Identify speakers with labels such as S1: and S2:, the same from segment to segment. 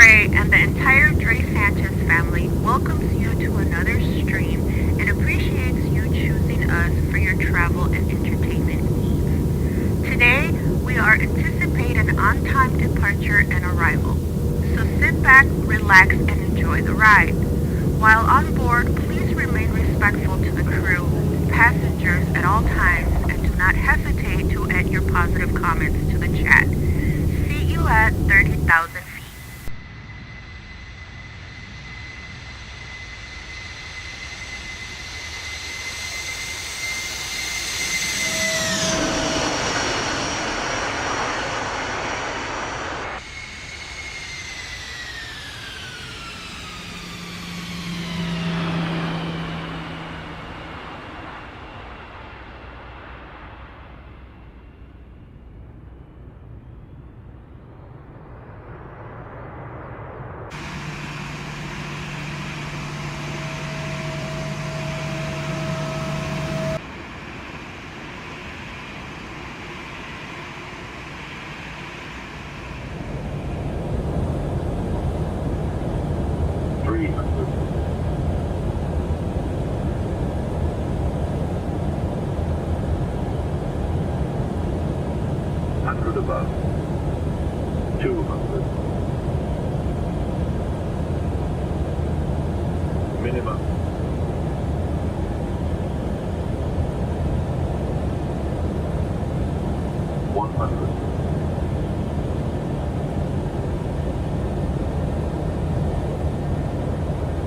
S1: Dre and the entire Dre Sanchez family welcomes you to another stream and appreciates you choosing us for your travel and entertainment needs. Today, we are anticipating an on-time departure and arrival. So sit back, relax, and enjoy the ride. While on board, please remain respectful to the crew, passengers at all times, and do not hesitate to add your positive comments to the chat. See you at 30,000 feet.
S2: Above. 200. Minimum. 100.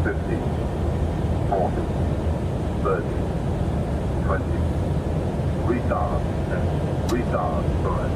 S2: 50. 40. 30. 20. Retard. Retard. Correct.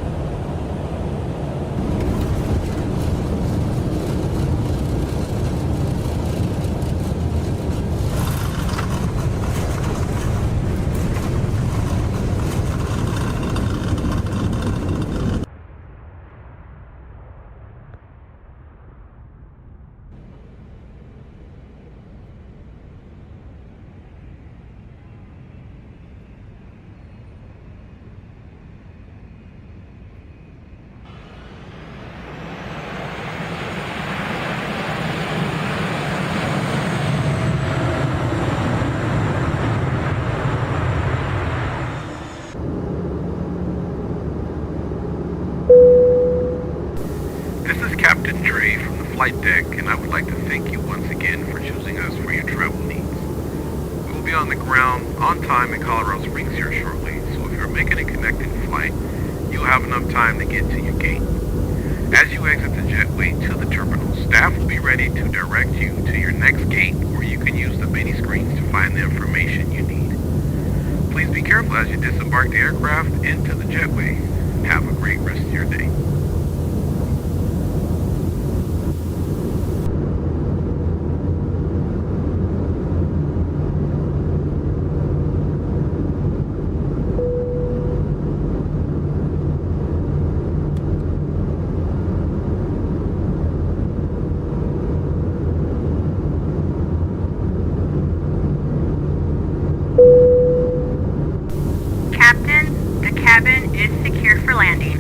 S3: Captain Dre from the flight deck, and I would like to thank you once again for choosing us for your travel needs. We will be on the ground on time in Colorado Springs here shortly, so if you're making a connecting flight, you'll have enough time to get to your gate. As you exit the jetway to the terminal, staff will be ready to direct you to your next gate, where you can use the mini screens to find the information you need. Please be careful as you disembark the aircraft into the jetway. Have a great rest of your day.
S1: Captain, the cabin is secure for landing.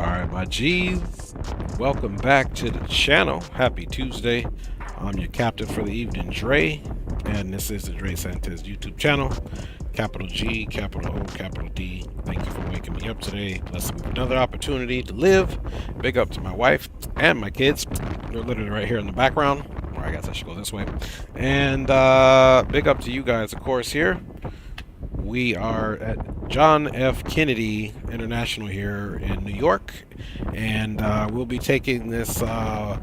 S4: Alright, my G's, welcome back to the channel. Happy Tuesday. I'm your captain for the evening, Dre, and this is the Dre Santes YouTube channel. Capital G, capital O, capital D. Thank you for waking me up today. Blessing me with another opportunity to live. Big up to my wife and my kids. They're literally right here in the background. Or I guess I should go this way. And big up to you guys, of course, here. We are at John F. Kennedy International here in New York, and we'll be taking this Airbus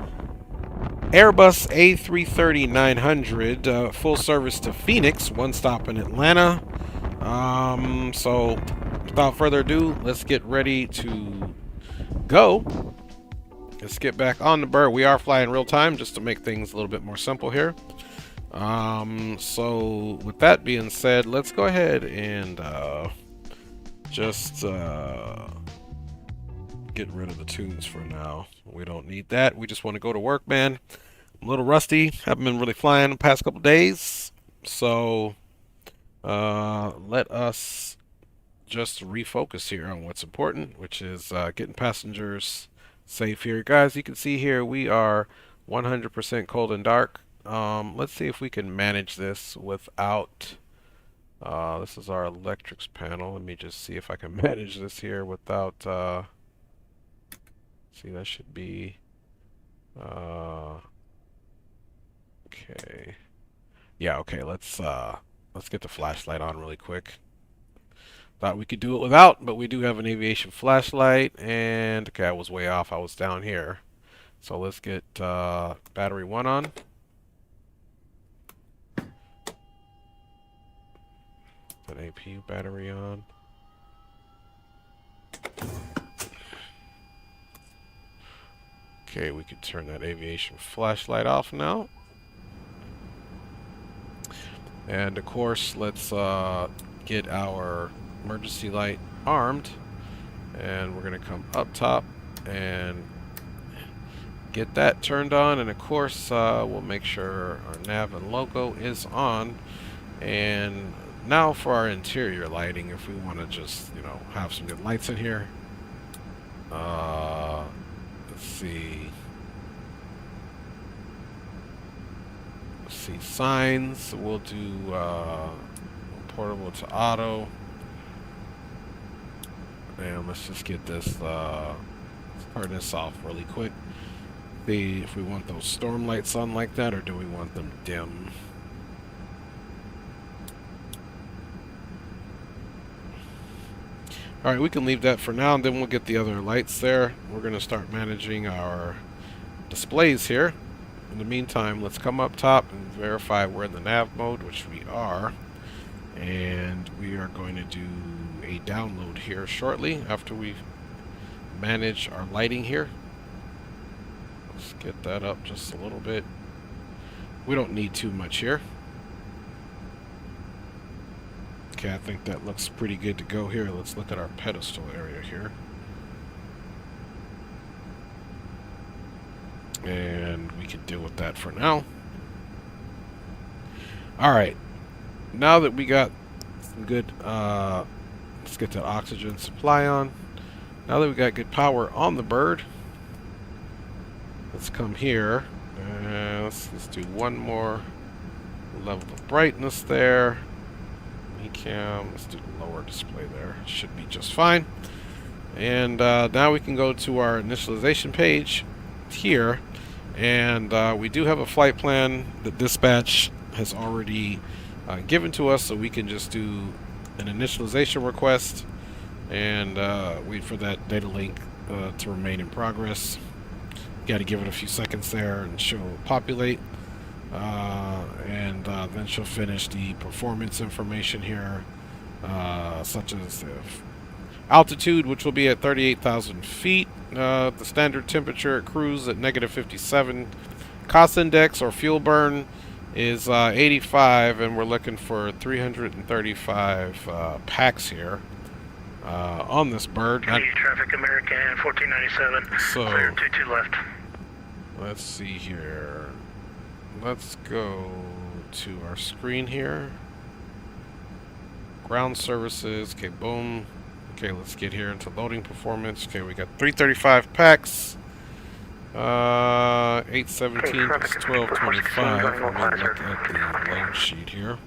S4: A330-900 full service to Phoenix, one stop in Atlanta. So without further ado, let's get ready to go. Let's get back on the bird. We are flying real time just to make things a little bit more simple here. So with that being said, let's go ahead and just get rid of the tunes for now. We don't need that. We just want to go to work, man. I'm a little rusty. Haven't been really flying the past couple days, so let us just refocus here on what's important, which is getting passengers safe here. Guys, you can see here we are 100% cold and dark. Let's see if we can manage this without this is our electrics panel. Let me just see if I can manage this here without see, that should be okay. Yeah, okay, let's get the flashlight on really quick. Thought we could do it without, but we do have an aviation flashlight. And okay, I was way off. I was down here. So let's get battery 1 on. That APU battery on. Okay, we could turn that aviation flashlight off now. And of course, let's get our emergency light armed, and we're gonna come up top and get that turned on. And of course, we'll make sure our nav and logo is on. And now for our interior lighting, if we want to just, you know, have some good lights in here. Let's see. Let's see, signs. We'll do portable to auto. And let's just get this turn this off really quick. See if we want those storm lights on like that, or do we want them dim? Alright, we can leave that for now, and then we'll get the other lights there. We're going to start managing our displays here. In the meantime, let's come up top and verify we're in the nav mode, which we are. And we are going to do a download here shortly after we manage our lighting here. Let's get that up just a little bit. We don't need too much here. Okay, I think that looks pretty good to go here. Let's look at our pedestal area here. And we can deal with that for now. Alright. Now that we got some good, let's get that oxygen supply on. Now that we got good power on the bird, let's come here. And let's do one more level of brightness there. Cam, let's do the lower display there. Should be just fine. And now we can go to our initialization page here, and we do have a flight plan that dispatch has already given to us, so we can just do an initialization request and wait for that data link to remain in progress. Got to give it a few seconds there, and she'll populate. And then she'll finish the performance information here, such as altitude, which will be at 38,000 feet, the standard temperature at cruise at -57, cost index or fuel burn is 85, and we're looking for 335 packs here on this bird.
S5: Traffic American 1497,
S4: so
S5: clear 22 left.
S4: Let's see here. Let's go to our screen here. Ground services. Okay, boom. Okay, let's get here into loading performance. Okay, we got 335 packs. 817 plus 1225. Let me look at the load sheet here.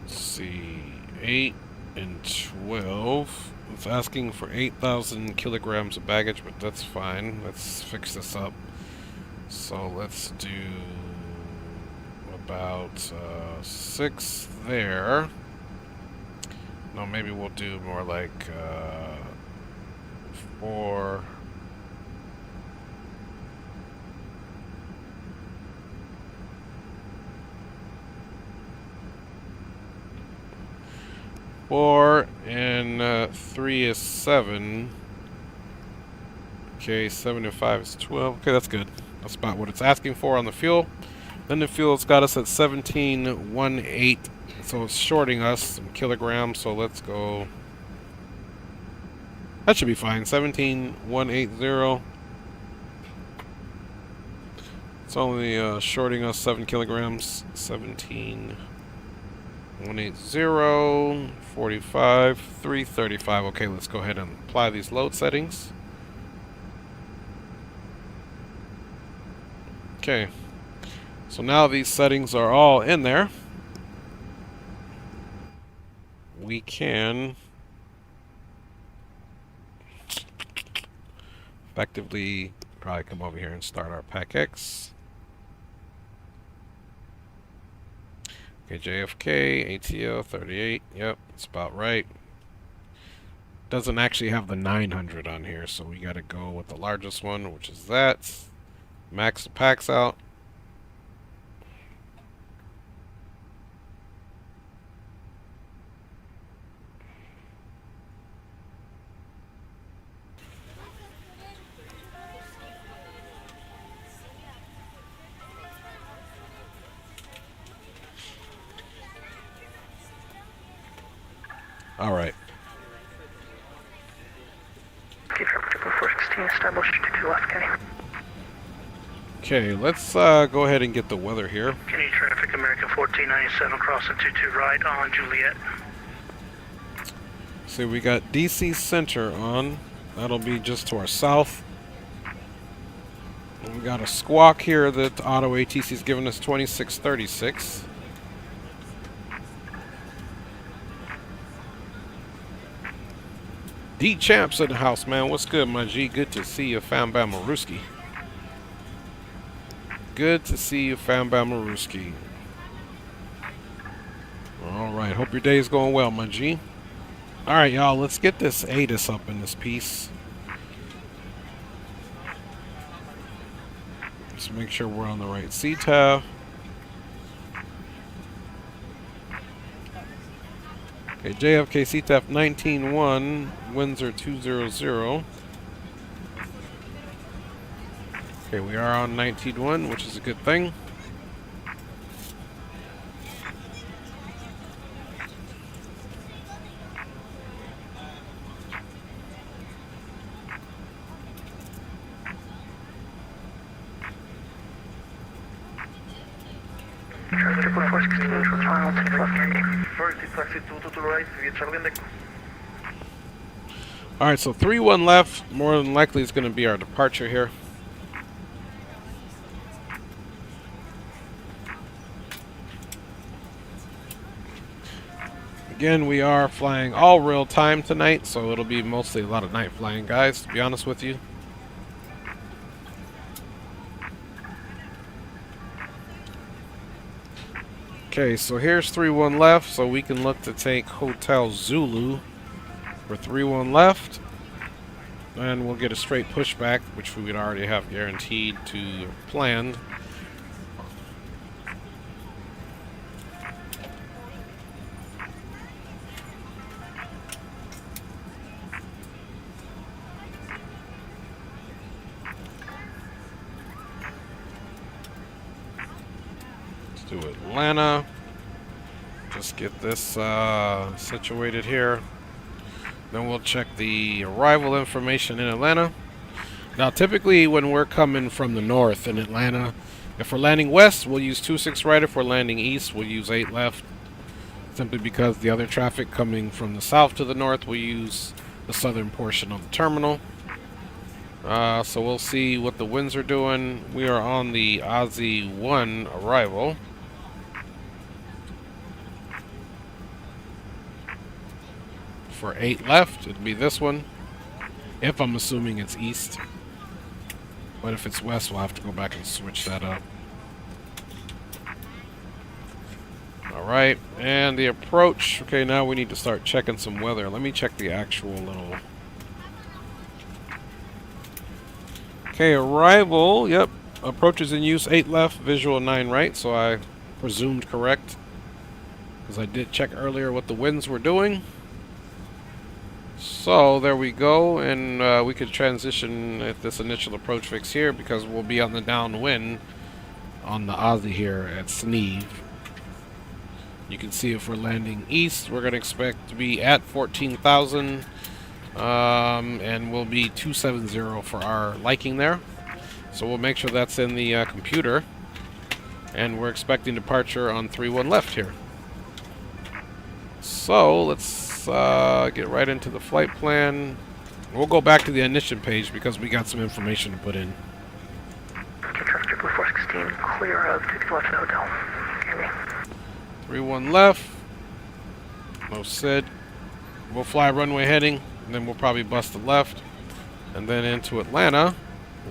S4: Let's see. 8 and 12. It's asking for 8,000 kilograms of baggage, but that's fine. Let's fix this up. So let's do about 6 there. No, maybe we'll do more like 4. And 3 is 7. Okay, 7 and 5 is 12. Okay, that's good. That's about what it's asking for on the fuel. Then the fuel's got us at 1718. So it's shorting us some kilograms. So let's go. That should be fine. 17180. It's only shorting us 7 kilograms. 17180. 45. 335. Okay, let's go ahead and apply these load settings. Okay. So now these settings are all in there. We can effectively probably come over here and start our Pack X. Okay, JFK, ATL 38. Yep, it's about right. Doesn't actually have the 900 on here, so we got to go with the largest one, which is that. Max the packs out. All right. Okay, let's go ahead and get the weather here.
S5: Kenny traffic, American 1497, crossing 22 right on Juliet.
S4: So we got DC Center on. That'll be just to our south. And we got a squawk here that Auto ATC is giving us 2636. D Champs in the house, man. What's good, my G? Good to see you, Fam Bam Maruski. Good to see you, Fam Bam Maruski. Alright, hope your day is going well, my G. Alright, y'all, let's get this ATIS up in this piece. Just make sure we're on the right CTAV. Okay, JFK CTAF 19-1, Windsor 200. Okay, we are on 19-1, which is a good thing. Alright, so 3-1 left. More than likely it's going to be our departure here. Again, we are flying all real time tonight, so it'll be mostly a lot of night flying, guys, to be honest with you. Okay, so here's 3-1 left, so we can look to take Hotel Zulu for 3-1 left. And we'll get a straight pushback, which we would already have guaranteed to planned. To Atlanta. Just get this situated here. Then we'll check the arrival information in Atlanta. Now, typically when we're coming from the north in Atlanta, if we're landing west, we'll use 26 right. If we're landing east, we'll use 8 left. simply because the other traffic coming from the south to the north will use the southern portion of the terminal. So we'll see what the winds are doing. We are on the Aussie 1 arrival. For 8 left, it'd be this one. If I'm assuming it's east. But if it's west, we'll have to go back and switch that up. Alright, and the approach. Okay, now we need to start checking some weather. Let me check the actual little... Okay, arrival. Yep, approach is in use. 8 left, visual 9 right, so I presumed correct. Because I did check earlier what the winds were doing. So, there we go, and we could transition at this initial approach fix here because we'll be on the downwind on the Aussie here at Sneeve. You can see if we're landing east, we're going to expect to be at 14,000, and we'll be 270 for our liking there. So we'll make sure that's in the computer, and we're expecting departure on 3-1 left here. So, let's get right into the flight plan. We'll go back to the ignition page because we got some information to put in.
S5: Tractor Blue 416, clear of 6 left of the hotel.
S4: 3-1 left. No SID. We'll fly runway heading, and then we'll probably bust the left. And then into Atlanta.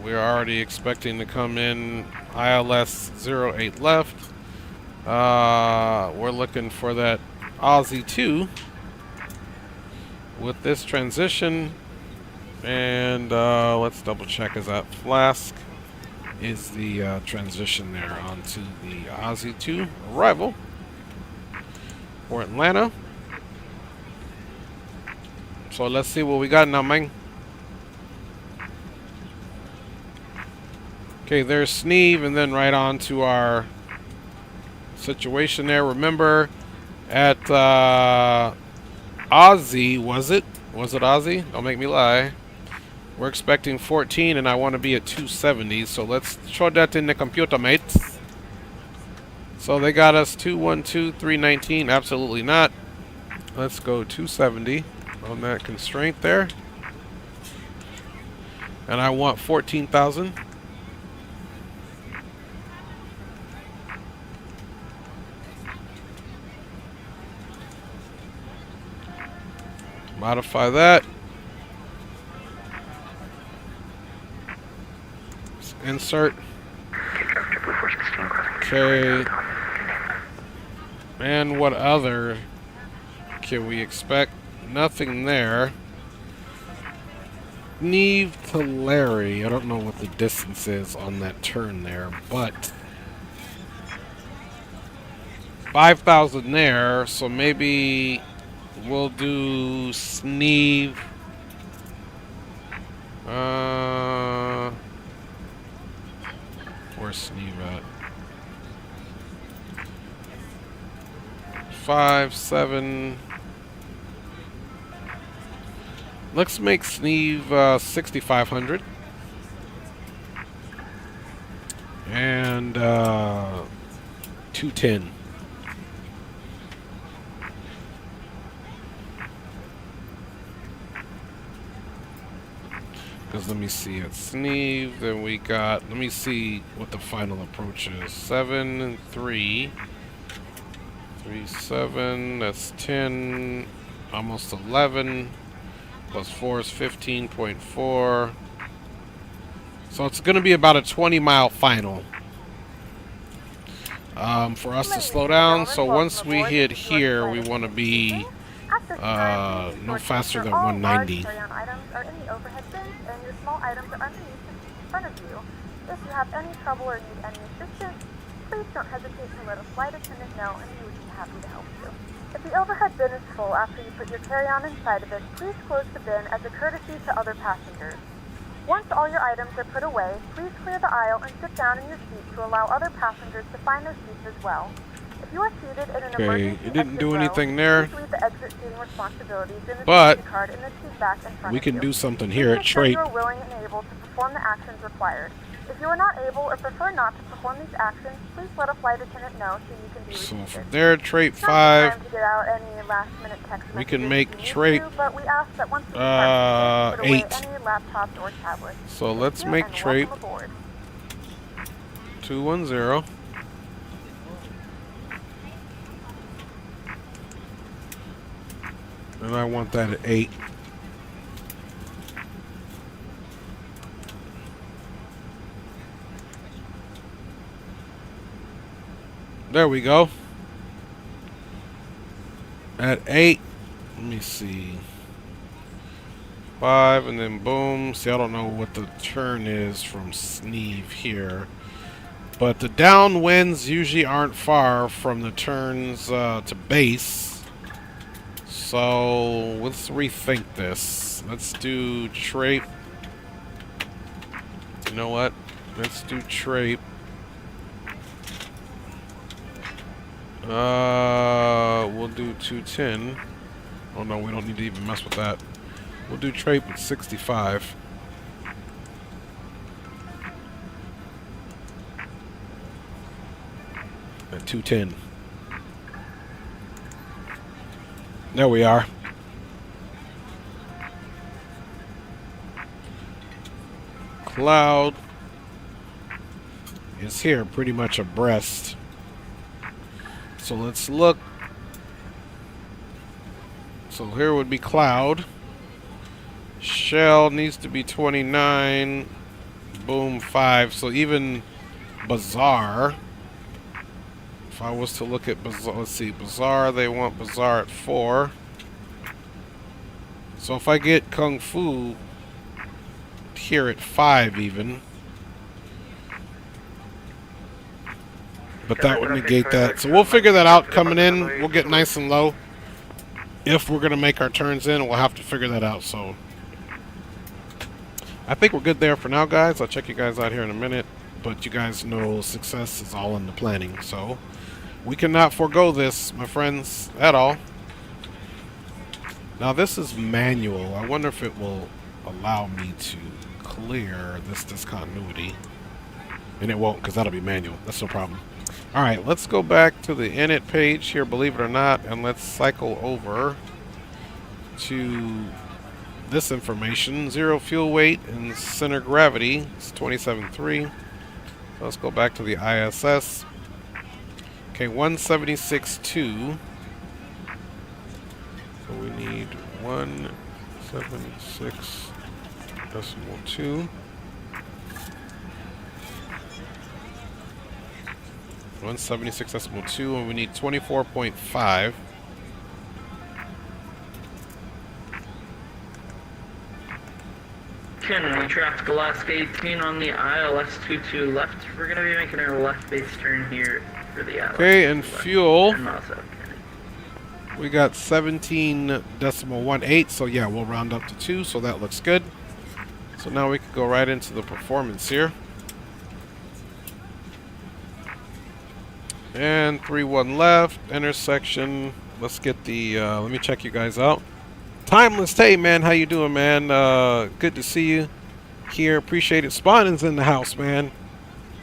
S4: We're already expecting to come in ILS 08 left. We're looking for that Aussie 2 with this transition, and let's double check, is that Flask is the transition there onto the Aussie 2 arrival for Atlanta. So let's see what we got now, man. Okay, there's Sneeve, and then right on to our situation there. Remember, at Aussie, was it Aussie? Don't make me lie. We're expecting 14, and I want to be at 270, so let's throw that in the computer, mates. So they got us 212, 319. Absolutely not. Let's go 270 on that constraint there. And I want 14,000. Modify that. Insert. Okay. And what other can we expect? Nothing there. Neve to Larry. I don't know what the distance is on that turn there, but 5,000 there, so maybe we'll do Sneeve. Where's Sneeve at? 5, 7. Let's make Sneeve 6,500. And 210. Because let me see, at Sneeve, then we got, let me see what the final approach is. 7 and 3. 3, 7, that's 10, almost 11. Plus 4 is 15.4. So it's going to be about a 20-mile final for us to slow down. So once we hit here, we want to be no faster than 190.
S1: Items are underneath in front of you. If you have any trouble or need any assistance, please don't hesitate to let a flight attendant know, and we would be happy to help you. If the overhead bin is full after you put your carry-on inside of it, please close the bin as a courtesy to other passengers. Once all your items are put away, please clear the aisle and sit down in your seat to allow other passengers to find their seats as well. If you are seated in an emergency
S4: it didn't do
S1: row,
S4: anything there,
S1: please leave the exit seating responsibilities in the
S4: but
S1: safety card in the seat back in front
S4: we
S1: of
S4: can
S1: you.
S4: do something here at
S1: Make sure you
S4: Trait.
S1: are willing and able to perform the actions required.
S6: If you are not able or prefer not to perform these actions, please let a flight attendant know so you can be
S4: So
S6: reseated.
S4: from there, trait
S6: It's not the
S4: 5,
S6: time to get out any last-minute text
S4: we can
S6: messages
S4: make
S6: if you need
S4: trait
S6: to, but we ask that once we depart, put away
S4: 8.
S6: any laptops or tablets.
S4: So
S6: Thank
S4: let's
S6: you,
S4: make
S6: and
S4: trait
S6: welcome aboard.
S4: 210. And I want that at 8. There we go. At 8, let me see. 5, and then boom. See, I don't know what the turn is from Sneeve here. But the downwinds usually aren't far from the turns to base. So let's rethink this. Let's do trait. You know what? Let's do trait. We'll do 210. Oh no, we don't need to even mess with that. We'll do trait with 65. At 210. There we are. Cloud is here pretty much abreast. So let's look. So here would be cloud. Shell needs to be 29. Boom, 5. So even Bazaar. If I was to look at Bazaar, let's see, Bazaar, they want Bazaar at 4. So if I get Kung Fu here at 5 even. But that would negate that. So we'll figure that out coming in. We'll get nice and low. If we're going to make our turns in, we'll have to figure that out. So I think we're good there for now, guys. I'll check you guys out here in a minute. But you guys know success is all in the planning. So we cannot forego this, my friends, at all. Now this is manual. I wonder if it will allow me to clear this discontinuity. And it won't, because that'll be manual. That's no problem. Alright, let's go back to the init page here, believe it or not, and let's cycle over to this information. 0 fuel weight and center gravity is 27.3. So let's go back to the ISS. Okay, 176.2. So we need 176.2. 176.2, and we need 24.5.
S5: We traffic Alaska 18 on the ILS-22 left. We're going to be making our left base turn here for the ILS.
S4: Okay, and fuel.
S5: 10 miles out.
S4: We got 17.18, so yeah, we'll round up to 2, so that looks good. So now we can go right into the performance here. And 3-1 left, intersection. Let's get the, let me check you guys out. Timeless, hey man, how you doing, man? Good to see you here. Appreciate it. Spawning's in the house, man.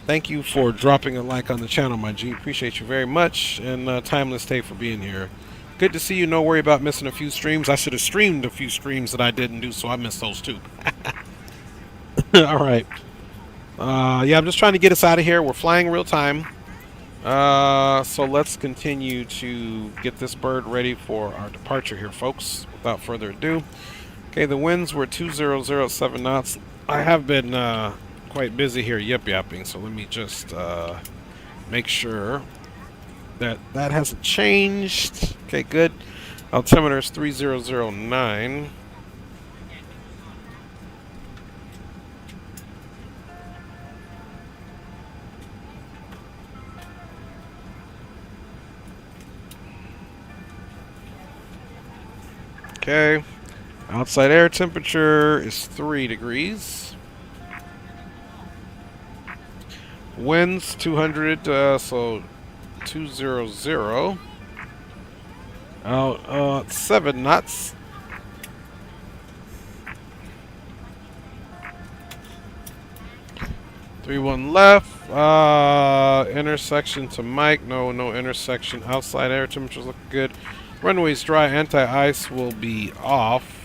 S4: Thank you for dropping a like on the channel, my G. Appreciate you very much. And Timeless, hey, for being here. Good to see you. No worry about missing a few streams. I should have streamed a few streams that I didn't do, so I missed those too. All right. Yeah, I'm just trying to get us out of here. We're flying real time. So let's continue to get this bird ready for our departure here, folks, without further ado. Okay, the winds were 2007 knots. I have been quite busy here yip-yapping, so let me just make sure that that hasn't changed. Okay, good. Altimeter is 3009. Okay, outside air temperature is 3 degrees. Winds 200, so 200. Out 7 knots. 3-1 left. Intersection to Mike. No intersection. Outside air temperatures look good. Runway's dry. Anti-ice will be off.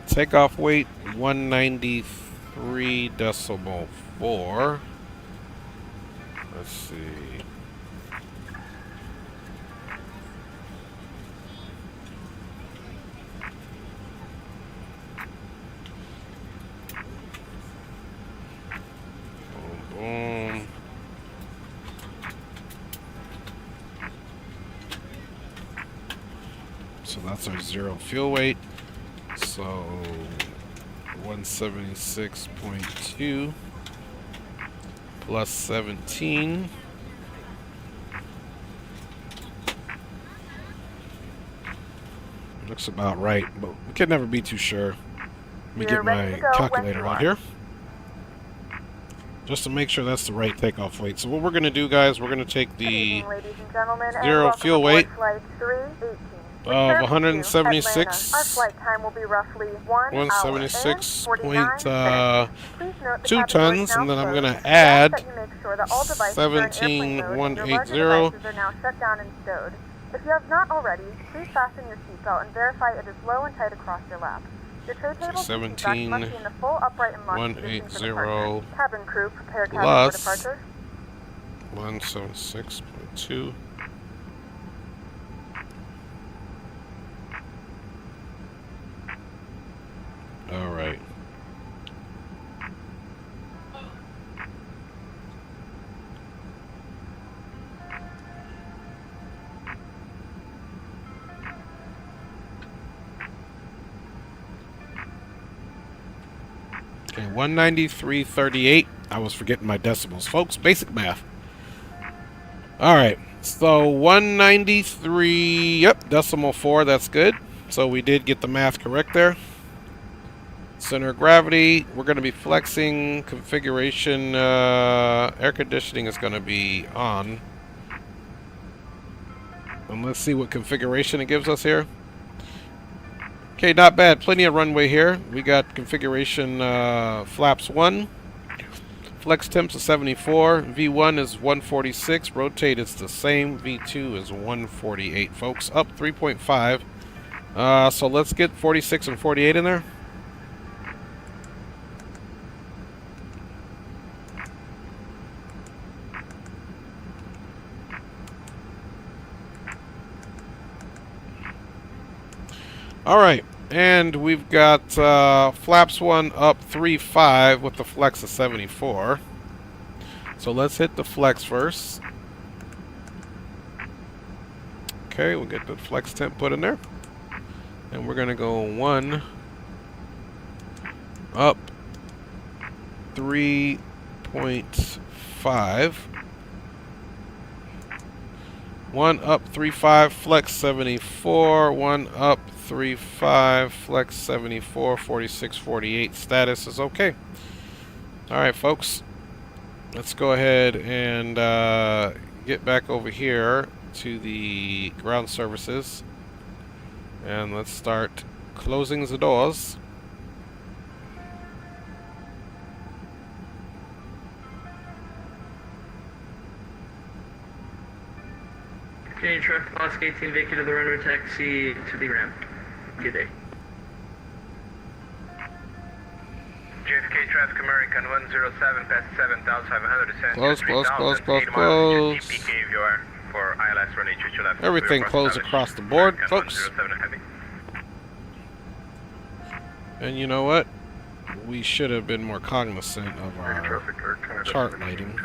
S4: Takeoff weight 193.4. Let's see. Boom. So that's our zero fuel weight. So 176.2 plus 17. Looks about right, but we can never be too sure. Let me get my calculator out here, just to make sure that's the right takeoff weight. So what we're going to do, guys, we're going to take the zero fuel weight of 176.
S6: Our flight time will be roughly
S4: 176.2 tons, and then I'm going to add 17,180.
S6: If you have not already, please fasten your seatbelt and verify it is low and tight across your lap. Your tray table must be in the full upright and locked position for departure. Cabin crew, prepare cabin for departure.
S4: 176.2. All right. Okay, 193.38. I was forgetting my decimals, folks. Basic math. All right. So 193. Yep, decimal 4. That's good. So we did get the math correct there. Center of gravity, we're going to be flexing. Configuration, air conditioning is going to be on. And let's see what configuration it gives us here. Okay, not bad. Plenty of runway here. We got configuration flaps 1. Flex temps is 74. V1 is 146. Rotate is the same. V2 is 148, folks. Up 3.5. So let's get 46 and 48 in there. All right, and we've got flaps 1 up 3.5 with the flex of 74. So let's hit the flex first. Okay, we'll get the flex temp put in there. And we're going to go 1 up 3.5. 1 up 3.5, flex 74. 1 up 3.5, flex 74, 46, 48. Status is okay. Alright, folks. Let's go ahead and get back over here to the ground services. And let's start closing the doors.
S5: Continue traffic loss 18 vacant of the runway taxi to the ramp. Good day.
S7: JFK traffic American 107 past 7,500.
S4: Close.
S7: For ILS runway 22 left.
S4: Everything closed across the board, folks. And you know what? We should have been more cognizant of our chart lighting.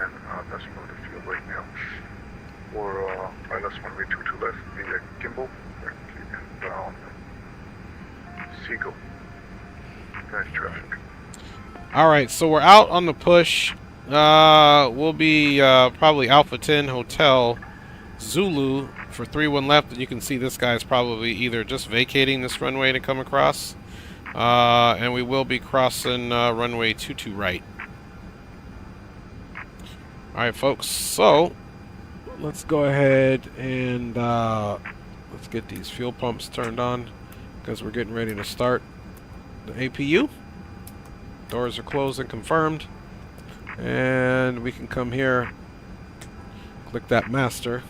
S2: Or minus runway 22 left, the gimbal, and down. Seagull. Nice traffic.
S4: Alright, so we're out on the push. We'll be probably Alpha 10 Hotel Zulu for 3-1 left, and you can see this guy's probably either just vacating this runway to come across, and we will be crossing runway 22 right. Alright, folks, so let's go ahead and let's get these fuel pumps turned on because we're getting ready to start the APU. Doors are closed and confirmed. And we can come here, click that master,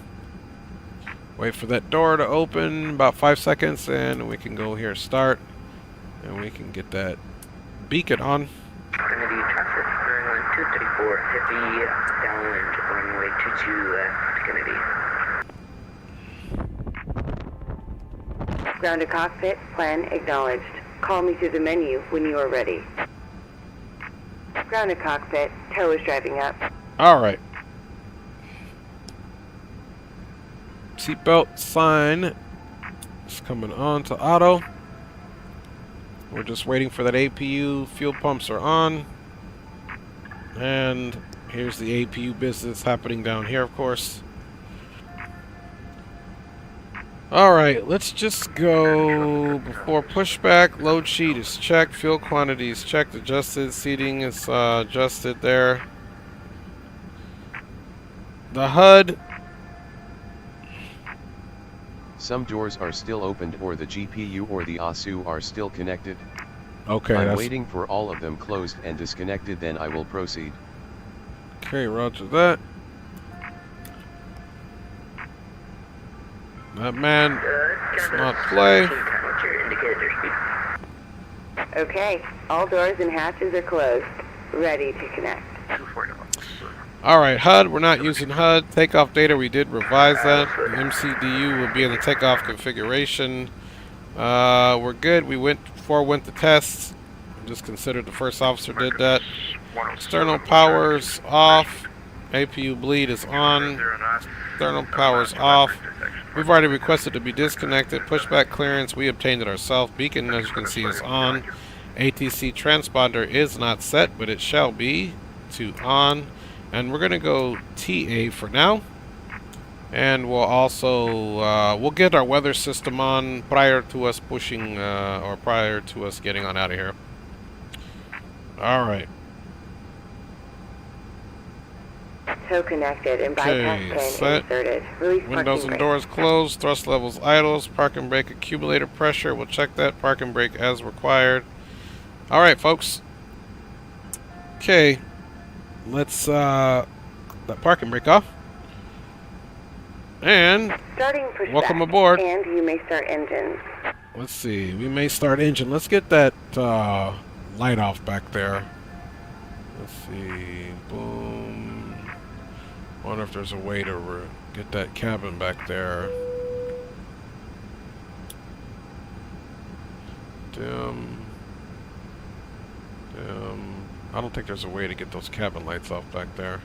S4: wait for that door to open, about 5 seconds, and we can go here, start, and we can get that beacon on.
S8: Kennedy traffic, 91234, heavy downwind, runway 22 left, Kennedy. Ground to cockpit, plan acknowledged. Call me through the menu when you are ready. Ground to cockpit, tow is driving up.
S4: Alright. Seatbelt sign is coming on to auto. We're just waiting for that APU. Fuel pumps are on. And here's the APU business happening down here, of course. Alright, let's just go before pushback. Load sheet is checked. Fuel quantity is checked. Adjusted. Seating is adjusted there. The HUD.
S9: Some doors are still opened, or the GPU or the ASU are still connected.
S4: Okay,
S9: I'm waiting for all of them closed and disconnected, then I will proceed.
S4: Okay, roger that. That man does not play.
S8: Okay, all doors and hatches are closed. Ready to connect.
S4: Alright, HUD, we're not using HUD. Takeoff data, we did revise that. The MCDU will be in the takeoff configuration. We're good. We went the tests. Just considered the first officer did that. External powers off. APU bleed is on. External powers off. We've already requested to be disconnected. Pushback clearance, we obtained it ourselves. Beacon, as you can see, is on. ATC transponder is not set, but it shall be to on. And we're going to go TA for now. And we'll also, we'll get our weather system on prior to us pushing, or prior to us getting on out of here. Alright.
S8: Tow connected and bypass pin inserted. Release
S4: windows and doors closed. Thrust levels idles. Parking brake accumulator pressure. We'll check that. Parking brake as required. Alright, folks. Okay. Let's that parking brake off. And welcome aboard.
S8: And you may start engines.
S4: Let's see. We may start engine. Let's get that light off back there. Let's see. Boom. Wonder if there's a way to get that cabin back there. Dim. I don't think there's a way to get those cabin lights off back there.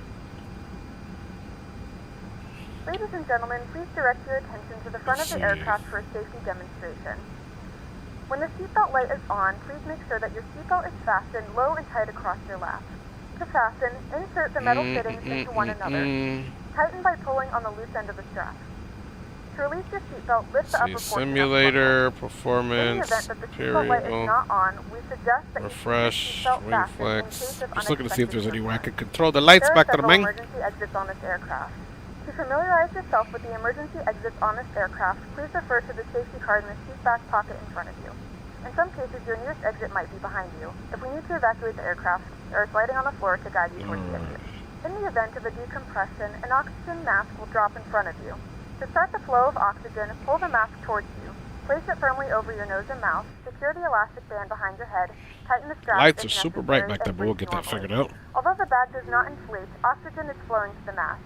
S6: Ladies and gentlemen, please direct your attention to the front of the aircraft for a safety demonstration. When the seatbelt light is on, please make sure that your seatbelt is fastened low and tight across your lap. To fasten, insert the metal fittings into one another. Tighten by pulling on the loose end of the strap. To release your seatbelt, lift the upper portion
S4: simulator,
S6: up.
S4: performance,
S6: In the event that the seatbelt light is not on, we suggest that
S4: refresh,
S6: you keep your seatbelt
S4: wing
S6: fastened in
S4: flex.
S6: case of
S4: Just looking to see if there's any way I
S6: unexpected
S4: could control the lights back to the main.
S6: There are several emergency exits on this aircraft. To familiarize yourself with the emergency exits on this aircraft, please refer to the safety card in the seat back pocket in front of you. In some cases, your nearest exit might be behind you. If we need to evacuate the aircraft, there is lighting on the floor to guide you towards the exit. In the event of a decompression, an oxygen mask will drop in front of you. To start the flow of oxygen, pull the mask towards you. Place it firmly over your nose and mouth. Secure the elastic band behind your head. Tighten the strap.
S4: Lights are super bright back there, but we'll get that figured out.
S6: Although the bag does not inflate, oxygen is flowing to the mask.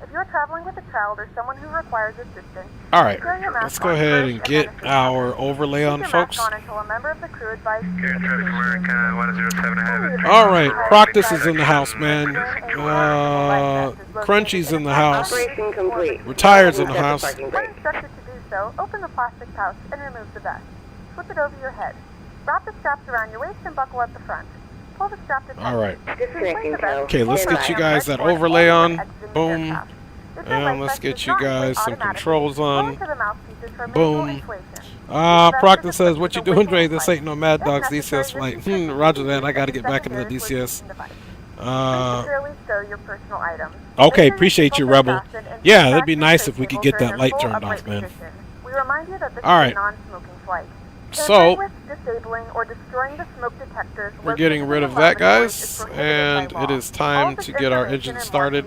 S6: If you are traveling with a child or someone who requires assistance,
S4: alright, let's go ahead and get our overlay on, folks. Alright, Proctus is in the house, man. Crunchy's in the house. Retired's in the house.
S6: When instructed to do so, open the plastic pouch and remove the vest. Slip it over your head. Wrap the straps around your waist and buckle at the front. Pull the strap to
S4: alright. Okay, let's get you guys that overlay on. Boom. And let's get you guys some controls on. Boom. Proctor says, what you doing, Dre? This ain't no Mad Dogs DCS flight. Roger that. I gotta get back into the DCS. Okay, appreciate you, Rebel. Yeah, that'd be nice if we could get that light turned off, man. Alright. So,
S6: disabling or destroying the smoke detectors.
S4: We're getting rid of that, guys, and it is time to get our engine started.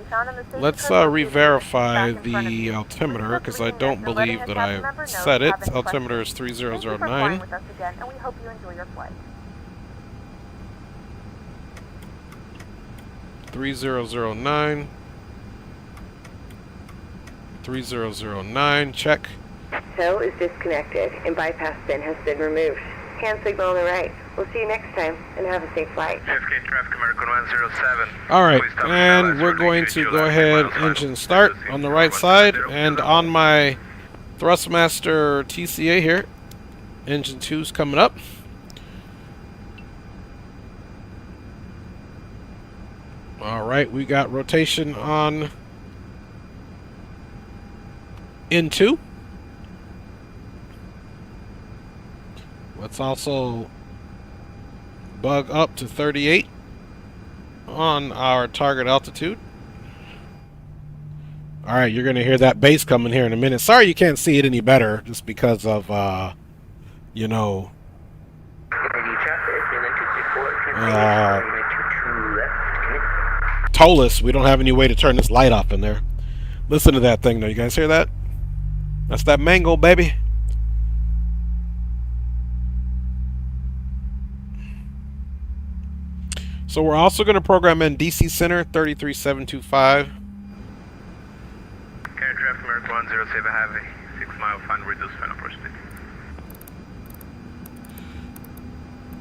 S4: Let's re-verify the altimeter, because I don't believe that I've set it. Altimeter is 3009.
S6: With us again, and we hope you enjoy your flight.
S4: 3009. 3009, check.
S8: Tow is disconnected and bypass bin has been removed. Hand signal on the right. We'll see you next time and have a safe flight.
S7: JFK traffic American 107.
S4: Alright, and we're going to go ahead, engine start on the right side, and on my Thrustmaster TCA here, engine 2's coming up. Alright, we got rotation on N2. Let's also bug up to 38 on our target altitude. Alright, you're going to hear that bass coming here in a minute. Sorry you can't see it any better, just because of, you know, Toliss. We don't have any way to turn this light off in there. Listen to that thing, though. You guys hear that? That's that mango, baby. So we're also going to program in DC Center 33725.
S7: Carrier traffic American 107 heavy. 6 mile final reduce final approach speed.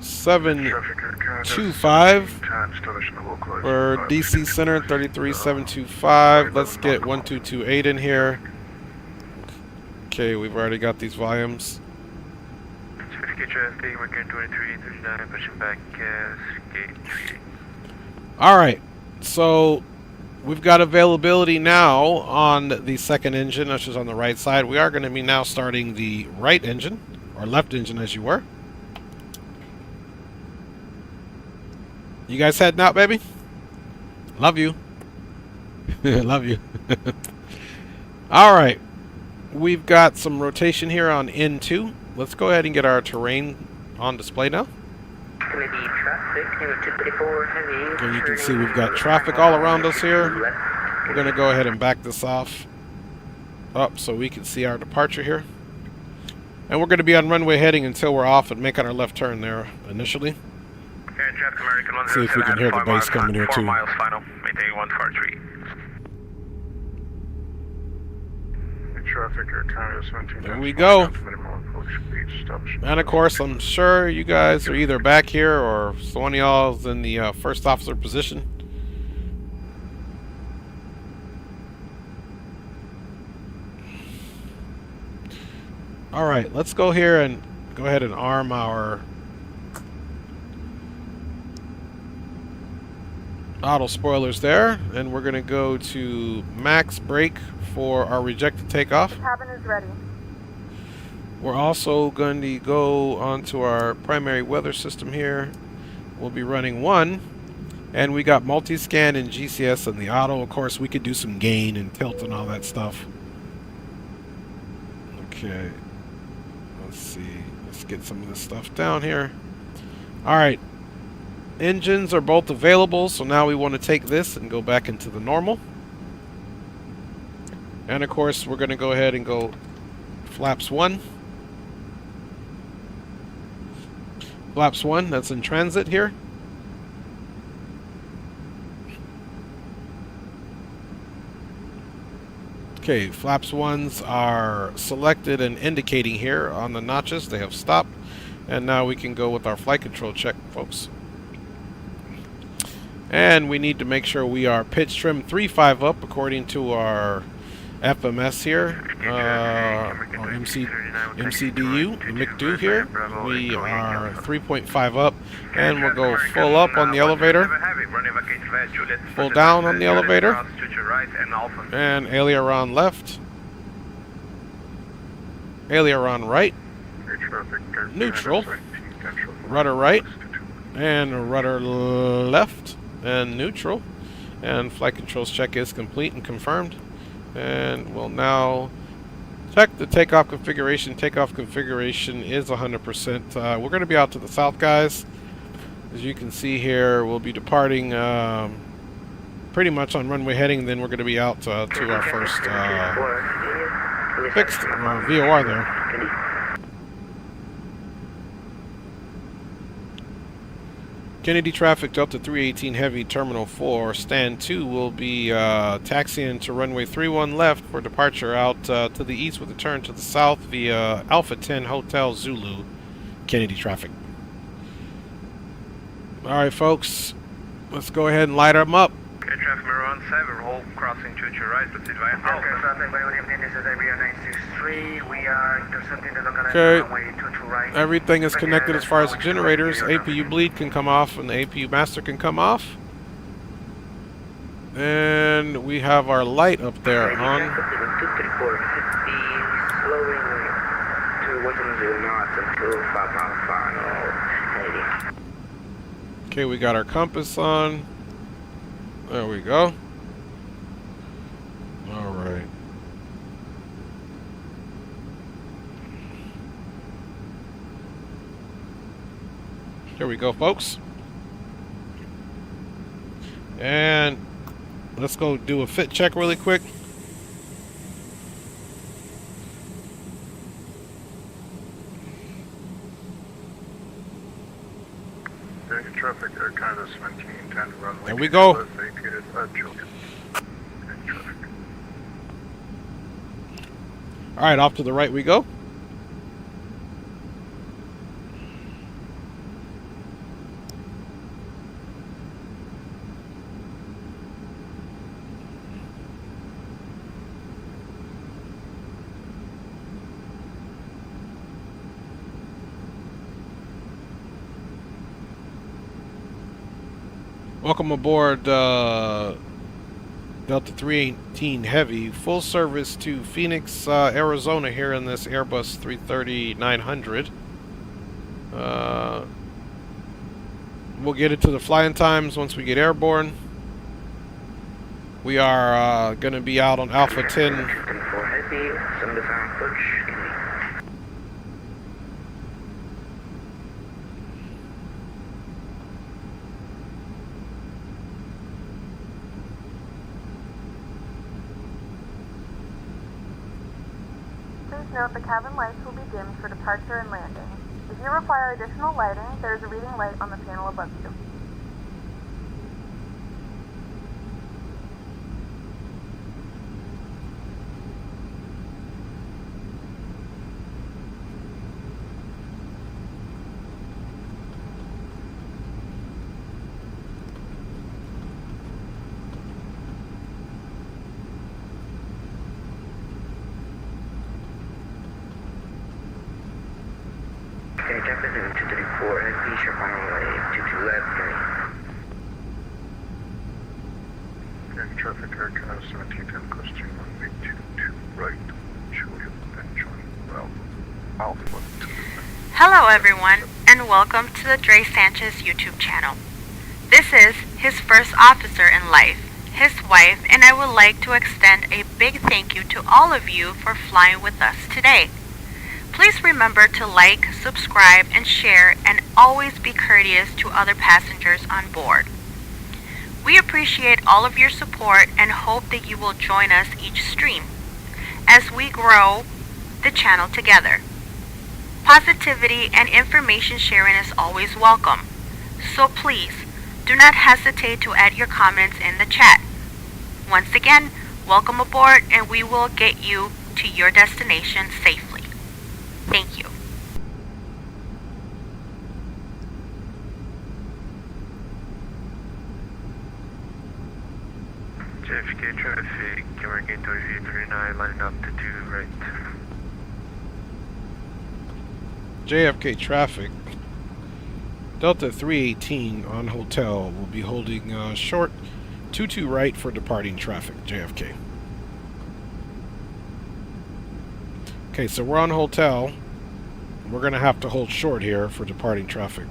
S4: 725 for DC Center 33725. Let's get 1228 in here. Okay, we've already got these volumes. Alright, so we've got availability now on the second engine, which is on the right side. We are going to be now starting the right engine, or left engine as you were. You guys heading out, baby? Love you. Love you. Alright, we've got some rotation here on N2. Let's go ahead and get our terrain on display now. And you can see we've got traffic all around us here. We're going to go ahead and back this off up so we can see our departure here. And we're going to be on runway heading until we're off and making our left turn there initially. See if we can hear the bass coming here too. There we go. And of course, I'm sure you guys are either back here or one of y'all is in the first officer position. Alright, let's go here and go ahead and arm our auto spoilers there, and we're going to go to max brake for our rejected takeoff.
S6: The cabin is ready.
S4: We're also going to go onto our primary weather system here. We'll be running 1, and we got multi-scan and GCS in the auto. Of course, we could do some gain and tilt and all that stuff. Okay, let's see. Let's get some of this stuff down here. Alright. Engines are both available, so now we want to take this and go back into the normal. And of course, we're going to go ahead and go flaps 1. Flaps 1, that's in transit here. Okay, flaps 1s are selected and indicating here on the notches. They have stopped. And now we can go with our flight control check, folks. And we need to make sure we are pitch trim 3.5 up according to our FMS here, or MCDU, MCDU here. We are 3.5 up, and we'll go full up on the elevator, full down on the elevator, and aileron left, aileron right, neutral, rudder right, and rudder left, and neutral, and flight controls check is complete and confirmed. And we'll now Check the takeoff configuration. Takeoff configuration is 100%. We're going to be out to the south, guys. As you can see here, we'll be departing pretty much on runway heading. Then we're going to be out to our first fixed VOR there. Kennedy traffic, Delta 318 Heavy, Terminal 4, Stand 2 will be taxiing to runway 31 left for departure out to the east with a turn to the south via Alpha 10 Hotel Zulu, Kennedy traffic. Alright folks, let's go ahead and light them up.
S7: Okay, traffic mirror on 7, hold crossing to your right, proceed via Alpha.
S10: Okay, traffic, good evening, this is Airbus 963, we are intercepting the local runway 22 right.
S4: Everything is connected as far as the generators. APU bleed can come off and the APU master can come off. And we have our light up there on. Okay, we got our compass on. There we go. Alright. Here we go, folks. And let's go do a fit check really quick.
S2: Traffic, Air Canada 1710 runway.
S4: There we go.
S2: Vacated Joystick.
S4: Alright, off to the right we go. Welcome aboard Delta 318 Heavy, full service to Phoenix, Arizona here in this Airbus A330-900. We'll get into the flying times once we get airborne. We are going to be out on Alpha 10.
S6: Note the cabin lights will be dimmed for departure and landing. If you require additional lighting, there is a reading light on the panel above you.
S2: Traffic, Air Canada 1710, question runway 22 right, Juliet, and join Alpha 2.
S1: Hello everyone, and welcome to the Dre Sanchez YouTube channel. This is his first officer in life, his wife, and I would like to extend a big thank you to all of you for flying with us today. Please remember to like, subscribe, and share, and always be courteous to other passengers on board. We appreciate all of your support and hope that you will join us each stream as we grow the channel together. Positivity and information sharing is always welcome, so please do not hesitate to add your comments in the chat. Once again, welcome aboard, and we will get you to your destination safely. Thank you.
S7: JFK traffic, American 3839, lining up to 2 right.
S4: JFK traffic, Delta 318 on hotel will be holding short 22 right for departing traffic, JFK. Okay, so we're on hotel. We're going to have to hold short here for departing traffic.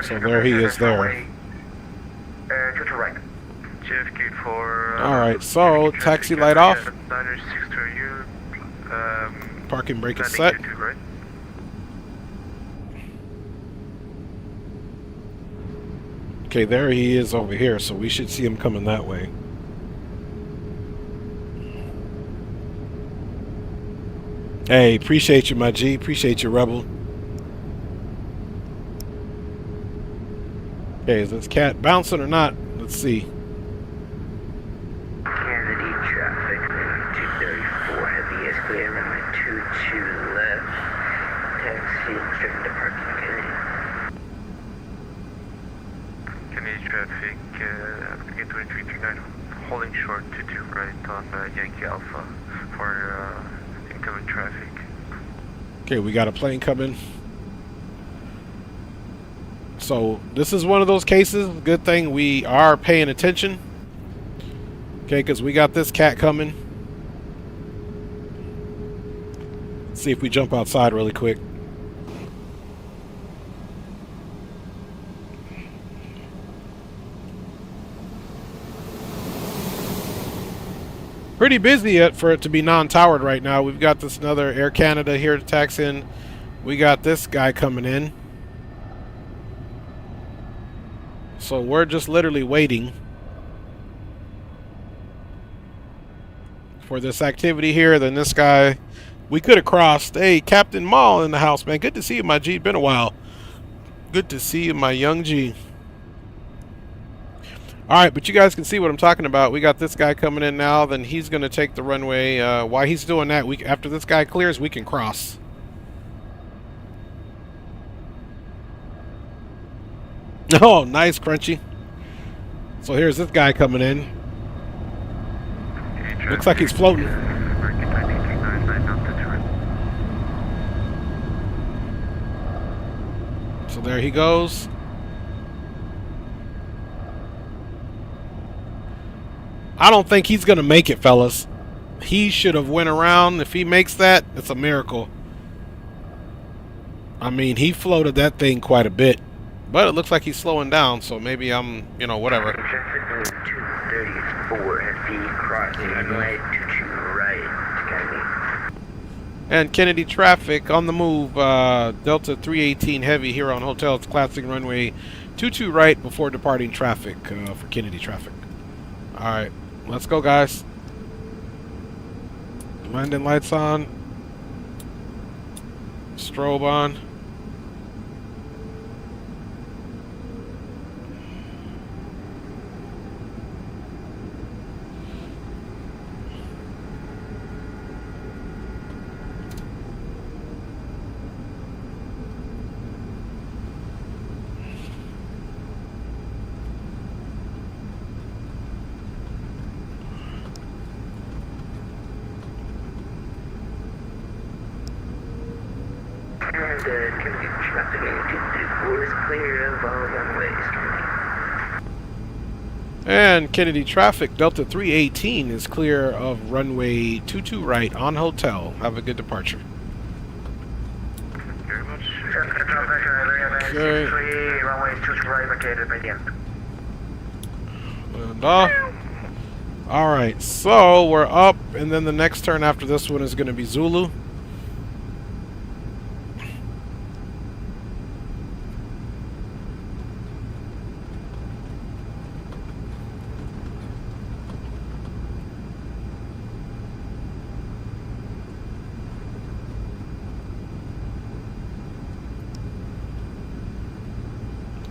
S4: So there he is there.
S10: 22 right.
S7: JFK for...
S4: Alright, so taxi light off.
S7: 960
S4: Parking brake is set.
S7: right?
S4: Okay, there he is over here, so we should see him coming that way. Hey, appreciate you, my G. Appreciate you, Rebel. Okay, is this cat bouncing or not? Let's see.
S10: Kennedy traffic, 234 heavy is clear, runway 22 left. Taxi driven to parking Kennedy.
S7: Kennedy traffic, applicant 2339, holding short 22 right on Yankee Alpha for incoming traffic.
S4: Okay, we got a plane coming. So this is one of those cases. Good thing we are paying attention. Okay, because we got this cat coming. Let's see if we jump outside really quick. Pretty busy for it to be non-towered right now. We've got this another Air Canada here to tax in. We got this guy coming in. So we're just literally waiting for this activity here. Then this guy, we could have crossed. Hey, Captain Mall in the house, man. Good to see you, my G. Been a while. Good to see you, my young G. All right, but you guys can see what I'm talking about. We got this guy coming in now. Then he's going to take the runway. While he's doing that, after this guy clears, we can cross. Oh, nice, Crunchy. So here's this guy coming in. Looks like he's floating. So there he goes. I don't think he's going to make it, fellas. He should have went around. If he makes that, it's a miracle. I mean, he floated that thing quite a bit. But it looks like he's slowing down, so maybe I'm, you know, whatever.
S10: Traffic 234 heavy crossing runway 22 right.
S4: And Kennedy traffic on the move. Delta 318 heavy here on Hotel's Classic runway 22 right before departing traffic for Kennedy traffic. All right, let's go, guys. Landing lights on. Strobe on.
S10: Kennedy traffic 234 is clear of all runways.
S4: And Kennedy traffic, Delta 318 is clear of runway 22 right on Hotel. Have a good departure.
S7: Very much.
S4: Okay.
S10: Runway 22 right vacated by the end.
S4: And off. Alright, so we're up, and then the next turn after this one is going to be Zulu.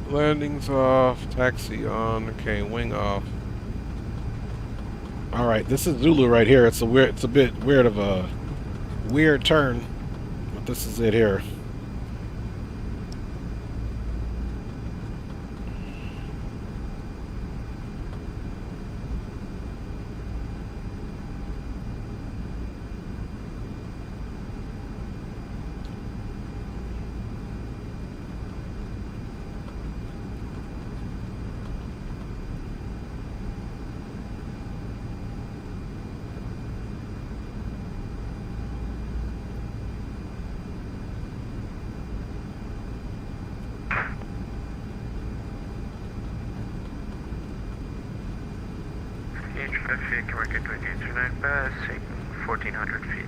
S4: Landings off, taxi on, okay, wing off. Alright, this is Zulu right here. It's a bit weird of a weird turn, but this is it here.
S7: Kennedy traffic, American 2839 passing 1400 feet.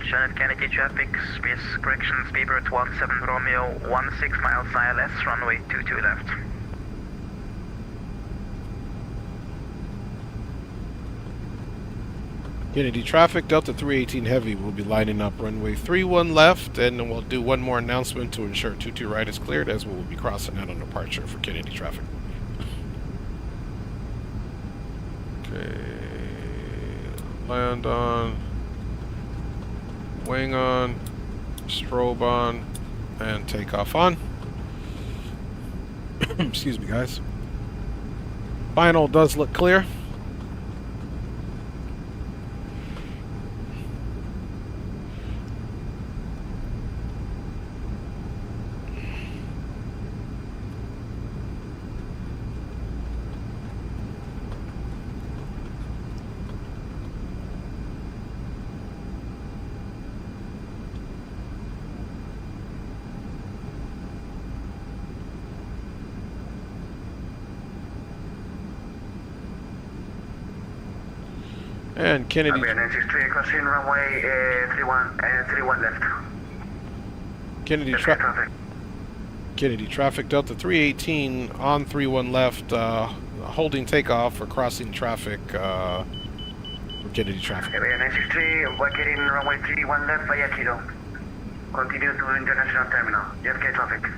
S10: Janet Kennedy traffic, space correction, speedbird 17 Romeo, 16 miles ILS, runway 22 left.
S4: Kennedy traffic, Delta 318 Heavy will be lining up runway 31 left, and then we'll do one more announcement to ensure 22 right is cleared, as we will be crossing out on departure for Kennedy traffic. Okay, land on, wing on, strobe on, and takeoff on. Excuse me, guys. Final does look clear. And Kennedy.
S10: 963 crossing runway 31 left.
S4: Kennedy traffic, Delta 318 on 31 left, holding takeoff for crossing traffic for Kennedy traffic.
S10: 963 vacating runway 31 left via Kilo. Continue to international terminal. JFK traffic.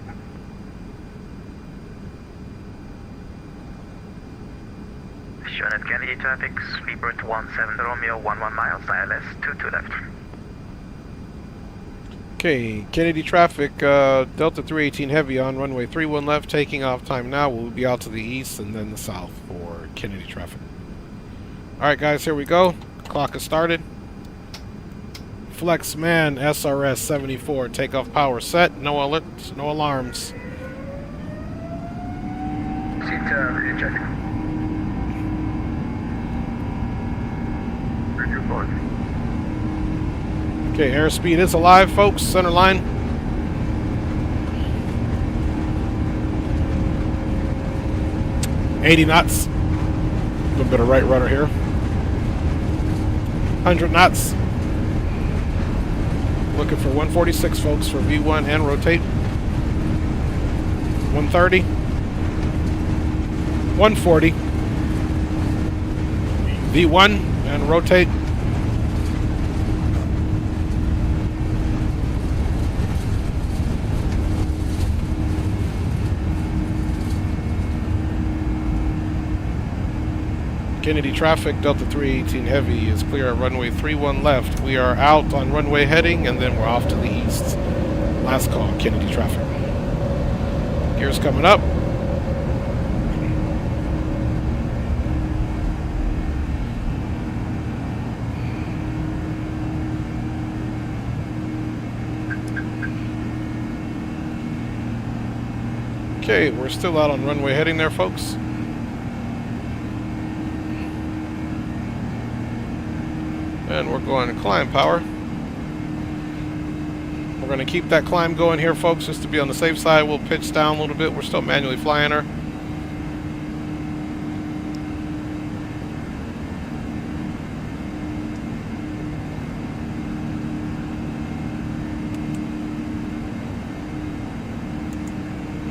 S10: Janet Kennedy traffic, speedbird 17 Romeo, 11 miles ILS, 22 left.
S4: Okay, Kennedy traffic, Delta 318 Heavy on runway 31 left, taking off time now. We'll be out to the east and then the south for Kennedy traffic. Alright guys, here we go. Clock has started. Flex man SRS 74, takeoff power set, no alerts, no alarms.
S10: Seat check.
S4: Okay, airspeed is alive, folks. Center line. $80 knots. A little bit of right rudder here. 100 knots. Looking for 146, folks, for V1 and rotate. 130. 140. V1 and rotate. Kennedy traffic, Delta 318 Heavy is clear at runway 31 left. We are out on runway heading, and then we're off to the east. Last call, Kennedy traffic. Gears coming up. Okay, we're still out on runway heading there, folks. And we're going to climb power. We're going to keep that climb going here, folks, just to be on the safe side. We'll pitch down a little bit. We're still manually flying her.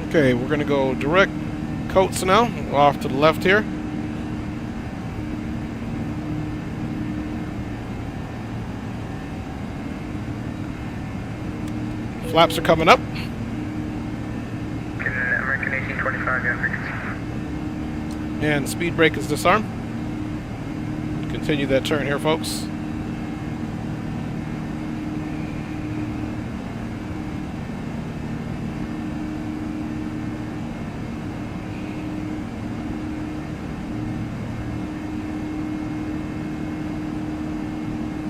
S4: Okay, we're going to go direct coats now. We're off to the left here. Flaps are coming up.
S10: American 1825 Africans.
S4: And speed brake is disarmed. Continue that turn here, folks.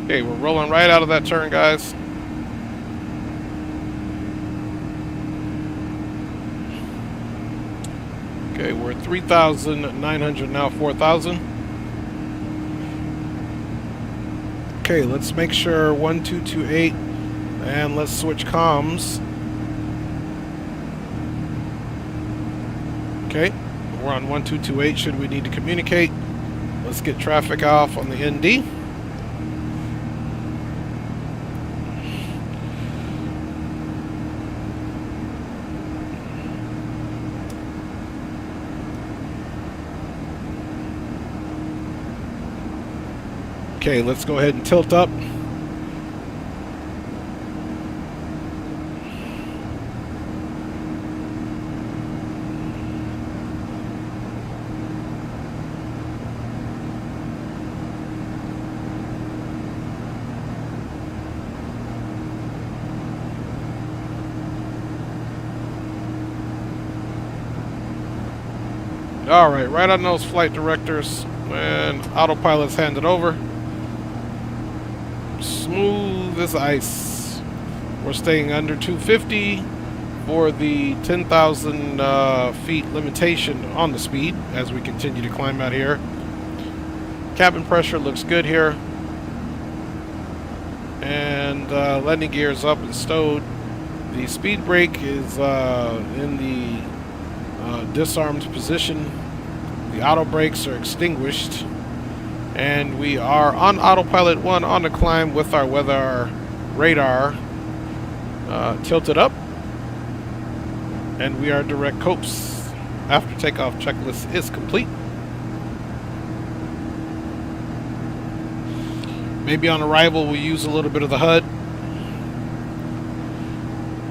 S4: Okay, we're rolling right out of that turn, guys. Okay, we're at 3,900 now, 4,000. Okay, let's make sure 1228, and let's switch comms. Okay, we're on 1228 should we need to communicate. Let's get traffic off on the ND. Okay, let's go ahead and tilt up. Alright, right on those flight directors, and autopilot's handed over. Smooth as ice. We're staying under 250 for the 10,000 feet limitation on the speed as we continue to climb out here. Cabin pressure looks good here. And landing gear is up and stowed. The speed brake is in the disarmed position. The auto brakes are extinguished. And we are on autopilot 1 on the climb with our weather radar tilted up. And we are direct coast. After takeoff checklist is complete. Maybe on arrival we'll use a little bit of the HUD.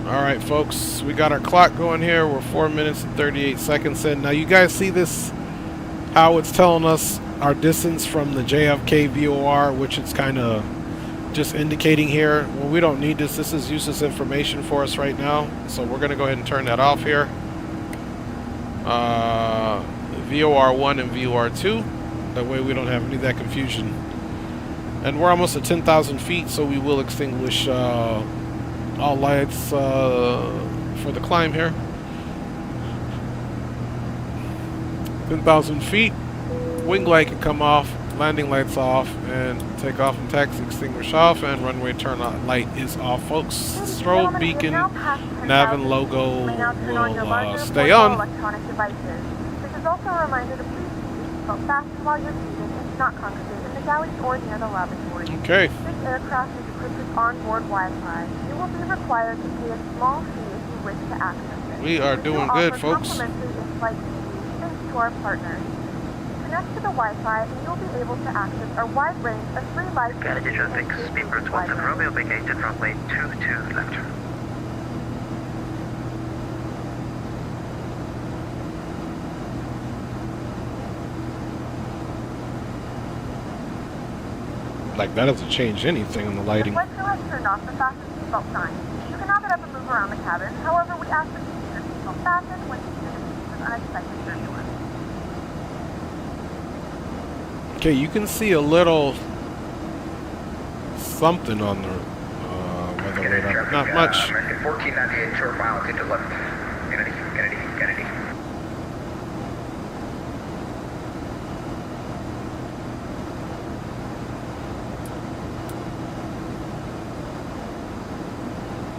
S4: Alright folks, we got our clock going here. We're 4 minutes and 38 seconds in. Now you guys see this, how it's telling us our distance from the JFK VOR, which it's kind of just indicating here. Well, we don't need this. This is useless information for us right now. So we're going to go ahead and turn that off here. VOR1 and VOR2. That way we don't have any of that confusion. And we're almost at 10,000 feet, so we will extinguish all lights for the climb here. 10,000 feet. Wing light can come off, landing lights off, and take off and taxi extinguish off, and runway turn on light is off, folks. Strobe beacon, nav and logo will stay on.
S6: This is also a reminder to please keep your seatbelt fastened while you're seated and do not congregate in the galleys or near the lavatory.
S4: Okay.
S6: This aircraft is equipped with onboard Wi-Fi. You will be required to pay a small fee if you wish to access it.
S4: We are doing good, folks.
S6: Complimentary in-flight TV thanks to our partners. Connect to the Wi-Fi and you'll be able to access our wide range of free live
S10: Canada Joystick, Speedbird 1 and Romeo vacated runway 22 left.
S4: Like, that doesn't change anything in the lighting.
S6: The flight crew has turned off the fasten seatbelt sign. You can now get up and move around the cabin. However, we ask that you keep your seatbelt fastened when seated in cases of unexpected turbulence.
S4: Okay, you can see a little something on the weather radar, not much.
S10: 1498 short miles into left. Kennedy.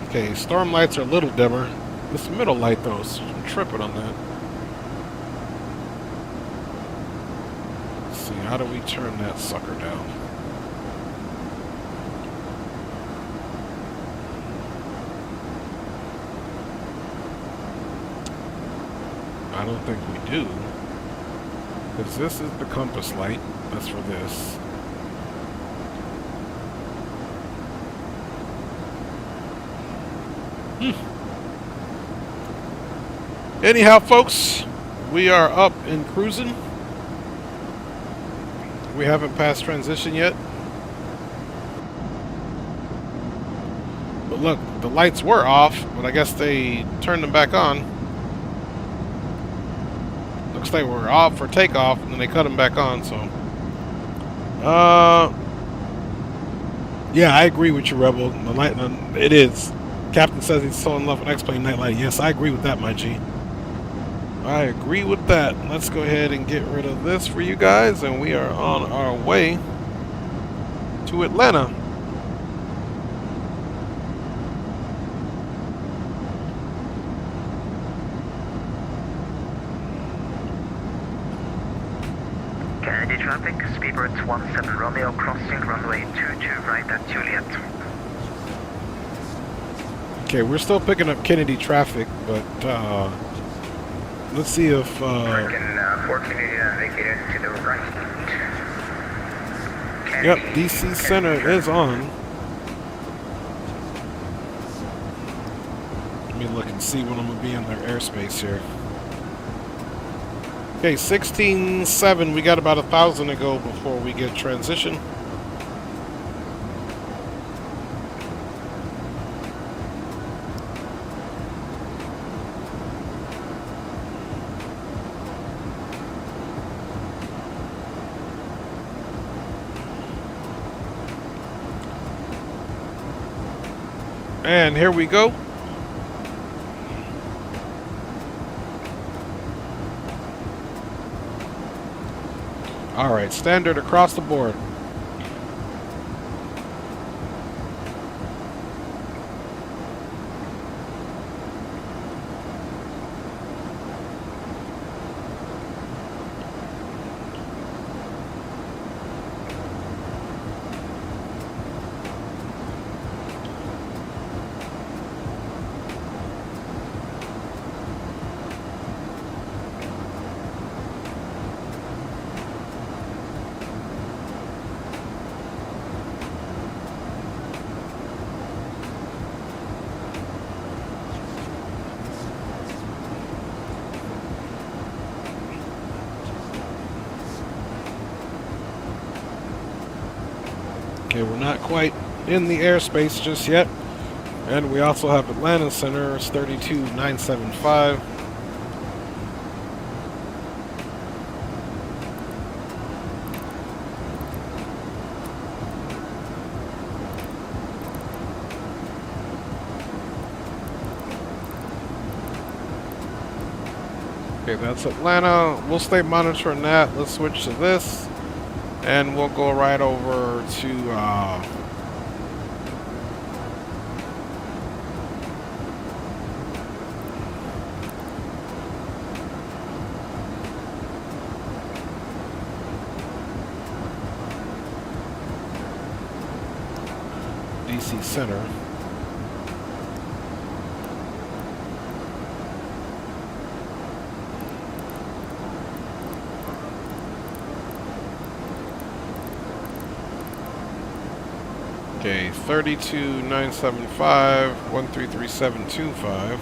S4: Okay, storm lights are a little dimmer. This middle light though, I'm tripping on that. Let's see, how do we turn that sucker down? I don't think we do. Because this is the compass light. That's for this. Anyhow, folks, we are up and cruising. We haven't passed transition yet. But look, the lights were off, but I guess they turned them back on. Looks like we're off for takeoff, and then they cut them back on, so. Yeah, I agree with you, Rebel. The light, it is. Captain says he's so in love with X-Plane night lighting. Yes, I agree with that, my G. I agree with that. Let's go ahead and get rid of this for you guys, and we are on our way to Atlanta.
S10: Kennedy traffic, speedbird 17 Romeo, crossing runway 22 right at Juliet.
S4: Okay, we're still picking up Kennedy traffic, but let's see if...
S10: 4 Kennedy indicated to the right. Kennedy,
S4: yep, DC Center is on. Let me look and see when I'm going to be in their airspace here. Okay, 16.7. We got about 1,000 to go before we get transition. And here we go. All right, standard across the board. Okay, we're not quite in the airspace just yet. And we also have Atlanta Center, it's 32,975. Okay, that's Atlanta. We'll stay monitoring that. Let's switch to this. And we'll go right over to DC Center. Okay, 32,975, 133725.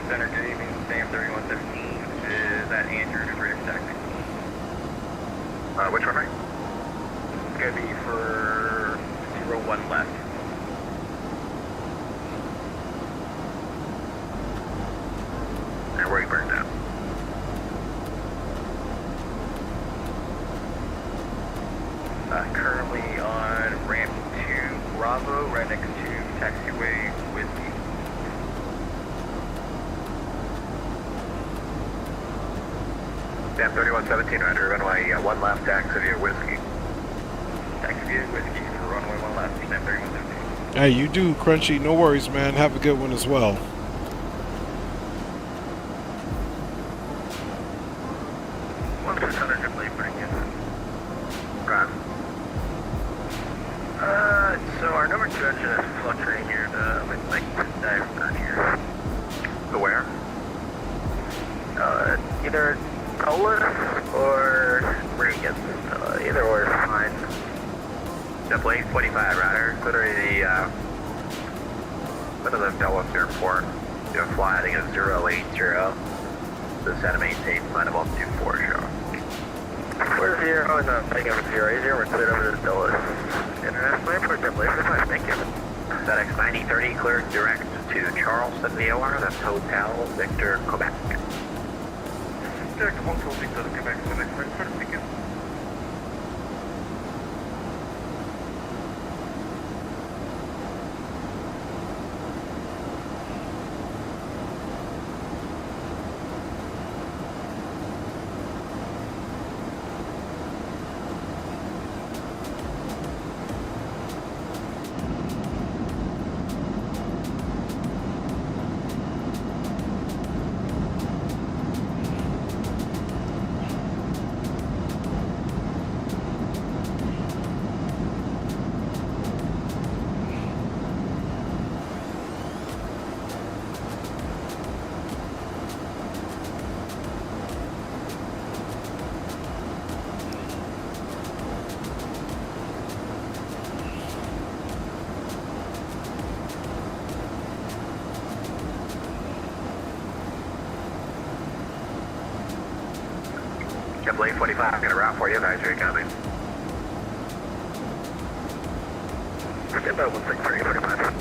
S7: Center, good evening, Sam 3117. Is that Andrew, just ready for taxi?
S2: Which one, right?
S7: It's going to be for 01 left.
S2: And where you burned down?
S7: Currently on ramp 2 Bravo, right next to taxiway Whiskey.
S2: Sam 3117, Roger, runway 1 left, taxi via Whiskey.
S7: Taxi via Whiskey for runway 1 left, Sam 3117.
S4: Hey, you do, Crunchy. No worries, man. Have a good one as well.
S7: So our number 2 engine is fluctuating here to like dive here.
S2: To where?
S7: Either Toliss or Reagan. Either or is fine.
S2: Definitely 45, Roger. Literally what are the Dallas Airport? You know, fly, I think it's 080. The center maintain flight about 24 show.
S7: Where's 0? Oh no, I think it was 080. We're cleared over to Delta International Airport, definitely 45, thank you.
S2: FedEx 9030, cleared direct.
S10: to Charleston, VOR, that's Hotel Victor, Quebec.
S7: Hotel Victor, Quebec, Quebec, thank you.
S10: JetBlue 45, I'm going to route for you, advisory coming. JetBlue 16345.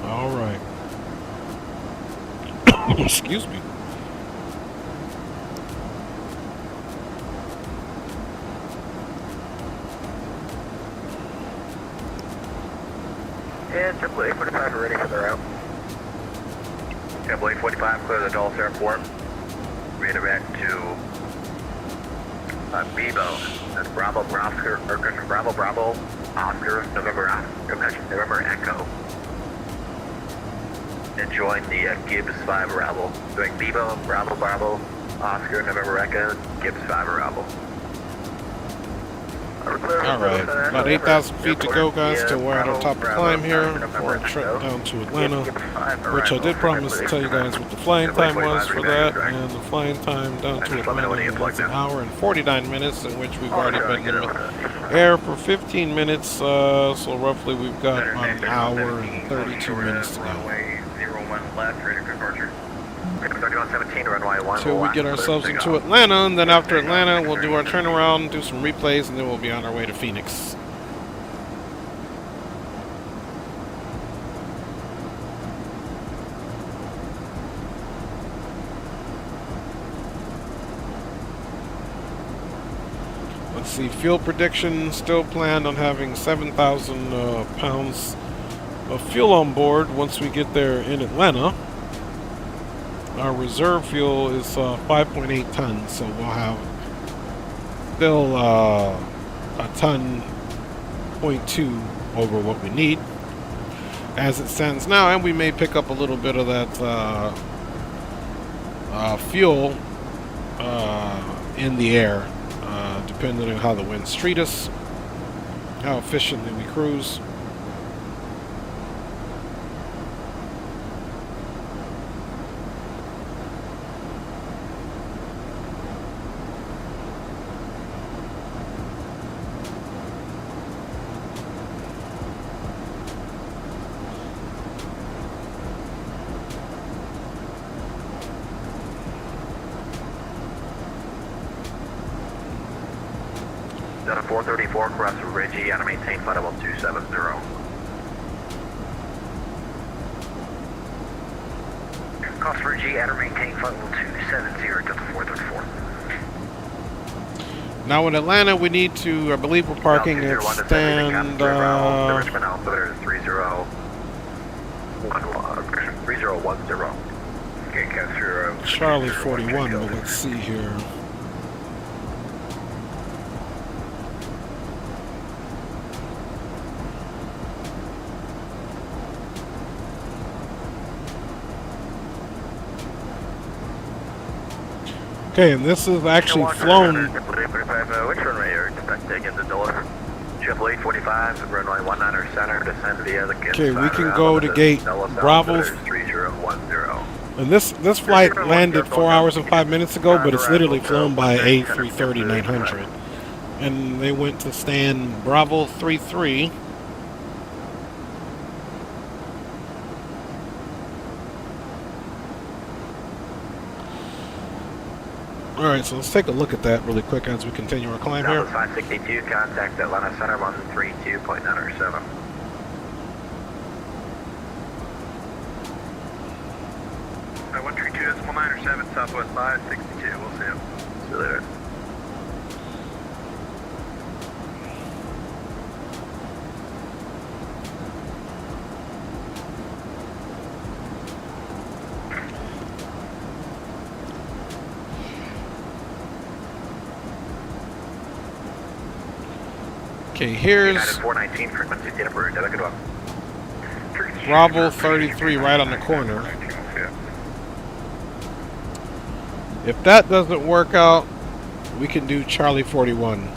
S4: All right. Excuse me.
S10: And JetBlue 45 are ready for the route. JetBlue 45, clear the Dulles Airport. Redirect to Bebo. That's Bravo, Bravo, Oscar, November Echo. And join the Gibbs 5 arrival. Doing Bebo, Bravo, Oscar, November Echo, Gibbs 5 arrival.
S4: Alright, about 8,000 feet to go, guys, till we're at our top of the climb here before I trek down to Atlanta, which I did promise to tell you guys what the flying time was for that, and the flying time down to Atlanta was an hour and 49 minutes, in which we've already been in the air for 15 minutes, so roughly we've got about an hour and 32 minutes to go. Till we get ourselves into Atlanta, and then after Atlanta we'll do our turnaround, do some replays, and then we'll be on our way to Phoenix. Let's see, fuel prediction, still planned on having 7,000 pounds of fuel on board once we get there in Atlanta. Our reserve fuel is 5.8 tons, so we'll have still a ton, 0.2 over what we need as it stands now, and we may pick up a little bit of that fuel in the air, depending on how the winds treat us, how efficiently we cruise.
S10: Delta 434, cross Reggie, and maintain flight level 270. Cross Reggie, and maintain flight level 270, Delta 434.
S4: Now in Atlanta, we need to, I believe we're parking at stand,
S10: Richmond altimeter is 3010. Okay, capture
S4: Charlie 41, but let's see here. Okay, and this is actually flown.
S10: Which runway are you expecting in the Dulles? JetBlue 845, runway 19 center, descend via the Gibbs.
S4: Okay, we can go to gate Bravo.
S10: 3010.
S4: And this flight landed 4 hours and 5 minutes ago, but it's literally flown by A330-900. And they went to stand Bravo 33. Alright, so let's take a look at that really quick as we continue our climb here.
S10: Southwest 562, contact Atlanta Center 132.907.
S7: 132.907, Southwest 562, we'll see him.
S10: See you later.
S4: Okay, here's
S10: 419 frequency data approved. Have a good one.
S4: Bravo 33 right on the corner. If that doesn't work out, we can do Charlie 41.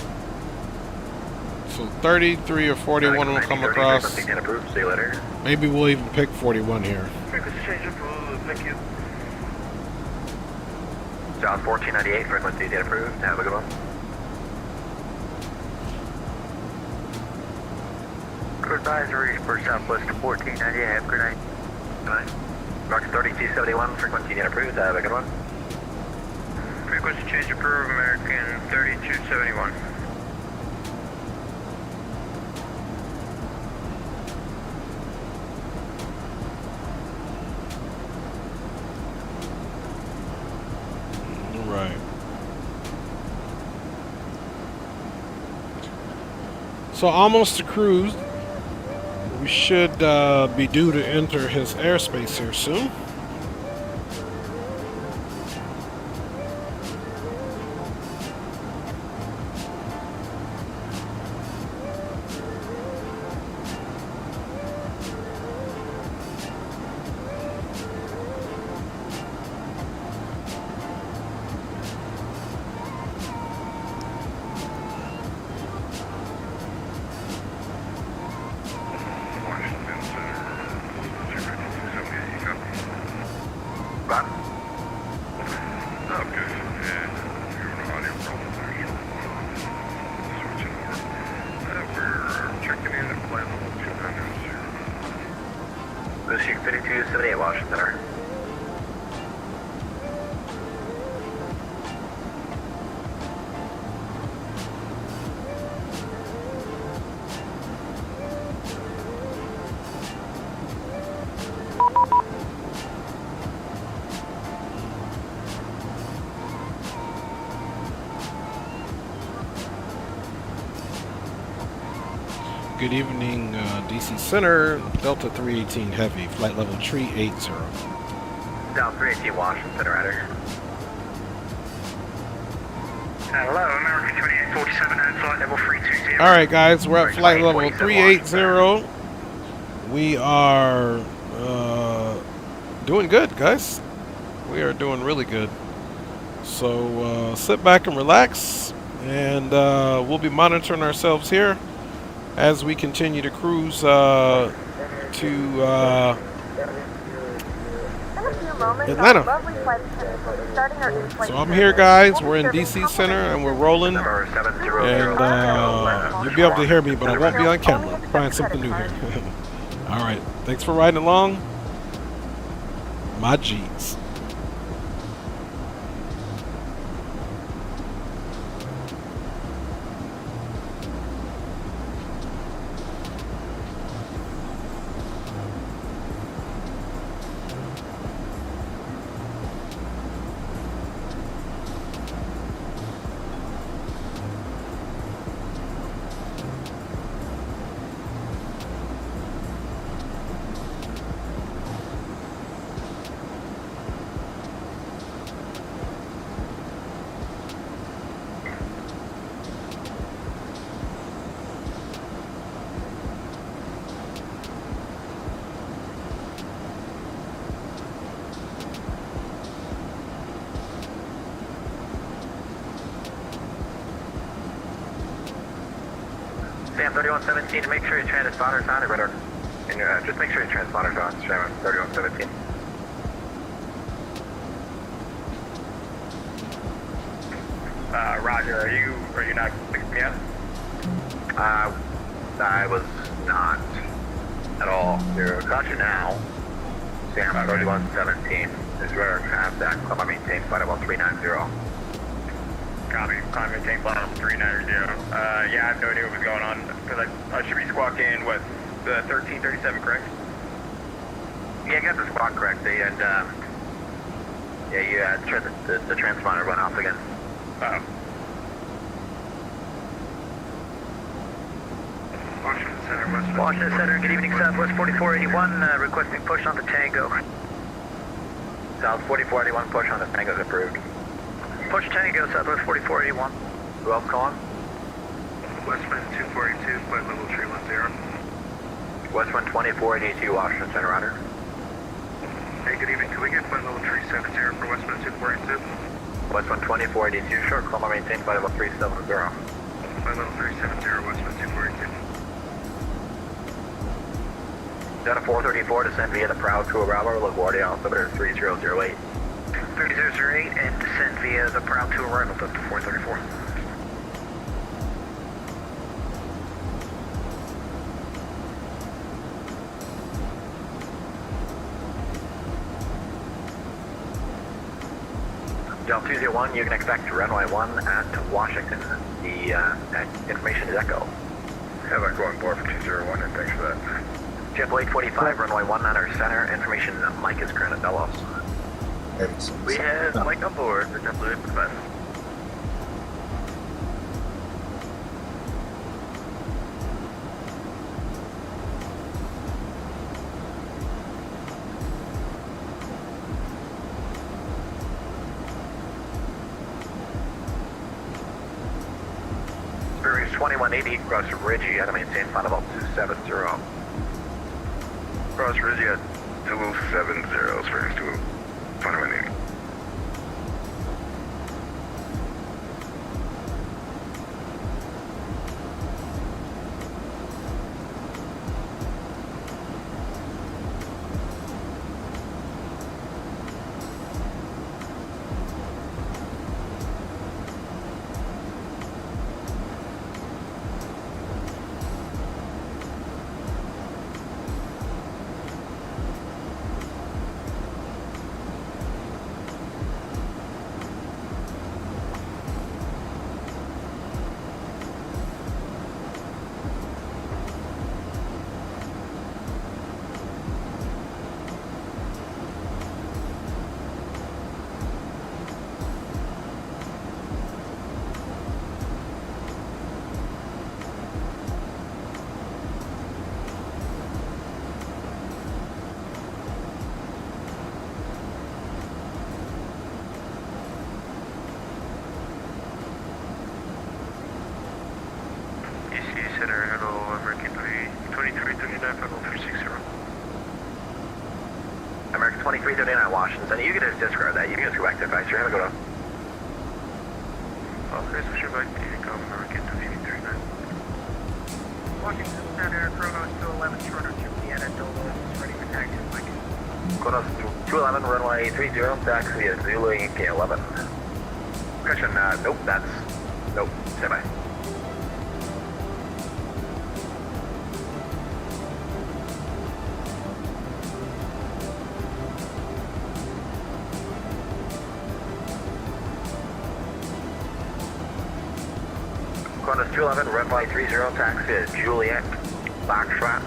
S4: So 33 or 41 will come across.
S10: See you later.
S4: Maybe we'll even pick 41 here.
S7: Frequency change approved, thank you.
S10: South 1498, frequency data approved. Have a good one. Advisory for Southwest 1498, have a good night. Good night. Rock 3271, frequency data approved. Have a good one.
S7: Frequency change approved, American 3271.
S4: Right. So almost to cruise. We should be due to enter his airspace here soon.
S10: Lucy 5278, Washington Center.
S4: Good evening, DC Center, Delta 318 Heavy, flight level 380.
S10: Down 318 Washington Center, Rudder.
S7: Hello, American 2847 and flight level 320.
S4: Alright guys, we're at flight level 380. We are doing good, guys. We are doing really good. So sit back and relax, and we'll be monitoring ourselves here as we continue to cruise to Atlanta. So I'm here, guys. We're in DC Center and we're rolling, and you'll be able to hear me, but I won't be on camera. Trying something new here. All right, thanks for riding along, my G's.
S10: Sam 3117, make sure your transponder's on it, Rudder. And just make sure your transponder's on, Sam 3117.
S7: Roger, are you not picking me up?
S10: I was not at all. You're caution now. Sam 3117 is Rudder, contact, Columbia maintain flight level 390.
S7: Copy. Climb maintain climb 390. Yeah, I have no idea what was going on, because I should be squawking, what, the 1337, correct?
S10: Yeah, you got the squawk correct, and, yeah, you the transponder went off again.
S7: Uh-oh.
S10: Washington Center, good evening, Southwest 4481, requesting push on the Tango. South 4481, push on the Tango is approved. Push Tango, Southwest 4481. Who else calling?
S7: Westman 242, flight level 310.
S10: Westman 2482, Washington Center, Rudder.
S7: Hey, good evening, can we get flight level 370 for Westman 242?
S10: Westman 2482, short climb maintain flight level 370.
S7: Flight level 370, Westman 242.
S10: Delta 434, descend via the Proud to Bravo, LaGuardia, altimeter 3008. 3008 and descend via the Proud to arrival, Delta 434. Delta 201, you can expect runway 1 at Washington. The information is Echo.
S2: Have I going board for 201 and thanks for that.
S10: JetBlue 845, runway 1 at our center. Information, Mike is current at Delos. We have Mike on board for JetBlue 845. Spirit 2180, cross Ridge, you had to maintain flight level 270.
S2: Cross Ridge at 2070, Spirit 2180.
S7: Center, hello, American 2339, level 360.
S10: American 2339, Washington Center. You can just discard that. You can just go back to the factory. Have a good one.
S7: Okay, so should I come American 2339?
S11: Washington Center, Chronos 211, shorter to Vienna, Dolo, ready for taxi, Mike.
S10: Chronos 211, runway 30, taxi at Zulu Yankee 11. Cushion, nope, nope, stand by. Qantas 211, runway 30, taxi at Juliet, Foxtrot,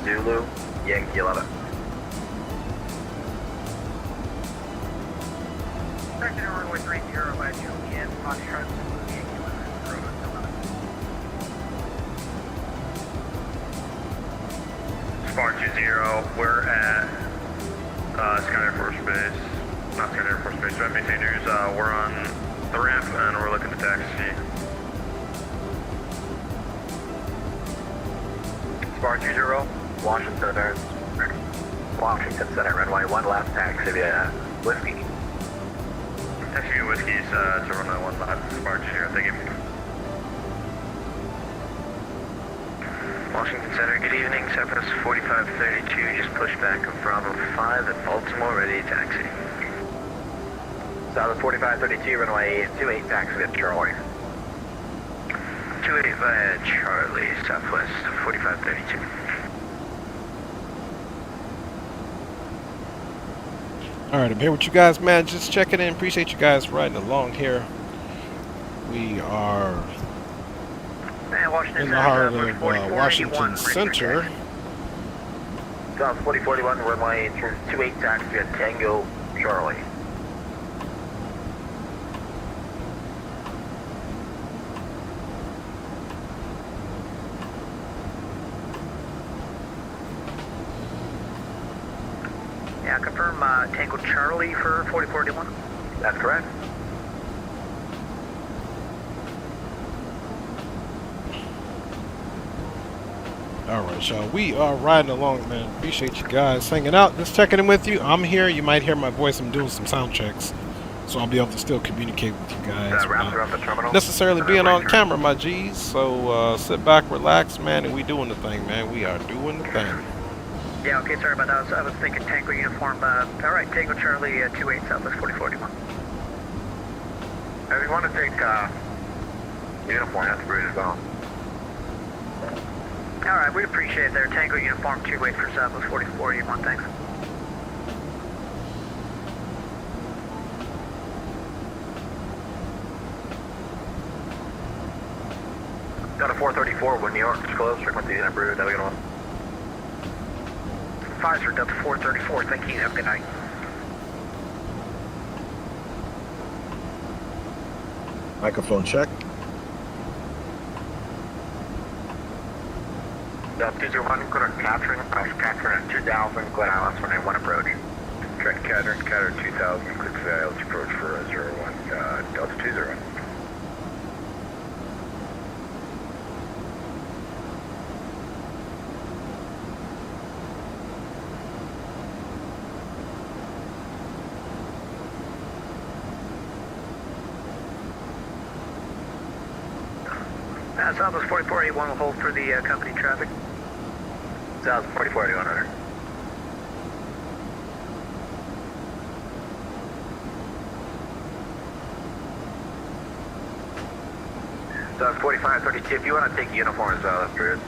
S10: Zulu, Yankee 11.
S11: Second runway 30 by Juliet, Foxtrot, Zulu, Yankee 11, Chronos 11.
S7: Spark 20, we're at Sky Air Force Base, not Sky Air Force Base, but maintainers, we're on the ramp and we're looking to taxi.
S10: Spark 20, Washington Center, runway 1 left, taxi via Whiskey.
S7: Taxi via Whiskey's to runway 1 left, Spark 20, thank you.
S10: Washington Center, good evening, Southwest 4532, just push back of Bravo 5 at Baltimore, ready to taxi. Southwest 4532, runway 28, taxi via Charlie. 28 via Charlie, Southwest 4532.
S4: Alright, I'm here with you guys, man. Just checking in. Appreciate you guys riding along here. We are
S10: Washington
S4: in the
S10: Center,
S4: heart
S10: Southwest
S4: of
S10: 4481,
S4: Washington
S10: ready for
S4: Center.
S10: taxi.
S7: South 4041, runway 28 taxi at Tango, Charlie.
S10: Yeah, confirm Tango Charlie for 4481.
S7: That's correct.
S4: Alright, y'all. We are riding along, man. Appreciate you guys hanging out. Just checking in with you. I'm here. You might hear my voice. I'm doing some sound checks. So I'll be able to still communicate with you guys. Not necessarily being on camera, my G's. So sit back, relax, man, and we doing the thing, man. We are doing the thing.
S10: Yeah, okay, sorry about that. I was thinking Tango uniform. Alright, Tango Charlie 28 Southwest 4041.
S7: If you want to take uniform, that's great as well.
S10: Alright, we'd appreciate it there. Tango uniform 28 for Southwest 4481, thanks.
S7: Got a 434 when New York's closed, frequency in Brood, have a good one.
S10: Pfizer Delta 434, thank you, have a good night.
S12: Microphone check.
S7: Delta 201, good on capturing. I was capturing at 2000, Glen Islands when I one approach.
S2: Trent Catter 2000, quick failed approach for 01, Delta 201.
S10: Southwest 4481 will hold for the company traffic.
S7: South 4481, Rudder. South 4532, if you want to take uniform as well, that's good.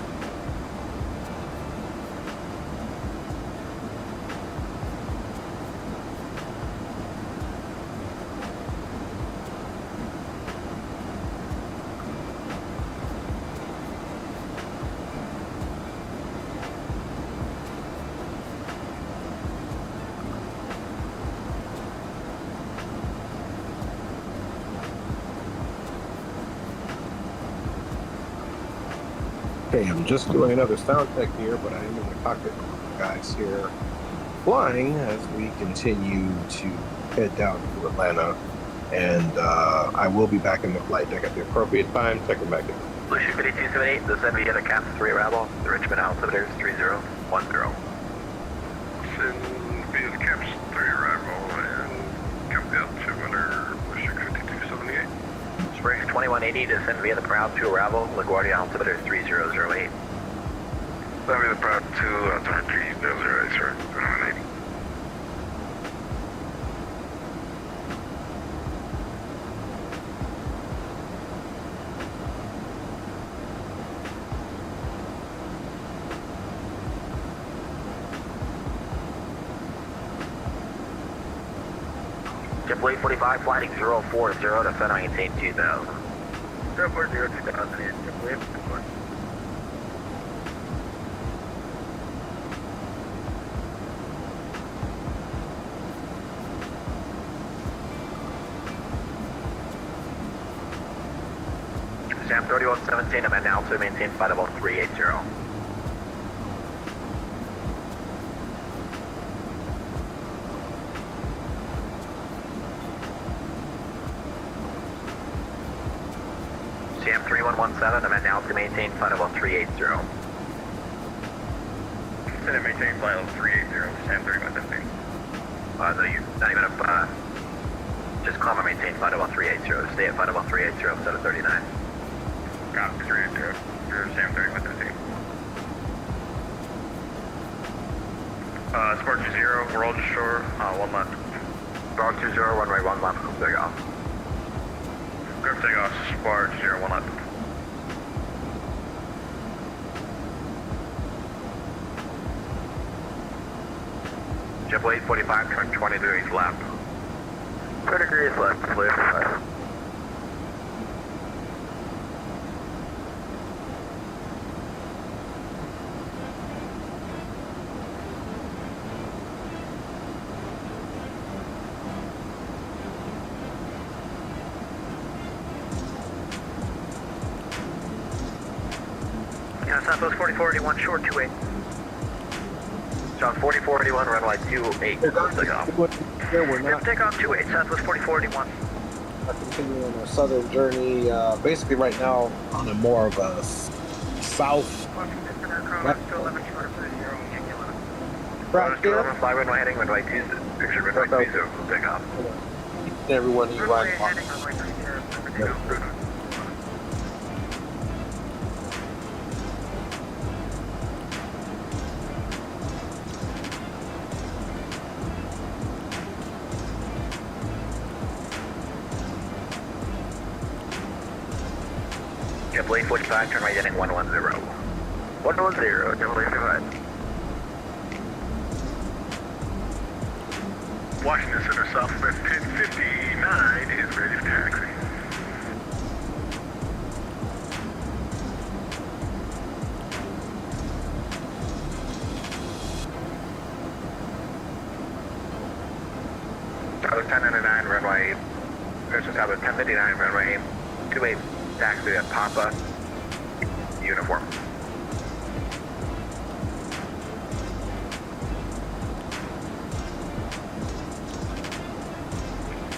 S12: Okay, I'm just doing another sound check here, but I am in the cockpit with you guys here flying as we continue to head down to Atlanta. And I will be back in the flight deck at the appropriate time, checking back in.
S7: Lucia 5278, this NVIDIA Cap 3 arrival, the Richmond altimeter is 3010.
S2: Send via the Caps 3 arrival and come down to under Lucia 5278.
S7: Springs 2180 to send via the Proud 2 arrival, LaGuardia altimeter 3008.
S2: Send via the Proud 2, 2308, sir, 2180.
S7: JetBlue 45, flighting 040 to Fenway maintain 2000. 040 2000 in JetBlue. Sam 3117, I'm at altitude, maintain flight about 380. Sam 3117, I'm at altitude, maintain flight about 380.
S2: Send it, maintain flight level 380, Sam 3117.
S7: No, you're not even up, just climb and maintain flight about 380, stay at flight about 380 instead of 39.
S2: Copy 380, you're Sam 3117. Spark 20, we're all just shore, 1 left.
S7: Spark 20, runway 1 left, there you go.
S2: Grab takeoff, Spark 20, 1 left.
S7: JetBlue 845, turn 20 degrees left. 20 degrees left, clear for 5.
S10: Southwest 4481, short 28.
S7: John 4481, runway 28.
S12: We're not
S10: takeoff 28, Southwest 4481.
S12: Continuing our southern journey, basically right now on a more of a south. Right there.
S7: Fly runway heading, runway 20, picture runway 30, take off.
S12: Everyone you run.
S7: JetBlue 45, turn right heading 110. 110, JetBlue 45.
S2: Washington Center, Southwest 1059 is ready for taxi.
S7: Southwest 1099, runway, Southwest 1059, runway 28, taxi at Papa, uniform.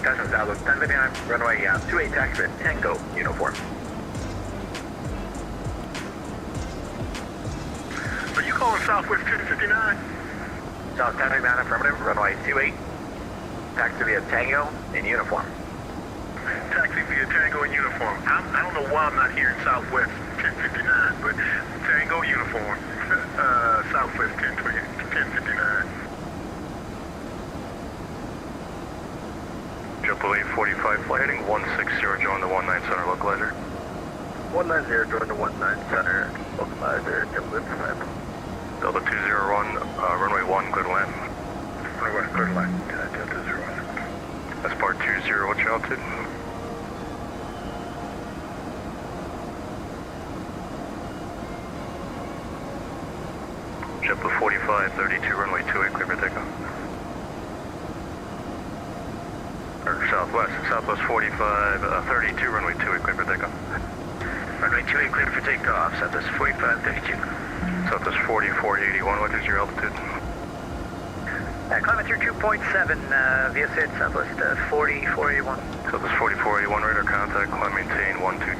S7: Cessna Southwest 1059, runway 28, taxi at Tango, uniform.
S2: Are you calling Southwest 1059?
S7: South 1059, affirmative, runway 28, taxi via Tango, in uniform.
S2: Taxi via Tango in uniform. I don't know why I'm not here in Southwest 1059, but Tango uniform, Southwest 1059.
S7: JetBlue 45, flight heading 160, join the 19 center localizer. 190, join the 19 center localizer, JetBlue 5. Delta 201, runway 1, clear to land.
S2: Runway 1, clear to land, Delta 01.
S7: That's part 20, what's your altitude? JetBlue 45, 32, runway 28, clear for takeoff. Or Southwest 45, 32, runway 28, clear for takeoff. Runway 28, clear for takeoff, Southwest 45, 32. Southwest 4481, what is your altitude?
S10: Climate through 2.7, via Sid, Southwest 4481.
S7: Southwest 4481, radar contact, climb maintain 12,000.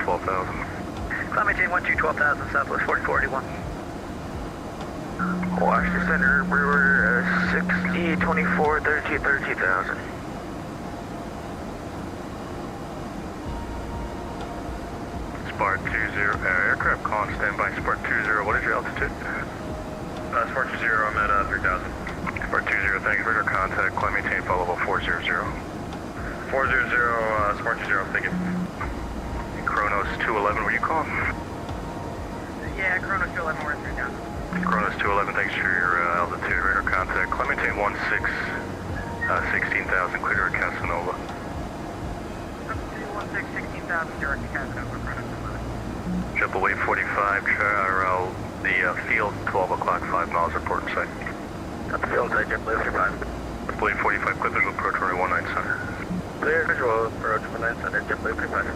S10: Climb maintain 12,000, Southwest 4481.
S7: Washington Center, Brewer 60, 24, 32,000. Spark 20, aircraft calling standby, Spark 20, what is your altitude?
S2: Spark 20, I'm at 3,000.
S7: Spark 20, thanks, radar contact, climb maintain, follow level 400.
S2: 400, Spark 20, I'm thinking.
S7: Kronos 211, what are you calling?
S11: Yeah, Kronos 211, we're at 3,000.
S7: Kronos 211, thanks for your altitude, radar contact, climb maintain 16,000, clear to Casanova.
S11: 216, 16,000, direct to Casanova, Kronos 211.
S7: JetBlue 45, the field, 12 o'clock, 5 miles, report in sight. At the field site, JetBlue 45. JetBlue 45, clear visual approach runway 19 center. Clear visual approach 19 center, JetBlue 45.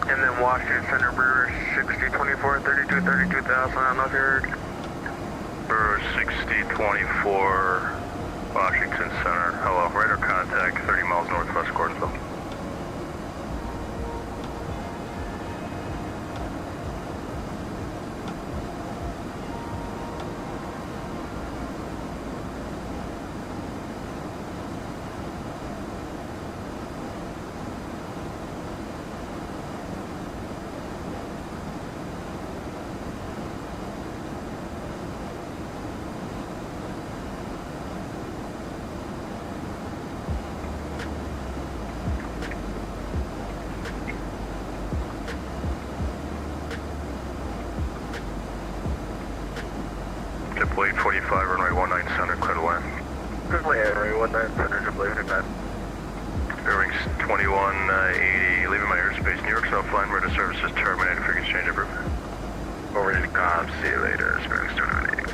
S7: And then Washington Center, Brewer 60, 24, 32, 32,000, I'm not heard. Brewer 60, 24, Washington Center, hello, radar contact, 30 miles northwest Gordonsville. JetBlue 45, runway 19 center, clear to land. Runway 19 center, JetBlue 45. Bearings 2180, leaving my airspace, New York South line, radar services terminated, frequency change approved. Over to Cobb, see you later, bearings 2180.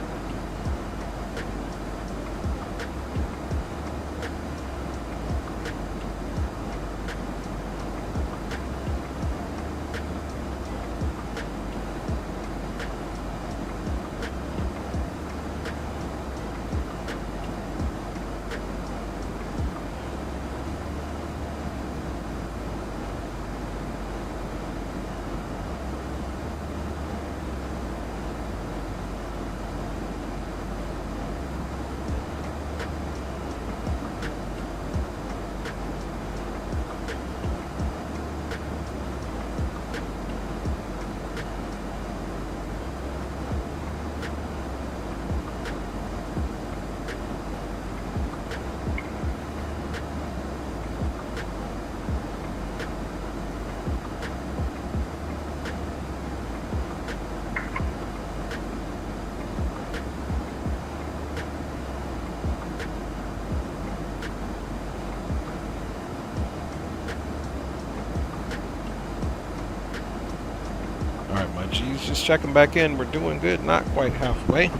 S4: He's just checking back in. We're doing good. Not quite halfway.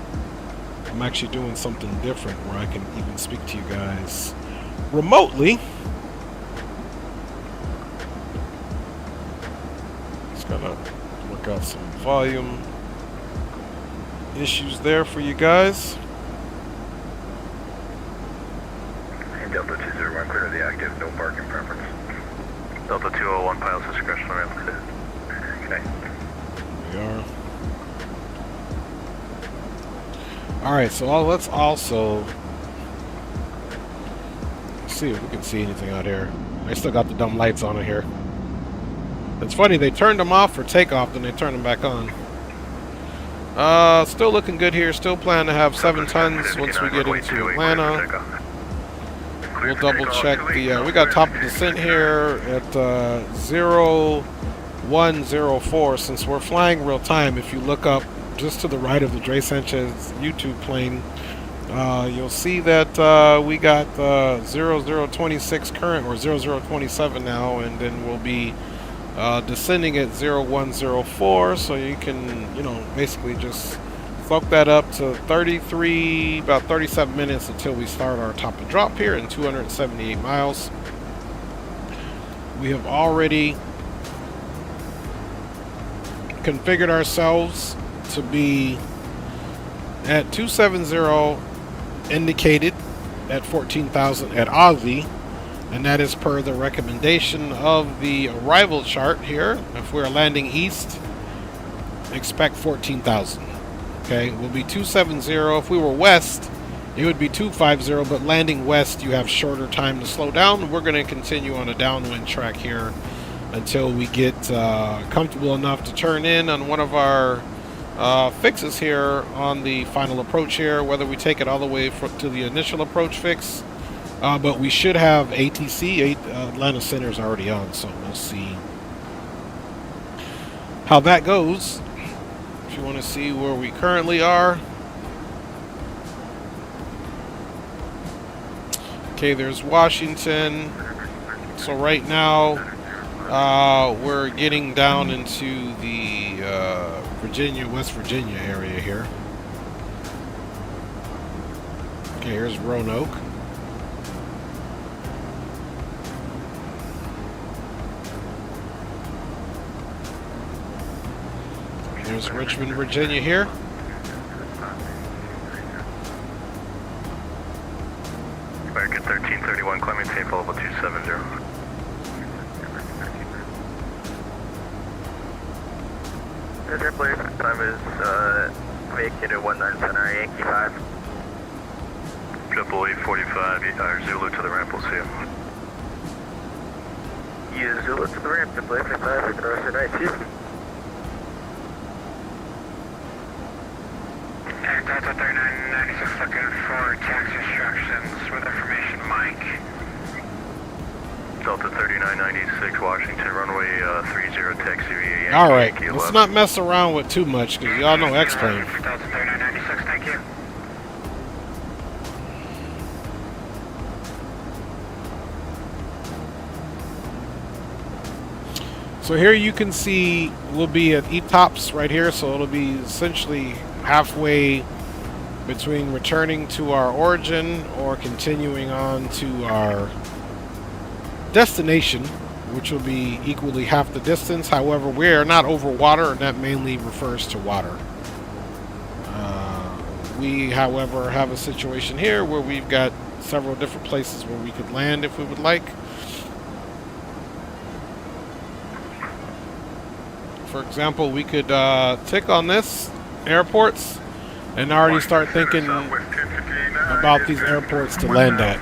S4: I'm actually doing something different where I can even speak to you guys remotely. Just gotta work out some volume issues there for you guys.
S7: Delta 201, clear the active, no parking preference. Delta 201, pilot's discretion, ramp clear. Okay.
S4: We are. Alright, so let's also see if we can see anything out here. I still got the dumb lights on in here. It's funny, they turned them off for takeoff, then they turned them back on. Still looking good here. Still plan to have 7 tons once we get into Atlanta. We'll double check the, we got top of descent here at 0104. Since we're flying real time, if you look up just to the right of the Dre Sanchez YouTube plane, you'll see that we got 0026 current, or 0027 now, and then we'll be descending at 0104, so you can, basically just fuck that up to about 37 minutes until we start our top and drop here in 278 miles. We have already configured ourselves to be at 270 indicated at 14,000 at Aussie, and that is per the recommendation of the arrival chart here. If we're landing east, expect 14,000. Okay, we'll be 270. If we were west, it would be 250, but landing west, you have shorter time to slow down. We're going to continue on a downwind track here until we get comfortable enough to turn in on one of our fixes here on the final approach here, whether we take it all the way to the initial approach fix. But we should have ATC, Atlanta Center's already on, so we'll see how that goes. If you want to see where we currently are. Okay, there's Washington. So right now, we're getting down into the West Virginia area here. Okay, here's Roanoke. There's Richmond, Virginia here.
S7: American 1331, climbing safe level 270. Please, time is vacated 19 center, Yankee 5. Triple 845, our Zulu to the ramp, we'll see you. Use Zulu to the ramp, triple 845, we can rest your night, see you.
S11: Delta 3996 looking for taxi instructions with information, Mike.
S7: Delta 3996, Washington, runway 30, taxi VA.
S4: Alright, let's not mess around with too much, because y'all know X-Plane.
S11: Delta 3996, thank you.
S4: So here you can see we'll be at ETOPS right here, so it'll be essentially halfway between returning to our origin or continuing on to our destination, which will be equally half the distance. However, we're not over water, and that mainly refers to water. We, however, have a situation here where we've got several different places where we could land if we would like. For example, we could tick on this airports and already start thinking about these airports to land at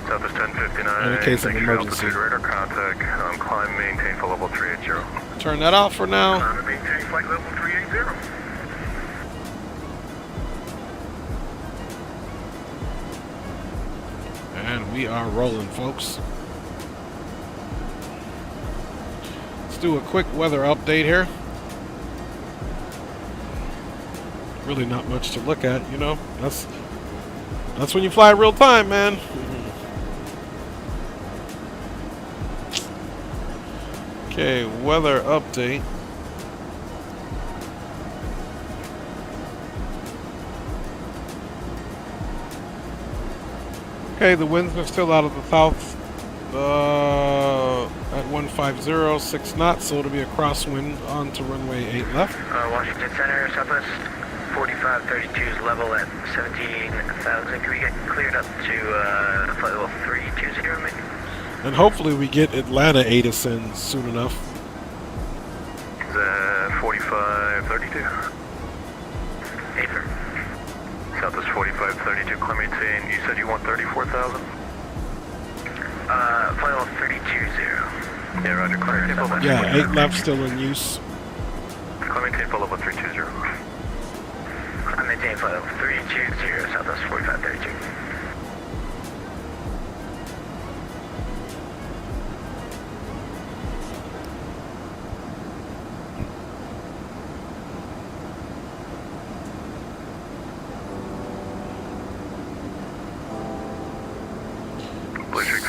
S7: Southwest 1059,
S4: in the case of emergency.
S7: Radar contact, climb, maintain for level 380.
S4: Turn that off for now.
S2: Maintain flight level 380.
S4: And we are rolling, folks. Let's do a quick weather update here. Really not much to look at, you know. That's when you fly real time, man. Okay, weather update. Okay, the winds are still out of the south at 150, 6 knots, so it'll be a crosswind onto runway 8 left.
S10: Washington Center, Southwest 4532 is level at 17,000. Can we get cleared up to flight level 320, maybe?
S4: And hopefully we get Atlanta ATIS in soon enough.
S7: 4532.
S10: Paper.
S7: Southwest 4532, climb maintain. You said you want 34,000?
S10: Flight level 320.
S7: Yeah, roger. Climb maintain.
S4: Yeah, 8 left still in use.
S7: Climb maintain, flight level 320.
S10: Climb maintain, flight level 320, Southwest 4532.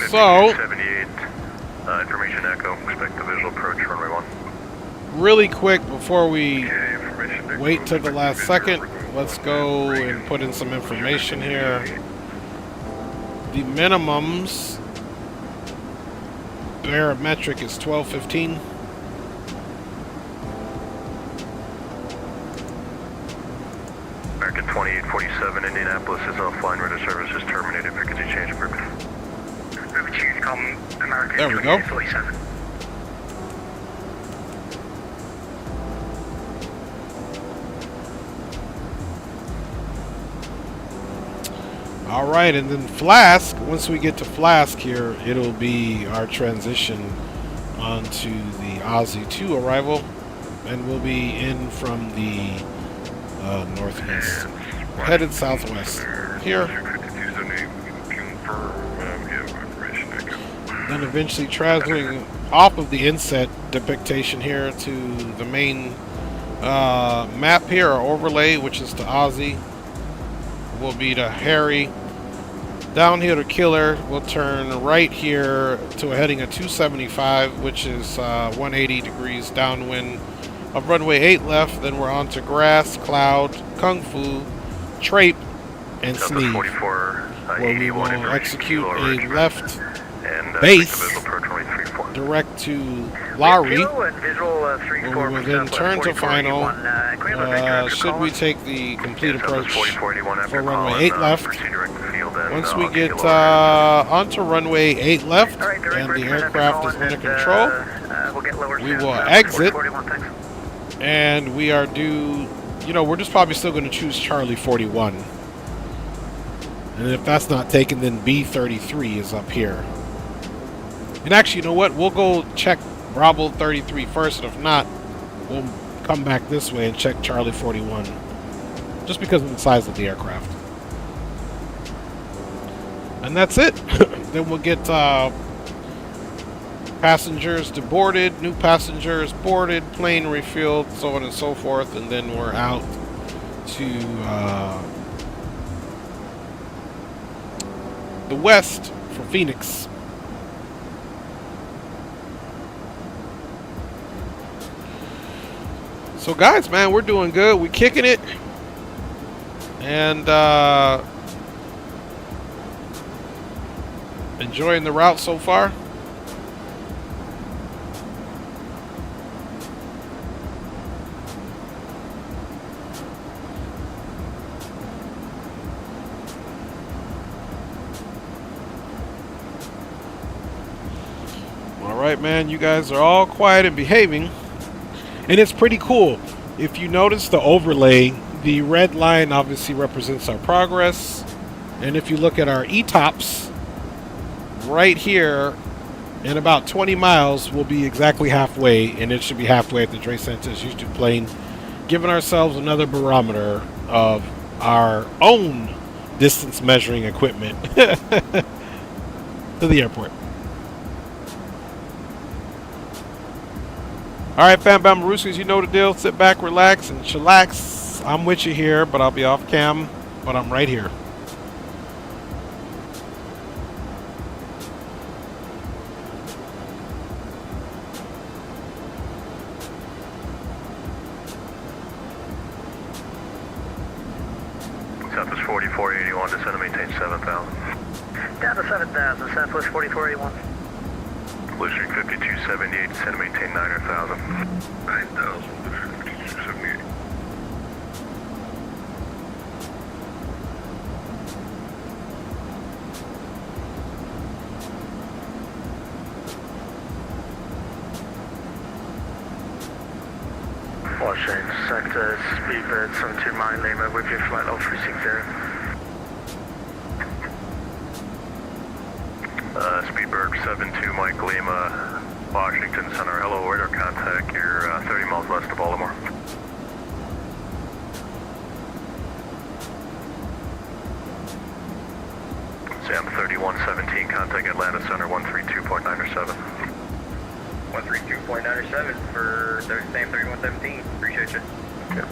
S4: So,
S7: 78, information echo, expect the visual approach, runway 1.
S4: Really quick, before we wait till the last second, let's go and put in some information here. The minimums, barometric is 1215.
S7: American 2847, Indianapolis is offline, radar service is terminated, frequency change approved.
S4: There we go. All right, and then Flask, once we get to Flask here, it'll be our transition onto the Aussie 2 arrival, and we'll be in from the northeast, headed southwest here. Then eventually traveling off of the inset depiction here to the main map here, or overlay, which is to Aussie. Will be to Harry. Down here to Killer. We'll turn right here to a heading of 275, which is 180 degrees downwind of runway 8 left. Then we're on to Grass, Cloud, Kung Fu, Trape, and Sneeze, where we will execute a left base direct to Lowry, where we will then turn to final should we take the complete approach for runway 8 left. Once we get onto runway 8 left and the aircraft is under control, we will exit, and we are due, we're just probably still going to choose Charlie 41. And if that's not taken, then B33 is up here. And actually, you know what? We'll go check Bravo 33 first, and if not, we'll come back this way and check Charlie 41. Just because of the size of the aircraft. And that's it. Then we'll get passengers deboarded, new passengers boarded, plane refueled, so on and so forth, and then we're out to the west for Phoenix. So guys, man, we're doing good. We're kicking it. And enjoying the route so far. All right, man, you guys are all quiet and behaving. And it's pretty cool. If you notice the overlay, the red line obviously represents our progress. And if you look at our ETOPS, right here, in about 20 miles, we'll be exactly halfway. And it should be halfway at the Dre Santos YouTube plane, giving ourselves another barometer of our own distance measuring equipment to the airport. Alright, fam bam Maroosies, you know the deal. Sit back, relax, and chillax. I'm with you here, but I'll be off cam. But I'm right here.
S7: Southwest 4481, descend to maintain 7,000.
S10: Down to 7,000, Southwest 4481.
S7: Blue Streak 5278, send to maintain 9,000.
S3: 9,000, Blue Streak 5278.
S10: Washington, sector, Speedbird 72 mile Lima with your flight level 360.
S7: Speedbird 72 Mike Lima, Washington Center, hello, radar contact, you're 30 miles west of Baltimore. Sam 3117, contact Atlanta Center 132.907.
S10: 132.907 for Sam 3117, appreciate you.
S7: Okay.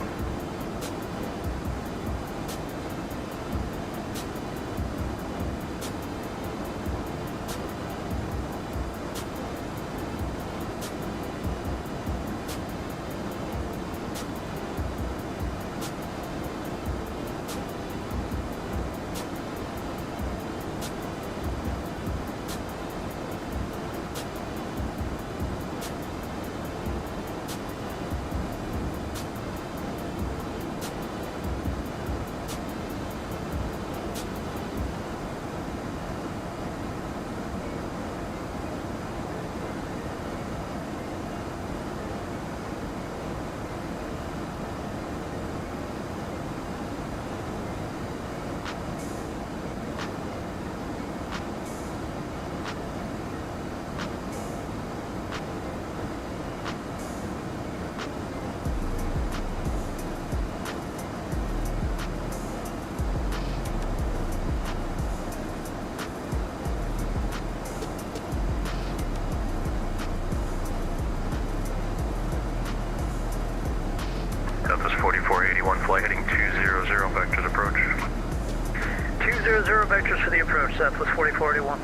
S7: Delta's 4481, flight heading 200, vectors approach.
S10: 200 vectors for the approach, Southwest 4481.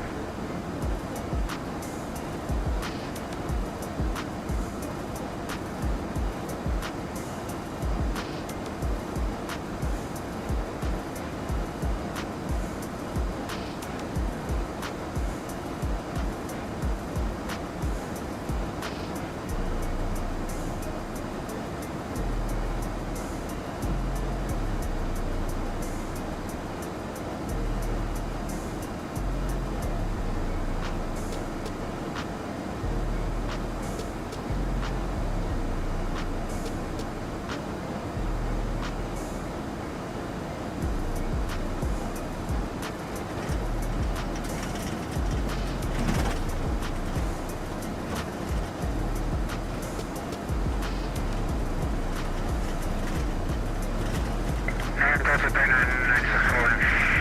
S11: Delta 3964,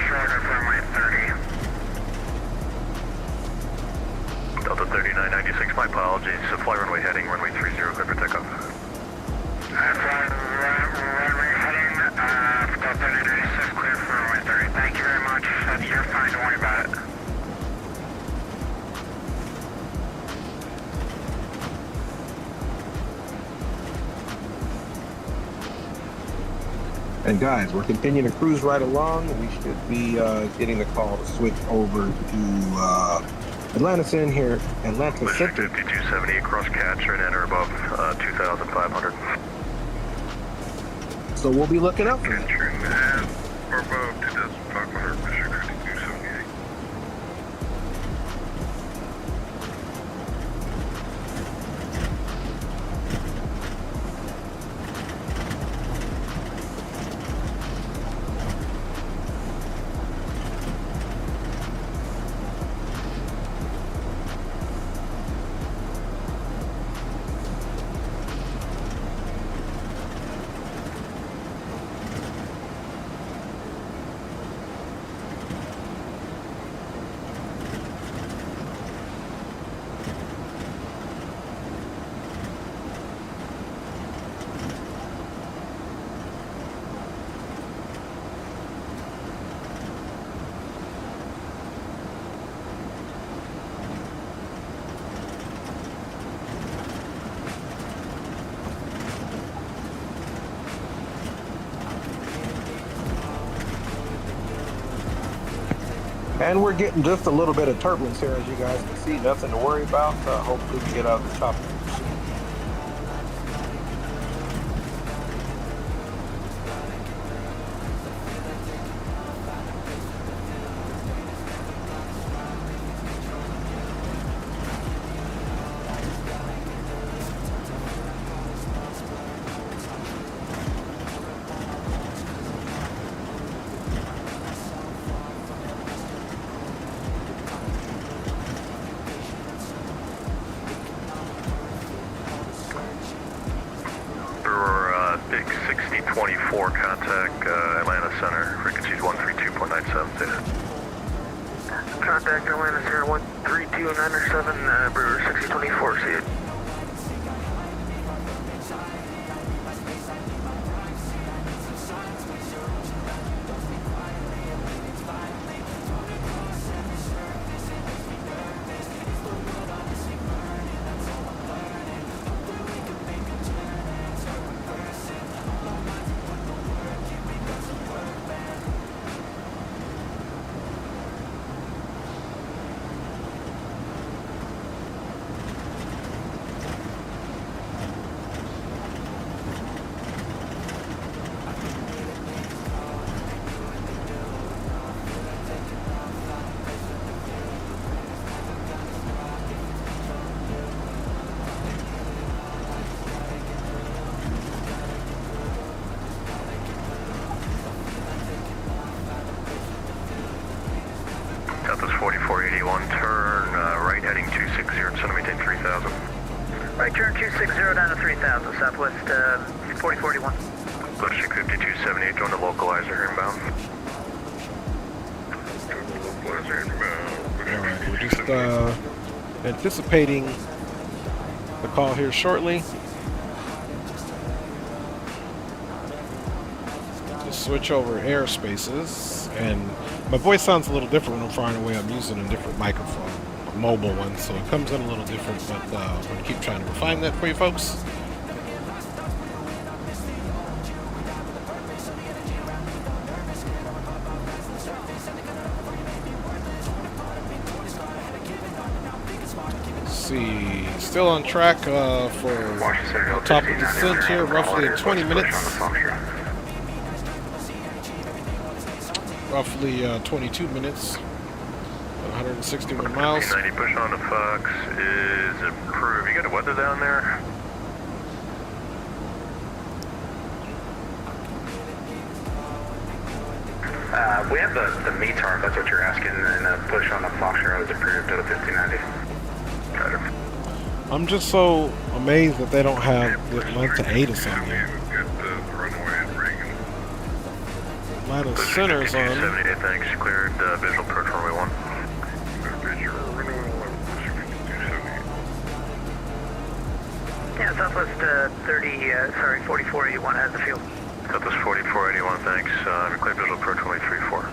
S11: shorter for runway 30.
S7: Delta 3996, my apologies. Fly runway heading, runway 30, good for takeoff.
S11: Fly runway heading, Delta 3996, clear for runway 30. Thank you very much. You're fine, don't worry about it.
S12: And guys, we're continuing to cruise right along. We should be getting the call to switch over to Atlanta Center here, Atlanta Center.
S7: 5278, cross catcher and enter above 2,500.
S12: So we'll be looking out for that.
S3: Entering at or above 2,500, Mission 5278.
S12: And we're getting just a little bit of turbulence here, as you guys can see. Nothing to worry about. Hopefully we get out of the chopper soon.
S7: Big 6024 contact Atlanta Center, frequencies 132.97.
S10: Contact Atlanta Center 132.97, Brewer 6024, see it.
S7: Southwest 4481, turn right heading 260, center maintain 3000.
S10: Right, turn 260 down to 3000, Southwest 4481.
S7: Joystick 5278, join the localizer inbound.
S4: Alright, we're just anticipating the call here shortly. Just switch over airspaces, and my voice sounds a little different when I'm flying away. I'm using a different microphone, a mobile one, so it comes in a little different, but we're going to keep trying to refine that for you folks. See, still on track for top of descent here, roughly in 20 minutes. Roughly 22 minutes, 161 miles.
S7: 90 push on the Fox is approved. You got the weather down there?
S11: We have the METAR, if that's what you're asking, and the push on the Foxtrot is approved at a 1590.
S7: Got it.
S4: I'm just so amazed that they don't have the Atlanta ATIS on here. Atlanta Center's on.
S7: 78, thanks. Cleared visual approach runway 1.
S10: Yeah, Southwest 4481 has the field.
S7: Southwest 4481, thanks. Cleared visual approach runway 34.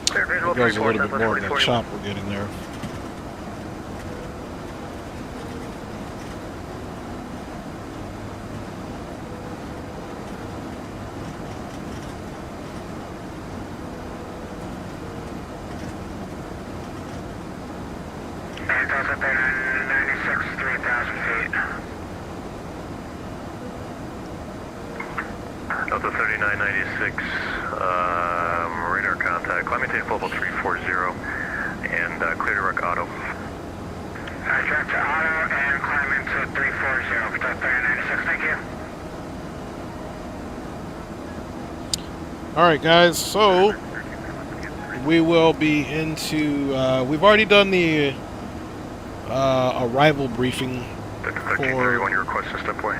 S10: Cleared visual
S4: It goes a
S10: 34,
S4: little bit more than that
S10: 4481.
S4: chop we're getting there.
S11: Delta 96, 3,000 feet.
S7: Delta 3996, radar contact. Climb maintain full level 340 and clear direct auto.
S11: Direct to auto and climb into 340, Delta 3996, thank you.
S4: Alright guys, so we will be into, we've already done the arrival briefing for
S7: your request to step away.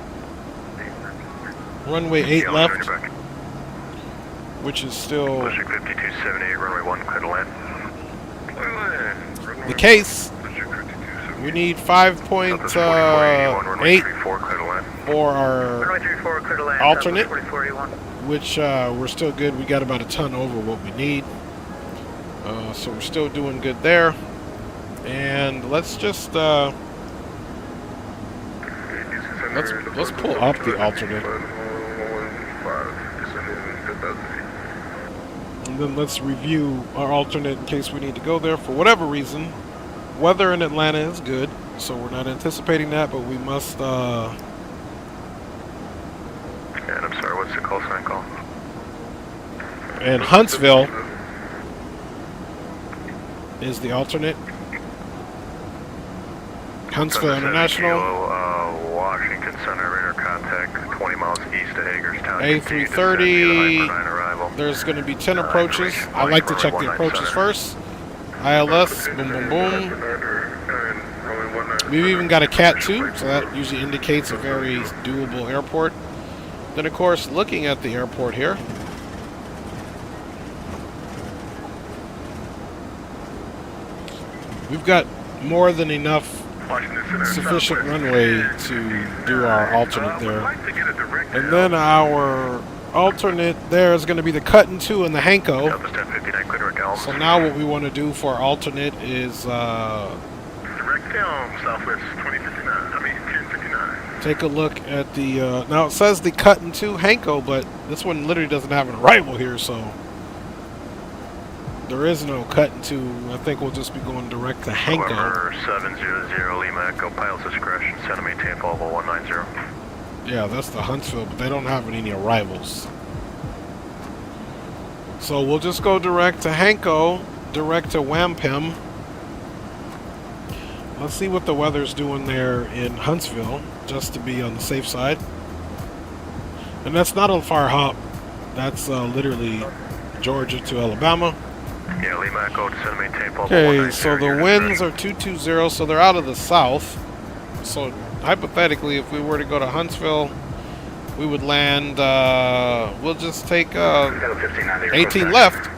S4: runway 8
S7: Yeah,
S4: left, which is still
S7: 5278, runway 1, clear to land.
S4: the case. We need 5.8 for our
S10: Runway 34, clear to land.
S4: alternate,
S10: 4481.
S4: which we're still good. We got about a ton over what we need, so we're still doing good there. And let's just let's pull up the alternate. And then let's review our alternate in case we need to go there for whatever reason. Weather in Atlanta is good, so we're not anticipating that, but we must...
S7: And I'm sorry, what's the call sign call?
S4: And Huntsville is the alternate. Huntsville International.
S7: Washington Center, radar contact 20 miles east of Hagerstown.
S4: A330, there's going to be 10 approaches. I like to check the approaches first. ILS, boom, boom, boom. We've even got a Cat 2, so that usually indicates a very doable airport. Then, of course, looking at the airport here. We've got more than enough sufficient runway to do our alternate there. And then our alternate there is going to be the Cut and 2 and the Hanko. So now what we want to do for our alternate is
S2: direct down Southwest 1059.
S4: Take a look at the now it says the Cut and 2 Hanko, but this one literally doesn't have an arrival here, so there is no Cut and 2. I think we'll just be going direct to Hanko.
S7: November 700 Lima Echo, pilot's discretion, send and maintain Volvo 190.
S4: Yeah, that's the Huntsville, but they don't have any arrivals. So we'll just go direct to Hanko, direct to Wampum. Let's see what the weather's doing there in Huntsville, just to be on the safe side. And that's not a far hop. That's literally Georgia to Alabama.
S7: Yeah, Lima Echo, send and maintain Volvo 190.
S4: Okay, so the winds are 220, so they're out of the south. So hypothetically, if we were to go to Huntsville, we would land, we'll just take 18 left.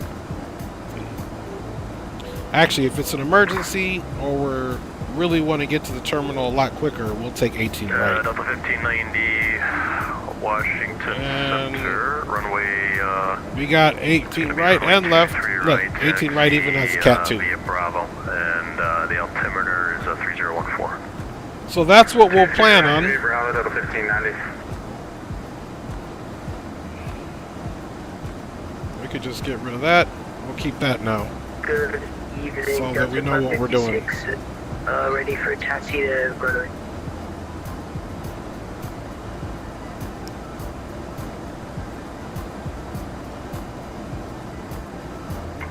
S4: Actually, if it's an emergency or we really want to get to the terminal a lot quicker, we'll take 18 right.
S7: Delta 1590, Washington Center, runway...
S4: we got 18 right and left. Look, 18 right even has a Cat 2.
S7: Bravo, and the altimeter is 3014.
S4: So that's what we'll plan on.
S7: Delta 1590.
S4: We could just get rid of that. We'll keep that now.
S13: Good evening,
S4: so that we know what we're doing.
S13: Ready for a taxi to runway.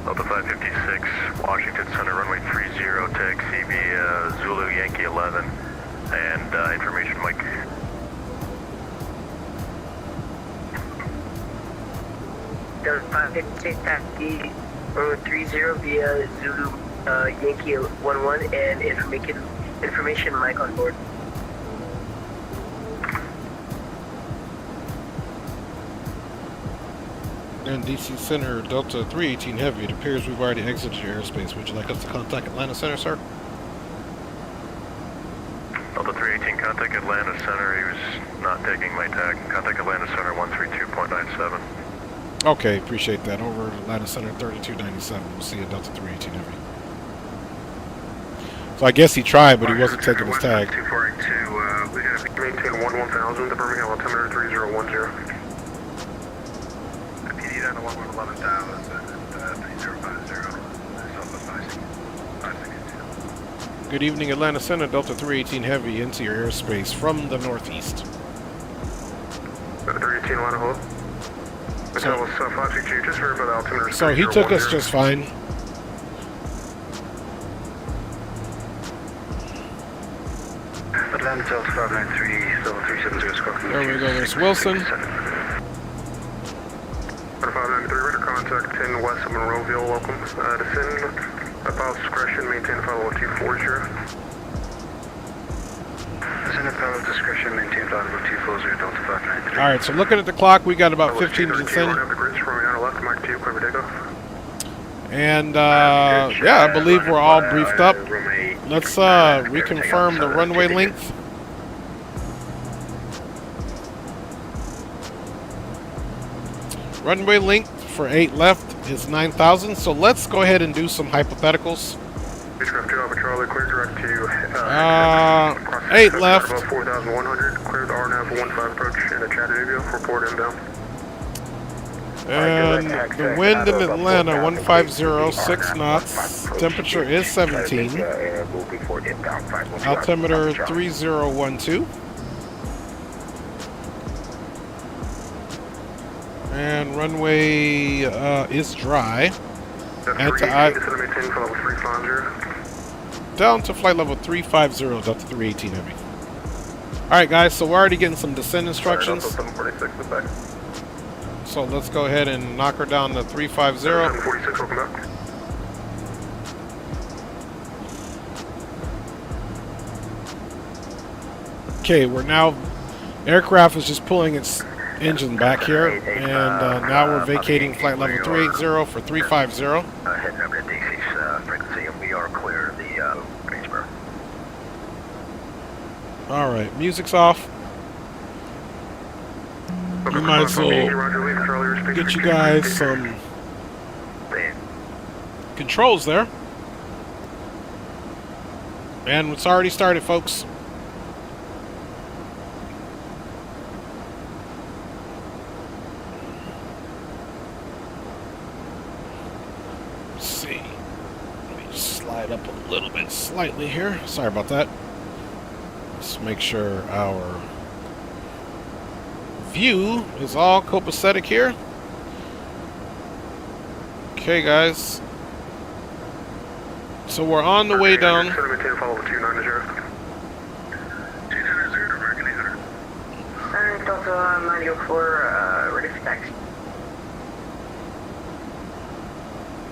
S7: Delta 556, Washington Center, runway 30, taxi via Zulu Yankee 11, and information Mike.
S13: Delta 556, taxi, runway 30 via Zulu Yankee 11, and information Mike on board.
S4: And DC Center, Delta 318 Heavy. It appears we've already exited your airspace. Would you like us to contact Atlanta Center, sir?
S7: Delta 318, contact Atlanta Center. He was not taking my tag. Contact Atlanta Center 132.97.
S4: Okay, appreciate that. Over Atlanta Center 3297. We'll see you, Delta 318 Heavy. So I guess he tried, but he wasn't taking his tag.
S2: 2482, we have maintain 1000, the Birmingham altimeter 3010. Down to 11,000 and 3050, Southwest 562.
S4: Good evening, Atlanta Center, Delta 318 Heavy, into your airspace from the northeast.
S2: 318, line of hold. So, 562, just heard about the altimeter.
S4: So he took us just fine.
S2: Atlanta Delta 593, level 370 squawk.
S4: There we go, there's Wilson.
S2: 593, radar contact 10 west of Monroeville, welcome. Descend, pilot's discretion, maintain follow 240. Descend at pilot's discretion, maintain follow 240, Delta 593.
S4: Alright, so looking at the clock, we got about 15 to descend. And, yeah, I believe we're all briefed up. Let's reconfirm the runway length. Runway length for 8 left is 9,000, so let's go ahead and do some hypotheticals. 8 left.
S2: 4,100, cleared RNAV 15 approach into Chattanooga, report inbound.
S4: And the wind in Atlanta, 150, 6 knots. Temperature is 17. Altimeter 3012. And runway is dry. Down to flight level 350, Delta 318 Heavy. Alright guys, so we're already getting some descent instructions. So let's go ahead and knock her down to 350. Okay, we're now, aircraft is just pulling its engine back here, and now we're vacating flight level 380 for 350.
S10: Heading over to D6 frequency, and we are clear of the Greensboro.
S4: Alright, music's off. We might as well get you guys some controls there. And it's already started, folks. Let's see. Let me just slide up a little bit slightly here. Sorry about that. Let's make sure our view is all copacetic here. Okay, guys. So we're on the way down.
S13: Delta 904, ready for taxi.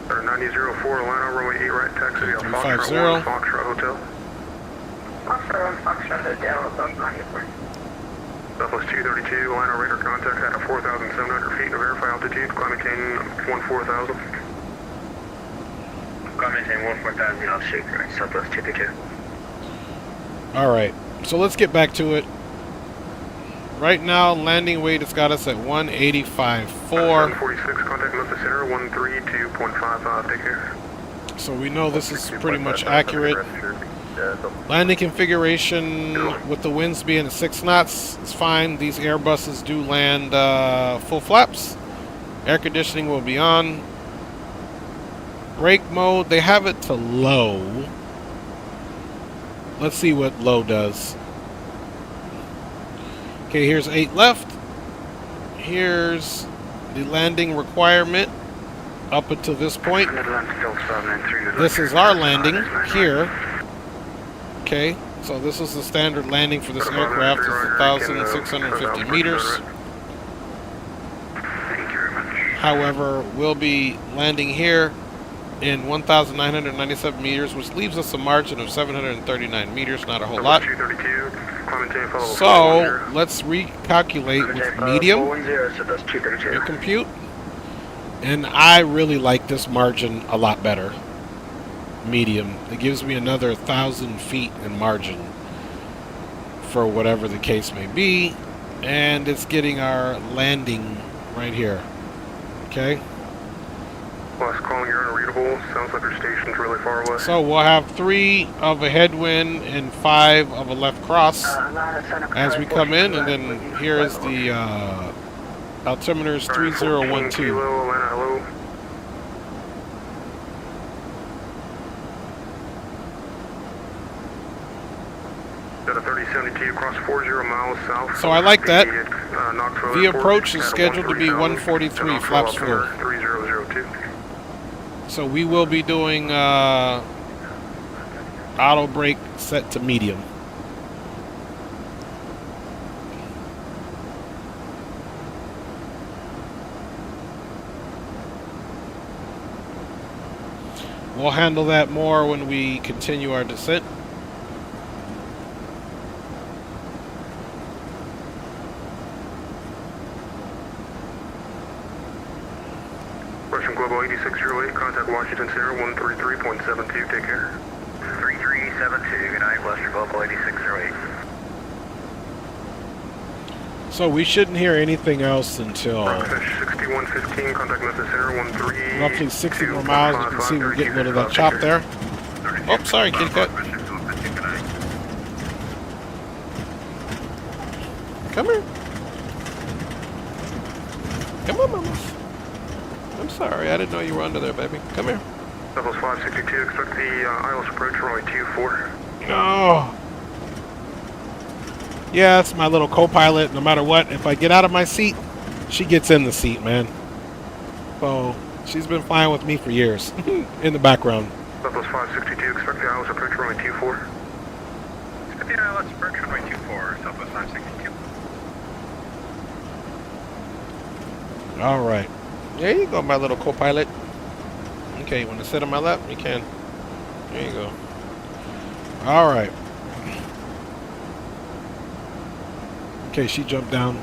S2: 9004, Atlanta, runway 8 right, taxi.
S4: 350.
S2: Foxtrot Hotel.
S13: Foxtrot 1, Foxtrot Hotel, Delta 904.
S2: Southwest 232, Atlanta, radar contact at 4,700 feet, verify altitude, climb maintain 14,000.
S10: Climb maintain 14,000, altitude, correct, Southwest 232.
S4: Alright, so let's get back to it. Right now, landing weight has got us at 185.4.
S2: 746, contact Memphis Center, 132.55, take care.
S4: So we know this is pretty much accurate. Landing configuration with the winds being at 6 knots is fine. These Airbuses do land full flaps. Air conditioning will be on. Brake mode, they have it to low. Let's see what low does. Okay, here's 8 left. Here's the landing requirement up until this point. This is our landing here. Okay, so this is the standard landing for this aircraft. It's 1,650 meters. However, we'll be landing here in 1,997 meters, which leaves us a margin of 739 meters, not a whole lot. So, let's recalculate with medium and compute. And I really like this margin a lot better. Medium. It gives me another 1,000 feet in margin for whatever the case may be. And it's getting our landing right here. Okay?
S2: Last calling, you're unreadable. Sounds like our station's really far away.
S4: So we'll have 3 of a headwind and 5 of a left cross as we come in, and then here is the altimeter's 3012.
S2: Got a 3072 across 40 miles south.
S4: So I like that. The approach is scheduled to be 143 flaps forward.
S2: 3002.
S4: So we will be doing auto brake set to medium. We'll handle that more when we continue our descent.
S2: Russian Global 8608, contact Washington Center, 133.72, take care.
S10: 3372, good night, Western Global 8608.
S4: So we shouldn't hear anything else until
S2: 6115, contact Memphis Center, 13.
S4: Roughly 60 more miles. You can see we're getting rid of that chop there. Oh, sorry, kitty cat. Come here. Come on, mama. I'm sorry, I didn't know you were under there, baby. Come here.
S2: Levels 562, expect the ILS approach runway 24.
S4: Oh. Yeah, it's my little co-pilot. No matter what, if I get out of my seat, she gets in the seat, man. So, she's been flying with me for years. In the background.
S2: Levels 562, expect the ILS approach runway 24.
S3: Expect the ILS approach runway 24, Southwest 562.
S4: Alright. There you go, my little co-pilot. Okay, you want to sit on my lap? You can. There you go. Alright. Okay, she jumped down.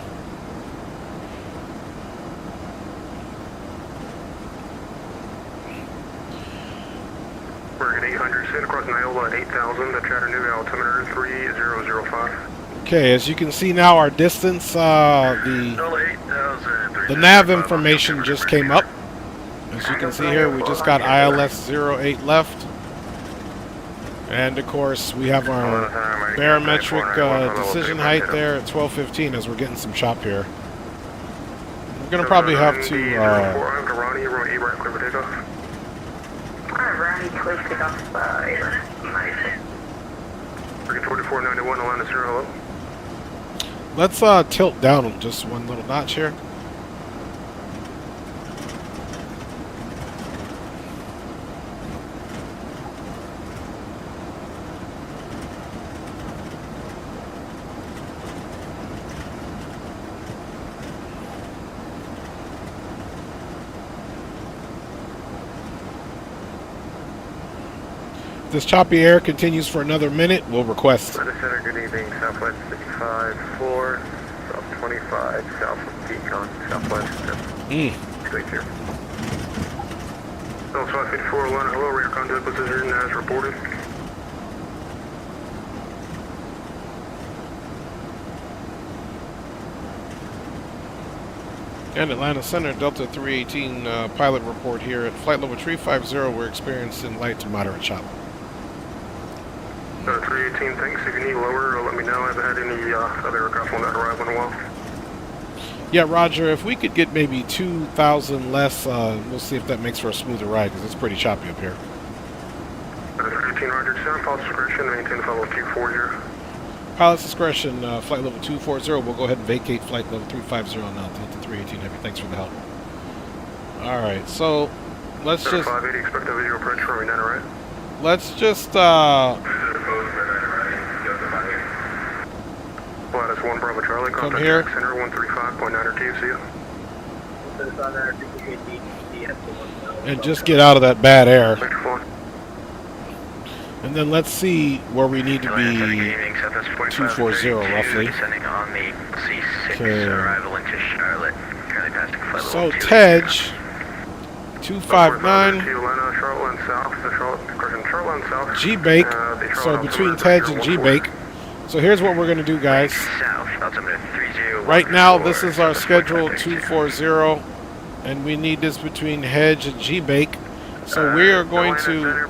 S2: We're at 800, sit across Iola at 8,000, the Chattanooga altimeter 3005.
S4: Okay, as you can see now, our distance, the nav information just came up. As you can see here, we just got ILS 08 left. And of course, we have our barometric decision height there at 1215 as we're getting some chop here. We're going to probably have to...
S2: Ronnie, Ronnie, right, clear for takeoff.
S13: Ronnie, clear for takeoff, nice.
S2: Freaking 4491, Atlanta 0, hello.
S4: Let's tilt down just one little notch here. If this choppy air continues for another minute, we'll request.
S2: Center, good evening, Southwest 55-4, South 25, South of Pecan, Southwest 22. South 554, Atlanta, hello, rear contact position as reported.
S4: And Atlanta Center, Delta 318 pilot report here at flight level 350. We're experiencing light to moderate chop.
S2: 318, thanks. If you need lower, let me know. I haven't had any other aircraft on that arrival in a while.
S4: Yeah, Roger, if we could get maybe 2,000 less, we'll see if that makes for a smoother ride, because it's pretty choppy up here.
S2: 318, Roger, 7, pilot's discretion, maintain flight level 240.
S4: Pilot's discretion, flight level 240. We'll go ahead and vacate flight level 350 now. Delta 318 Heavy, thanks for the help. Alright, so let's just...
S2: 580, expect a video approach from Renata, right?
S4: Let's just,
S2: Lattice 1 Bravo Charlie,
S4: come
S2: contact
S4: here.
S2: Center 135.9 TFC.
S4: And just get out of that bad air. And then let's see where we need to be. 240 roughly. Okay. So Tej 259 G-Bake. So between Tej and G-Bake. So here's what we're going to do, guys. Right now, this is our schedule 240, and we need this between Hedge and G-Bake. So we are going to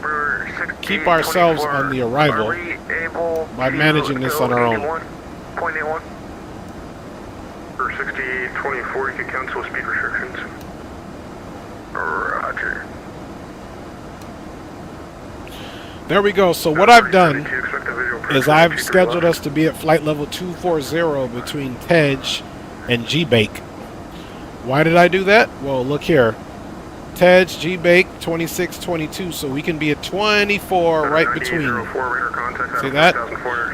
S4: keep ourselves on the arrival by managing this on our own.
S2: For 6024, you can cancel speed restrictions. Roger.
S4: There we go. So what I've done is I've scheduled us to be at flight level 240 between Tej and G-Bake. Why did I do that? Well, look here. Tej, G-Bake, 2622, so we can be at 24 right between. See that?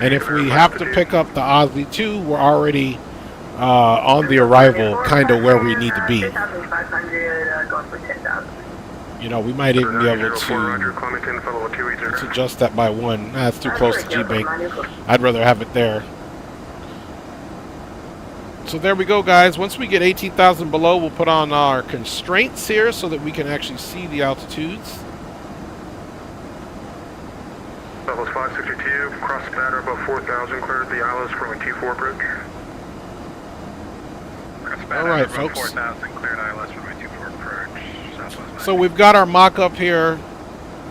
S4: And if we have to pick up the Ozzy 2, we're already on the arrival, kind of where we need to be. You know, we might even be able to let's adjust that by 1. That's too close to G-Bake. I'd rather have it there. So there we go, guys. Once we get 18,000 below, we'll put on our constraints here so that we can actually see the altitudes.
S2: Levels 562, cross the batter above 4,000, cleared the ILS from a T4 bridge.
S4: Alright, folks.
S3: 4,000, cleared ILS from a T4 approach.
S4: So we've got our mock-up here.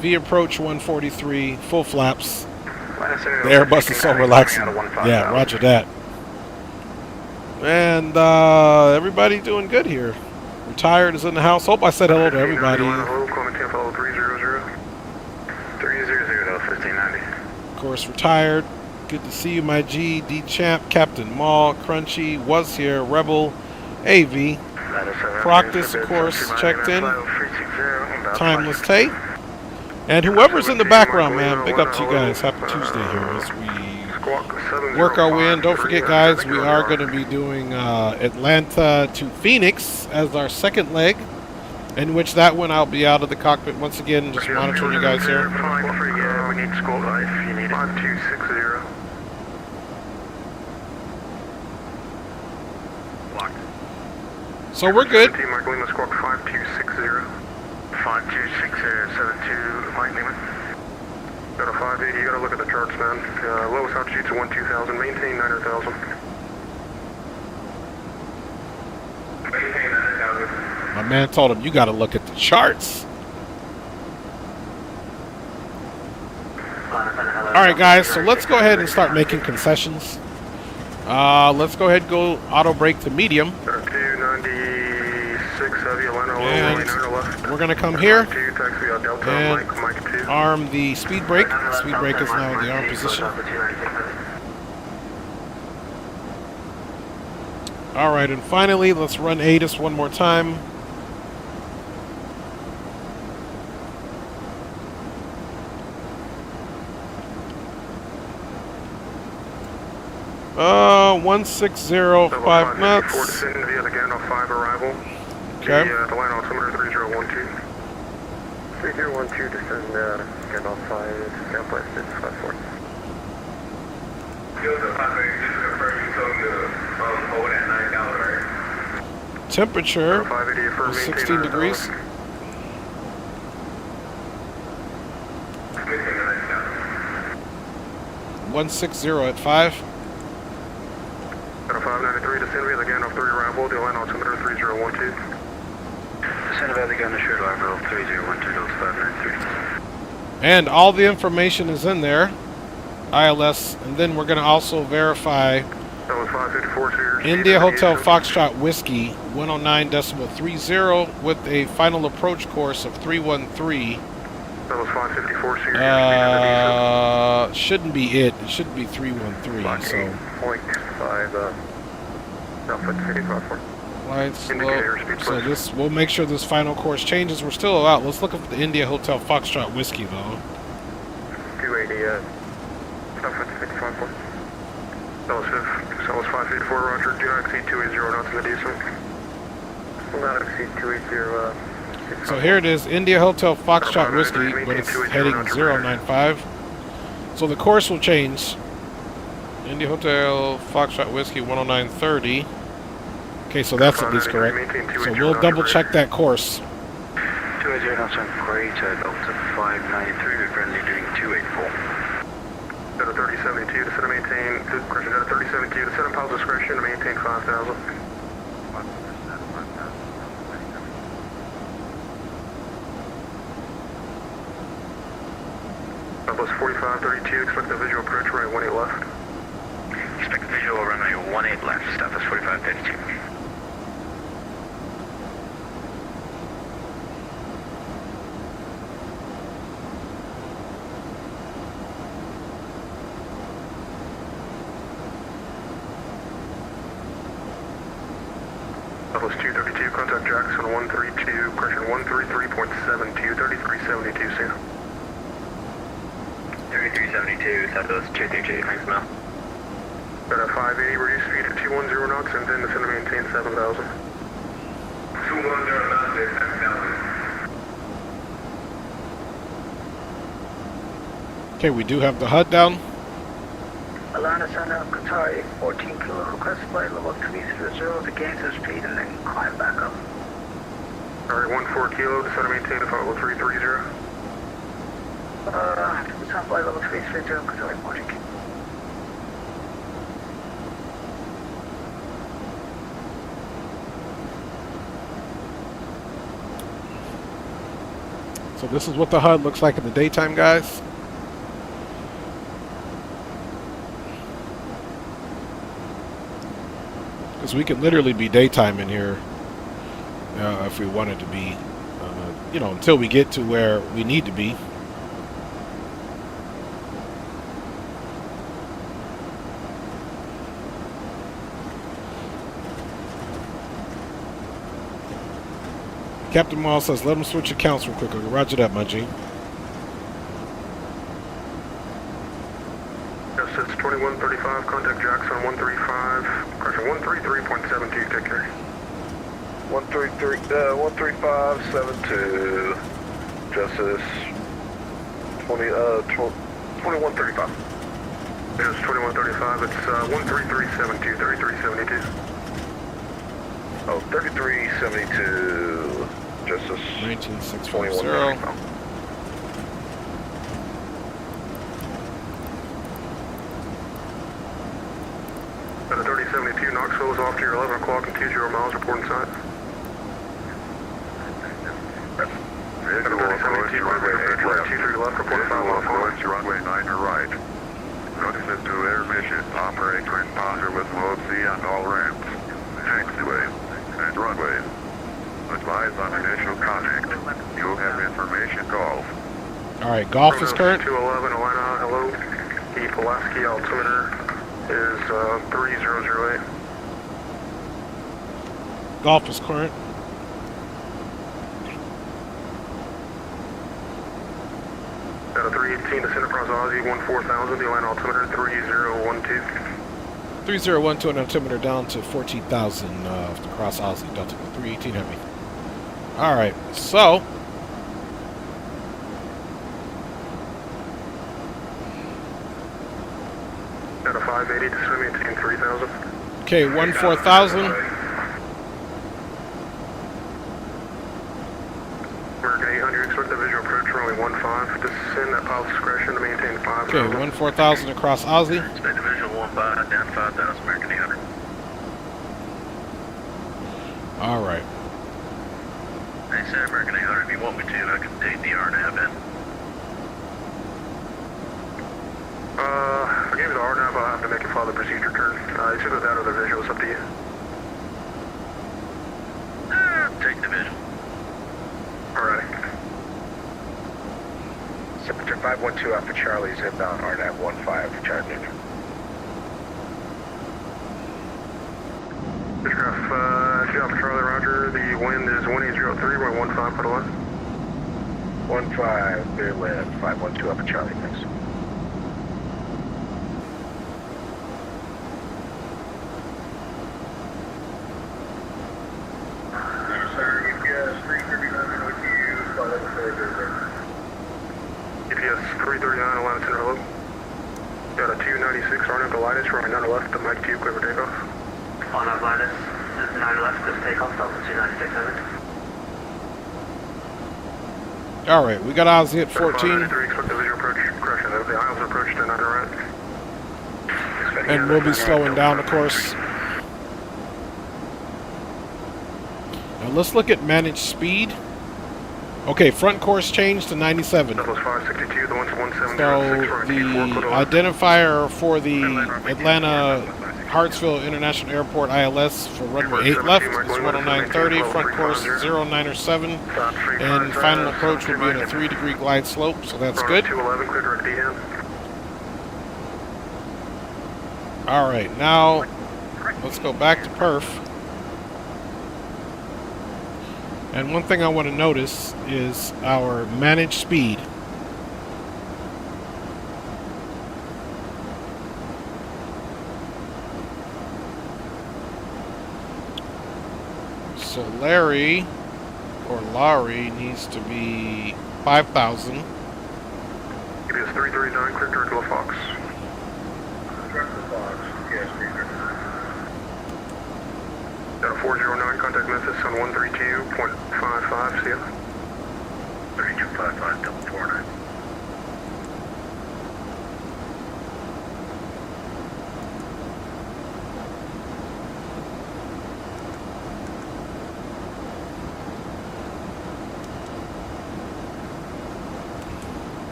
S4: V approach 143, full flaps. The Airbus is so relaxing. Yeah, roger that. And everybody doing good here. Retired is in the house. Hope I said hello to everybody.
S2: Hello, Coleman Tampa 300. 300, 1590.
S4: Of course, retired. Good to see you, my G. D Champ, Captain Maul, Crunchy, was here, Rebel, AV, Proctus, of course, checked in. Timeless Tate. And whoever's in the background, man, big up to you guys. Happy Tuesday here as we work our way in. Don't forget, guys, we are going to be doing Atlanta to Phoenix as our second leg, in which that one I'll be out of the cockpit once again, just monitoring you guys here.
S2: We need squawk life. You need 5260.
S4: So we're good.
S2: Mark Lima squawk 5260. 526072, Mike Neiman. Got a 580, you gotta look at the charts, man. Lowest altitude's 12,000, maintain 900,000. Maintain 900,000.
S4: My man told him, you gotta look at the charts. Alright guys, so let's go ahead and start making concessions. Let's go ahead and go auto brake to medium.
S2: 296 heavy, Atlanta,
S4: and we're gonna come here and arm the speed brake. The speed brake is now in the arm position. Alright, and finally, let's run ATIS one more time. Uh, 1605 knots. Okay.
S2: The line altimeter 3012. 3012, descend Gandalf 5, Southwest 654.
S4: Temperature is 16 degrees. One 60 at 5.
S2: 593, descend via the Gandalf 3 arrival, the line altimeter 3012. Descend via the Gandalf short arrival 3012, 593.
S4: And all the information is in there, ILS, and then we're going to also verify India Hotel Foxtrot Whiskey 109.30 with a final approach course of 313.
S2: That was 554,
S4: shouldn't be it. It should be 313, so.
S2: 0.5,
S4: Light slow. So this, we'll make sure this final course changes. We're still out. Let's look at the India Hotel Foxtrot Whiskey, though.
S2: 280, Southwest 55. That was 554, roger. Do not exceed 280 knots in the diesel. Will not exceed 280,
S4: So here it is, India Hotel Foxtrot Whiskey, but it's heading 095. So the course will change. India Hotel Foxtrot Whiskey 109.30. Okay, so that's at least correct. So we'll double check that course.
S2: 280 knots on great, Delta 593, good friendly doing 284. Delta 3072, descend and maintain, correction, Delta 3072, descend and pause discretion to maintain 5,000. Bus 4532, expect the visual approach runway 18 left. Expect the visual runway 18 left, stop us 4532. Bus 232, contact Jackson 132, correction 133.72, 3372, see ya. 3372, Southwest 232, thanks, Mel. Got a 580, reduce speed at 210 knots, and then descend to maintain 7,000. 210 knots at 7,000.
S4: Okay, we do have the HUD down.
S13: Atlanta Center, Qatari, 14 kilo, request flight level 330 to gain some speed and then climb back up.
S2: Alright, 14 kilo, descend to maintain a level 330.
S13: Top flight level 330, Qatari 14 kilo.
S4: So this is what the HUD looks like in the daytime, guys. Because we can literally be daytime in here. if we wanted to be, you know, until we get to where we need to be. Captain Miles says, let them switch accounts real quick. Roger that, my G.
S2: Yes, it's 2135. Contact Jackson 135. Correction, 133.72. Take care.
S7: 13572. Justice 2135.
S2: Yes, 2135. It's 13372. 3372.
S7: Oh, 3372. Justice
S4: 19640.
S2: At a 3072, Knoxville is off to your 11 o'clock and 20 miles, reporting site. At a 3072, runway 23 left, reporting 5 miles north.
S7: Runway 9 to right. Notice to air mission. Operate twin positive with low C on all ramps. Taxiway and runway. Advise on initial contact. You have information golf.
S4: Alright, golf is current.
S2: 211 Atlanta, hello. The Pulaski altimeter is 3008.
S4: Golf is current.
S2: At a 318, descend across Aussie, 14,000, the Atlanta altimeter 3012.
S4: 3012 and altimeter down to 14,000 across Aussie, Delta 318 heavy. Alright, so
S2: at a 580, descend maintain 3,000.
S4: okay, 14,000.
S2: American 800, expect the visual approach runway 15. Descend at pilot's discretion to maintain 5,000.
S4: Okay, 14,000 across Aussie.
S10: Expect the visual 15, down 5,000, American 800.
S4: Alright.
S10: I said American 800, if you want me to, I can take the RNAV in.
S2: I gave you the RNAV, I'll have to make you follow the procedure turn. It's either that or the visual, it's up to you.
S10: Take the visual.
S2: Alright.
S7: Sector 512 Alpha Charlie's inbound RNAV 15, charging.
S2: Spacecraft, Alpha Charlie, roger. The wind is 1803, we're 15, put a line.
S7: 15, clear wind, 512 Alpha Charlie, thanks.
S2: EPS 339, Atlanta Center, hello. Got a 296, RNAV to Linus, runway 9 left, the Mike 2, clear for takeoff.
S10: RNAV Linus, 9 left, just takeoff, Delta 296, over.
S4: Alright, we got Aussie at 14.
S2: 593, expect the visual approach, correction, the Isles approach to 9 right.
S4: And we'll be slowing down, of course. Now let's look at managed speed. Okay, front course change to 97.
S2: That was 562, the one's 170.
S4: So the identifier for the Atlanta Hartsville International Airport ILS for runway 8 left is 109.30, front course 0907, and final approach will be at a 3-degree glide slope, so that's good.
S2: 211, clear direct DN.
S4: Alright, now let's go back to perf. And one thing I want to notice is our managed speed. So Larry needs to be 5,000.
S2: EPS 339, clear direct to Fox.
S7: Direct to Fox, yes,
S2: Got a 409, contact Memphis on 132.55, see ya.
S7: 3255, double 49.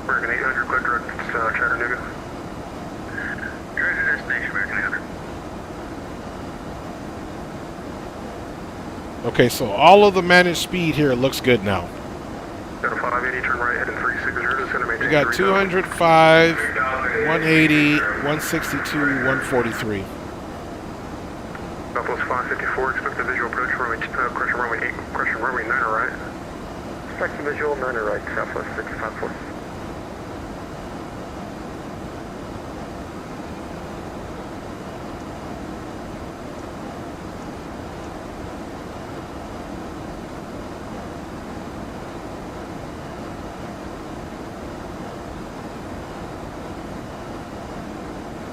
S2: American 800, clear direct Chattanooga.
S10: Direct to destination, American 800.
S4: Okay, so all of the managed speed here looks good now.
S2: Got a 580, turn right, heading 360, descend and maintain.
S4: We got 205, 180, 162, 143.
S2: Southwest 554, expect a visual approach, correction runway 9 right. Expect a visual 9 right, Southwest 554.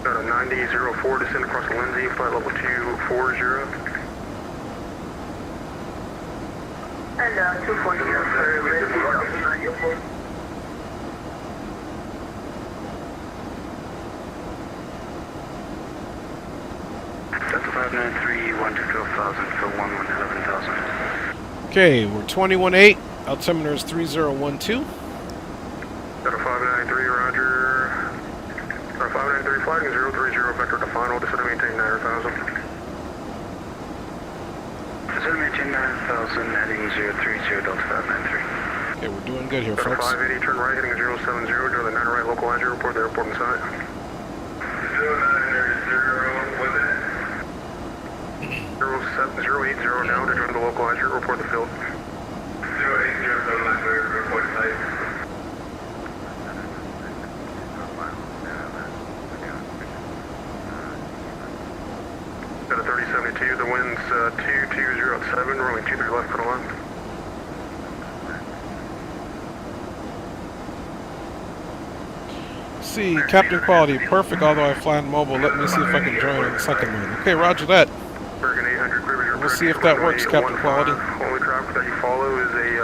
S2: Got a 9004, descend across the Lindsay, flight level 240.
S13: And 240,
S2: Delta 593, 120,000 for 11,000.
S4: Okay, we're 21.8. Altimeter is 3012.
S2: Delta 593, roger. 593, flagging 030, vector to final, descend and maintain 9,000. Descend and maintain 9,000, heading 030, Delta 593.
S4: Okay, we're doing good here,
S2: Delta
S4: folks.
S2: 580, turn right, heading 070, during the 9 right, localize your report, the airport in sight. 0900, was it? 080 now, to join the localize your report the field. 080, report site. Got a 3072, the wind's 220 rolling 23 left for the line.
S4: See, Captain Quality, perfect, although I fly on mobile. Let me see if I can join on the second one. Okay, roger that.
S2: Bergen 800,
S4: We'll see if that works, Captain Quality.
S2: Only traffic that you follow is a,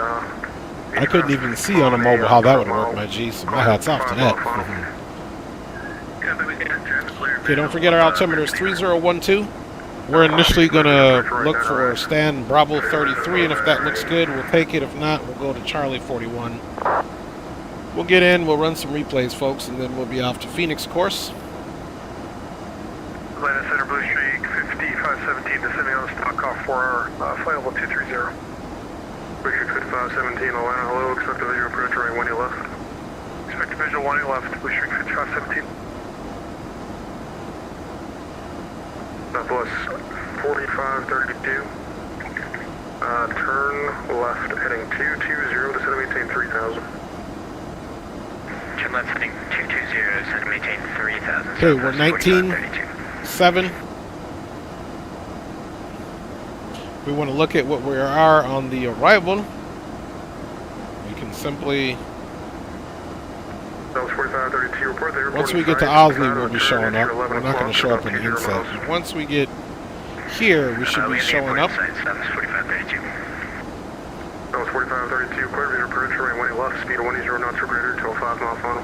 S4: I couldn't even see on a mobile how that would work, my G, so my hat's off to that. Okay, don't forget our altimeter is 3012. We're initially going to look for stand Bravo 33, and if that looks good, we'll take it. If not, we'll go to Charlie 41. We'll get in, we'll run some replays, folks, and then we'll be off to Phoenix course.
S2: Atlanta Center, Blue Streak, 5517, descending on the stock off for our flight level 230. Blue Streak 5517, Atlanta, hello, expect a visual approach, right 1 left. Expect a visual 1 left, Blue Streak 5517. Southwest 4532. Turn left, heading 220, descend and maintain 3000.
S11: Turn left, heading 220, descend and maintain 3000.
S4: Okay, we're 19.7. We want to look at what we are on the arrival. We can simply... Once we get to Osley, we'll be showing up. We're not going to show up in the inset. Once we get here, we should be showing up.
S2: That was 4532, clear visual approach, right 1 left, speed of 10 knots or greater, till 5 mile final.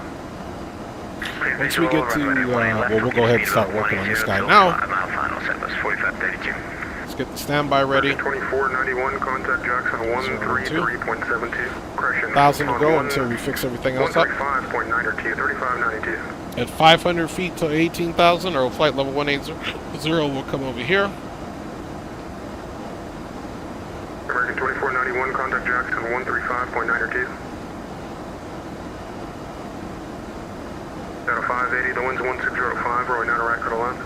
S4: Once we get to, well, we'll go ahead and start working on this guy now. Let's get the standby ready.
S2: 2491, contact Jackson 133.72.
S4: 1,000 to go until we fix everything else up.
S2: 3592.
S4: At 500 feet to 18,000, or flight level 180 will come over here.
S2: American 2491, contact Jackson 135.92. Down to 580, the wind's 1605, rolling down to right, cut a line.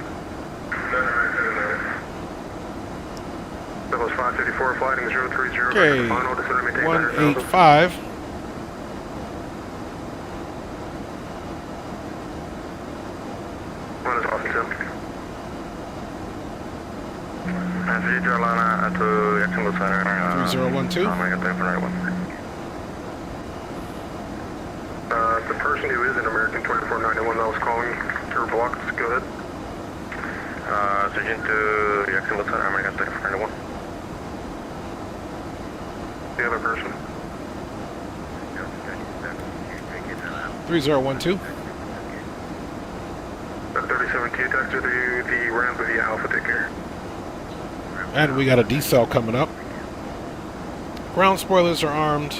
S2: That was 554, flighting 030.
S4: Okay, 185.
S2: Line is off until. Carolina to Jacksonville Center.
S4: 3012.
S2: The person who is in American 2491 that was calling her blocked, go ahead. Surgeon to Jacksonville Center, American 2491. The other person.
S4: 3012.
S2: 3072, taxi to the ramp of the Alpha, take care.
S4: And we got a decel coming up. Ground spoilers are armed.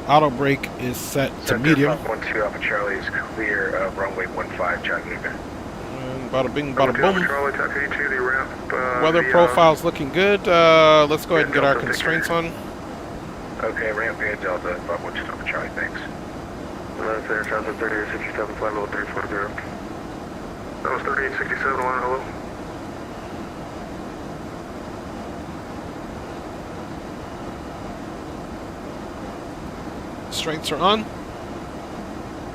S4: Auto brake is set to medium.
S2: 12 Alpha Charlie is clear of runway 15, John Luca.
S4: And Bada bing, bada boom.
S2: Charlie, taxi to the ramp.
S4: Weather profile's looking good. Let's go ahead and get our constraints on.
S7: Okay, ramp via Delta, about what you talking, Charlie, thanks.
S2: That's Air Transit 3867, flight level 340. That was 3867, line, hello.
S4: Constraints are on.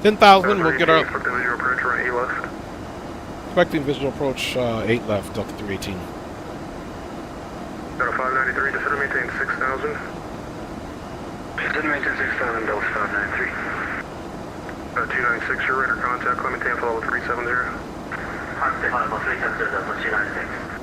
S4: 10,000, we'll get our...
S2: Expecting visual approach, right 8 left.
S4: Expecting visual approach, 8 left, Delta 318.
S2: Delta 593, descend and maintain 6,000. Descend and maintain 6,000, Delta 593. 296, your radar contact, climb maintain for level 370.
S10: Contact level 370, Delta 296.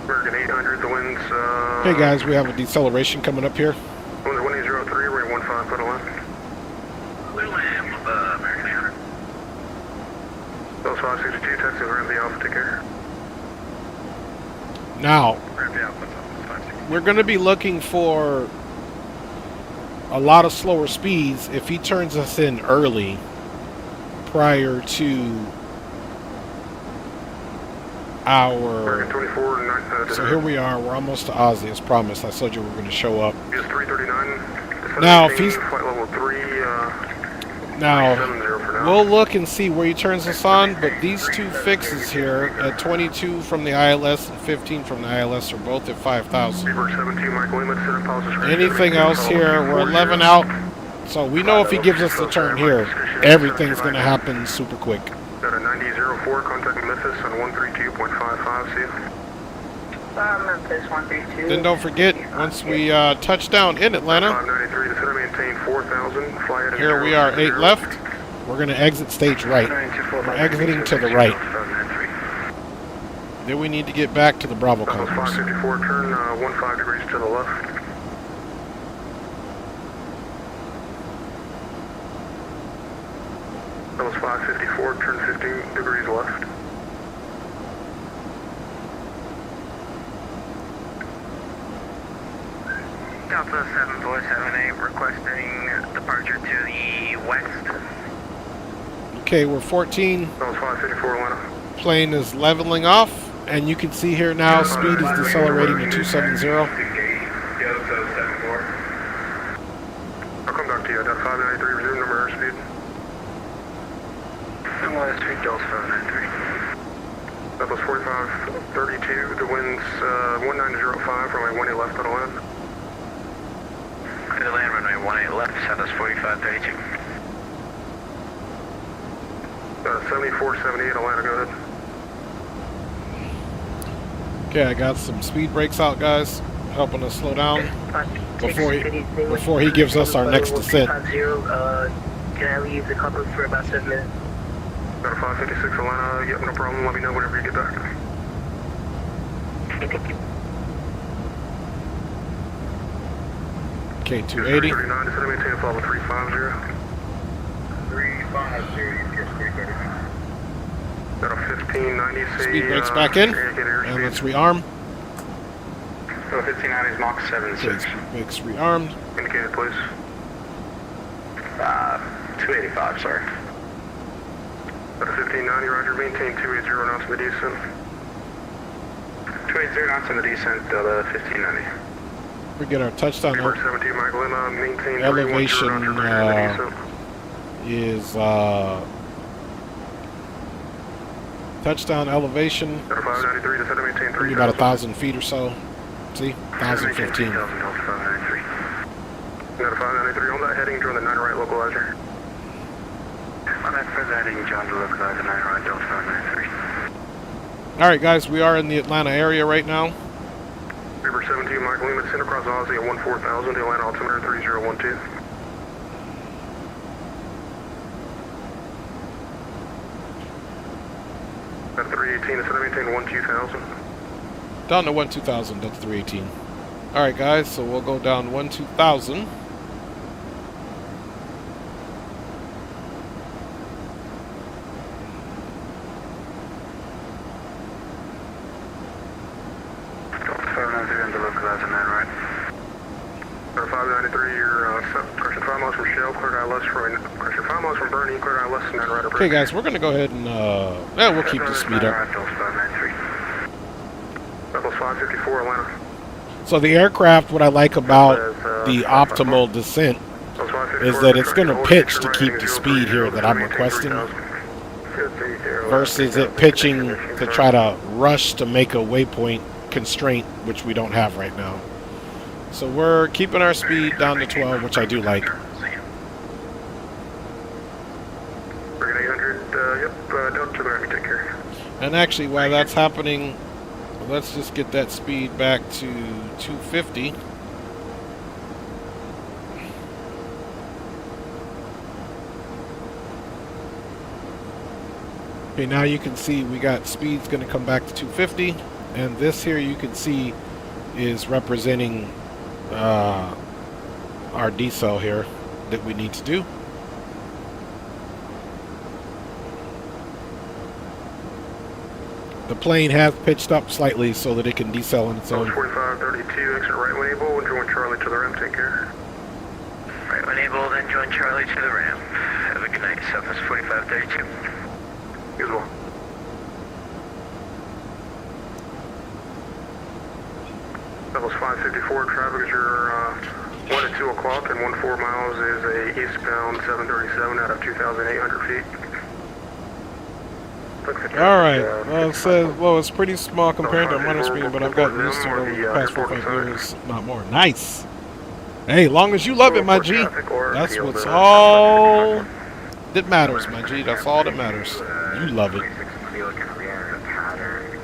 S2: American 800, the winds,
S4: Hey guys, we have a deceleration coming up here.
S2: Winds 1803, rate 15, foot of land.
S10: Little Am, American 800.
S2: Those 562, Texas, ramp the Alpha, take care.
S4: Now,
S2: Ramp the Alpha, 562.
S4: we're going to be looking for a lot of slower speeds if he turns us in early prior to our...
S2: 24,
S4: So here we are, we're almost to Ozzy as promised. I told you we were going to show up.
S2: Is 339.
S4: Now, if he's...
S2: Flight level 3,
S4: now,
S2: 370 for now.
S4: we'll look and see where he turns us on, but these two fixes here, at 22 from the ILS and 15 from the ILS, are both at 5,000. Anything else here, we're 11 out, so we know if he gives us the turn here, everything's going to happen super quick.
S2: Got a 9004, contact Memphis on 132.55, see you.
S13: Memphis 132.
S4: Then don't forget, once we touch down in Atlanta,
S2: 593, the center maintain 4,000, fly at
S4: here we are, 8 left. We're going to exit stage right. We're exiting to the right. Then we need to get back to the Bravo
S2: That was
S4: concourse.
S2: 554, turn 15 degrees to the left. That was 554, turn 15 degrees left.
S10: Delta 747A requesting departure to the west.
S4: Okay, we're 14.
S2: That was 554, Atlanta.
S4: Plane is leveling off, and you can see here now speed is decelerating to 270.
S2: I'll come back to you. Delta 593, resume number airspeed. Number airspeed, Delta 593. That was 4532, the wind's 1905, runway 18 left on the land.
S10: Clear to land, runway 18 left, Southwest 4532.
S2: 7478, Atlanta, go ahead.
S4: Okay, I got some speed brakes out, guys, helping us slow down before he gives us our next descent.
S13: Can I leave the cover for about 7 minutes?
S2: Got a 556, Atlanta. Yep, no problem. Let me know whenever you get back.
S13: Okay, thank you.
S4: Okay, 280.
S2: 339, descend and maintain level 350.
S7: 350, just 339.
S2: Got a 1590,
S4: Speed brakes back in, and let's rearm.
S2: Got a 1590's Mach 76.
S4: Brakes rearmed.
S2: Indicated, please.
S10: 285, sorry.
S2: Got a 1590, roger. Maintain 280 knots in the descent. 280 knots in the descent, Delta 1590.
S4: We get our touchdown.
S2: 17, Michael, maintain
S4: Elevation
S2: 310 knots
S4: is touchdown elevation.
S2: Got a 593, descend and maintain 3,000.
S4: About 1,000 feet or so. See, 1,015.
S2: Got a 593 on that heading, join the 9 right localizer. On that further heading, John to localizer 9 right, Delta 593.
S4: All right, guys, we are in the Atlanta area right now.
S2: River 17, Michael Lima, send across Aussie at 14,000, the Atlanta altimeter 3012. At 318, descend and maintain 12,000.
S4: Down to 1-2000, that's 318. All right, guys, so we'll go down 1-2000.
S2: Bernie, clear out less than 9 right.
S4: Okay, guys, we're gonna go ahead and we'll keep the speed up.
S2: Levels 554, Atlanta.
S4: So the aircraft, what I like about the optimal descent is that it's going to pitch to keep the speed here that I'm requesting versus it pitching to try to rush to make a waypoint constraint, which we don't have right now. So we're keeping our speed down to 12, which I do like. And actually, while that's happening, let's just get that speed back to 250. Okay, now you can see we got speed's going to come back to 250, and this here you can see is representing our decel here that we need to do. The plane has pitched up slightly so that it can decel on its own.
S2: 4532, exit right when able, and join Charlie to the ram, take care.
S10: Right when able, then join Charlie to the ram. Have a good night, Southwest 4532.
S2: You as well. Levels 554, traffic is your 1 at 2 o'clock, and 14 miles is a eastbound 737 out of 2,800 feet.
S4: Alright, well it says, well it's pretty small compared to runner screen, but I've gotten used to it over the past 4 or 5 years, not more. Nice! Hey, long as you love it, my G, that's what's all that matters, my G, that's all that matters. You love it.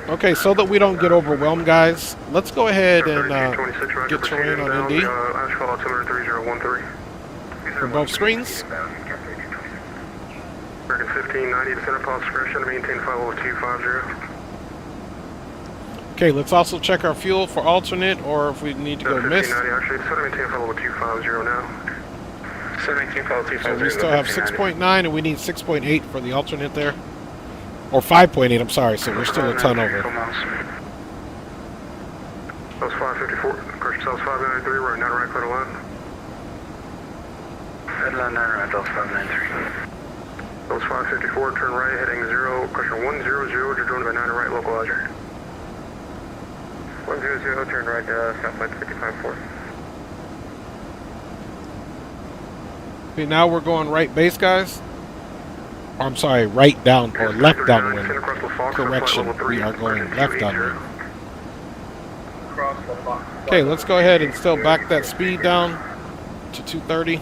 S4: Okay, so that we don't get overwhelmed, guys, let's go ahead and get terrain on ND. From both screens.
S2: 1590 to center pulse discretion to maintain 50250.
S4: Okay, let's also check our fuel for alternate, or if we need to go mist.
S2: Actually, center maintain 50250 now. Center maintain 50250.
S4: So we still have 6.9 and we need 6.8 for the alternate there. Or 5.8, I'm sorry, so we're still a ton over.
S2: That was 554. Correction, that was 593, we're at 9 right, clear to line.
S10: Headline 9 right, Delta 593.
S2: That was 554, turn right, heading 0, question 100, you're doing about 9 right, localizer. 100, turn right, southwest 55-4.
S4: Okay, now we're going right base, guys. Or, I'm sorry, right down, or left downwind. Correction, we are going left downwind. Okay, let's go ahead and still back that speed down to 230.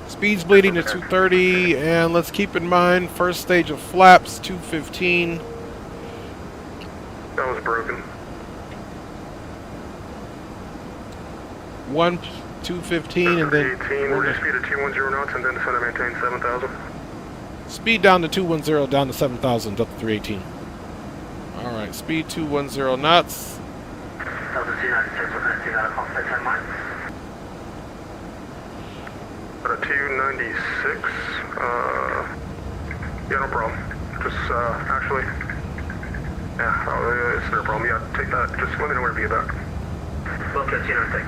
S4: Speed's bleeding to 230, and let's keep in mind, first stage of flaps, 215.
S2: That was broken.
S4: 215, and then...
S2: 18, we're speed at 210 knots, and then descend to maintain 7,000.
S4: Speed down to 210, down to 7,000, Delta 318. Alright, speed 210 knots.
S10: Delta 296, we're going to see that conflict 10 miles.
S2: 296, yeah, no problem. Just, actually, yeah, it's no problem. Yeah, take that. Just let me know whenever you get back.
S10: Okay, 296.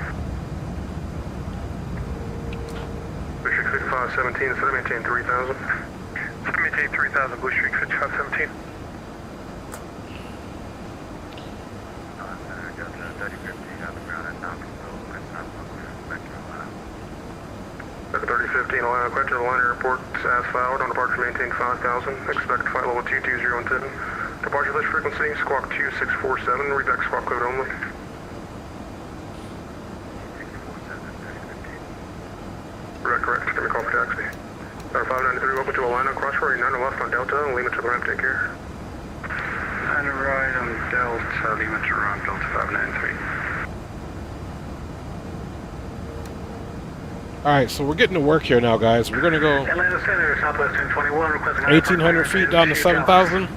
S2: Blue Streak 5517, instead of maintain 3,000. Instead of maintain 3,000, Blue Streak 5517. At 3015, Atlanta, question Atlanta Airport, as filed, on departure maintain 5,000, expect flight level 220 and 10. Departure list frequency, squawk 2647, read back squawk code only. Correct, give me a call for taxi. 593, welcome to Atlanta, cross for 9 left on Delta, and Lima to the ramp, take care. 9 right on Delta, Lima to ramp, Delta 593.
S4: Alright, so we're getting to work here now, guys. We're going to go 1,800 feet down to 7,000.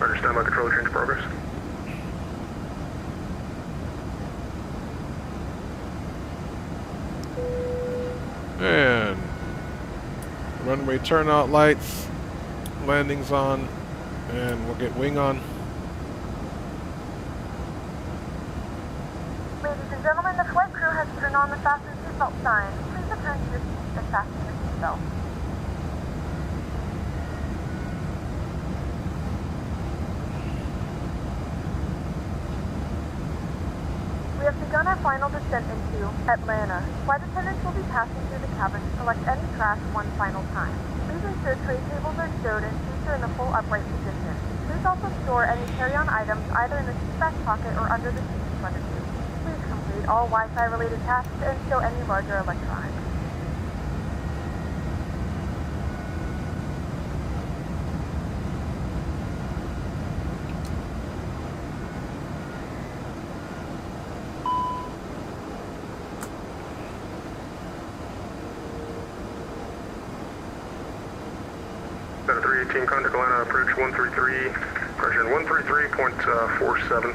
S2: Understand by control change progress.
S4: And Runway turnout lights. Landing's on. And we'll get wing on.
S6: Ladies and gentlemen, the flight crew has turned on the fasten seatbelt sign. Please return to your seats and fasten your seatbelt. We have begun our final descent into Atlanta. Flight attendants will be passing through the cabin to collect any trash one final time. Please ensure tray tables are stowed and seats are in the full upright position. Please also store any carry-on items either in the seat back pocket or under the seat in front of you. Please complete all Wi-Fi related tasks and stow any larger electronics.
S2: Delta 318, contact Atlanta, approach 133, pressure 133.47.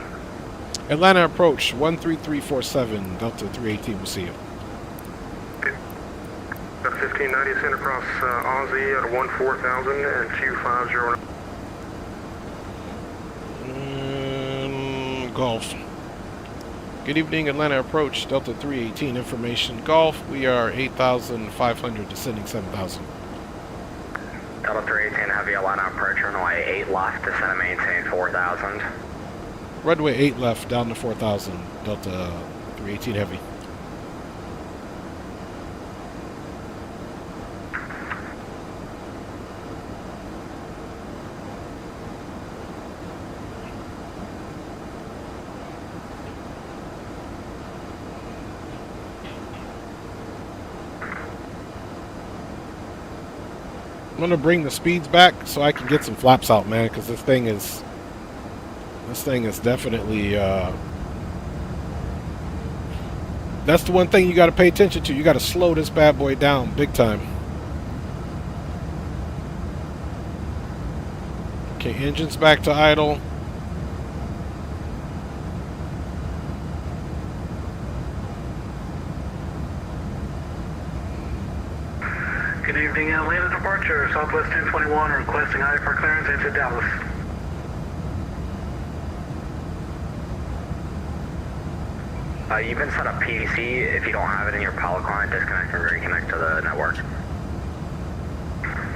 S4: Atlanta approach 13347. Delta 318, we'll see you.
S2: Okay. Delta 1590, send across Aussie at 14,000 and 250.
S4: Golf. Good evening, Atlanta approach Delta 318. Information Golf. We are 8,500 descending 7,000.
S10: Delta 318 Heavy Atlanta approach runway 8 left, descend and maintain 4,000.
S4: Runway 8 left, down to 4,000. Delta 318 Heavy. I'm gonna bring the speeds back so I can get some flaps out, man, because this thing is definitely that's the one thing you got to pay attention to. You got to slow this bad boy down big time. Okay, engines back to idle.
S13: Good evening, Atlanta departure, Southwest 221, requesting IFR clearance into Dallas.
S10: You can set up PDC. If you don't have it in your pilot client, disconnect and reconnect to the network.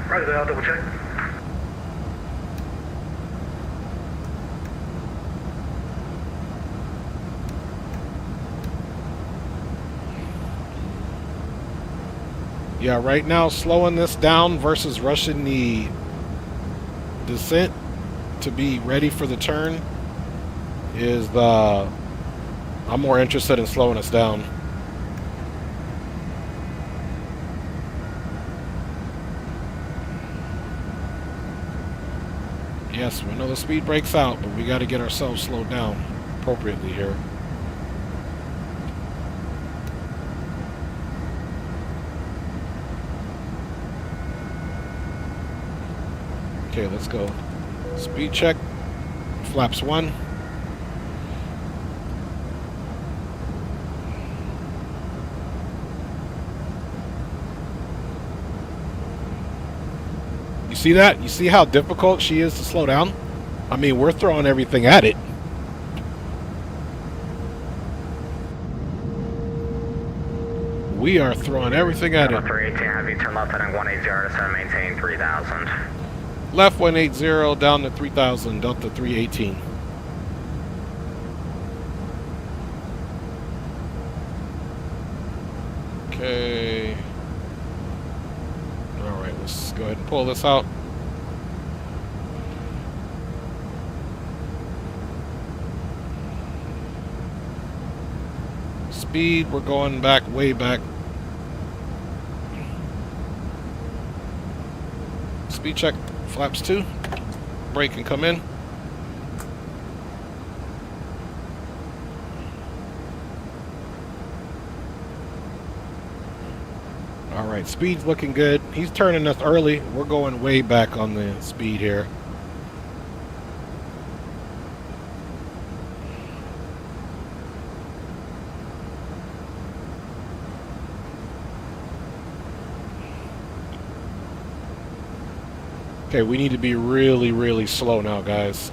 S13: Right there, I'll double check.
S4: Yeah, right now slowing this down versus rushing the descent to be ready for the turn is the... I'm more interested in slowing us down. Yes, we know the speed breaks out, but we got to get ourselves slowed down appropriately here. Okay, let's go. Speed check. Flaps 1. You see that? You see how difficult she is to slow down? I mean, we're throwing everything at it. We are throwing everything at it.
S10: 318 Heavy, turn left heading 180, descend maintain 3,000.
S4: Left 180, down to 3,000, Delta 318. Okay. Alright, let's go ahead and pull this out. Speed, we're going back, way back. Speed check. Flaps 2. Brake and come in. Alright, speed's looking good. He's turning us early. We're going way back on the speed here. Okay, we need to be really, really slow now, guys.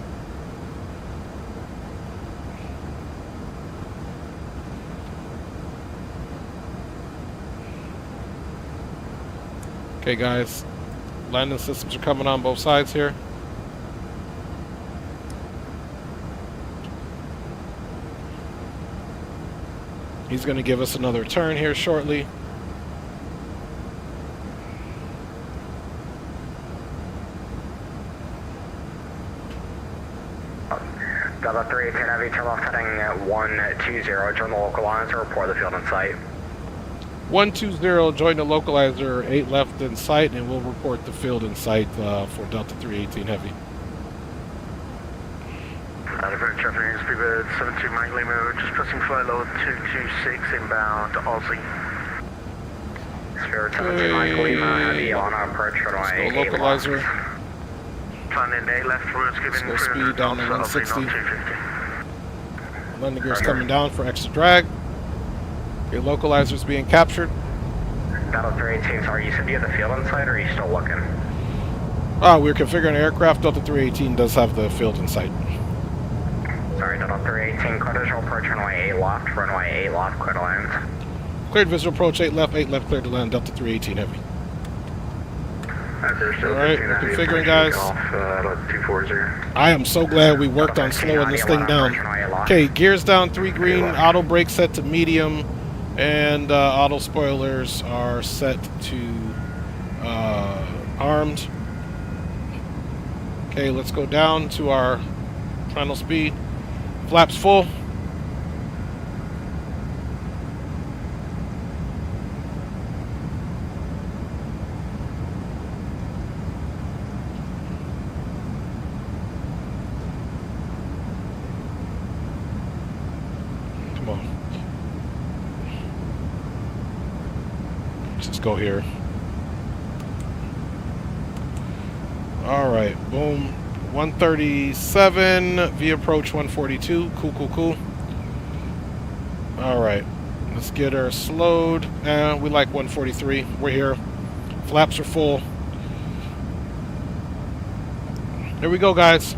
S4: Okay, guys. Landing systems are coming on both sides here. He's going to give us another turn here shortly.
S10: Delta 318 Heavy, turn off heading 120, join the localizer, report the field in sight.
S4: 120, join the localizer, 8 left in sight, and we'll report the field in sight for Delta 318 Heavy.
S2: Divert traffic, speedbird 72 Mike Lima, just pressing flight load 226 inbound Aussie.
S10: Spirit 72 Mike Lima, Heavy on approach runway 8
S4: localizer.
S10: left.
S2: Planning 8 left, routes given
S4: Let's go speed down to 160.
S2: 250.
S4: Landing gear's coming down for extra drag. Okay, localizer's being captured.
S10: Delta 318, sorry, you said you had the field in sight, or are you still looking?
S4: We're configuring aircraft. Delta 318 does have the field in sight.
S10: Sorry, Delta 318, clear visual approach runway 8 left, runway 8 left, clear to land.
S4: Cleared visual approach, 8 left, cleared to land, Delta 318 Heavy. Alright, we're configuring, guys.
S2: 240.
S4: I am so glad we worked on slowing this thing down. Okay, gears down, 3 green, auto brake set to medium, and auto spoilers are set to armed. Okay, let's go down to our final speed. Flaps full. Come on. Let's just go here. Alright, boom. 137, V approach 142. Cool. Alright, let's get her slowed. We like 143. We're here. Flaps are full. There we go, guys.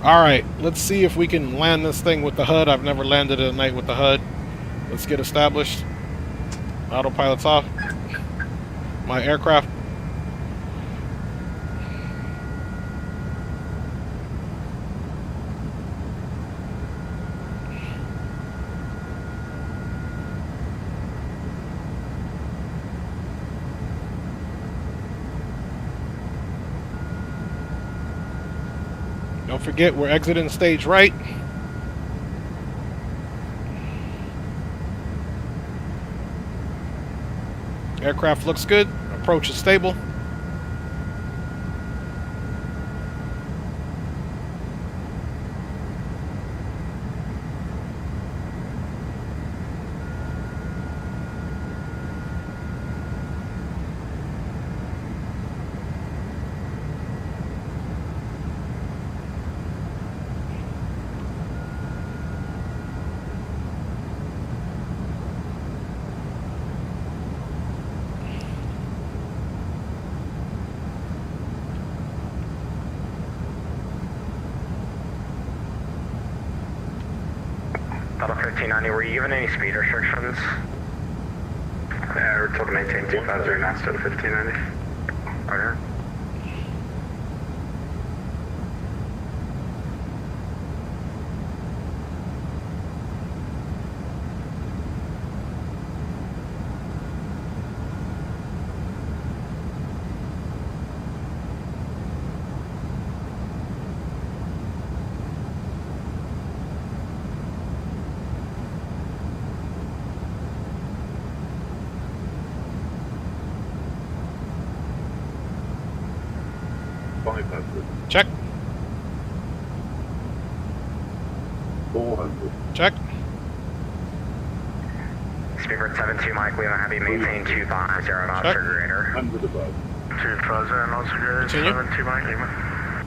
S4: Alright, let's see if we can land this thing with the HUD. I've never landed it at night with the HUD. Let's get established. Autopilot's off. My aircraft. Don't forget, we're exiting stage right. Aircraft looks good. Approach is stable.
S10: Delta 1390, were you given any speed restrictions?
S2: Yeah, we're told to maintain 250 knots to 1590.
S10: Roger.
S4: Check.
S2: 400.
S4: Check.
S10: Speedbird 72 Mike Lima, Heavy, maintain 250 knots or greater.
S2: 100 above. 250 knots or greater.
S4: Continue.
S2: 72 Mike Lima.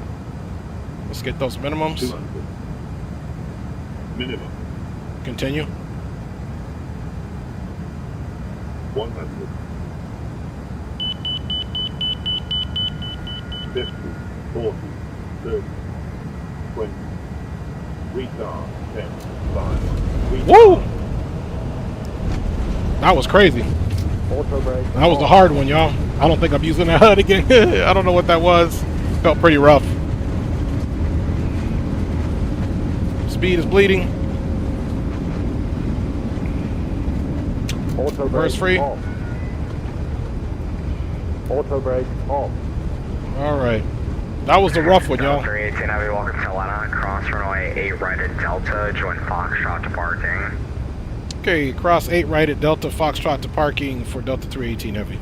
S4: Let's get those minimums.
S2: 200. Minimum.
S4: Continue.
S2: 100.
S14: 50, 40, 30, 20. Retard, 10, 5.
S4: Woo! That was crazy.
S14: Auto brake.
S4: That was the hard one, y'all. I don't think I'm using that HUD again. I don't know what that was. Felt pretty rough. Speed is bleeding.
S14: Auto brake.
S4: Burst free.
S14: Off. Auto brake off.
S4: All right. That was the rough one, y'all.
S10: 318 Heavy, welcome to Atlanta. Cross runway 8 right at Delta. Join Foxtrot to parking.
S4: Okay, cross 8 right at Delta, Foxtrot to parking for Delta 318 Heavy.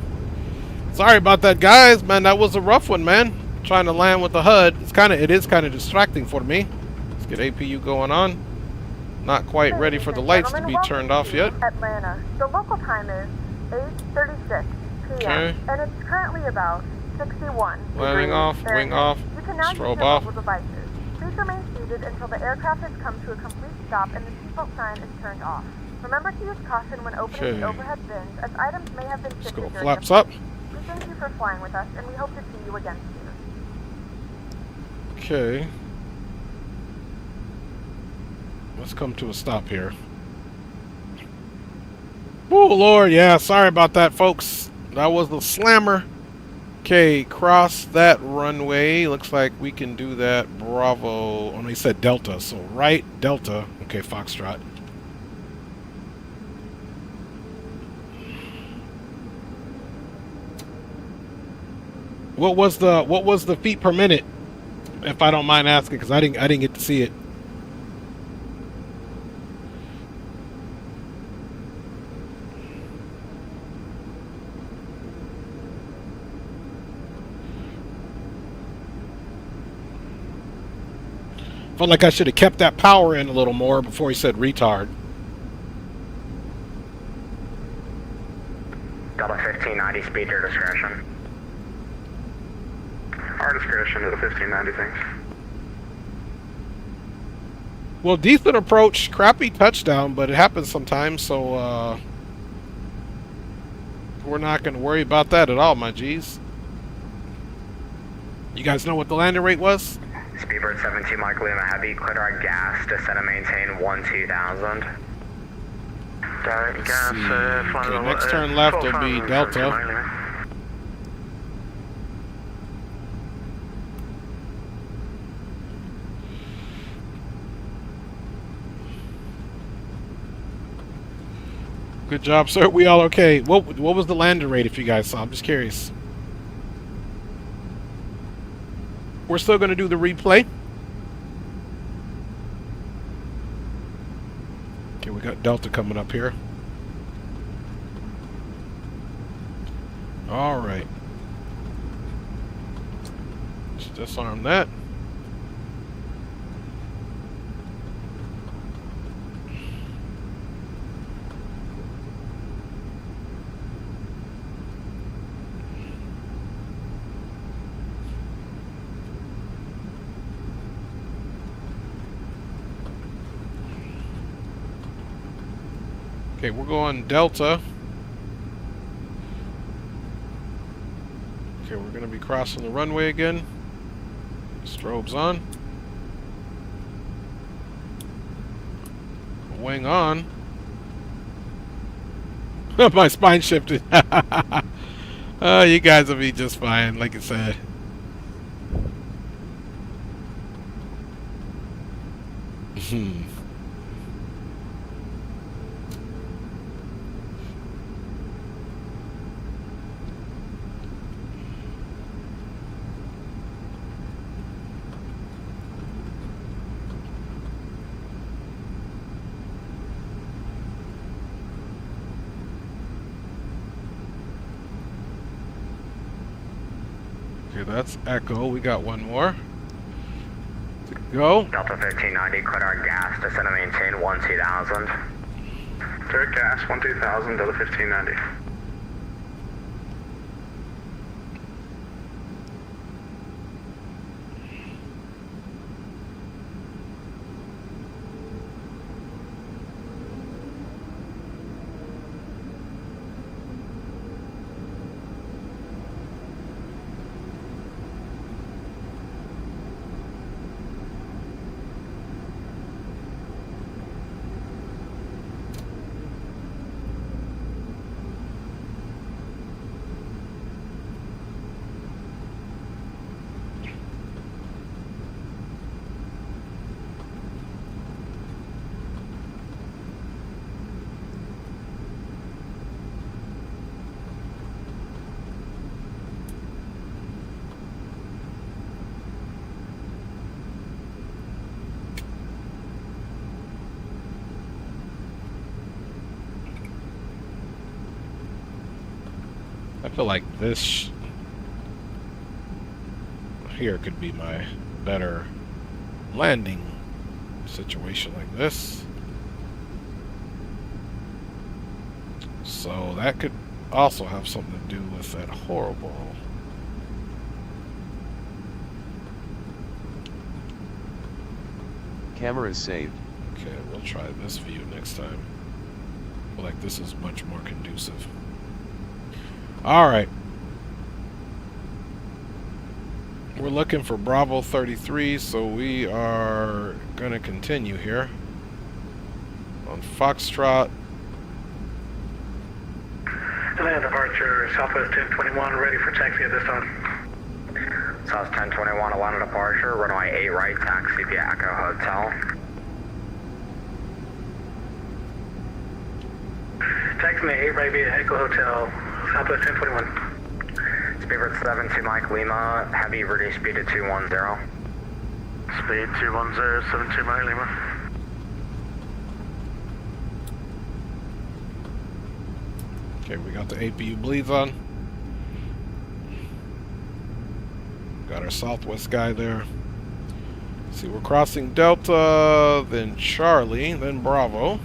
S4: Sorry about that, guys. Man, that was a rough one, man. Trying to land with the HUD. It is kind of distracting for me. Let's get APU going on. Not quite ready for the lights to be turned off yet.
S6: Atlanta. The local time is 8:36 p.m. and it's currently about 61.
S4: Landing off, wing off,
S6: you can now
S4: strobe
S6: use your
S4: off.
S6: mobile devices. Please remain seated until the aircraft has come to a complete stop and the seatbelt sign is turned off. Remember to use caution when opening the overhead bins, as items may have been shifted during
S4: flaps
S6: the
S4: up.
S6: We thank you for flying with us, and we hope to see you again soon.
S4: Okay. Let's come to a stop here. Oh, Lord, yeah, sorry about that, folks. That was the slammer. Okay, cross that runway. Looks like we can do that. Bravo. Oh, no, he said Delta, so right, Delta. Okay, Foxtrot. What was the feet per minute, if I don't mind asking, because I didn't get to see it. Felt like I should have kept that power in a little more before he said retard.
S10: Delta 1590, speed your discretion.
S2: Our discretion to the 1590, thanks.
S4: Well, decent approach, crappy touchdown, but it happens sometimes, so we're not going to worry about that at all, my G's. You guys know what the landing rate was?
S10: Speedbird 72 Mike Lima Heavy, clear our gas, descend and maintain 12,000.
S2: Direct gas,
S4: okay, next turn left will be Delta. Good job, sir. We all okay. What was the landing rate, if you guys saw? I'm just curious. We're still going to do the replay. Okay, we got Delta coming up here. All right. Let's disarm that. Okay, we're going Delta. Okay, we're going to be crossing the runway again. Strobes on. Wing on. My spine shifted. You guys will be just fine, like I said. Okay, that's Echo. We got one more to go.
S10: Delta 1590, clear our gas, descend and maintain 12,000.
S2: Direct gas, 12,000, Delta 1590.
S4: feel like this here could be my better landing situation like this. So that could also have something to do with that horrible.
S9: Cameras saved.
S4: Okay, we'll try this view next time. I feel like this is much more conducive. Alright. We're looking for Bravo 33, so we are going to continue here. On Foxtrot.
S10: Atlanta departure, Southwest 1021, ready for taxi at this time.
S15: South 1021, Atlanta departure, runway 8 right, taxi via Echo Hotel.
S10: Taxi 8 right via Echo Hotel, Southwest 1021.
S15: Speedbird 72 Mike Lima, heavy reduced speed to 210.
S2: Speed 210, 72 Mike Lima.
S4: Okay, we got the APU bleeds on. Got our Southwest guy there. See, we're crossing Delta, then Charlie, then Bravo.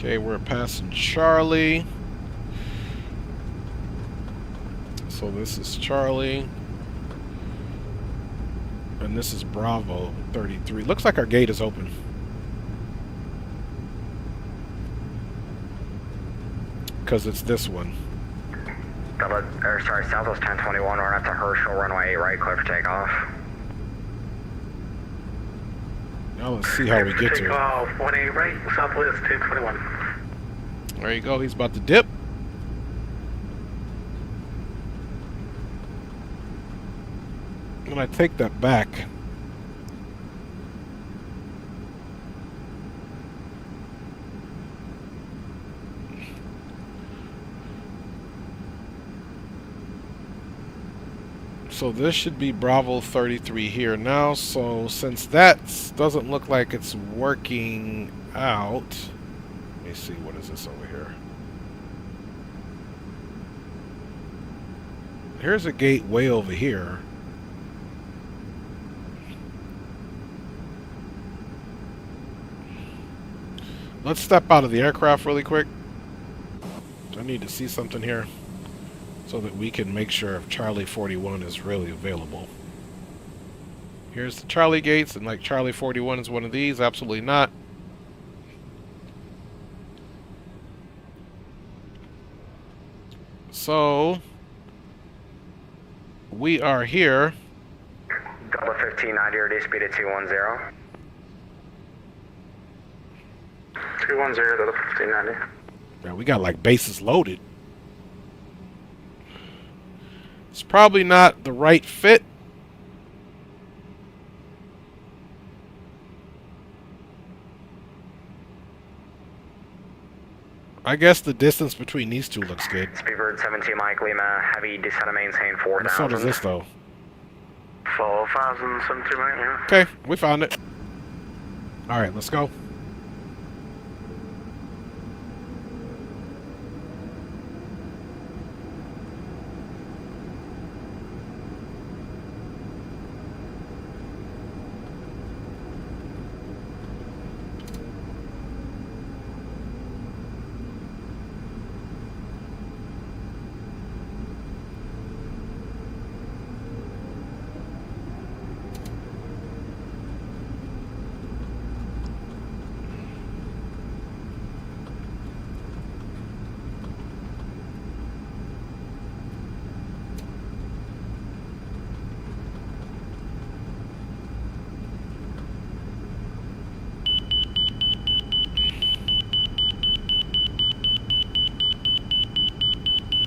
S4: Okay, we're passing Charlie. So this is Charlie. And this is Bravo 33. Looks like our gate is open. Because it's this one.
S15: Southwest 1021, run up to Herschel, runway 8 right, clear for takeoff.
S4: Now let's see how we get to it.
S10: Takeoff, 18 right, Southwest 1021.
S4: There you go, he's about to dip. When I take that back, so this should be Bravo 33 here now. So since that doesn't look like it's working out, let me see, what is this over here? Here's a gate way over here. Let's step out of the aircraft really quick. I need to see something here so that we can make sure if Charlie 41 is really available. Here's the Charlie gates, and like Charlie 41 is one of these, absolutely not. So we are here.
S15: Delta 1590, reduced speed to 210.
S2: 210, Delta 1590.
S4: Yeah, we got like bases loaded. It's probably not the right fit. I guess the distance between these two looks good.
S15: Speedbird 17 Mike Lima, heavy descent and maintain 4000.
S4: So does this though.
S2: 4000, 72 Mike Lima.
S4: Okay, we found it. Alright, let's go.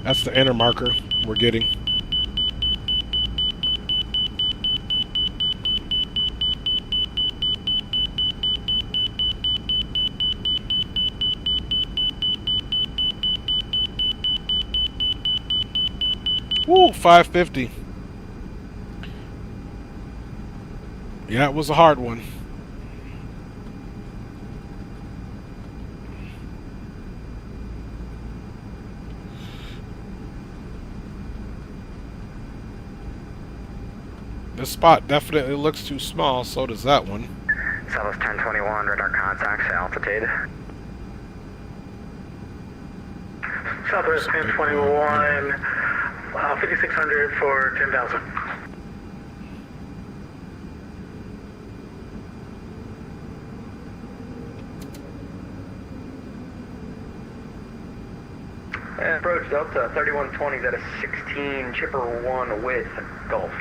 S4: That's the inner marker we're getting. Woo, 550. Yeah, it was a hard one. This spot definitely looks too small, so does that one.
S15: Southwest 1021, radar contacts, altitude.
S2: Southwest 1021, 5600 for 10,000.
S10: Approach Delta 3120 at a 16 chipper 1 with Gulf.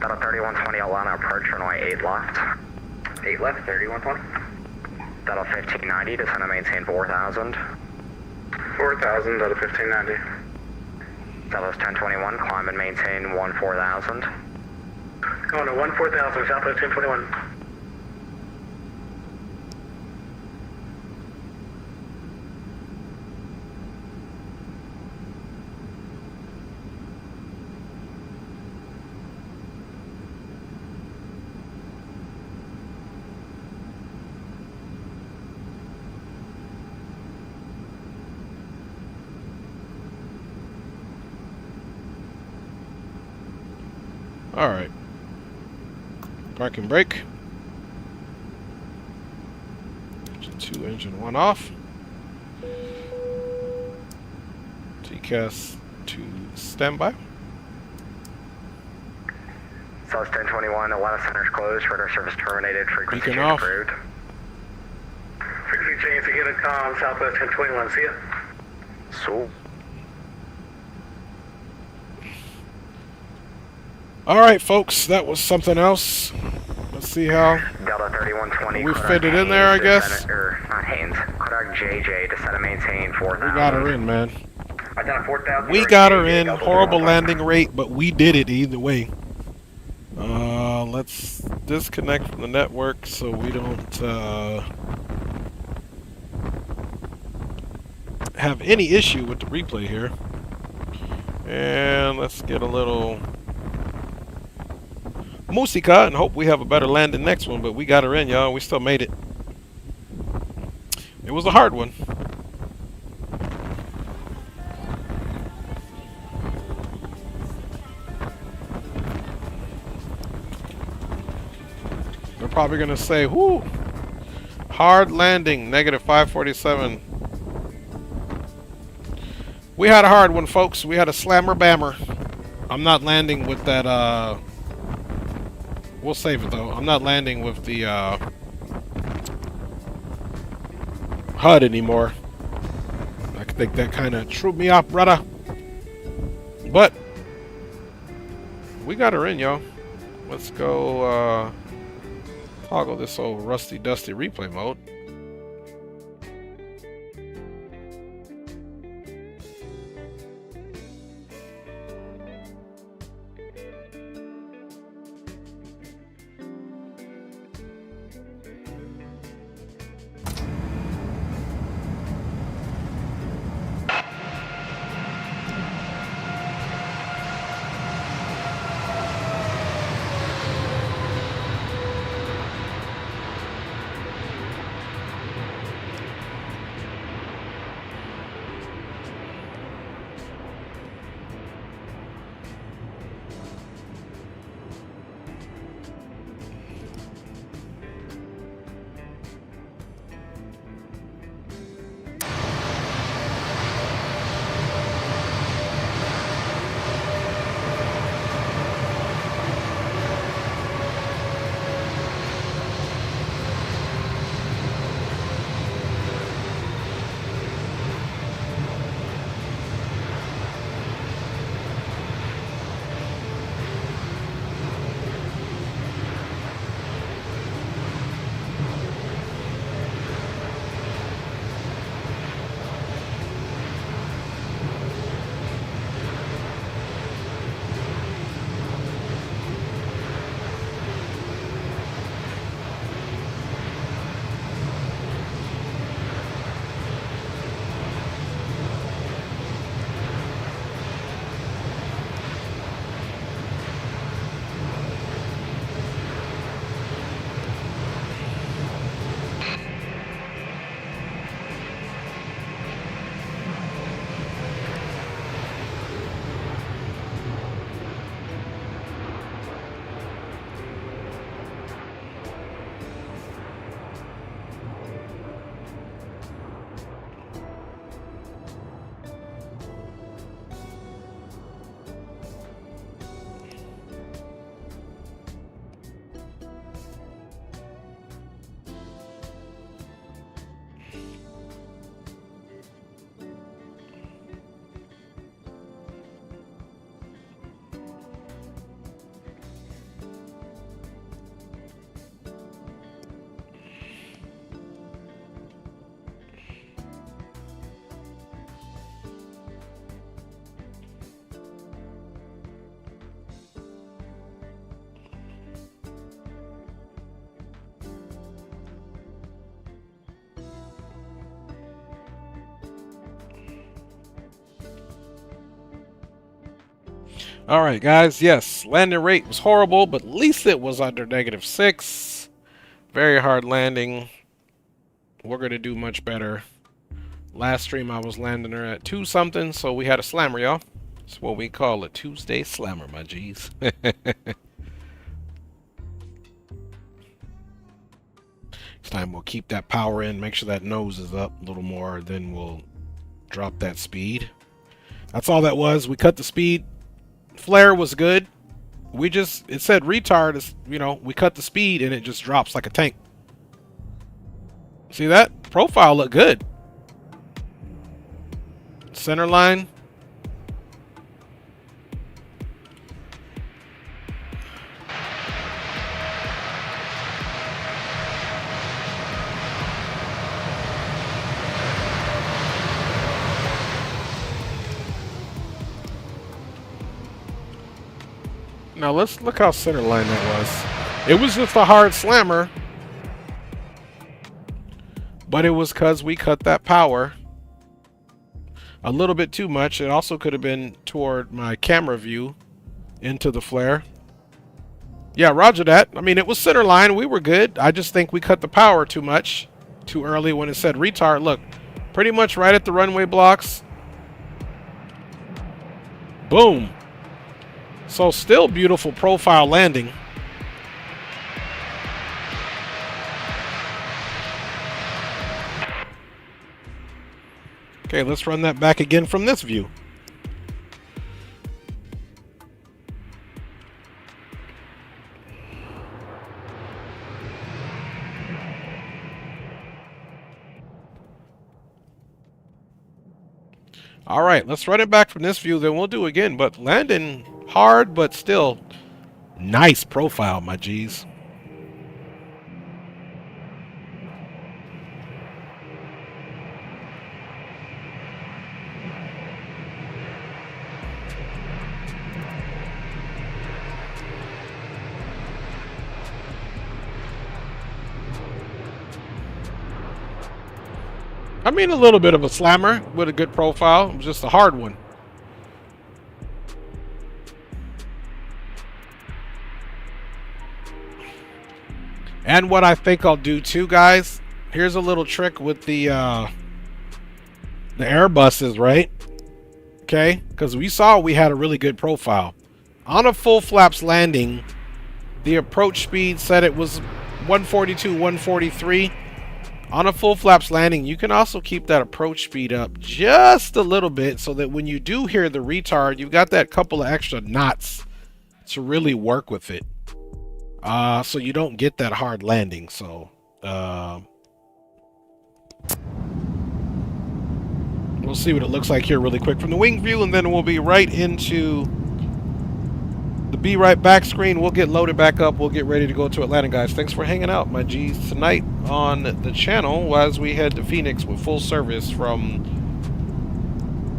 S15: Delta 3120, Atlanta approach, runway 8 left.
S10: 8 left, 3120.
S15: Delta 1590, descend and maintain 4,000.
S2: 4,000, Delta 1590.
S15: Southwest 1021, climb and maintain 14,000.
S2: Going to 14,000, Southwest 1021.
S4: Alright. Park and brake. Engine 2, engine 1 off. TCAS to standby.
S15: Southwest 1021, Atlanta Center's closed, radar service terminated, frequency
S4: Beacon
S15: change
S4: off.
S15: approved.
S2: Frequency change to get a comm, Southwest 1021, see ya.
S15: So.
S4: Alright, folks, that was something else. Let's see how
S15: Delta 3120,
S4: we fit it in there, I guess.
S15: Not Haynes, Kodak JJ, descend and maintain 4,000.
S4: We got her in, man.
S10: I done a 4,000.
S4: We got her in. Horrible landing rate, but we did it either way. Let's disconnect from the network so we don't have any issue with the replay here. And let's get a little Musica and hope we have a better landing next one, but we got her in, y'all. We still made it. It was a hard one. They're probably gonna say, whoo, hard landing, negative 547. We had a hard one, folks. We had a slammer bammer. I'm not landing with that, we'll save it though. I'm not landing with the HUD anymore. I think that kind of threw me off, brother. But we got her in, y'all. Let's go toggle this old rusty dusty replay mode. Alright, guys. Yes, landing rate was horrible, but at least it was under -6. Very hard landing. We're going to do much better. Last stream I was landing her at 2 something, so we had a slammer, y'all. It's what we call a Tuesday slammer, my G's. This time we'll keep that power in, make sure that nose is up a little more, then we'll drop that speed. That's all that was. We cut the speed. Flare was good. It said retard is, you know, we cut the speed and it just drops like a tank. See that? Profile looked good. Center line. Now let's look how center line that was. It was just a hard slammer, but it was because we cut that power a little bit too much. It also could have been toward my camera view into the flare. Yeah, roger that. I mean, it was center line. We were good. I just think we cut the power too much, too early when it said retard. Look, pretty much right at the runway blocks. Boom. So still beautiful profile landing. Okay, let's run that back again from this view. All right, let's run it back from this view, then we'll do it again. But landing hard, but still nice profile, my G's. I mean, a little bit of a slammer with a good profile. It was just a hard one. And what I think I'll do too, guys, here's a little trick with the Airbuses, right? Okay, because we saw we had a really good profile. On a full flaps landing, the approach speed said it was 142, 143. On a full flaps landing, you can also keep that approach speed up just a little bit so that when you do hear the retard, you've got that couple of extra knots to really work with it. So you don't get that hard landing. So we'll see what it looks like here really quick from the wing view, and then we'll be right into the Be Right Back screen. We'll get loaded back up. We'll get ready to go to Atlanta, guys. Thanks for hanging out, my G's, tonight on the channel as we head to Phoenix with full service from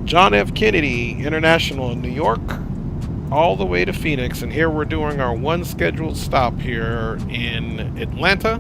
S4: John F. Kennedy International in New York all the way to Phoenix. And here we're doing our one scheduled stop here in Atlanta.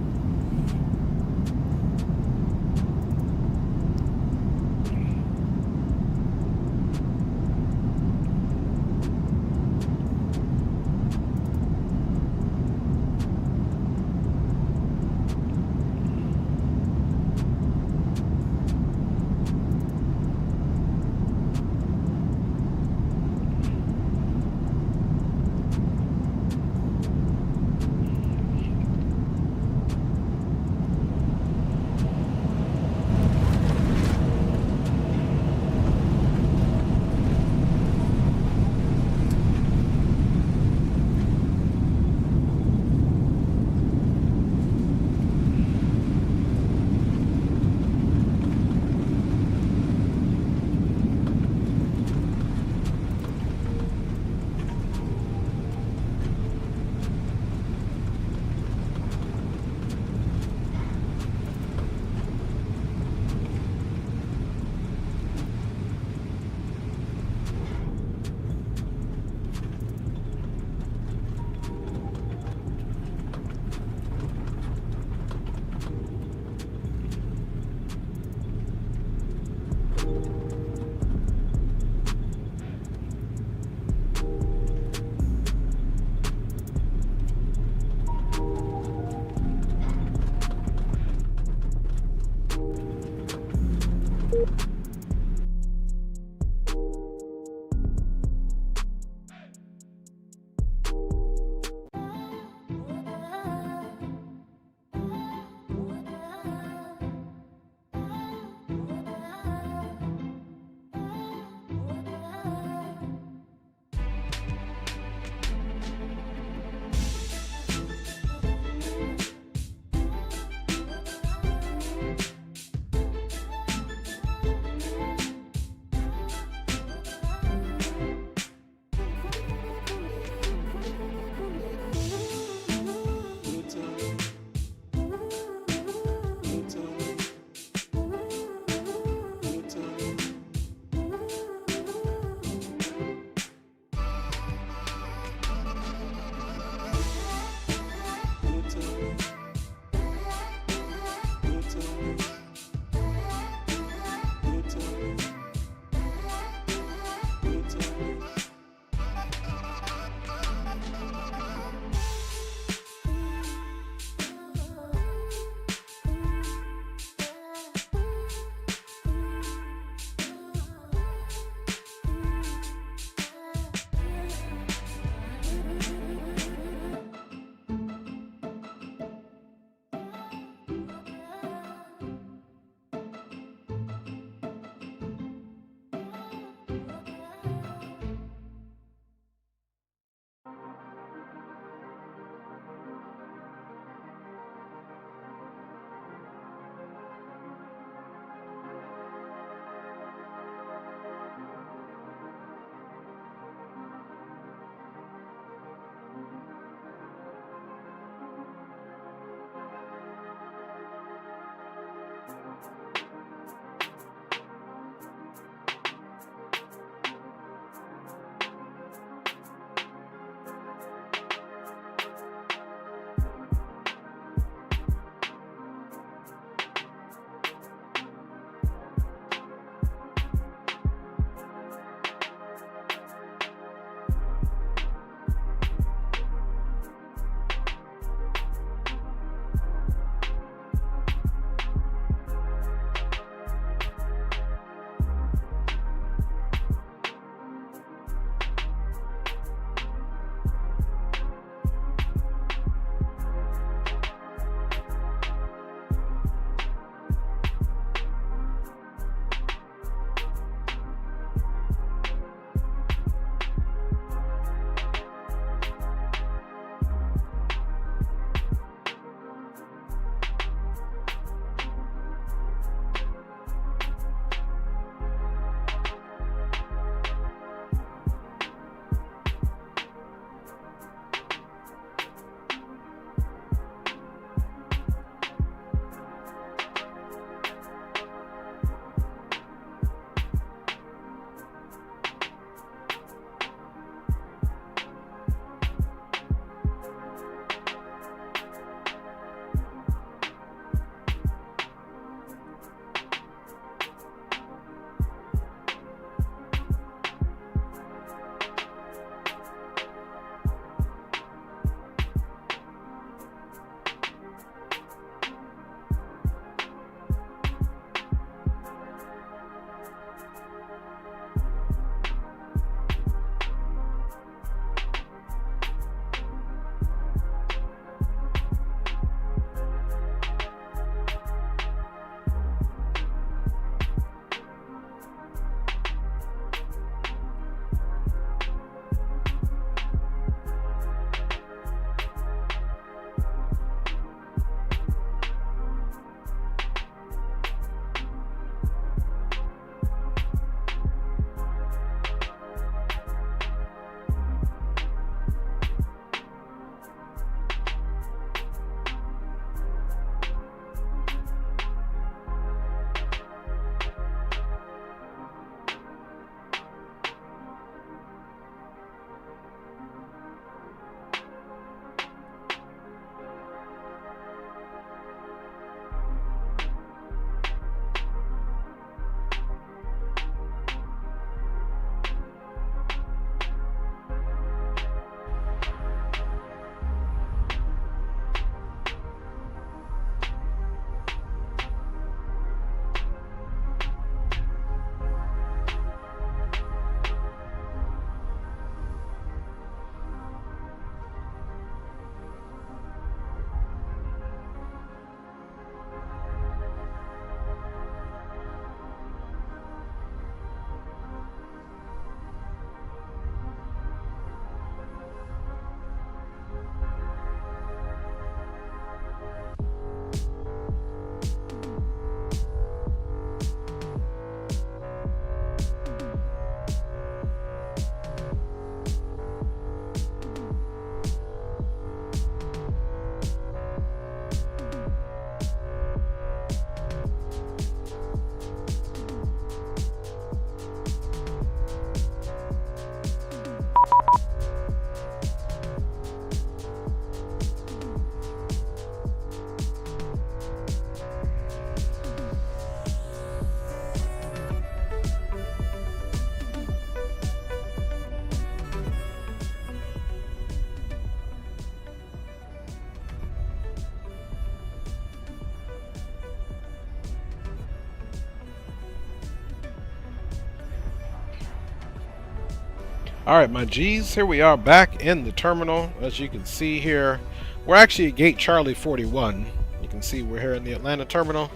S4: Alright, my G's, here we are back in the terminal. As you can see here, we're actually at Gate Charlie 41. You can see we're here in the Atlanta terminal.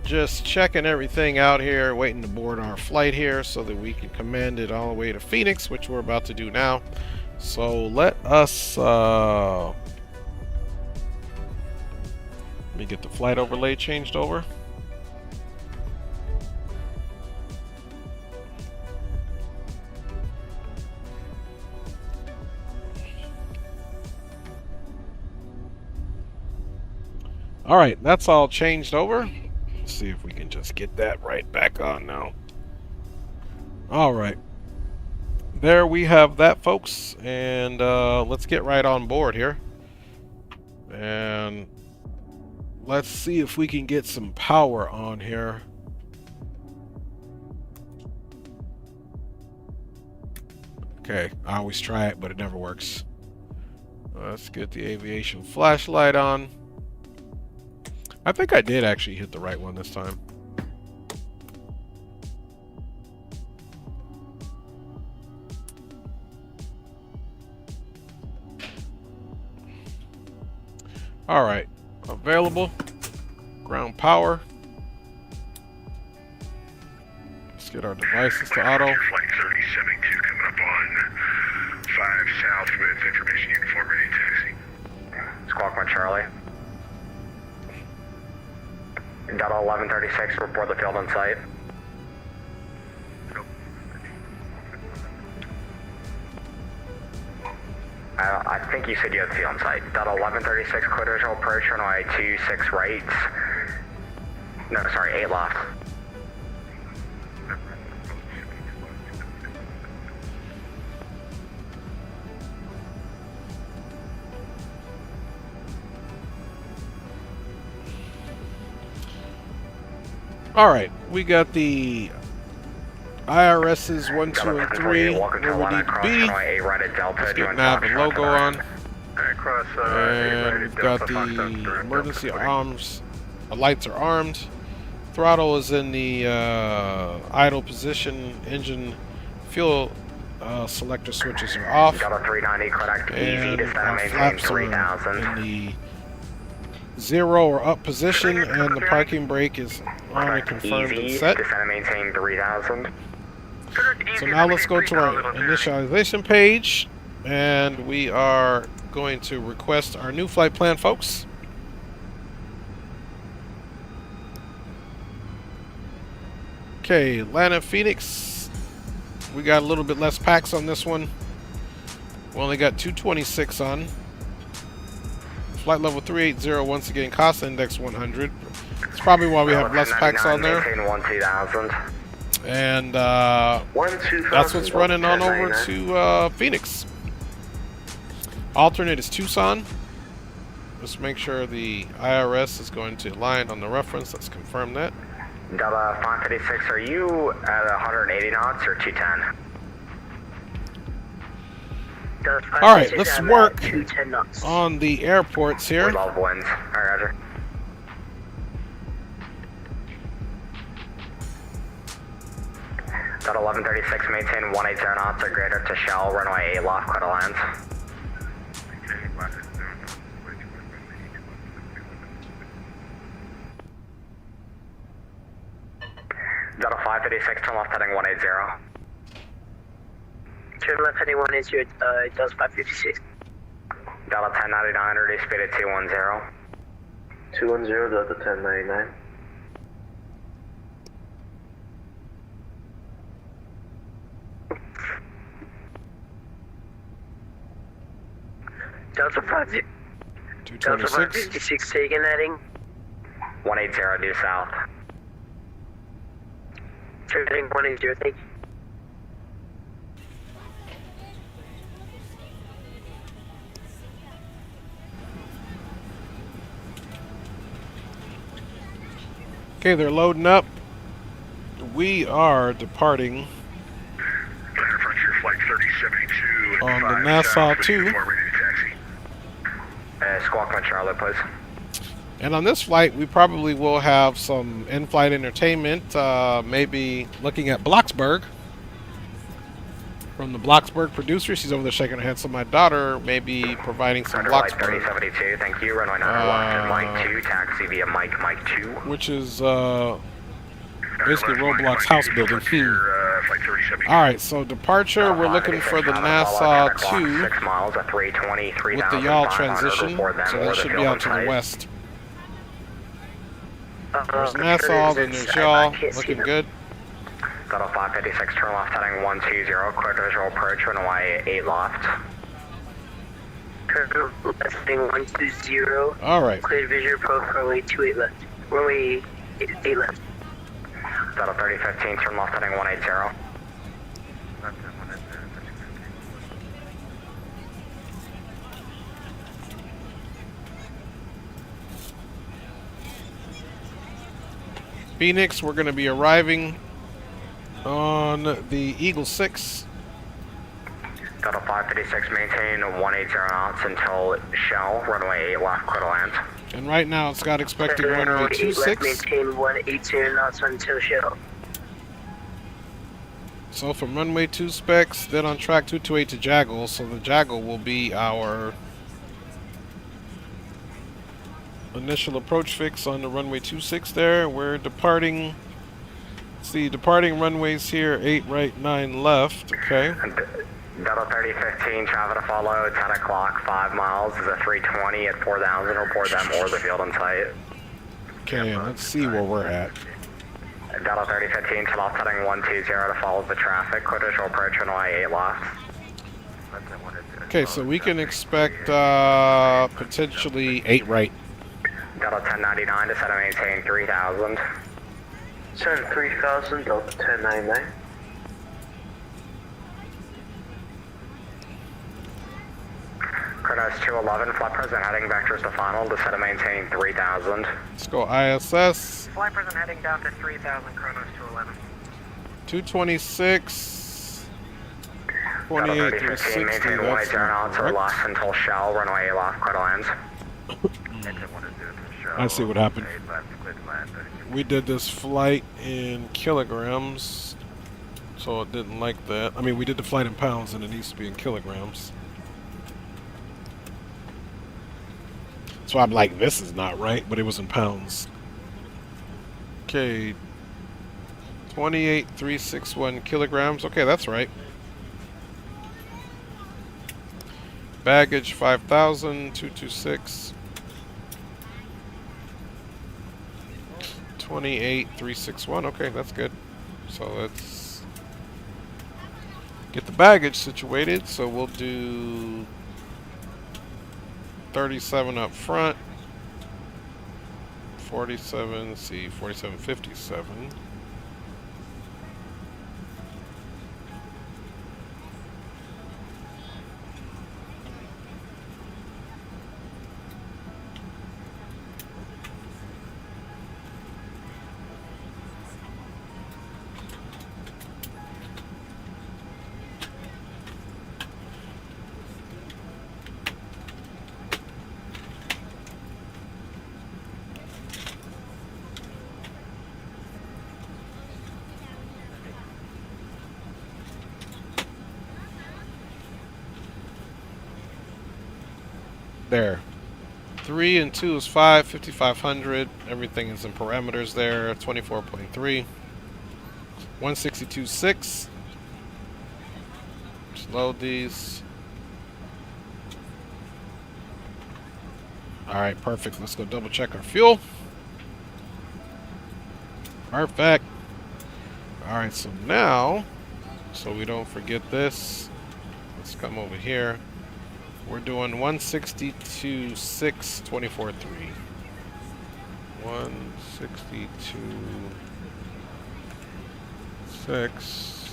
S4: Just checking everything out here, waiting to board our flight here so that we can command it all the way to Phoenix, which we're about to do now. So let us... let me get the flight overlay changed over. Alright, that's all changed over. Let's see if we can just get that right back on now. Alright. There we have that, folks. And let's get right on board here. And let's see if we can get some power on here. Okay, I always try it, but it never works. Let's get the aviation flashlight on. I think I did actually hit the right one this time. Alright, available. Ground power. Let's get our devices to auto.
S11: Flight 3072 coming up on 5 south with information uniform ready taxi.
S15: Squawk 1 Charlie. Delta 1136, report the field in sight. I think you said you had the field in sight. Delta 1136, clear visual approach, runway 26 right. No, sorry, 8 left.
S4: Alright, we got the IRS's 1, 2, and 3 where we need to be. Let's get nav and logo on. And we've got the emergency arms. The lights are armed. Throttle is in the idle position. Engine fuel selector switches are off. And our flaps are in the 0 or up position, and the parking brake is on and confirmed and set. So now let's go to our initialization page, and we are going to request our new flight plan, folks. Okay, Atlanta, Phoenix. We got a little bit less packs on this one. We only got 226 on. Flight level 380, once again, cost index 100. It's probably why we have less packs on there. And that's what's running on over to Phoenix. Alternate is Tucson. Just make sure the IRS is going to align on the reference. Let's confirm that.
S15: Delta 556, are you at 180 knots or 210?
S4: Alright, let's work on the airports here.
S15: Love winds. Alright, Roger. Delta 1136, maintain 180 knots or greater to Shell, runway 8 left, clear to land. Delta 556, turn left heading 180.
S13: Turn left heading 180, Delta 556.
S15: Delta 1099, reduce speed at 210.
S2: 210, Delta 1099.
S13: Delta 556 taking heading.
S15: 180 due south.
S13: Turn heading 180, thank you.
S4: Okay, they're loading up. We are departing
S11: Flight 3072
S4: on the Nassau 2.
S15: Squawk 1 Charlie, please.
S4: And on this flight, we probably will have some in-flight entertainment, maybe looking at Bloxburg. from the Bloxburg producer. She's over there shaking her head. So my daughter may be providing some Bloxburg.
S15: 3072, thank you. Runway 9 left and Mike 2, taxi via Mike 2.
S4: Which is basically Roblox house building. Alright, so departure, we're looking for the Nassau 2
S15: 6 miles at 320,
S4: with the yaw transition, so that should be out to the west. There's Nassau, then there's yaw, looking good.
S15: Delta 556, turn left heading 120, clear visual approach, runway 8 left.
S13: Clear left heading 120.
S4: Alright.
S13: Clear visual approach, runway 28 left. Runway 8 left.
S15: Delta 3015, turn left heading 180.
S4: Phoenix, we're going to be arriving on the Eagle 6.
S15: Delta 556, maintain 180 knots until shell, runway 8 left, clear to land.
S4: And right now it's got expected runway 26.
S13: Maintain 180 knots until shell.
S4: So from runway 2 specs, then on track 228 to Jaggle, so the Jaggle will be our initial approach fix on the runway 26 there. We're departing, see, departing runways here, 8 right, 9 left, okay.
S15: Delta 3015, traffic to follow, 10 o'clock, 5 miles, is a 320 at 4,000, report them or the field in sight.
S4: Okay, let's see where we're at.
S15: Delta 3015, turn off heading 120 to follow the traffic, clear visual approach, runway 8 left.
S4: Okay, so we can expect potentially 8 right.
S15: Delta 1099, descend and maintain 3,000.
S13: Descend 3,000, Delta 1099.
S15: Kronos 211, flight present heading vectors to final, descend and maintain 3,000.
S4: Let's go ISS.
S10: Flight present heading down to 3,000, Kronos 211.
S4: 226. 28, 360,
S15: maintain 180 knots or less until shell, runway 8 left, clear to land.
S4: I see what happened. We did this flight in kilograms, so it didn't like that. I mean, we did the flight in pounds, and it needs to be in kilograms. So I'm like, this is not right, but it was in pounds. Okay, 28,361 kilograms. Okay, that's right. Baggage 5,000, 226. 28,361. Okay, that's good. So let's get the baggage situated. So we'll do 37 up front. 47, let's see, 4757. There. 3 and 2 is 5, 5,500. Everything is in parameters there. 24.3. 162.6. Just load these. Alright, perfect. Let's go double check our fuel. Perfect. Alright, so now, so we don't forget this, let's come over here. We're doing 162.6, 24.3. 162.6,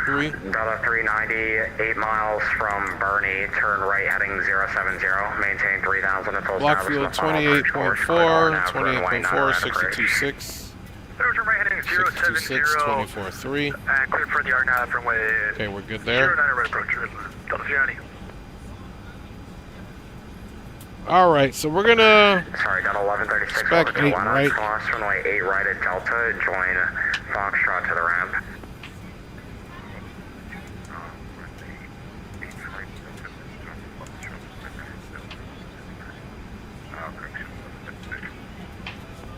S4: 24.3.
S15: Delta 390, 8 miles from Bernie, turn right heading 070, maintain 3,000 until
S4: block fuel 28.4, 28.4, 62.6.
S10: Turn right heading 070,
S4: 24.3.
S10: and clear for the R9 runway.
S4: Okay, we're good there.
S10: 09 right approach, Delta 390.
S4: Alright, so we're gonna...
S15: Sorry, got 1136
S4: spec
S15: over to
S4: 8
S15: Atlanta,
S4: right.
S15: cross runway 8 right at Delta, join Foxtrot to the ramp.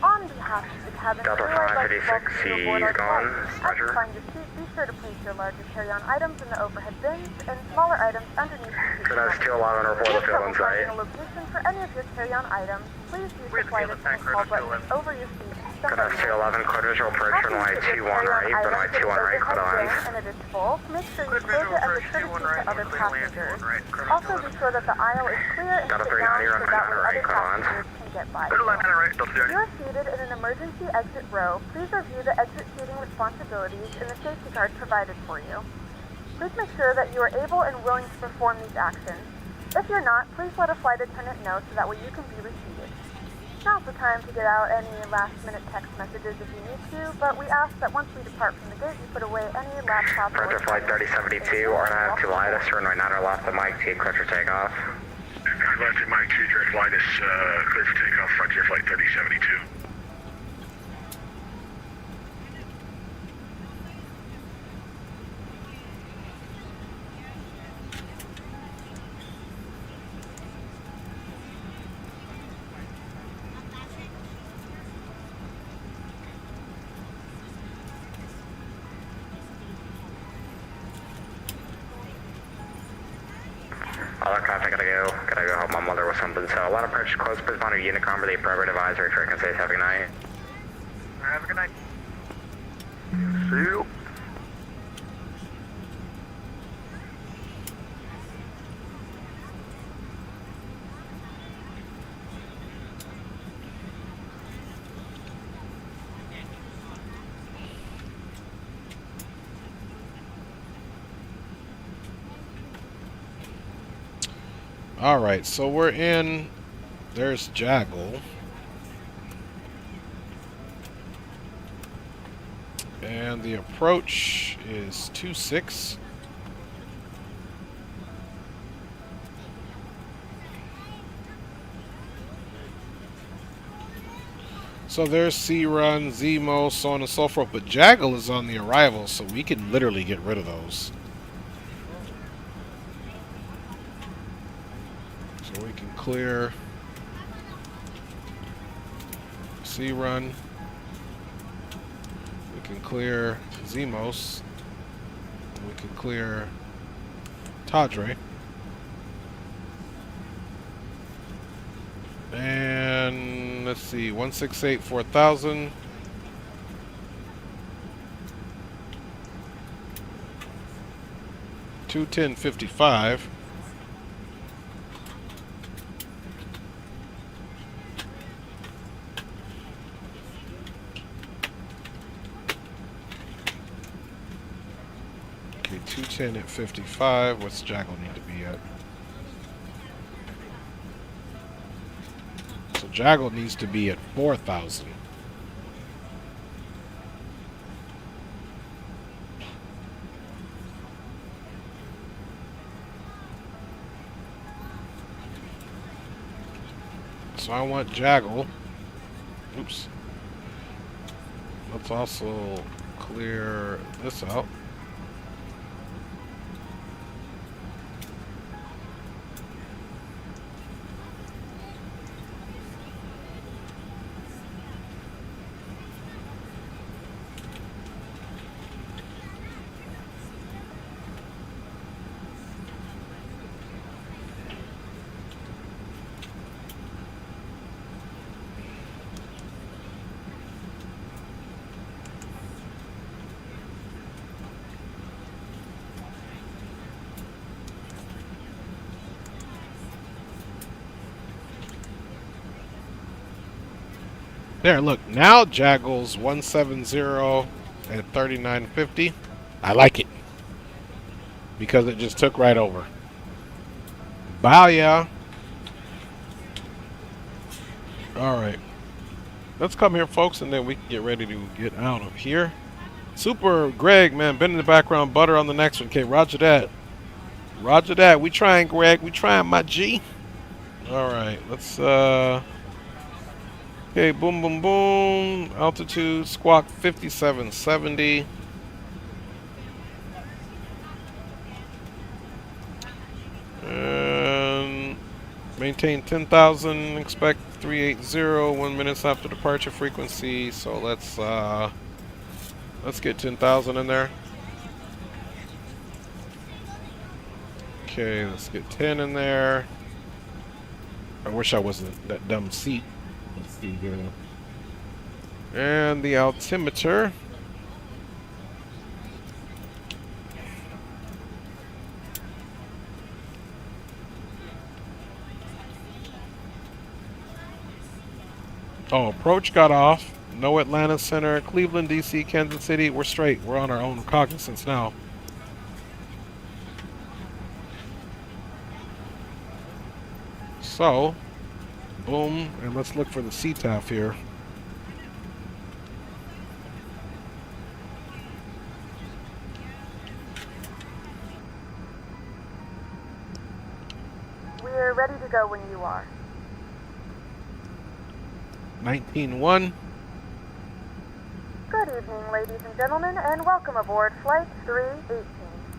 S6: On behalf of the cabin crew, I'd like to welcome you aboard our flight. As you find your seat, be sure to place your larger carry-on items in the overhead bins and smaller items underneath the seat.
S15: Good as 211 report the field in sight.
S6: A location for any of your carry-on items, please use the flight attendant call button over your seat.
S15: Good as 211, clear visual approach runway 21 right, runway 21 right, clear lines.
S6: And it is full, make sure you close it as a courtesy to other passengers. Also be sure that the aisle is clear and sit down so that way other passengers can get by. You're seated in an emergency exit row. Please review the exit seating responsibilities and the safety card provided for you. Please make sure that you are able and willing to perform these actions. If you're not, please let a flight attendant know so that way you can be reseated. Now's the time to get out any last-minute text messages if you need to, but we ask that once we depart from the gate, you put away any laptop or...
S15: Frontier Flight 3072, RNF to Lidus, runway 9 left the mic, T, clear for takeoff.
S11: Left to Mike 2, direct Lidus, clear for takeoff, Frontier Flight 3072.
S15: All that traffic, gotta go help my mother with something. So a lot of approach close, please monitor Unicom, the appropriate advisory, trick and safe, have a good night.
S2: Have a good night. See you.
S4: Alright, so we're in... There's Jaggle. And the approach is 26. So there's C-Run, Zemo, so on and so forth. But Jaggle is on the arrival, so we can literally get rid of those. So we can clear C-Run. We can clear Zemos. We can clear Tadre. And let's see, 168 4000. $210.55. Okay, 210 at 55. What's Jaggle need to be at? So Jaggle needs to be at 4,000. So I want Jaggle. Oops. Let's also clear this out. There, look, now Jaggle's 170 at 39.50. I like it. Because it just took right over. Bye. Alright. Let's come here, folks, and then we can get ready to get out of here. Super Greg, man, been in the background. Butter on the next one. Okay, roger that. Roger that. We trying, Greg. We trying, my G. Alright, let's, okay, boom, boom, boom. Altitude, squawk 5770. And maintain 10,000, expect 380, 1 minute after departure frequency. So let's get 10,000 in there. Okay, let's get 10 in there. I wish I wasn't that dumb seat. Let's see here. And the altimeter. Oh, approach got off. No Atlanta Center, Cleveland, DC, Kansas City. We're straight. We're on our own cognizance now. So, boom, and let's look for the CTAF here.
S6: We're ready to go when you are.
S4: 19-1.
S6: Good evening, ladies and gentlemen, and welcome aboard Flight 318,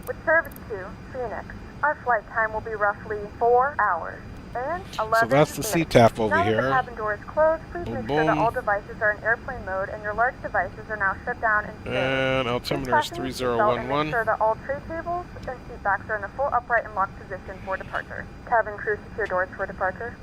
S6: with service to Phoenix. Our flight time will be roughly 4 hours. And 11
S4: so that's the
S6: minutes.
S4: CTAF over
S6: now
S4: here.
S6: That the cabin door is closed, please
S4: boom,
S6: make
S4: boom.
S6: sure that all devices are in airplane mode and your large devices are now shut down and stable.
S4: And altimeter is 3011.
S6: Make sure that all tray tables and seat backs are in a full upright and locked position for departure. Cabin crew, secure doors for departure.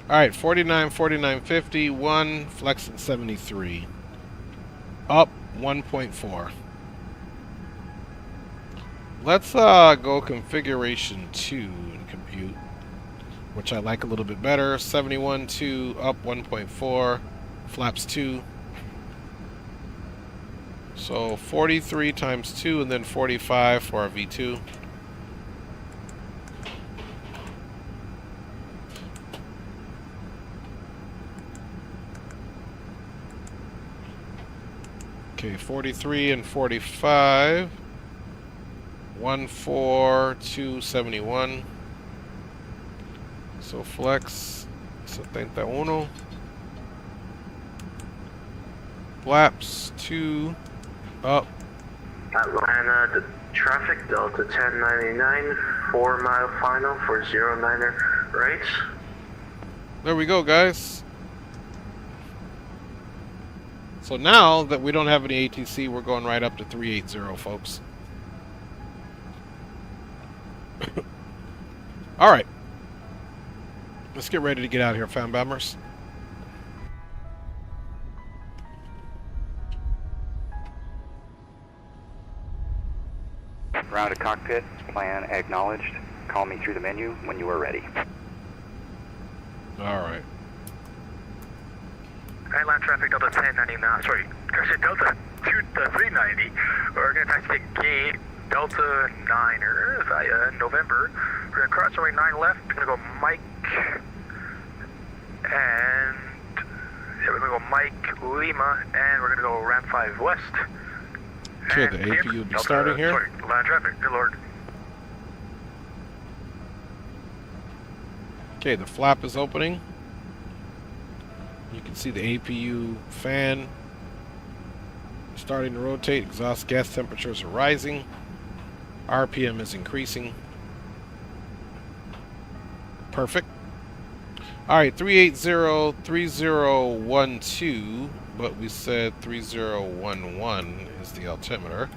S4: Alright, 49, 49, 50, 1, flexing 73. Up 1.4. Let's go configuration 2 and compute, which I like a little bit better. 71, 2, up 1.4, flaps 2. So 43 times 2 and then 45 for our V2. Okay, 43 and 45. 14271. So flex 71. Flaps 2 up.
S2: Atlanta traffic Delta 1099, 4 mile final for 09er rates.
S4: There we go, guys. So now that we don't have any ATC, we're going right up to 380, folks. All right. Let's get ready to get out of here, fan bombers.
S16: Ground to cockpit, plan acknowledged. Call me through the menu when you are ready.
S4: All right.
S10: Airline traffic Delta 1099, sorry, Corsair Delta 390. We're going to taxi to gate Delta 9er via November. We're going to cross runway 9 left. We're going to go Mike. And yeah, we're going to go Mike Lima. And we're going to go ramp 5 west.
S4: Okay, the AP will be starting here.
S10: Sorry, line traffic, good lord.
S4: Okay, the flap is opening. You can see the APU fan starting to rotate. Exhaust gas temperatures are rising. RPM is increasing. Perfect. Alright, 380, 3012, but we said 3011 is the altimeter.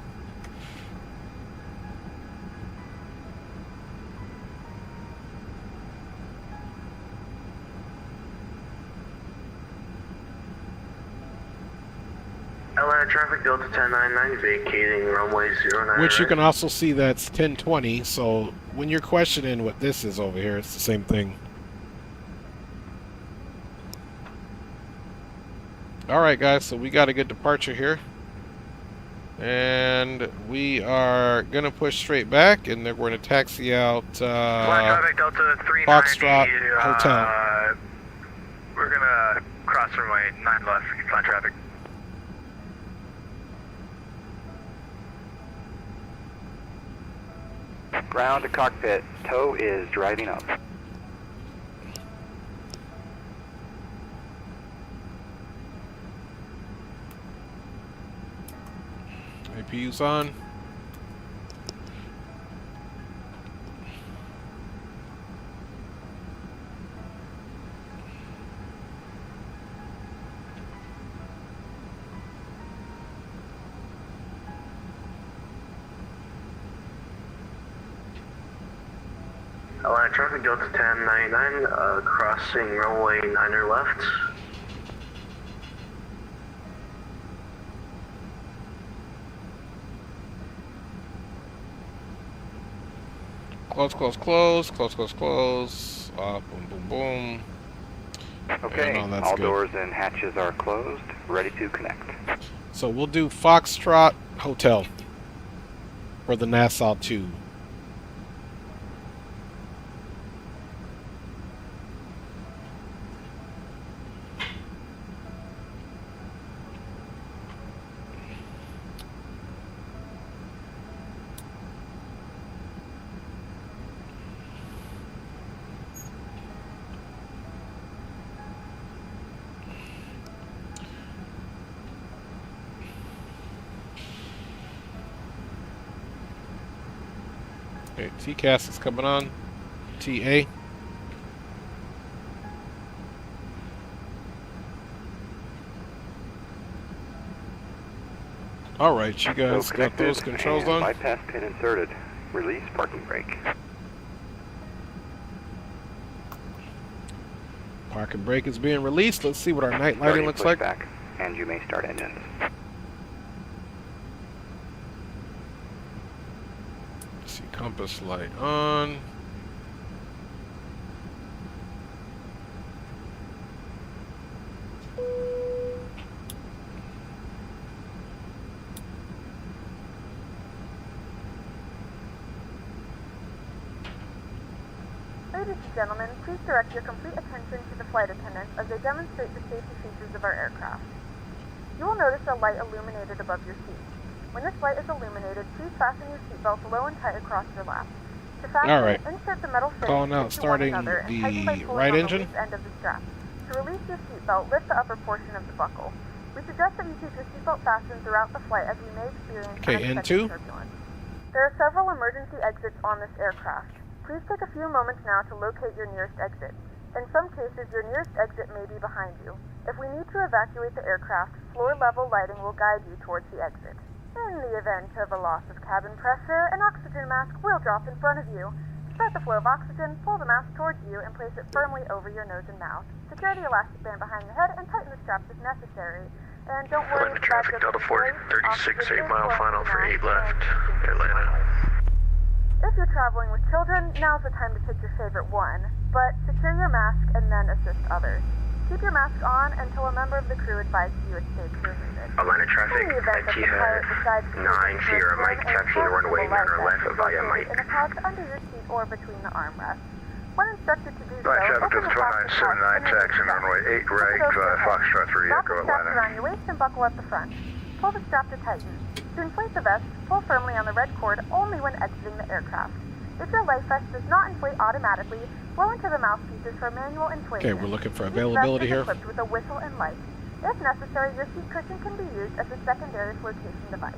S2: Traffic Delta 1099 vacating runway 09.
S4: Which you can also see that's 1020, so when you're questioning what this is over here, it's the same thing. Alright guys, so we got a good departure here. And we are going to push straight back, and they're going to taxi out Foxtrot Hotel.
S10: We're going to cross runway 9 left, flat traffic.
S16: Ground to cockpit, tow is driving up.
S4: APU's on.
S2: Atlanta Traffic Delta 1099, crossing runway 9er left.
S4: Close, close, close, close, close, close. Boom, boom, boom.
S16: Okay, all
S4: good.
S16: doors and hatches are closed, ready to connect.
S4: So we'll do Foxtrot Hotel for the Nassau 2. Okay, TCAS is coming on. TA. Alright, you guys got those controls on?
S16: Bypass pin inserted. Release parking brake.
S4: Parking brake is being released. Let's see what our night lighting looks like.
S16: Back, and you may start engines.
S4: Compass light on.
S6: Ladies and gentlemen, please direct your complete attention to the flight attendants as they demonstrate the safety features of our aircraft. You will notice a light illuminated above your seat. When this light is illuminated, please fasten your seatbelt low and tight across your lap. To fasten, insert the metal fittings into one another and tighten by pulling on the loose end of the strap. To release your seatbelt, lift the upper portion of the buckle. We suggest that you keep your seatbelt fastened throughout the flight as we may experience unexpected turbulence. There are several emergency exits on this aircraft. Please take a few moments now to locate your nearest exit. In some cases, your nearest exit may be behind you. If we need to evacuate the aircraft, floor-level lighting will guide you towards the exit. In the event of a loss of cabin pressure, an oxygen mask will drop in front of you. To start the flow of oxygen, pull the mask towards you and place it firmly over your nose and mouth. Secure the elastic band behind your head and tighten the straps if necessary. And don't worry about
S2: Traffic Delta 436, 8 mile final for 8 left, Atlanta.
S6: If you're traveling with children, now's the time to pick your favorite one, but secure your mask and then assist others. Keep your mask on until a member of the crew advises you it's safe to remove it.
S2: Atlanta Traffic, Etihad 9 Sierra Mike, taxiing runway 9 left via Mike.
S6: In a pouch under your seat or between the armrests. When instructed to do so,
S7: Traffic
S6: open the plastic pouch
S7: 2979, taxiing runway 8 right, Foxtrot 3
S6: Wrap
S7: Echo
S6: the straps
S7: Atlanta.
S6: around your waist and buckle at the front. Pull the strap to tighten. To inflate the vest, pull firmly on the red cord only when exiting the aircraft. If your life vest does not inflate automatically, blow into the mouthpieces for manual inflation.
S4: Okay, we're looking for availability here.
S6: Each vest is equipped with a whistle and light. If necessary, your seat cushion can be used as a secondary flotation device.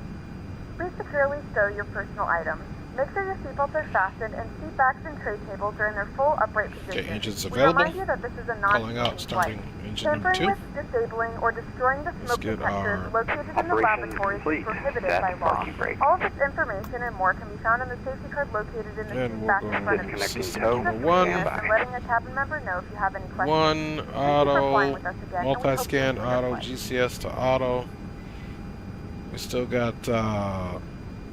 S6: Please securely stow your personal items. Make sure your seatbelts are fastened and seat backs and tray tables are in their full upright position.
S4: Okay, engines
S6: We
S4: available.
S6: remind you that this is a
S4: Calling out,
S6: non-smoking
S4: starting
S6: flight.
S4: engine number 2.
S6: Tampering with, disabling, or destroying the smoke detectors located in the laboratories is prohibited by law. All of this information and more can be found in the safety card located in the seat back in front of you.
S4: System
S6: Please
S4: number 1.
S6: and letting a cabin member know if you have any questions.
S4: 1 auto, multi-scan auto, GCS to auto. We still got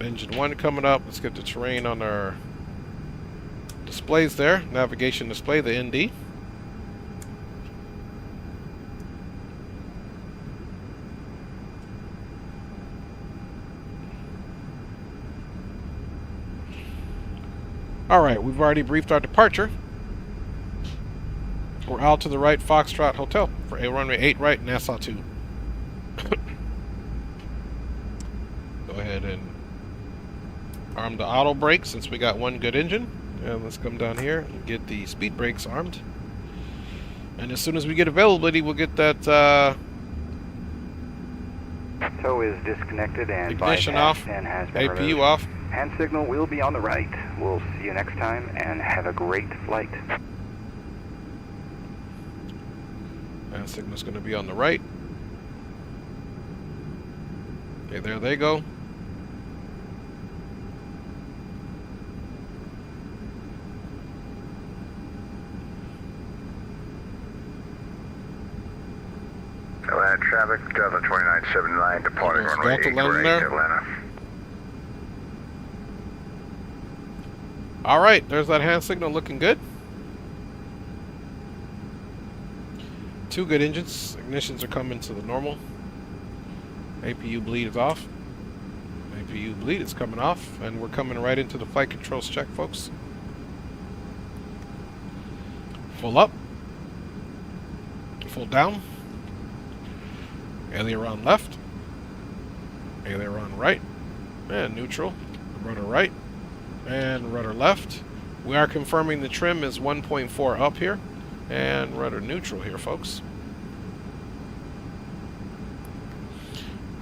S4: engine 1 coming up. Let's get the terrain on our displays there. Navigation display, the ND. Alright, we've already briefed our departure. We're out to the right, Foxtrot Hotel for a runway 8 right, Nassau 2. Go ahead and arm the auto brake since we got one good engine. And let's come down here and get the speed brakes armed. And as soon as we get availability, we'll get that
S16: tow is disconnected and
S4: ignition off,
S16: and has been
S4: APU
S16: removed.
S4: off.
S16: Hand signal will be on the right. We'll see you next time and have a great flight.
S4: Hand signal's going to be on the right. Okay, there they go.
S2: Atlanta traffic, Delta 2979, departing runway 8 right, Atlanta.
S4: Alright, there's that hand signal looking good. Two good engines. Ignitions are coming to the normal. APU bleed is off. APU bleed is coming off. And we're coming right into the flight controls check, folks. Full up. Full down. Aileron left. Aileron right. And neutral. Rudder right. And rudder left. We are confirming the trim is 1.4 up here. And rudder neutral here, folks.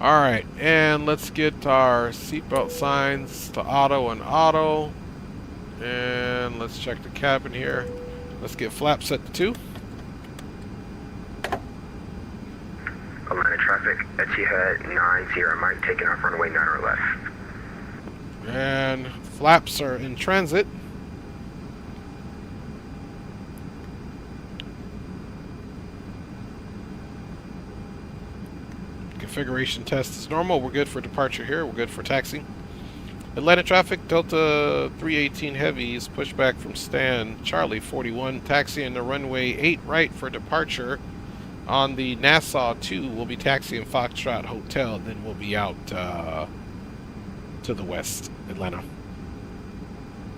S4: Alright, and let's get our seatbelt signs to auto and auto. And let's check the cabin here. Let's get flaps set to 2.
S2: Atlanta traffic, Etihad 90, Mike taking off runway 9 or left.
S4: And flaps are in transit. Configuration test is normal. We're good for departure here. We're good for taxi. Atlanta traffic, Delta 318 Heavies, pushback from stand Charlie 41, taxiing the runway 8 right for departure. On the Nassau 2, we'll be taxiing Foxtrot Hotel, then we'll be out to the west, Atlanta.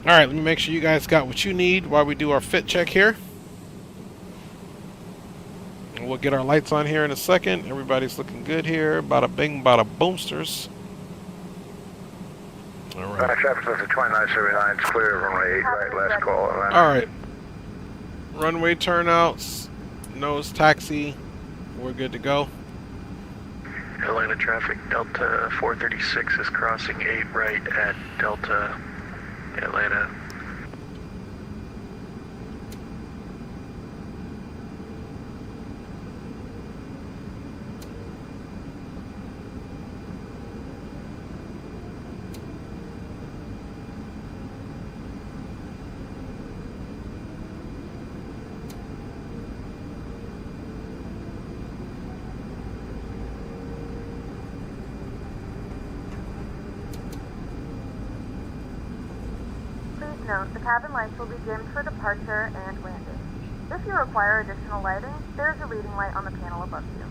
S4: Alright, let me make sure you guys got what you need while we do our fit check here. We'll get our lights on here in a second. Everybody's looking good here. Bada bing, bada boomsters. Alright.
S2: Traffic to 2979, it's clear, runway 8 right, last call.
S4: Alright. Runway turnouts, nose taxi. We're good to go.
S17: Atlanta traffic, Delta 436 is crossing 8 right at Delta Atlanta.
S6: Note, the cabin lights will be dimmed for departure and landing. If you require additional lighting, there's a reading light on the panel above you.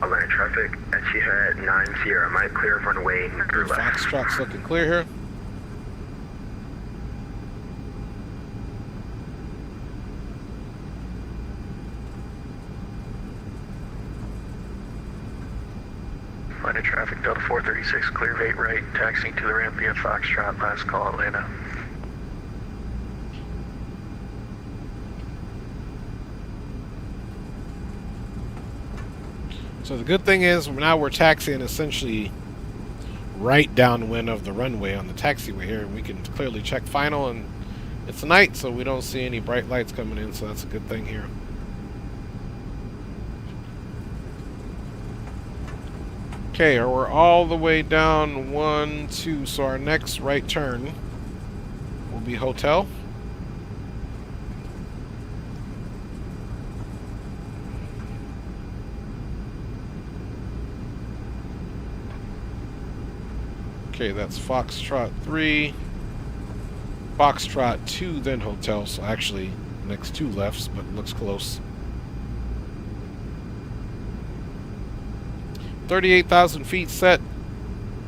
S2: Atlanta traffic, Etihad 90, Mike clear of runway 8 left.
S4: Foxtrot's looking clear here.
S17: Atlanta traffic, Delta 436, clear of 8 right, taxiing to the ramp via Foxtrot, last call Atlanta.
S4: So the good thing is now we're taxiing essentially right downwind of the runway on the taxiway here. We can clearly check final, and it's night, so we don't see any bright lights coming in, so that's a good thing here. Okay, we're all the way down 1, 2, so our next right turn be hotel. Okay, that's Foxtrot 3, Foxtrot 2, then hotel. So actually, next 2 lefts, but looks close. 38,000 feet set.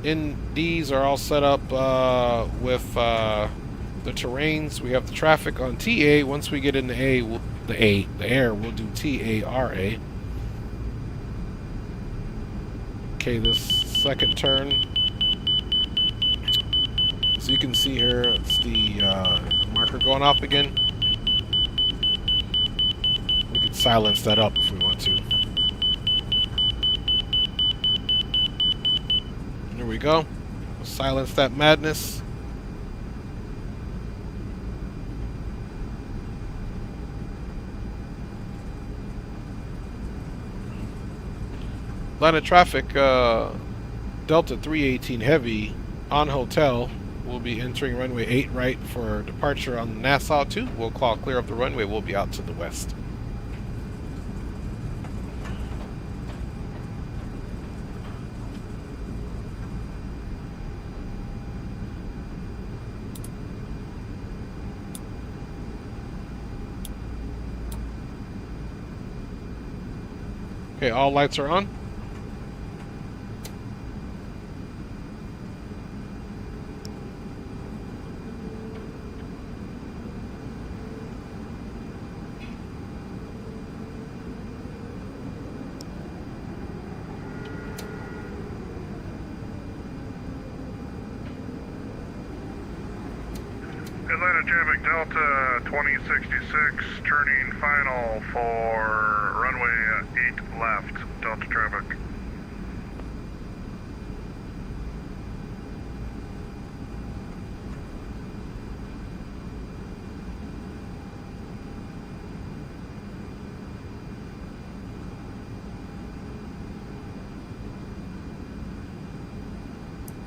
S4: NDs are all set up with the terrains. We have the traffic on TA. Once we get into the air, we'll do TARA. Okay, this second turn. So you can see here, it's the marker going off again. We could silence that up if we want to. There we go. We'll silence that madness. Line of traffic, Delta 318 Heavy on hotel. We'll be entering runway 8 right for departure on Nassau 2. We'll call clear of the runway. We'll be out to the west. Okay, all lights are on.
S2: Atlanta traffic Delta 2066, turning final for runway 8 left, Delta traffic.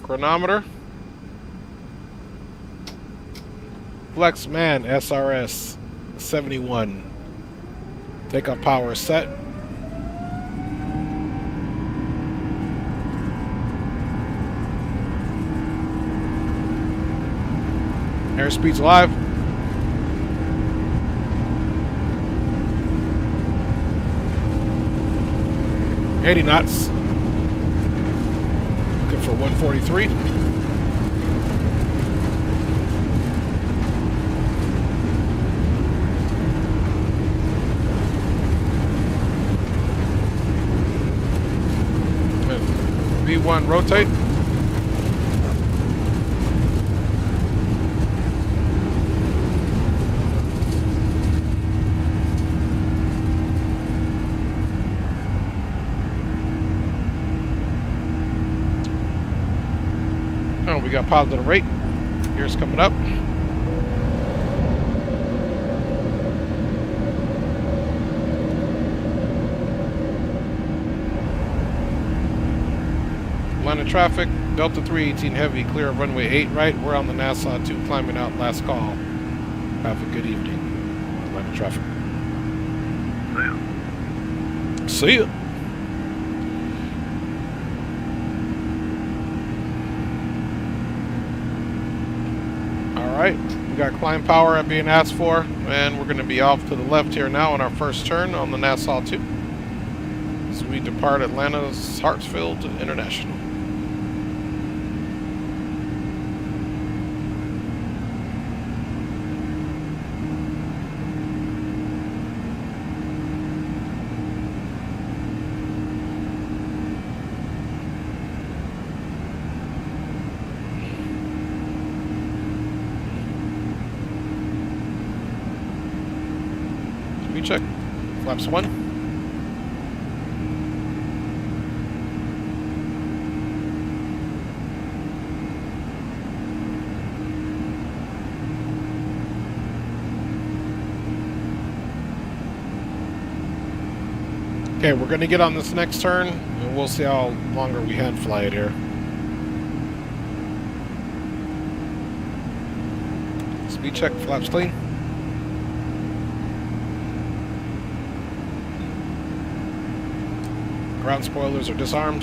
S4: Chronometer. Flexman SRS 71. Takeoff power set. Airspeed's live. $80 knots. Looking for 143. V1 rotate. Oh, we got positive rate. Here's coming up. Line of traffic, Delta 318 Heavy, clear of runway 8 right. We're on the Nassau 2, climbing out, last call. Have a good evening. Line of traffic. See ya. Alright, we got climb power being asked for, and we're going to be off to the left here now on our first turn on the Nassau 2. As we depart Atlanta's Hartsfield International. Check. Flaps 1. Okay, we're going to get on this next turn, and we'll see how longer we hand fly it here. Let's Speed check, flaps clean. Ground spoilers are disarmed.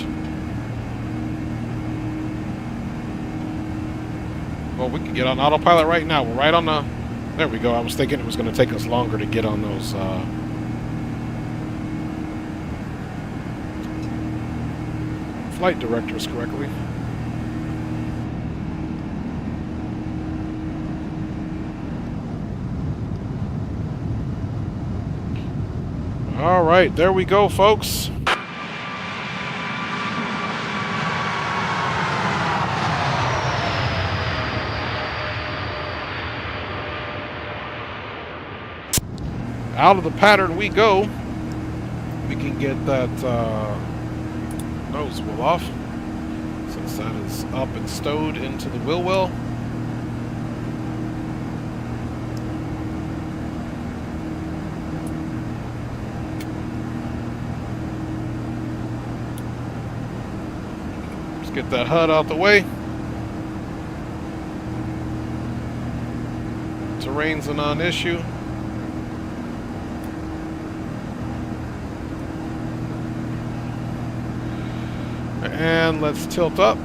S4: Well, we can get on autopilot right now. We're right on the... There we go. I was thinking it was going to take us longer to get on those... flight directors correctly. All right, there we go, folks. Out of the pattern we go. We can get that nose wheel off, since that is up and stowed into the wheel well. Let's get that HUD out the way. Terrain's a non-issue. And let's tilt up.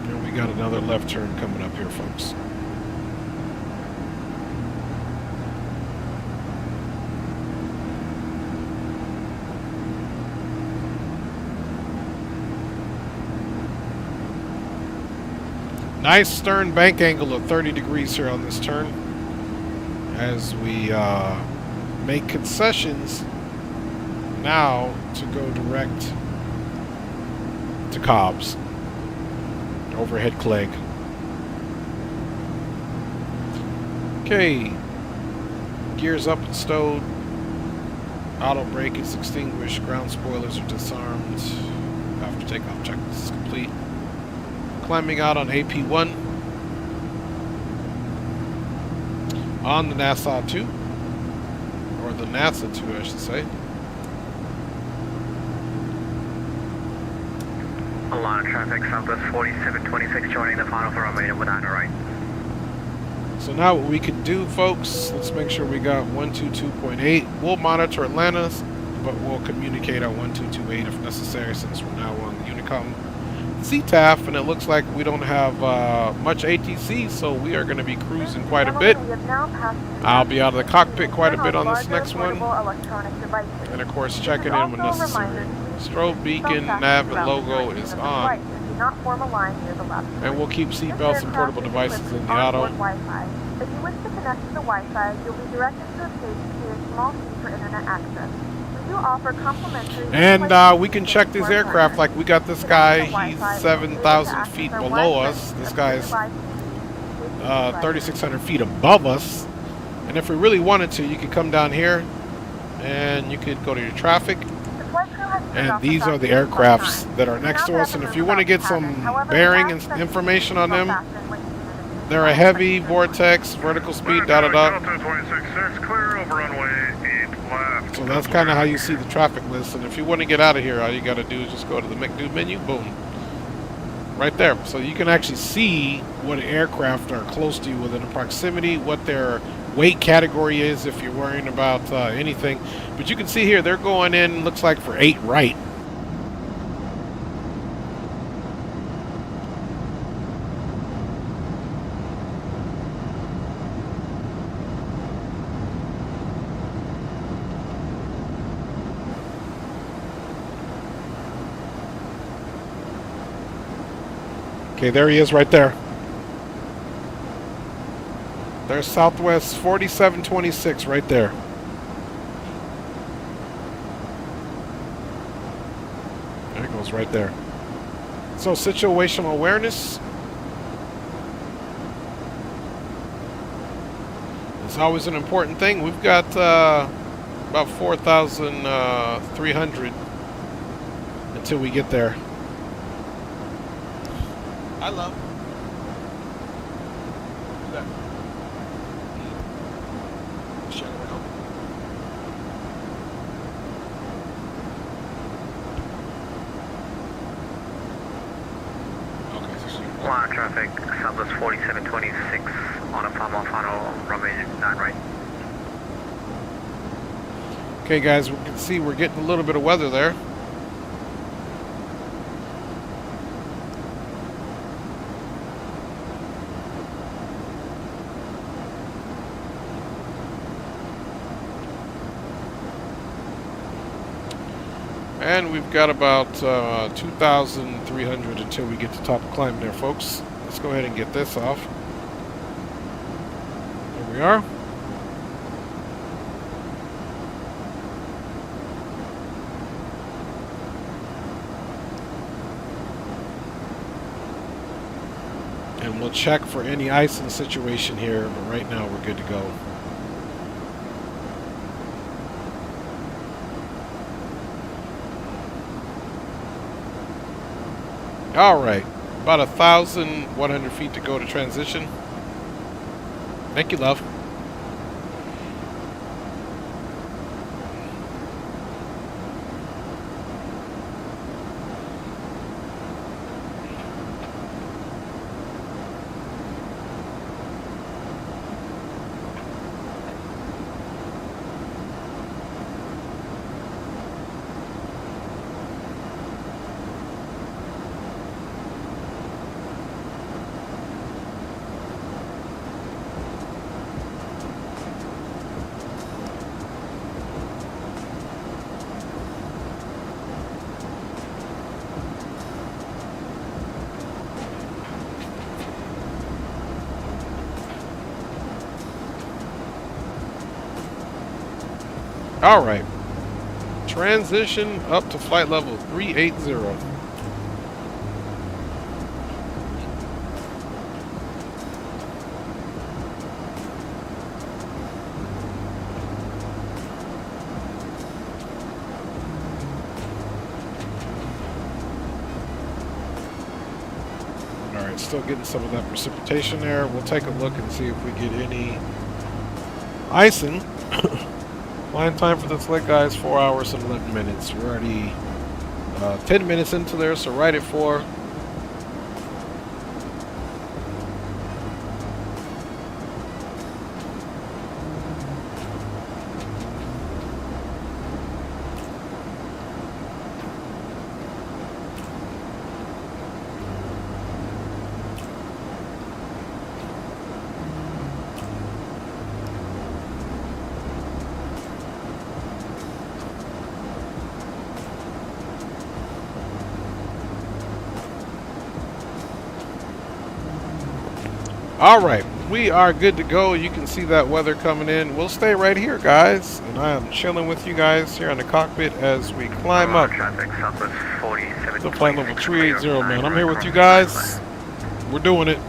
S4: And we got another left turn coming up here, folks. Nice stern bank angle of 30 degrees here on this turn, as we make concessions now to go direct to Cobb's. Overhead Clegg. Okay. Gears up and stowed. Auto brake is extinguished. Ground spoilers are disarmed. After takeoff checklist is complete. Climbing out on AP1. On the NASA 2. Or the NASA 2, I should say.
S10: A lot of traffic, Southwest 4726, joining the final for runway without a right.
S4: So now what we can do, folks, let's make sure we got 122.8. We'll monitor Atlanta, but we'll communicate on 1228 if necessary, since we're now on the Honeycomb CTAF, and it looks like we don't have much ATC, so we are going to be cruising quite a bit. I'll be out of the cockpit quite a bit on this next one, and of course checking in when necessary. Strobe beacon, nav, and logo is on, and we'll keep seatbelts and portable devices in the auto.
S6: If you wish to connect to the Wi-Fi, you'll be directed to a page to pay a small fee for internet access. We do offer complimentary...
S4: And we can check these aircraft, like we got this guy, he's 7,000 feet below us. This guy's 3,600 feet above us. And if we really wanted to, you could come down here and you could go to your traffic. And these are the aircrafts that are next to us. And if you want to get some bearing and information on them, they're a heavy, vortex, vertical speed, So that's kind of how you see the traffic list. And if you want to get out of here, all you got to do is just go to the McDo menu, boom. Right there. So you can actually see what aircraft are close to you within a proximity, what their weight category is if you're worrying about anything. But you can see here, they're going in, looks like for 8 right. Okay, there he is right there. There's Southwest 4726 right there. There it goes right there. So situational awareness is always an important thing. We've got about 4,300 until we get there. I love. Who's that? Shut it out.
S10: Line traffic, Southwest 4726 on a final runway 9 right.
S4: Okay, guys, we can see we're getting a little bit of weather there. And we've got about 2,300 until we get to top of climb there, folks. Let's go ahead and get this off. There we are. And we'll check for any icing situation here, but right now we're good to go. All right, about 1,100 feet to go to transition. Thank you, love. All right, transition up to flight level 380. All right, still getting some of that precipitation there. We'll take a look and see if we get any icing. Flying time for this leg, guys, 4 hours and 11 minutes. We're already 10 minutes into there, so right at 4. All right, we are good to go. You can see that weather coming in. We'll stay right here, guys, and I am chilling with you guys here in the cockpit as we climb up. So flight level 380, man. I'm here with you guys. We're doing it.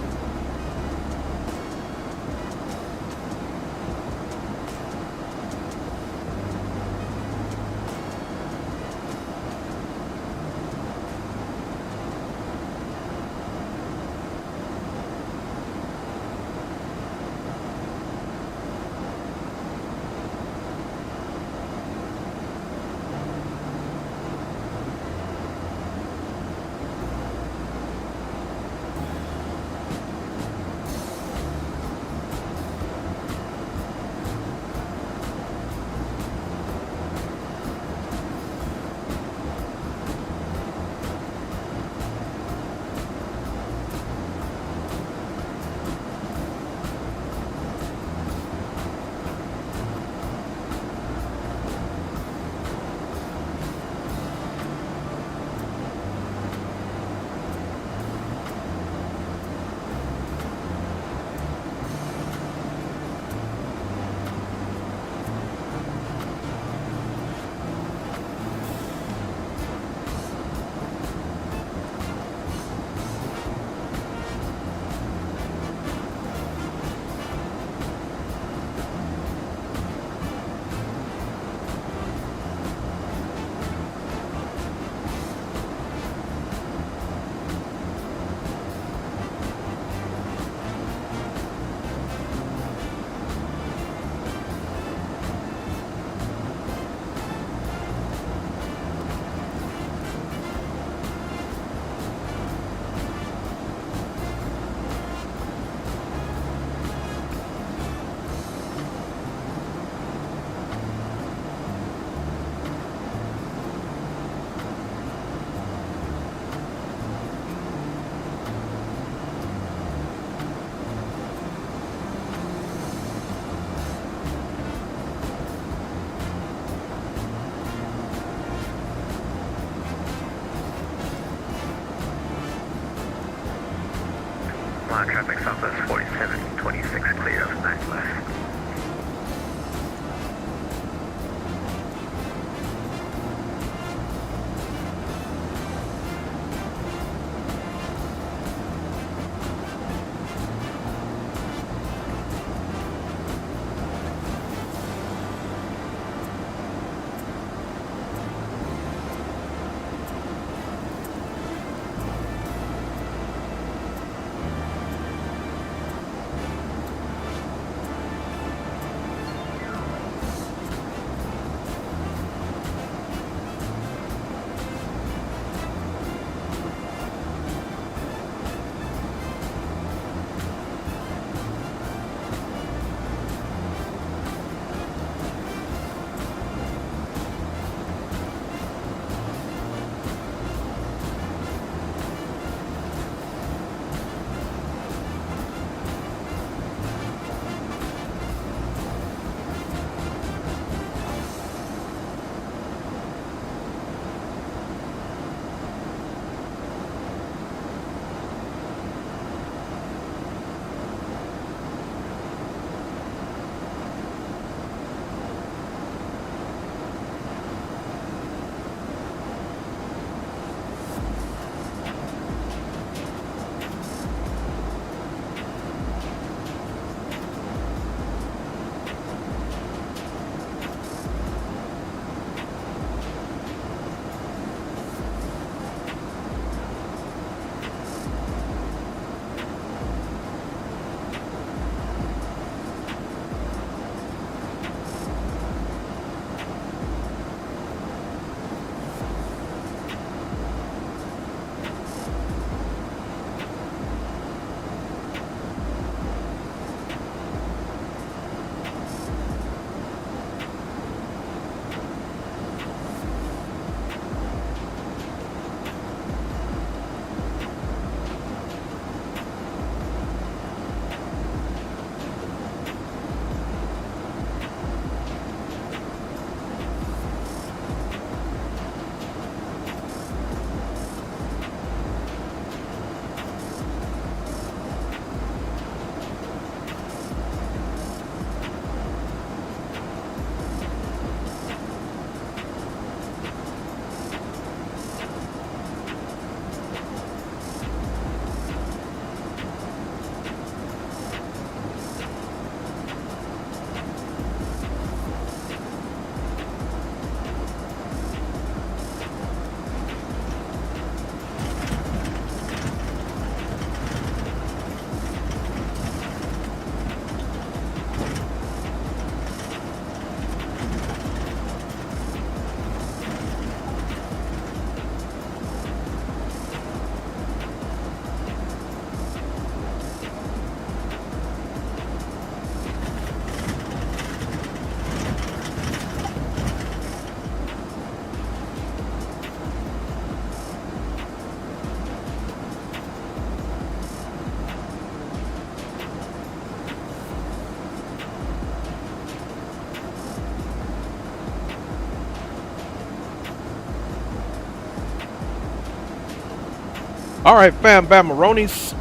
S4: All right, fam, Bamaronis.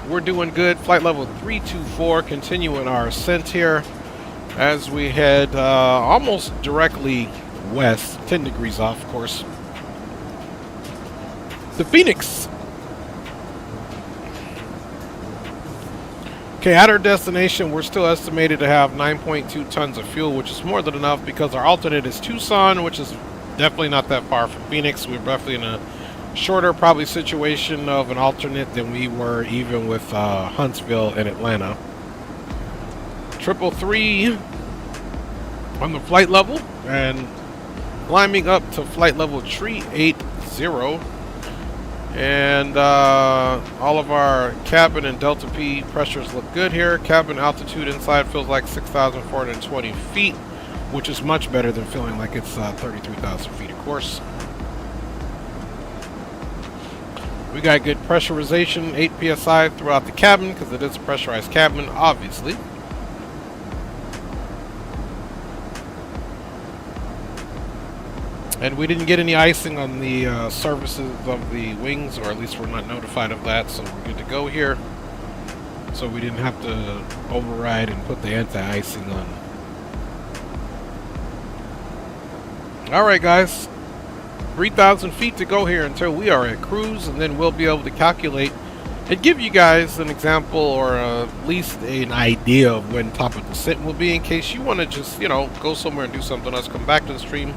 S4: We're doing good. Flight level 324, continuing our ascent here as we head almost directly west, 10 degrees off, of course, to Phoenix. Okay, at our destination, we're still estimated to have 9.2 tons of fuel, which is more than enough because our alternate is Tucson, which is definitely not that far from Phoenix. We're definitely in a shorter, probably, situation of an alternate than we were even with Huntsville and Atlanta. 333 on the flight level and climbing up to flight level 380. And all of our cabin and Delta P pressures look good here. Cabin altitude inside feels like 6,420 feet, which is much better than feeling like it's 33,000 feet, of course. We got good pressurization, 8 psi throughout the cabin because it is a pressurized cabin, obviously. And we didn't get any icing on the surfaces of the wings, or at least we're not notified of that, so we're good to go here. So we didn't have to override and put the anti-icing on. Alright guys, 3,000 feet to go here until we are at cruise, and then we'll be able to calculate and give you guys an example or at least an idea of when top of descent will be in case you want to just, you know, go somewhere and do something else, come back to the stream.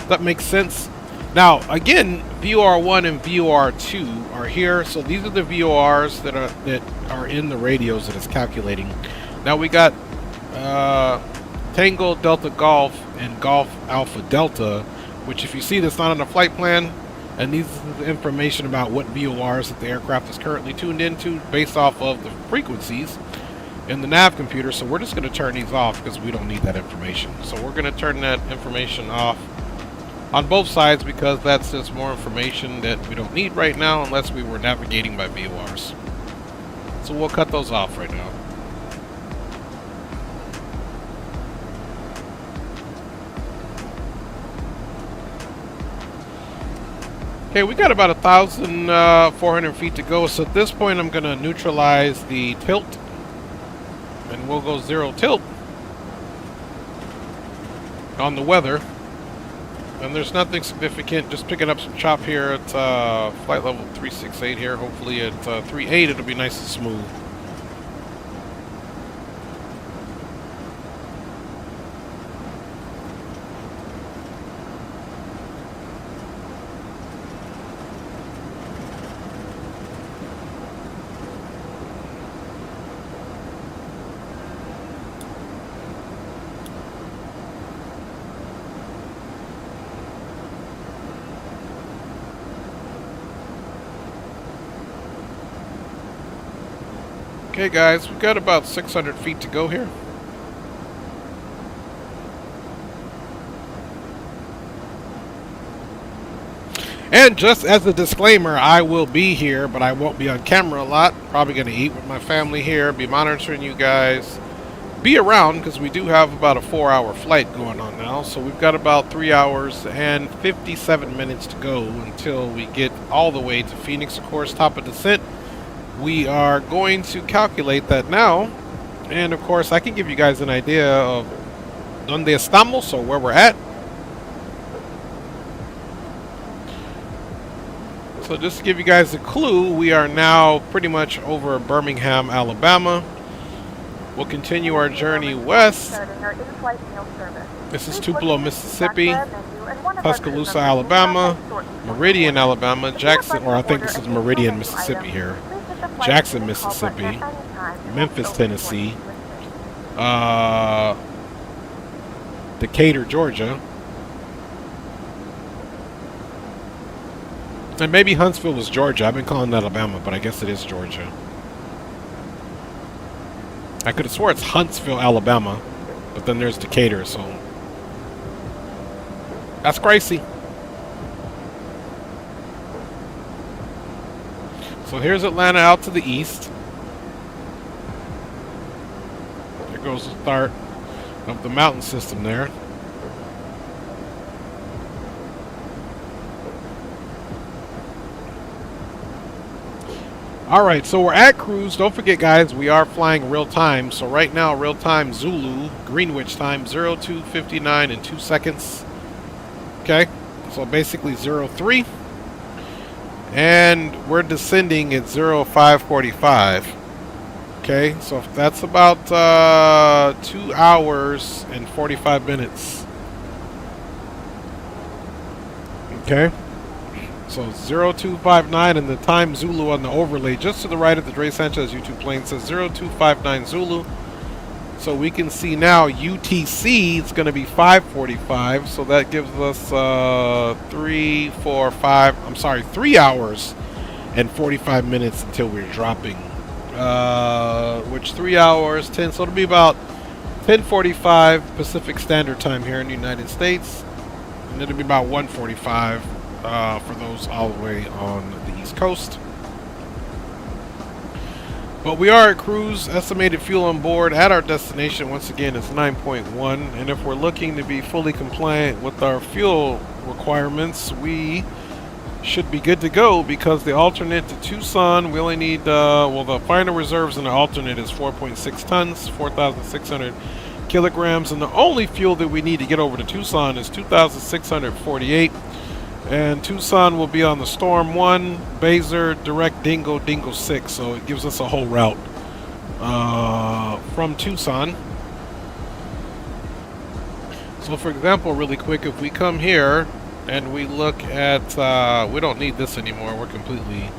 S4: That makes sense. Now again, VOR1 and VOR2 are here, so these are the VORs that are in the radios that it's calculating. Now we got Tango Delta Golf and Golf Alpha Delta, which if you see that's not on the flight plan, and these is the information about what VORs that the aircraft is currently tuned into based off of the frequencies in the nav computer. So we're just going to turn these off because we don't need that information. So we're going to turn that information off on both sides because that's just more information that we don't need right now unless we were navigating by VORs. So we'll cut those off right now. Okay, we got about 1,400 feet to go, so at this point I'm going to neutralize the tilt and we'll go 0 tilt on the weather. And there's nothing significant, just picking up some chop here at flight level 368 here. Hopefully at 38 it'll be nice and smooth. Okay guys, we've got about 600 feet to go here. And just as a disclaimer, I will be here, but I won't be on camera a lot. Probably going to eat with my family here, be monitoring you guys. Be around, because we do have about a 4-hour flight going on now. So we've got about 3 hours and 57 minutes to go until we get all the way to Phoenix, of course, top of descent. We are going to calculate that now, and of course I can give you guys an idea of donde estamos, or where we're at. So just to give you guys a clue, we are now pretty much over Birmingham, Alabama. We'll continue our journey west. This is Tupelo, Mississippi, Tuscaloosa, Alabama, Meridian, Alabama, Jackson, or I think this is Meridian, Mississippi here. Jackson, Mississippi, Memphis, Tennessee, Decatur, Georgia, and maybe Huntsville was Georgia. I've been calling it Alabama, but I guess it is Georgia. I could have swore it's Huntsville, Alabama, but then there's Decatur, so that's crazy. So here's Atlanta out to the east. There goes the start of the mountain system there. Alright, so we're at cruise. Don't forget, guys, we are flying real time. So right now, real time Zulu, Greenwich time, 02:59 and 2 seconds. Okay, so basically 03. And we're descending at 05:45. Okay, so that's about 2 hours and 45 minutes. Okay. So 0259 and the time Zulu on the overlay just to the right of the Dre Sanchez YouTube plane says 0259 Zulu. So we can see now UTC it's going to be 5:45. So that gives us 3 hours and 45 minutes until we're dropping. Which 3 hours 10. So it'll be about 10:45 Pacific Standard Time here in the United States, and it'll be about 1:45. For those all the way on the East Coast. But we are at cruise. Estimated fuel on board at our destination once again is 9.1, and if we're looking to be fully compliant with our fuel requirements, we should be good to go, because the alternate to Tucson, we only need well, the final reserves in the alternate is 4.6 tons, 4,600 kilograms, and the only fuel that we need to get over to Tucson is 2,648. And Tucson will be on the Storm 1, Baser, Direct Dingo, Dingo 6. So it gives us a whole route from Tucson. So for example, really quick, if we come here and we look at, we don't need this anymore. We're completely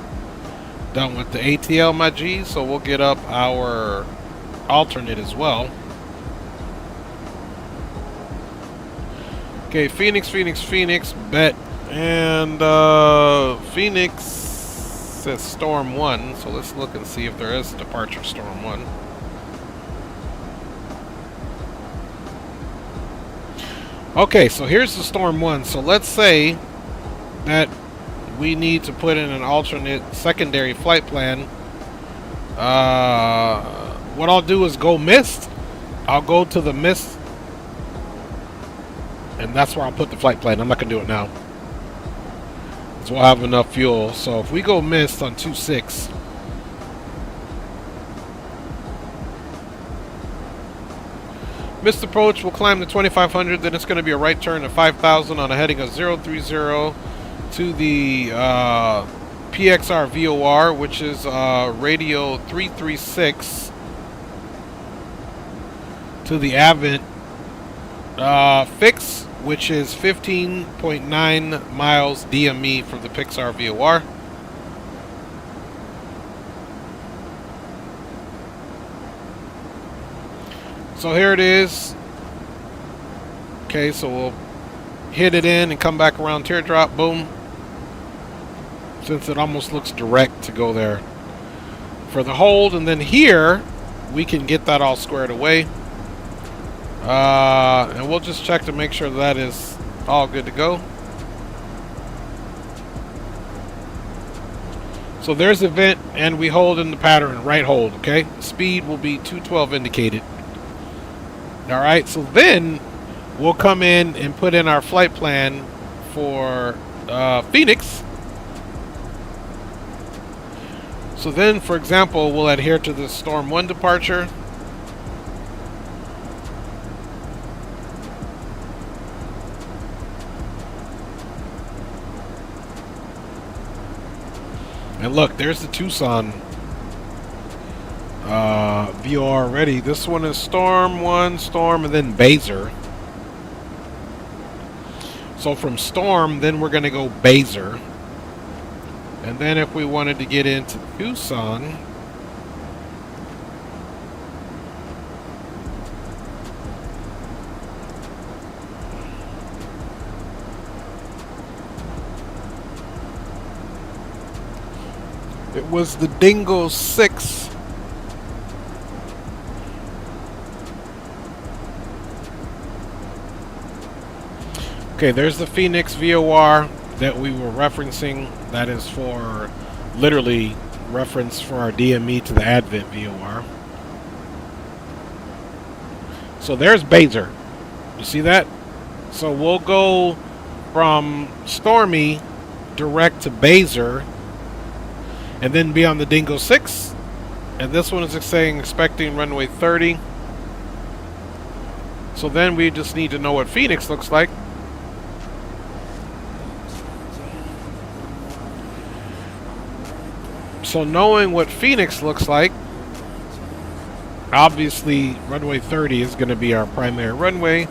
S4: done with the ATL, my G. So we'll get up our alternate as well. Okay, Phoenix, Phoenix, Phoenix, bet. And Phoenix says Storm 1, so let's look and see if there is a departure Storm 1. Okay, so here's the Storm 1. So let's say that we need to put in an alternate secondary flight plan. What I'll do is go missed. I'll go to the missed, and that's where I'll put the flight plan. I'm not going to do it now. So we'll have enough fuel. So if we go missed on 26, missed approach, we'll climb to 2500, then it's going to be a right turn to 5000 on a heading of 030 to the PXR VOR, which is radio 336 to the Avent fix, which is 15.9 miles DME from the Pixar VOR. So here it is. Okay, so we'll hit it in and come back around teardrop, boom. Since it almost looks direct to go there for the hold, and then here we can get that all squared away. And we'll just check to make sure that is all good to go. So there's the vent, and we hold in the pattern, right hold, okay? Speed will be 212 indicated. Alright, so then we'll come in and put in our flight plan for Phoenix. So then, for example, we'll adhere to the Storm 1 departure. And look, there's the Tucson VOR already. This one is Storm 1, Storm, and then Baser. So from Storm, then we're going to go Baser. And then if we wanted to get into Tucson, it was the Dingo 6. Okay, there's the Phoenix VOR that we were referencing. That is for literally reference for our DME to the Advent VOR. So there's Baser. You see that? So we'll go from Stormy direct to Baser. and then be on the Dingo 6. And this one is saying expecting runway 30. So then we just need to know what Phoenix looks like. So knowing what Phoenix looks like, obviously runway 30 is going to be our primary runway.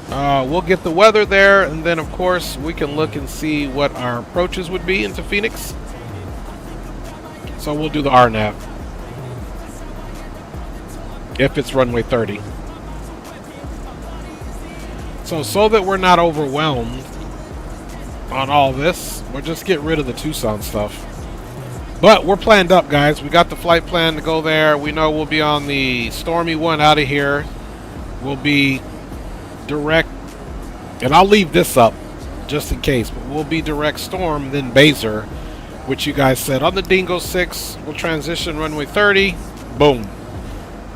S4: We'll get the weather there, and then of course we can look and see what our approaches would be into Phoenix. So we'll do the RNAV if it's runway 30. So that we're not overwhelmed on all this, we'll just get rid of the Tucson stuff. But we're planned up, guys. We got the flight plan to go there. We know we'll be on the Stormy one out of here. We'll be direct, and I'll leave this up just in case, but we'll be direct Storm, then Baser, which you guys said on the Dingo 6. We'll transition runway 30. Boom.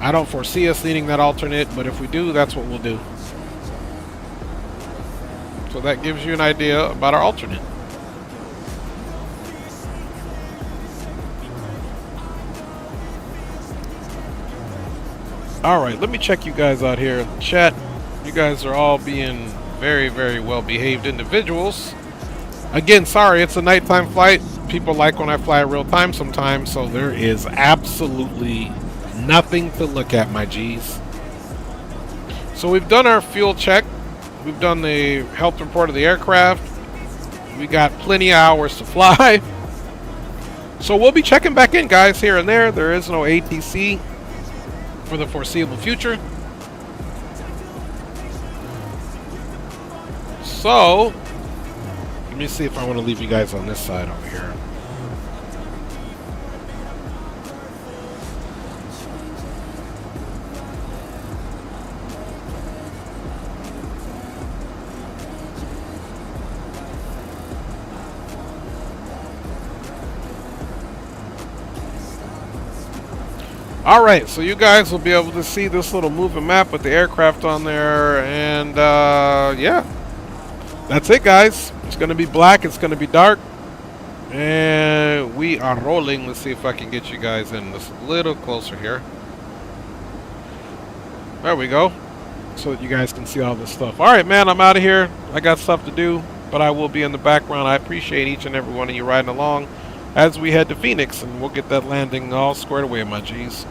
S4: I don't foresee us needing that alternate, but if we do, that's what we'll do. So that gives you an idea about our alternate. Alright, let me check you guys out here in the chat. You guys are all being very, very well behaved individuals. Again, sorry, it's a nighttime flight. People like when I fly real time sometimes, so there is absolutely nothing to look at, my G's. So we've done our fuel check. We've done the health report of the aircraft. We got plenty of hours to fly. So we'll be checking back in, guys, here and there. There is no ATC for the foreseeable future. So let me see if I want to leave you guys on this side over here. Alright, so you guys will be able to see this little moving map with the aircraft on there, and yeah, that's it, guys. It's going to be black, it's going to be dark, and we are rolling. Let's see if I can get you guys in just a little closer here. There we go, so that you guys can see all this stuff. Alright, man, I'm out of here. I got stuff to do, but I will be in the background. I appreciate each and every one of you riding along as we head to Phoenix, and we'll get that landing all squared away, my G's.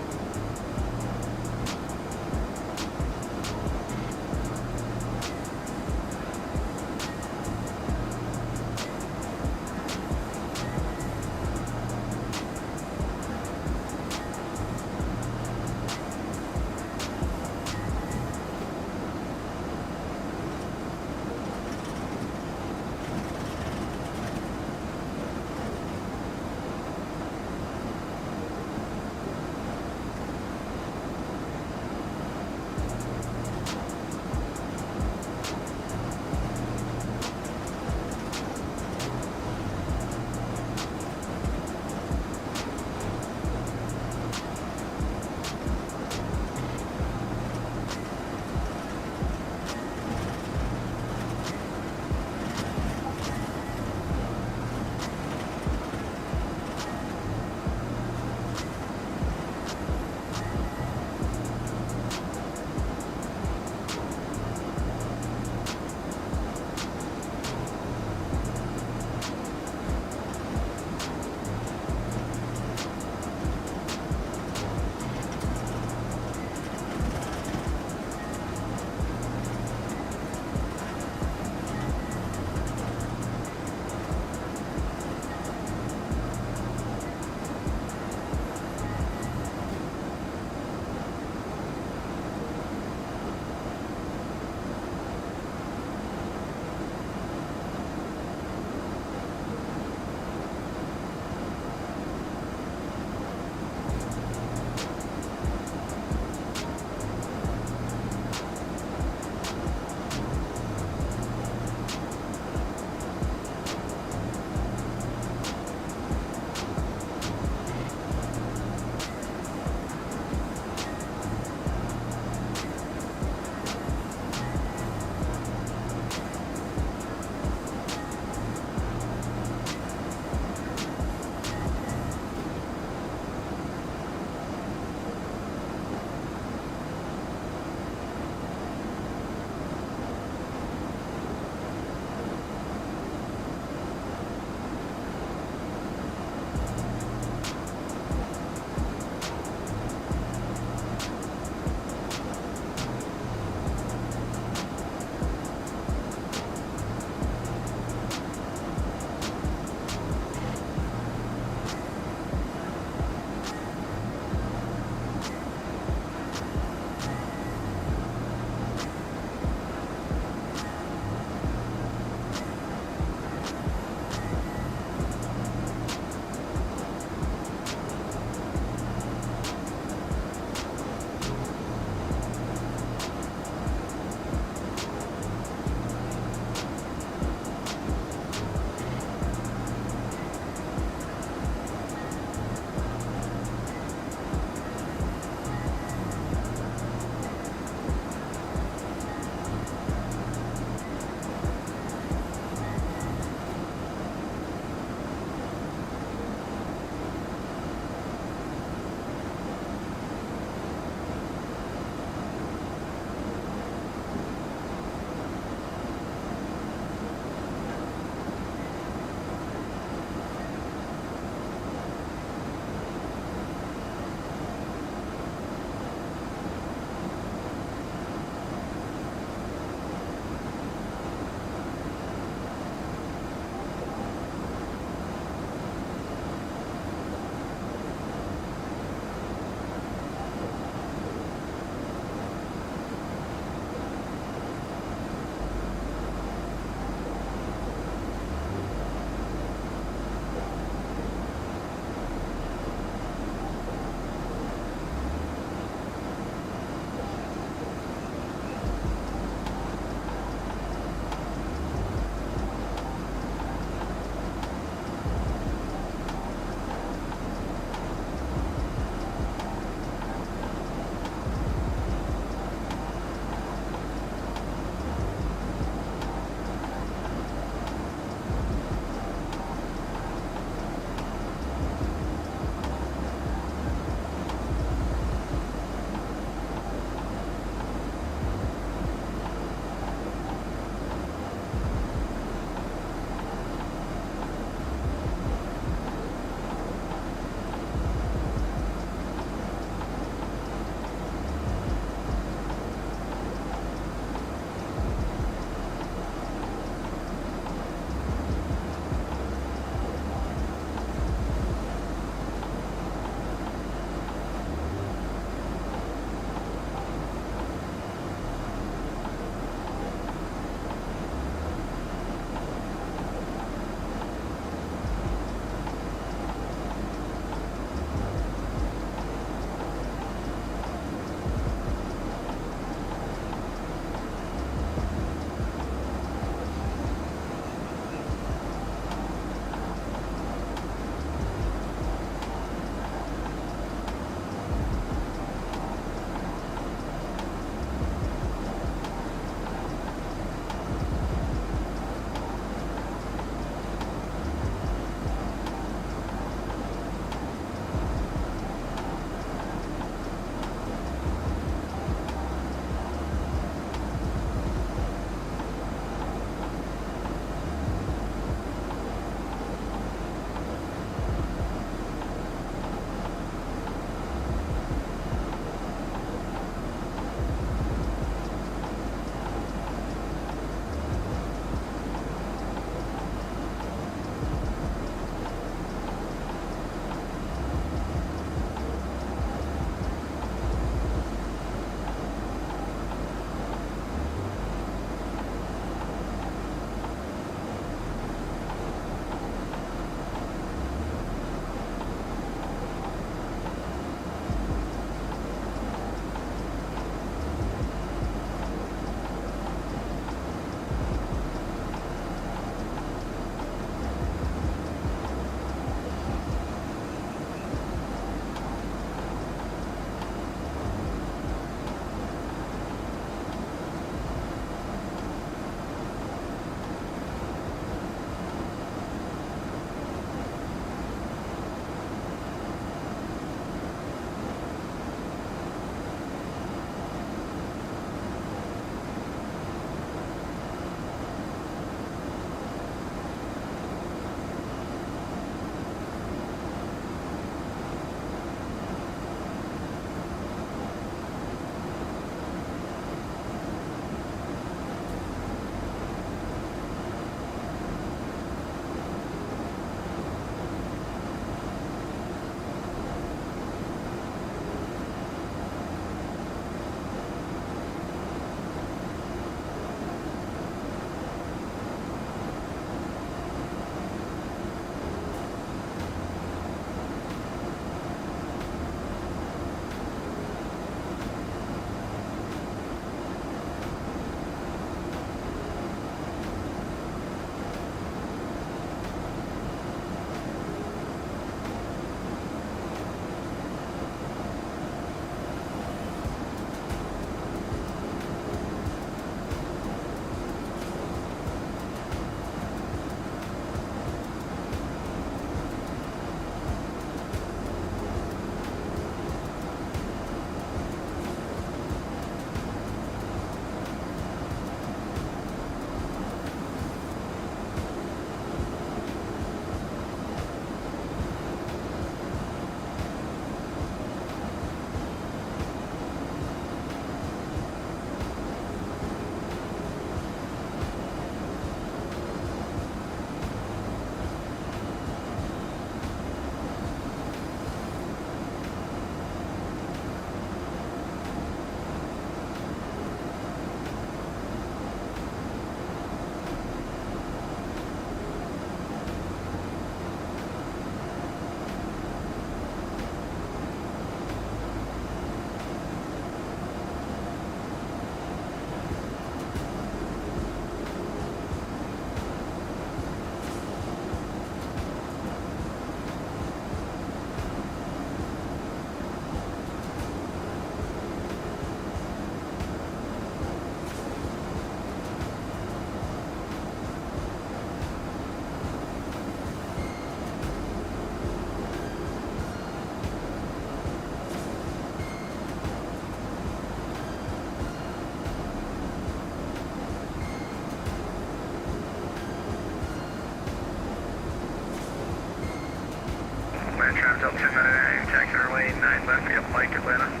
S10: Traffic Delta 1099, taxi runway 9 left via Mike, Atlanta.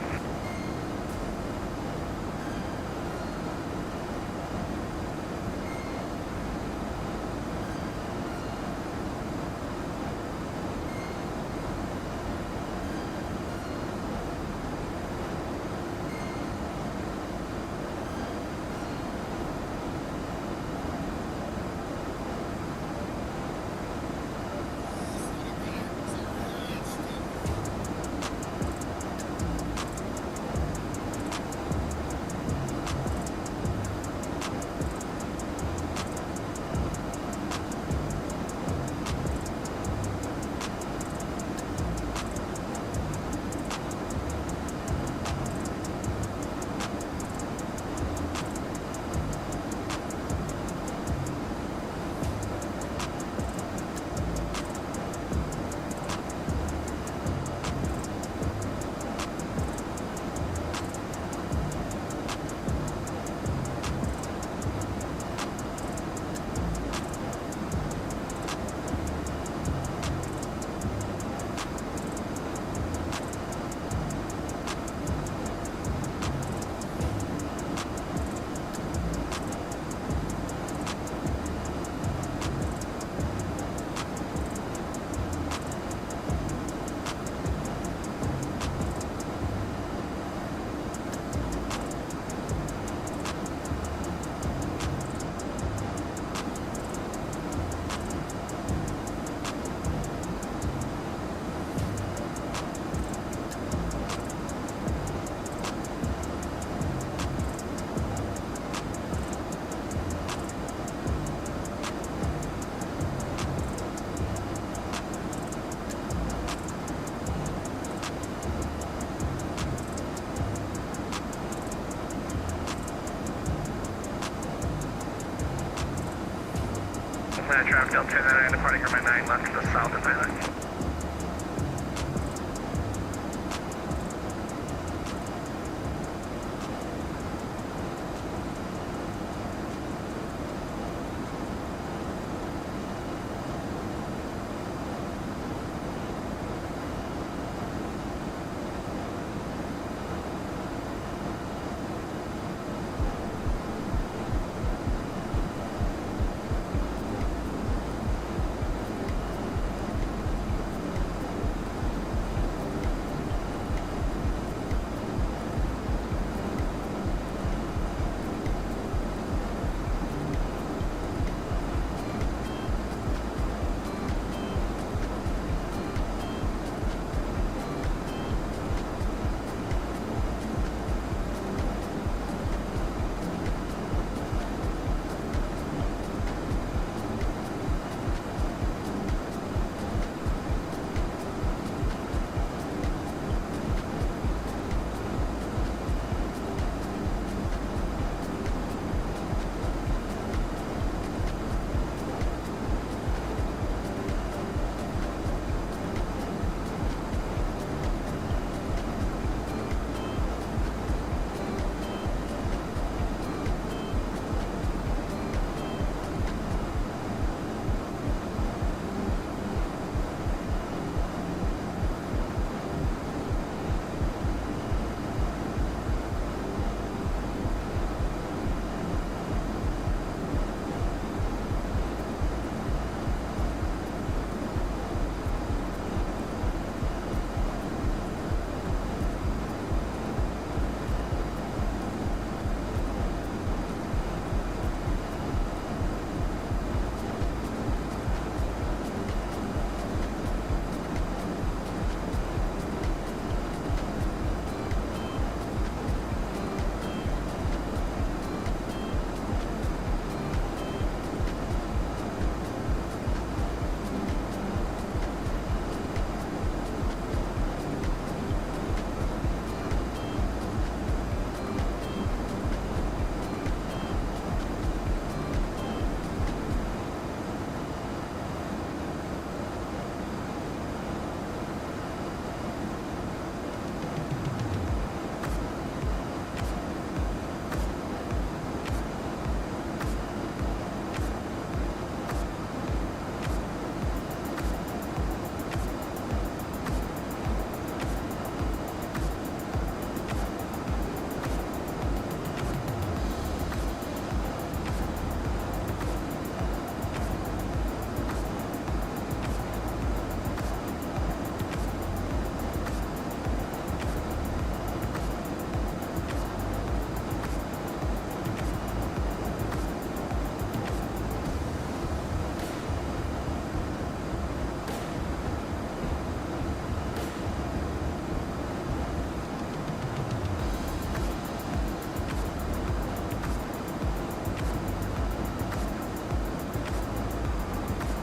S10: Traffic Delta 1099 departing runway 9 left to the south Atlanta.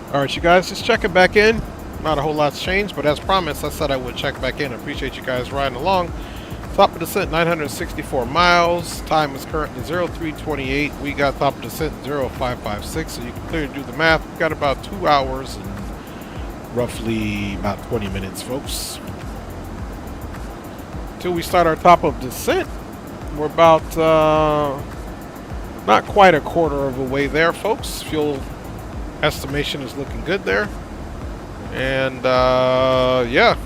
S4: Alright, you guys, just checking back in. Not a whole lot's changed, but as promised, I said I would check back in. I appreciate you guys riding along. Top of descent, 964 miles. Time is currently 0328. We got top of descent 0556, so you can clearly do the math. We've got about 2 hours and roughly about 20 minutes, folks. Until we start our top of descent, we're about not quite a quarter of the way there, folks. Fuel estimation is looking good there. And yeah.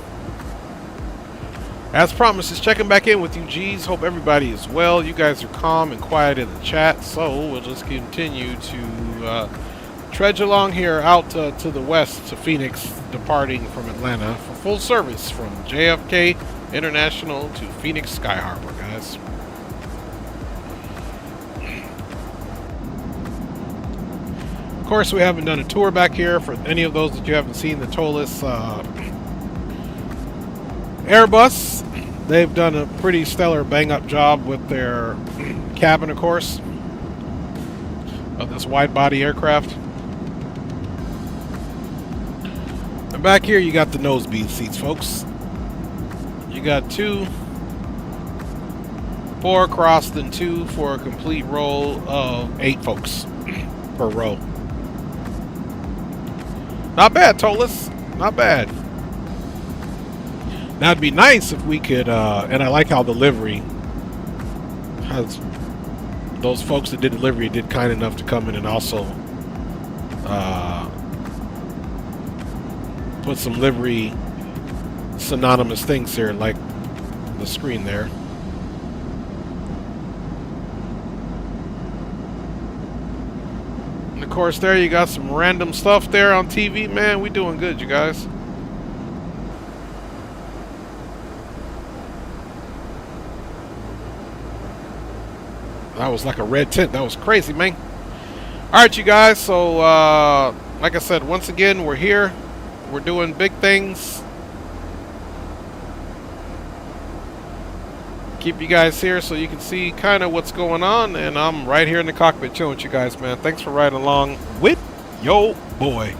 S4: As promised, just checking back in with you G's. Hope everybody is well. You guys are calm and quiet in the chat, so we'll just continue to trudge along here out to the west to Phoenix, departing from Atlanta for full service from JFK International to Phoenix Sky Harbor, guys. Of course, we haven't done a tour back here. For any of those that you haven't seen the Toliss Airbus, they've done a pretty stellar bang-up job with their cabin, of course, of this wide-body aircraft. And back here, you got the nosebleed seats, folks. You got 2, 4 crossed and 2 for a complete row of 8 folks per row. Not bad, Toliss. Not bad. Now, it'd be nice if we could, and I like how delivery has, those folks that did delivery did kind enough to come in and also put some livery synonymous things here, like the screen there. And of course, there you got some random stuff there on TV, man. We doing good, you guys. That was like a red tint. That was crazy, man. Alright, you guys. So, like I said, once again, we're here. We're doing big things. Keep you guys here so you can see kind of what's going on. And I'm right here in the cockpit chilling with you guys, man. Thanks for riding along with yo boy.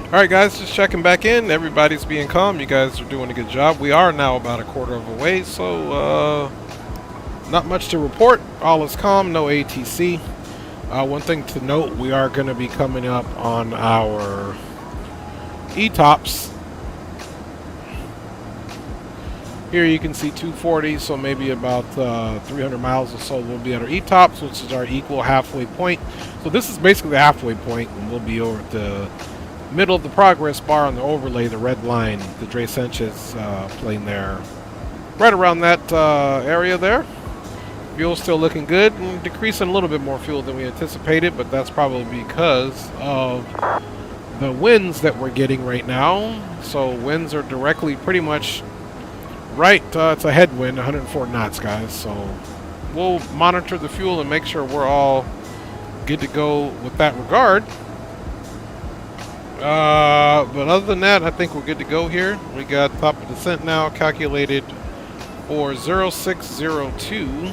S4: Alright guys, just checking back in. Everybody's being calm. You guys are doing a good job. We are now about a quarter of a way, so not much to report. All is calm, no ATC. One thing to note, we are going to be coming up on our E-tops. Here you can see 240, so maybe about 300 miles or so we'll be at our E-tops, which is our equal halfway point. So this is basically the halfway point, and we'll be over at the middle of the progress bar on the overlay, the red line, the Dre Sanchez plane there. Right around that area there. Fuel's still looking good, and decreasing a little bit more fuel than we anticipated, but that's probably because of the winds that we're getting right now. So winds are directly pretty much right, it's a headwind, 104 knots, guys. So we'll monitor the fuel and make sure we're all good to go with that regard. But other than that, I think we're good to go here. We got top of descent now calculated for 0602.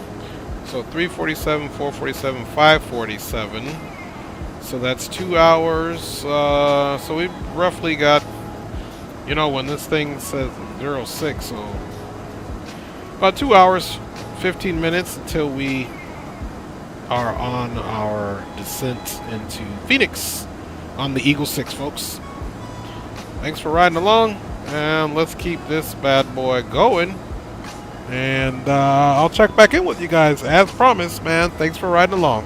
S4: So 347, 447, 547. So that's 2 hours. So we've roughly got, you know, when this thing says 06, so about 2 hours, 15 minutes until we are on our descent into Phoenix on the Eagle 6, folks. Thanks for riding along, and let's keep this bad boy going. And I'll check back in with you guys as promised, man. Thanks for riding along.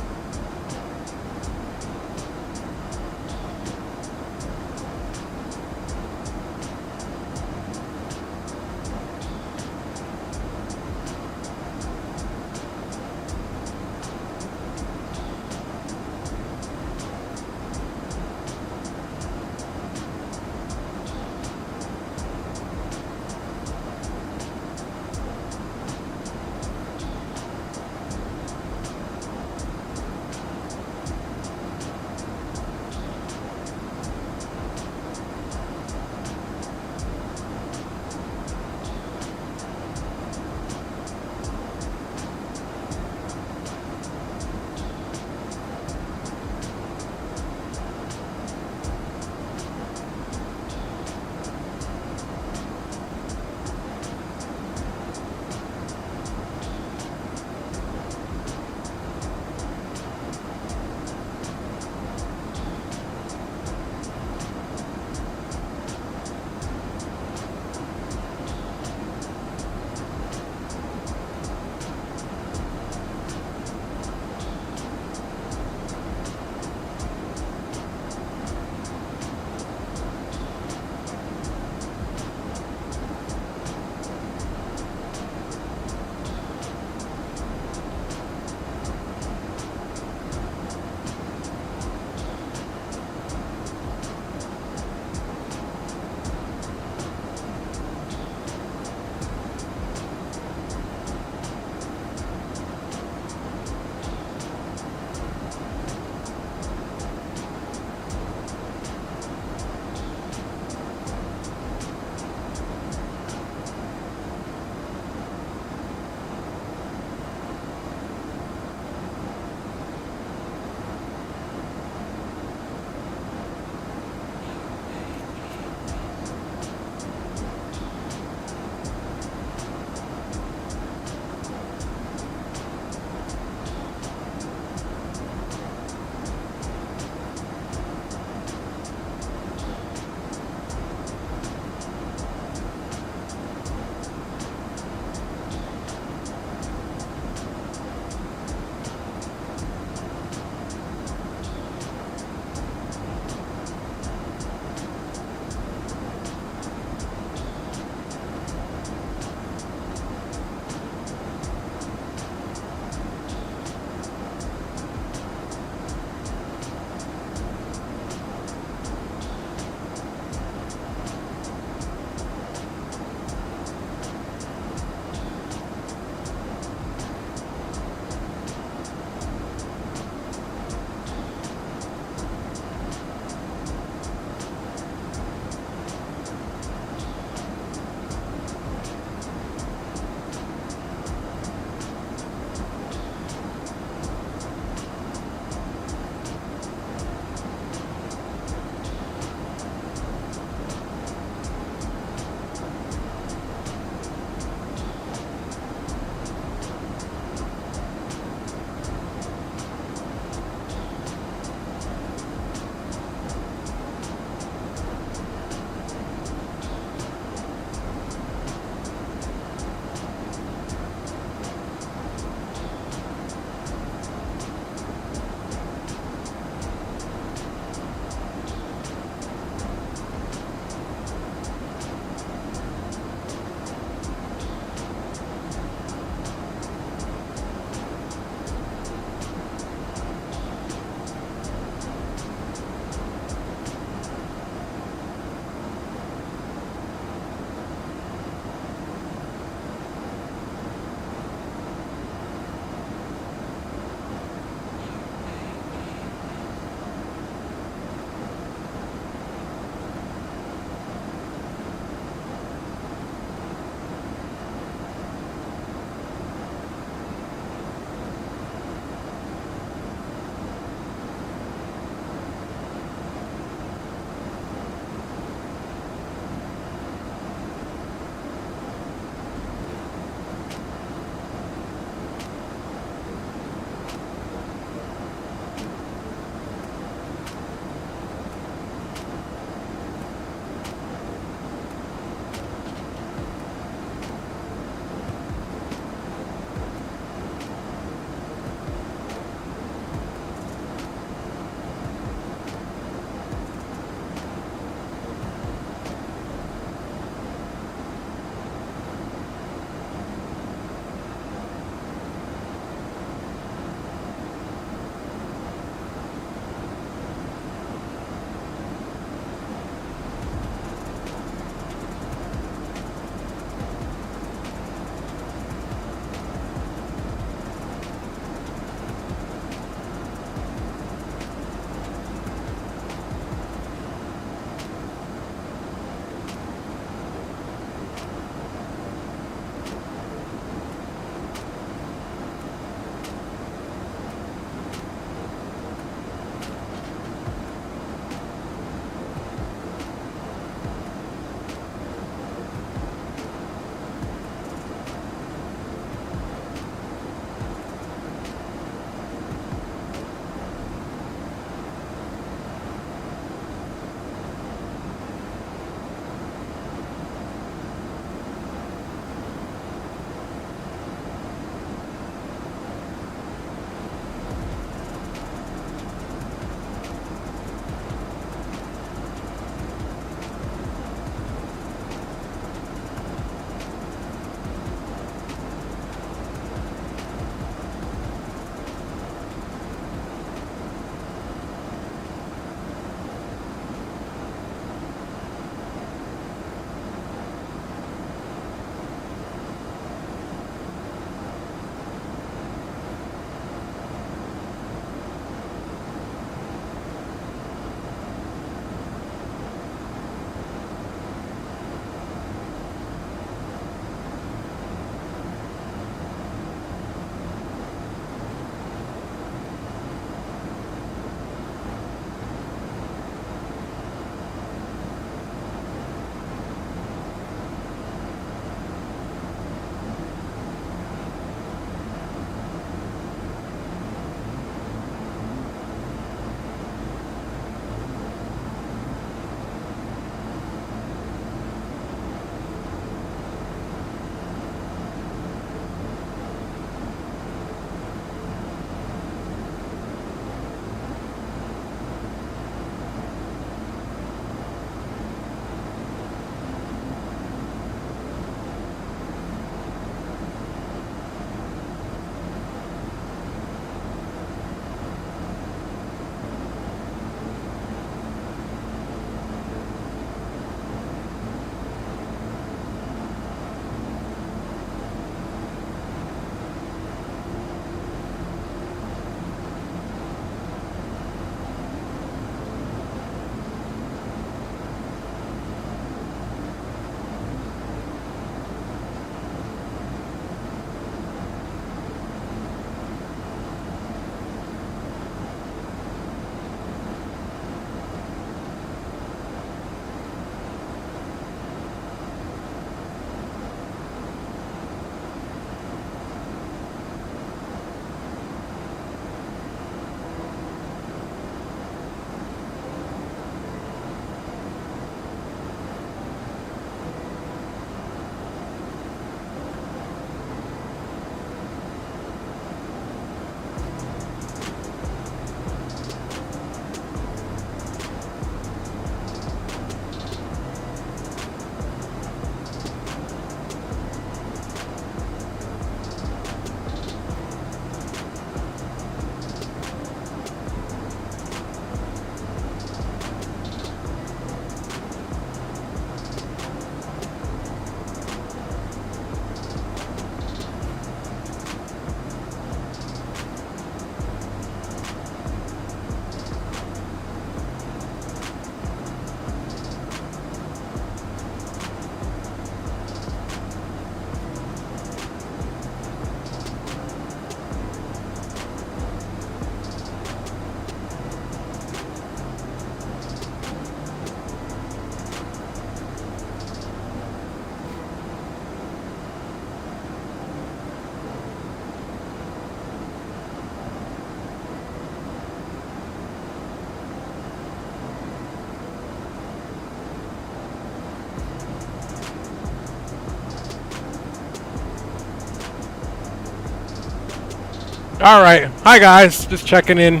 S4: Alright. Hi guys. Just checking in.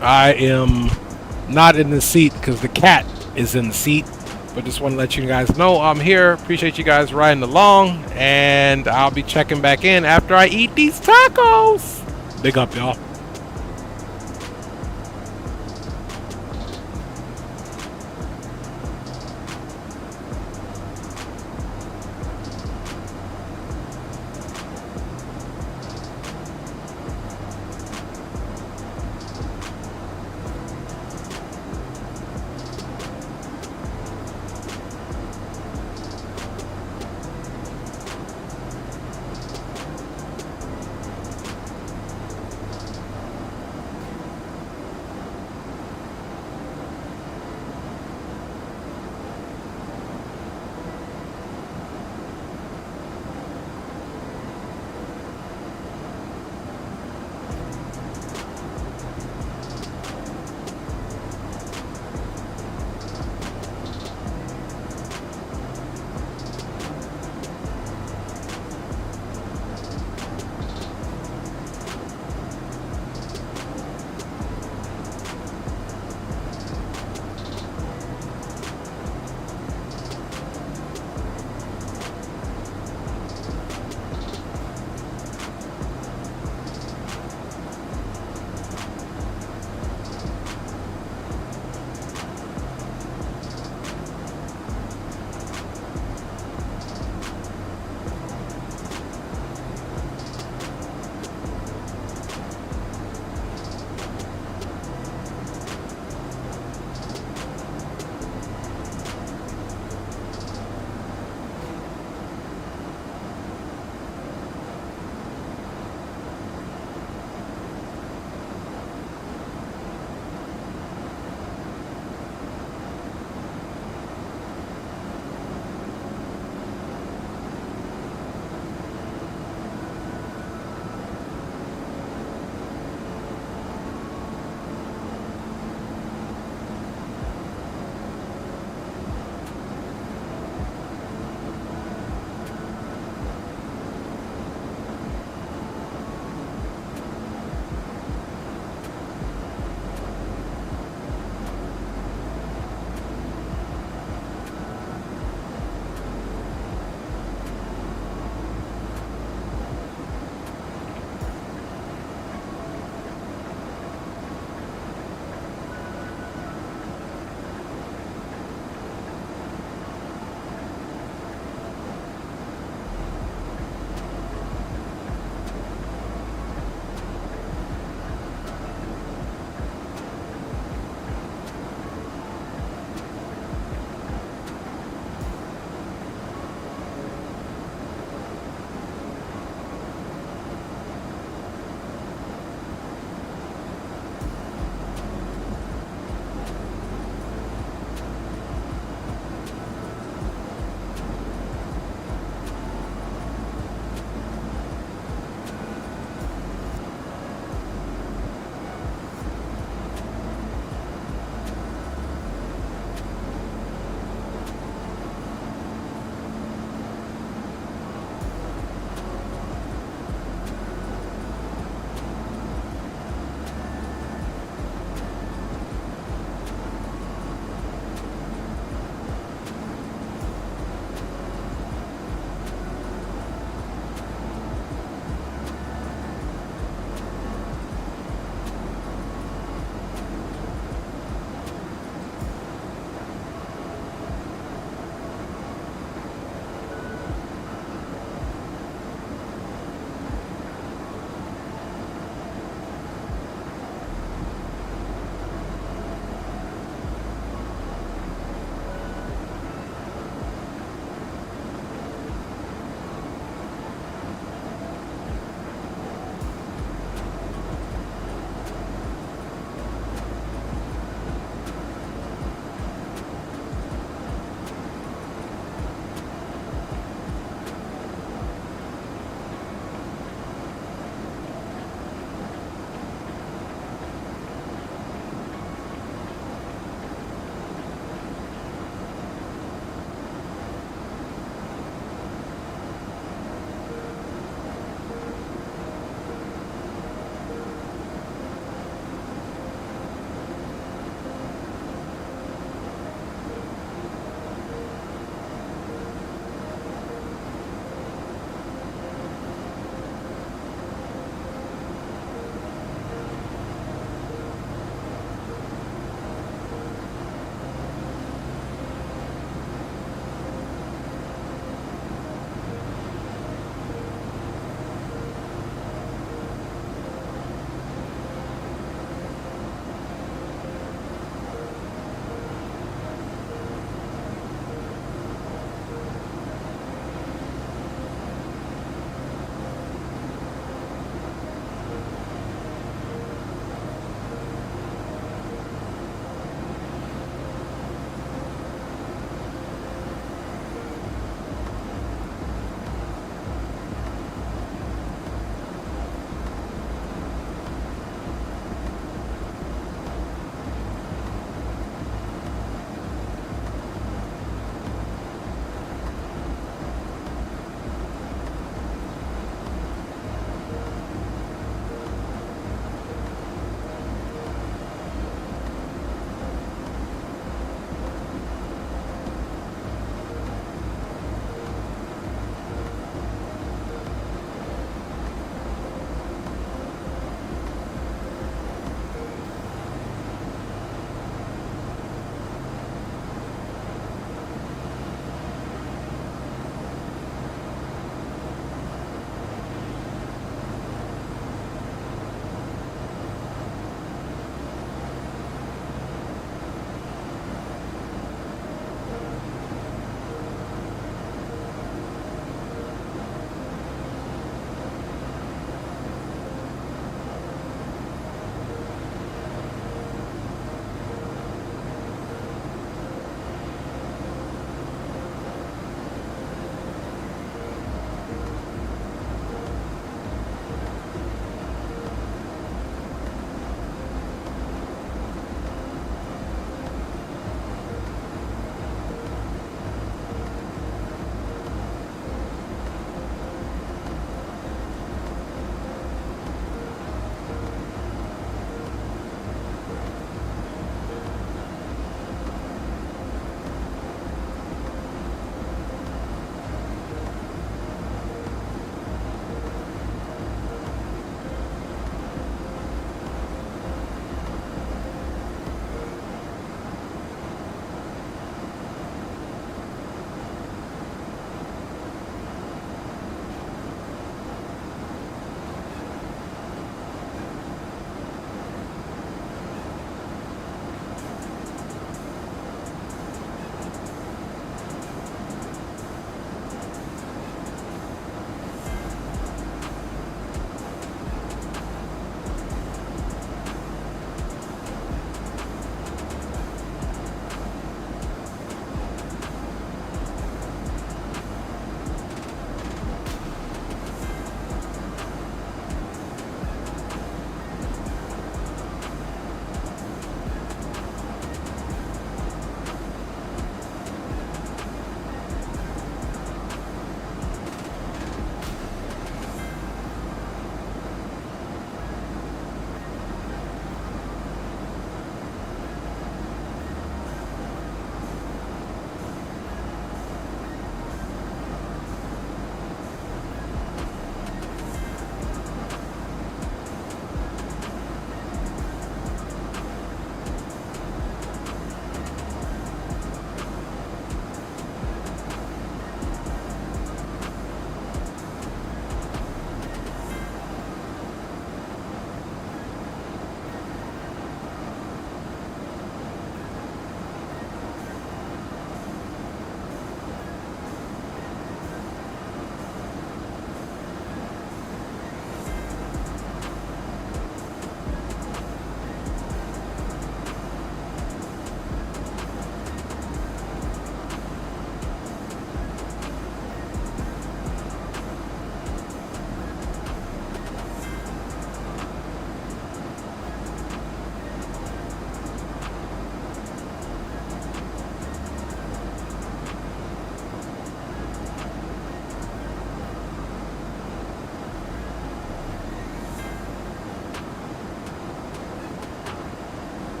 S4: I am not in the seat because the cat is in the seat. But just want to let you guys know I'm here. Appreciate you guys riding along. And I'll be checking back in after I eat these tacos. Big up, y'all.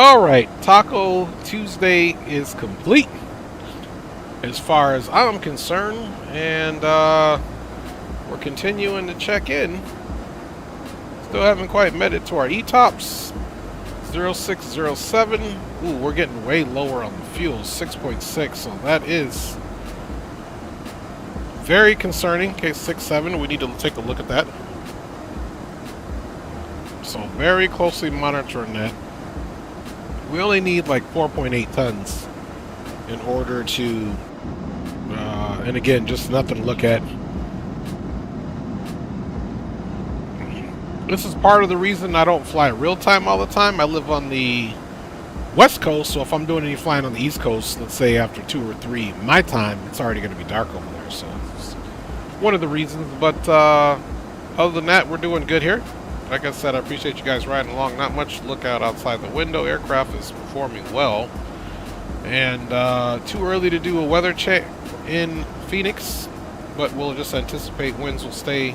S4: Alright, Taco Tuesday is complete as far as I'm concerned, and we're continuing to check in. Still haven't quite made it to our ETOPS. 0607. Ooh, we're getting way lower on the fuel, 6.6, so that is very concerning. Okay, 6.7, we need to take a look at that. So very closely monitoring that. We only need like 4.8 tons in order to, and again, just nothing to look at. This is part of the reason I don't fly real time all the time. I live on the West Coast, so if I'm doing any flying on the East Coast, let's say after 2 or 3 my time, it's already going to be dark over there. So it's one of the reasons. But other than that, we're doing good here. Like I said, I appreciate you guys riding along. Not much to look out outside the window. Aircraft is performing well. And too early to do a weather check in Phoenix, but we'll just anticipate winds will stay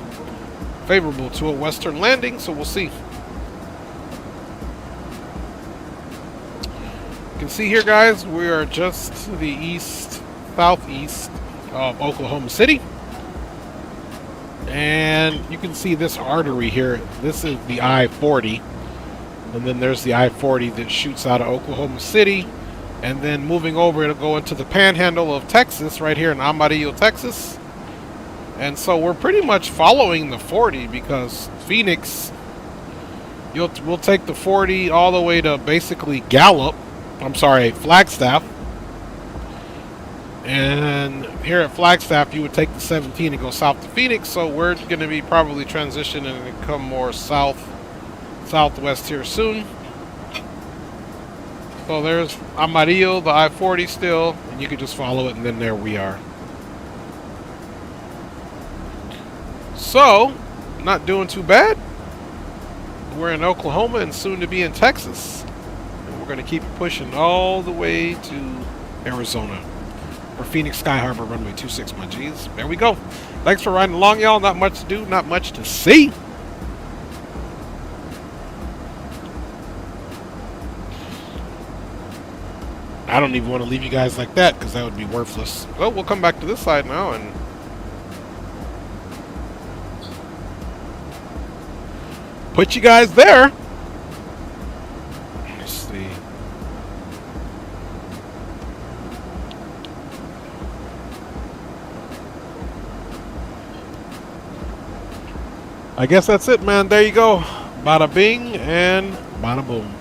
S4: favorable to a western landing, so we'll see. You can see here, guys, we are just to the southeast of Oklahoma City. And you can see this artery here. This is the I-40. And then there's the I-40 that shoots out of Oklahoma City. And then moving over, it'll go into the panhandle of Texas, right here in Amarillo, Texas. And so we're pretty much following the 40 because Phoenix, we'll take the 40 all the way to basically Flagstaff. And here at Flagstaff, you would take the 17 and go south to Phoenix. So we're going to be probably transitioning and come more southwest here soon. So there's Amarillo, the I-40 still, and you can just follow it, and then there we are. So, not doing too bad. We're in Oklahoma and soon to be in Texas. And we're going to keep pushing all the way to Arizona. Or Phoenix Sky Harbor, runway 26, my G's. There we go. Thanks for riding along, y'all. Not much to do, not much to see. I don't even want to leave you guys like that because that would be worthless. Well, we'll come back to this side now and put you guys there. Let's see. I guess that's it, man. There you go. Bada bing and bada boom.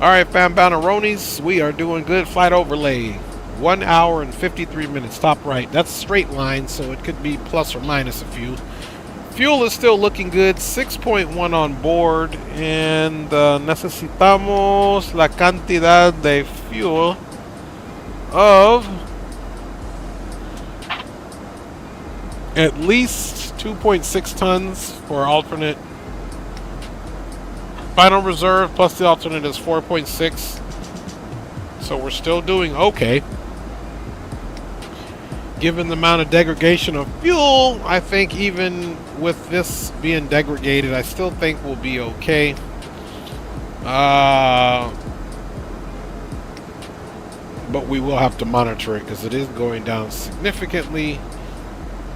S4: Alright, fam boundaronis, we are doing good. Flight overlay. 1 hour and 53 minutes, top right. That's a straight line, so it could be plus or minus a few. Fuel is still looking good. 6.1 on board. And necesitamos la cantidad de fuel of at least 2.6 tons for alternate. Final reserve plus the alternate is 4.6. So we're still doing okay. Given the amount of degradation of fuel, I think even with this being degraded, I still think we'll be okay. But we will have to monitor it because it is going down significantly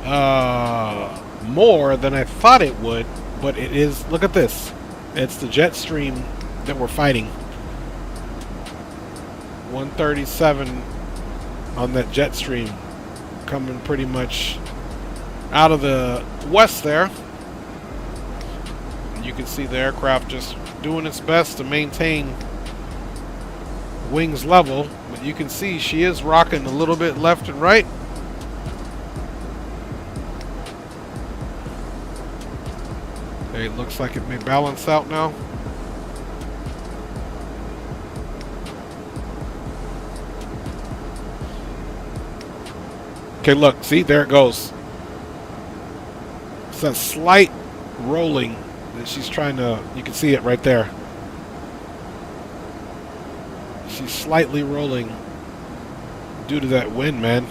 S4: more than I thought it would. But it is, look at this. It's the jet stream that we're fighting. 137 on that jet stream. Coming pretty much out of the west there. You can see the aircraft just doing its best to maintain wings level. But you can see she is rocking a little bit left and right. Okay, it looks like it may balance out now. Okay, look, see, there it goes. It's a slight rolling that she's trying to, you can see it right there. She's slightly rolling due to that wind, man.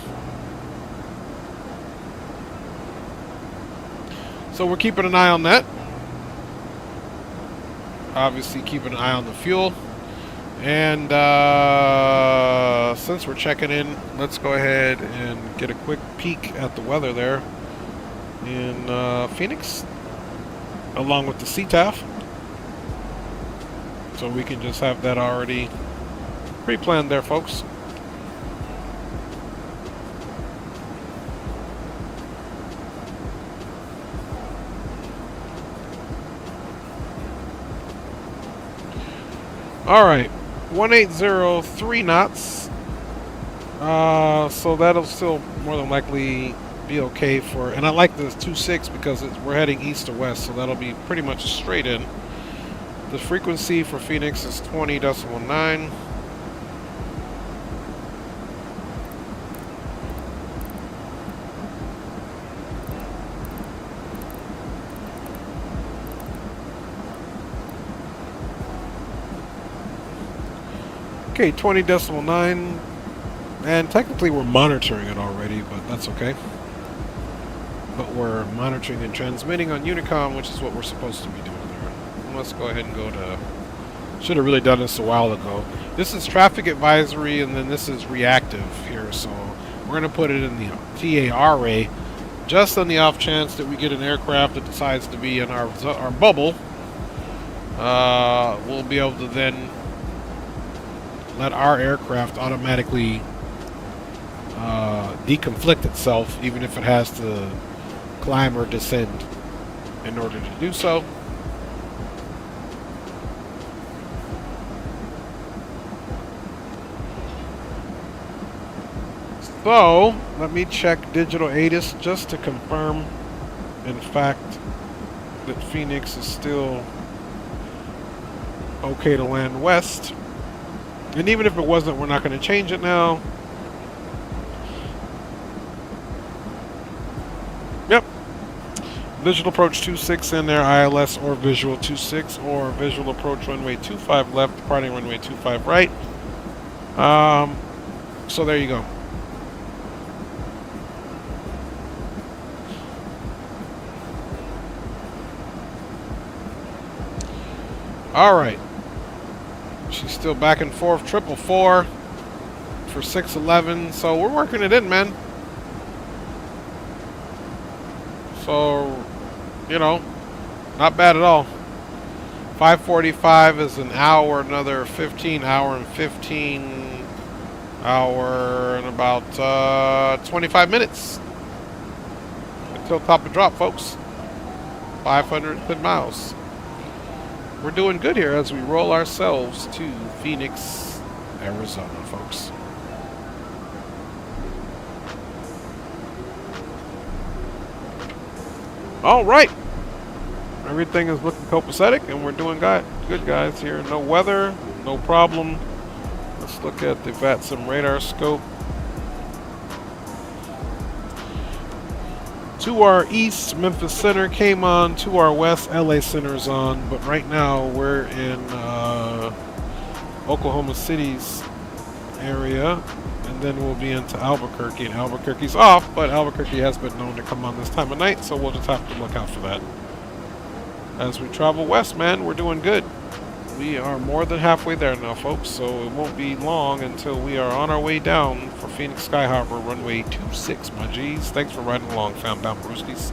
S4: So we're keeping an eye on that. Obviously keeping an eye on the fuel. And since we're checking in, let's go ahead and get a quick peek at the weather there in Phoenix, along with the CTAF. So we can just have that already pre-planned there, folks. All right. 1803 knots. So that'll still more than likely be okay for, and I like the 26 because we're heading east to west, so that'll be pretty much straight in. The frequency for Phoenix is 20.9. Okay, 20.9, and technically we're monitoring it already, but that's okay. But we're monitoring and transmitting on Unicom, which is what we're supposed to be doing there. And let's go ahead and go to, should have really done this a while ago. This is traffic advisory, and then this is reactive here, so we're going to put it in the TARA, just on the off chance that we get an aircraft that decides to be in our bubble. We'll be able to then let our aircraft automatically deconflict itself, even if it has to climb or descend in order to do so. So, let me check digital ATIS just to confirm, in fact, that Phoenix is still okay to land west. And even if it wasn't, we're not going to change it now. Yep. Visual approach 26 in there, ILS or visual 26, or visual approach runway 25 left, departing runway 25 right. So there you go. All right. She's still back and forth, 444 for 611. So we're working it in, man. So, you know, not bad at all. 545 is an hour, another 15 hour and 15 hour and about 25 minutes until top of drop, folks. 500 miles. we're doing good here as we roll ourselves to Phoenix, Arizona, folks. All right. Everything is looking copacetic, and we're doing good, guys, here. No weather, no problem. Let's look at the VATSIM radar scope. To our east, Memphis Center came on. To our west, LA Center's on. But right now, we're in Oklahoma City's area. And then we'll be into Albuquerque. And Albuquerque's off, but Albuquerque has been known to come on this time of night. So we'll just have to look out for that. As we travel west, man, we're doing good. We are more than halfway there now, folks. So it won't be long until we are on our way down for Phoenix Sky Harbor, runway 26, my G's. Thanks for riding along, fam down brewskis.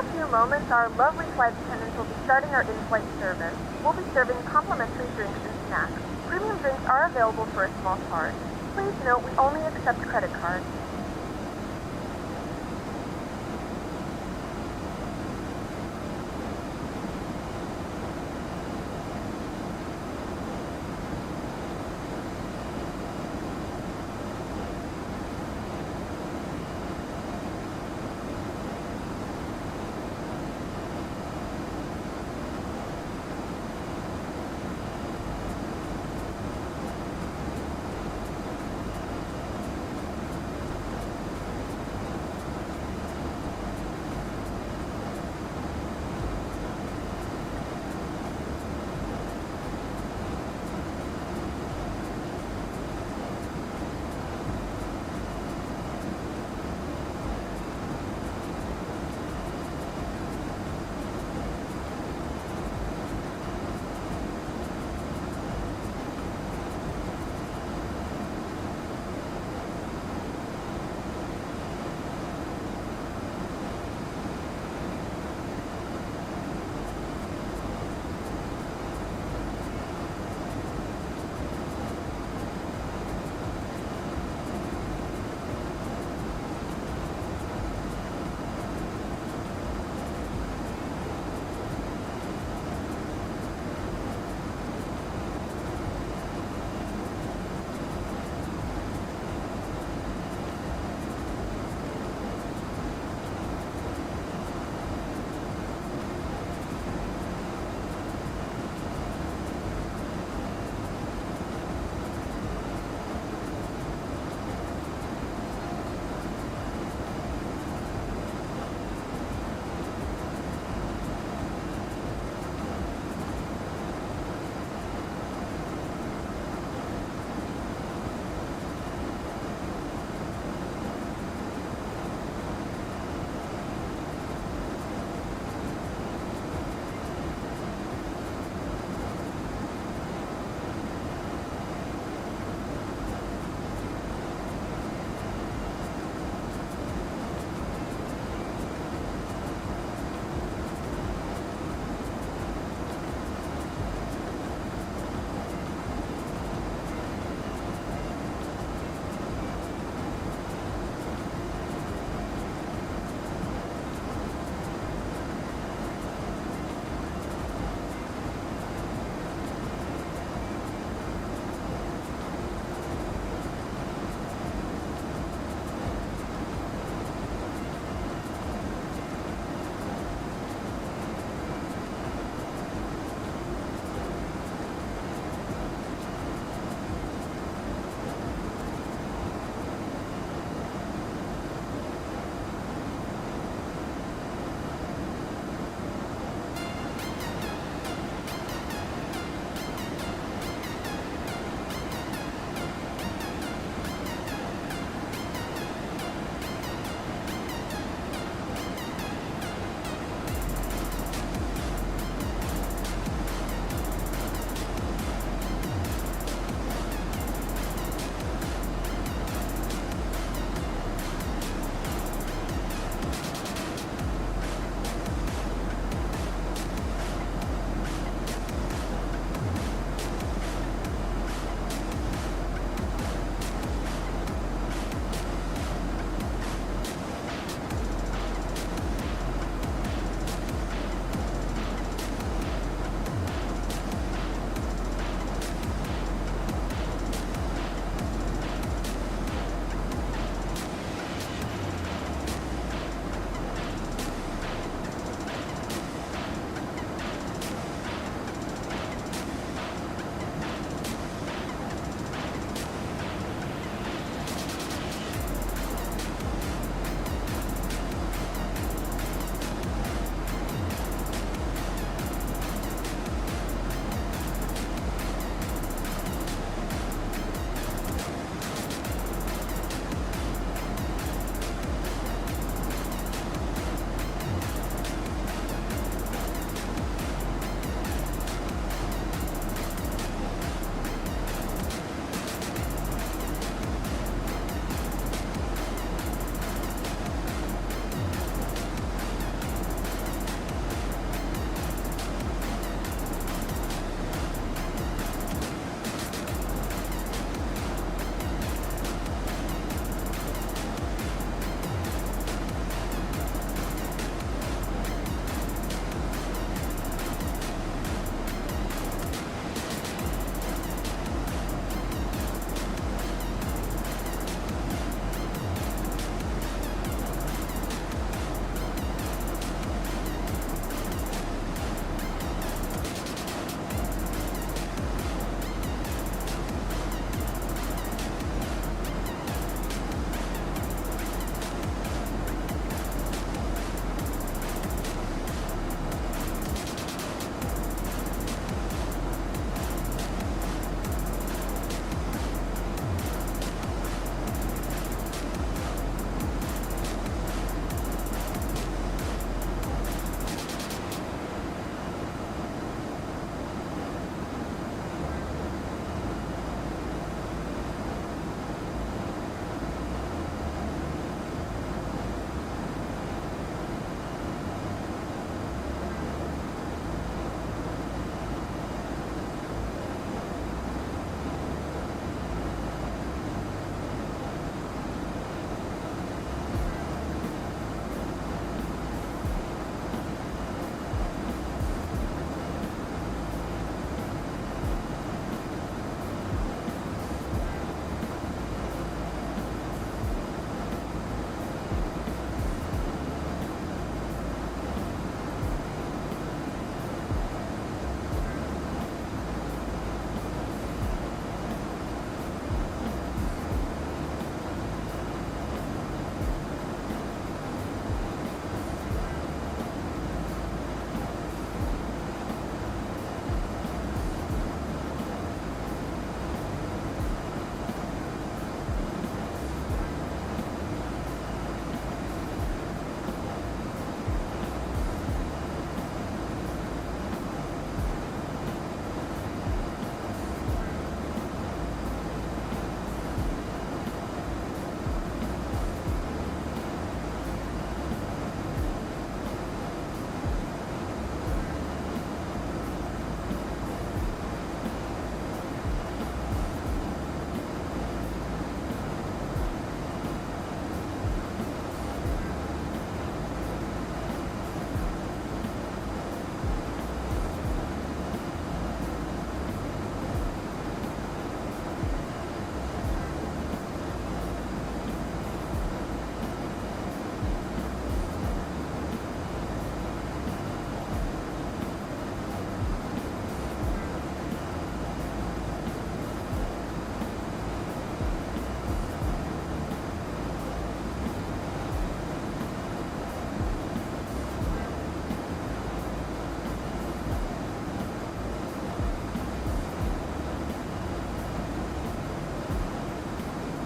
S6: a few moments, our lovely flight attendants will be starting our in-flight service. We'll be serving complimentary drinks and snacks. Premium drinks are available for a small charge. Please note we only accept credit cards.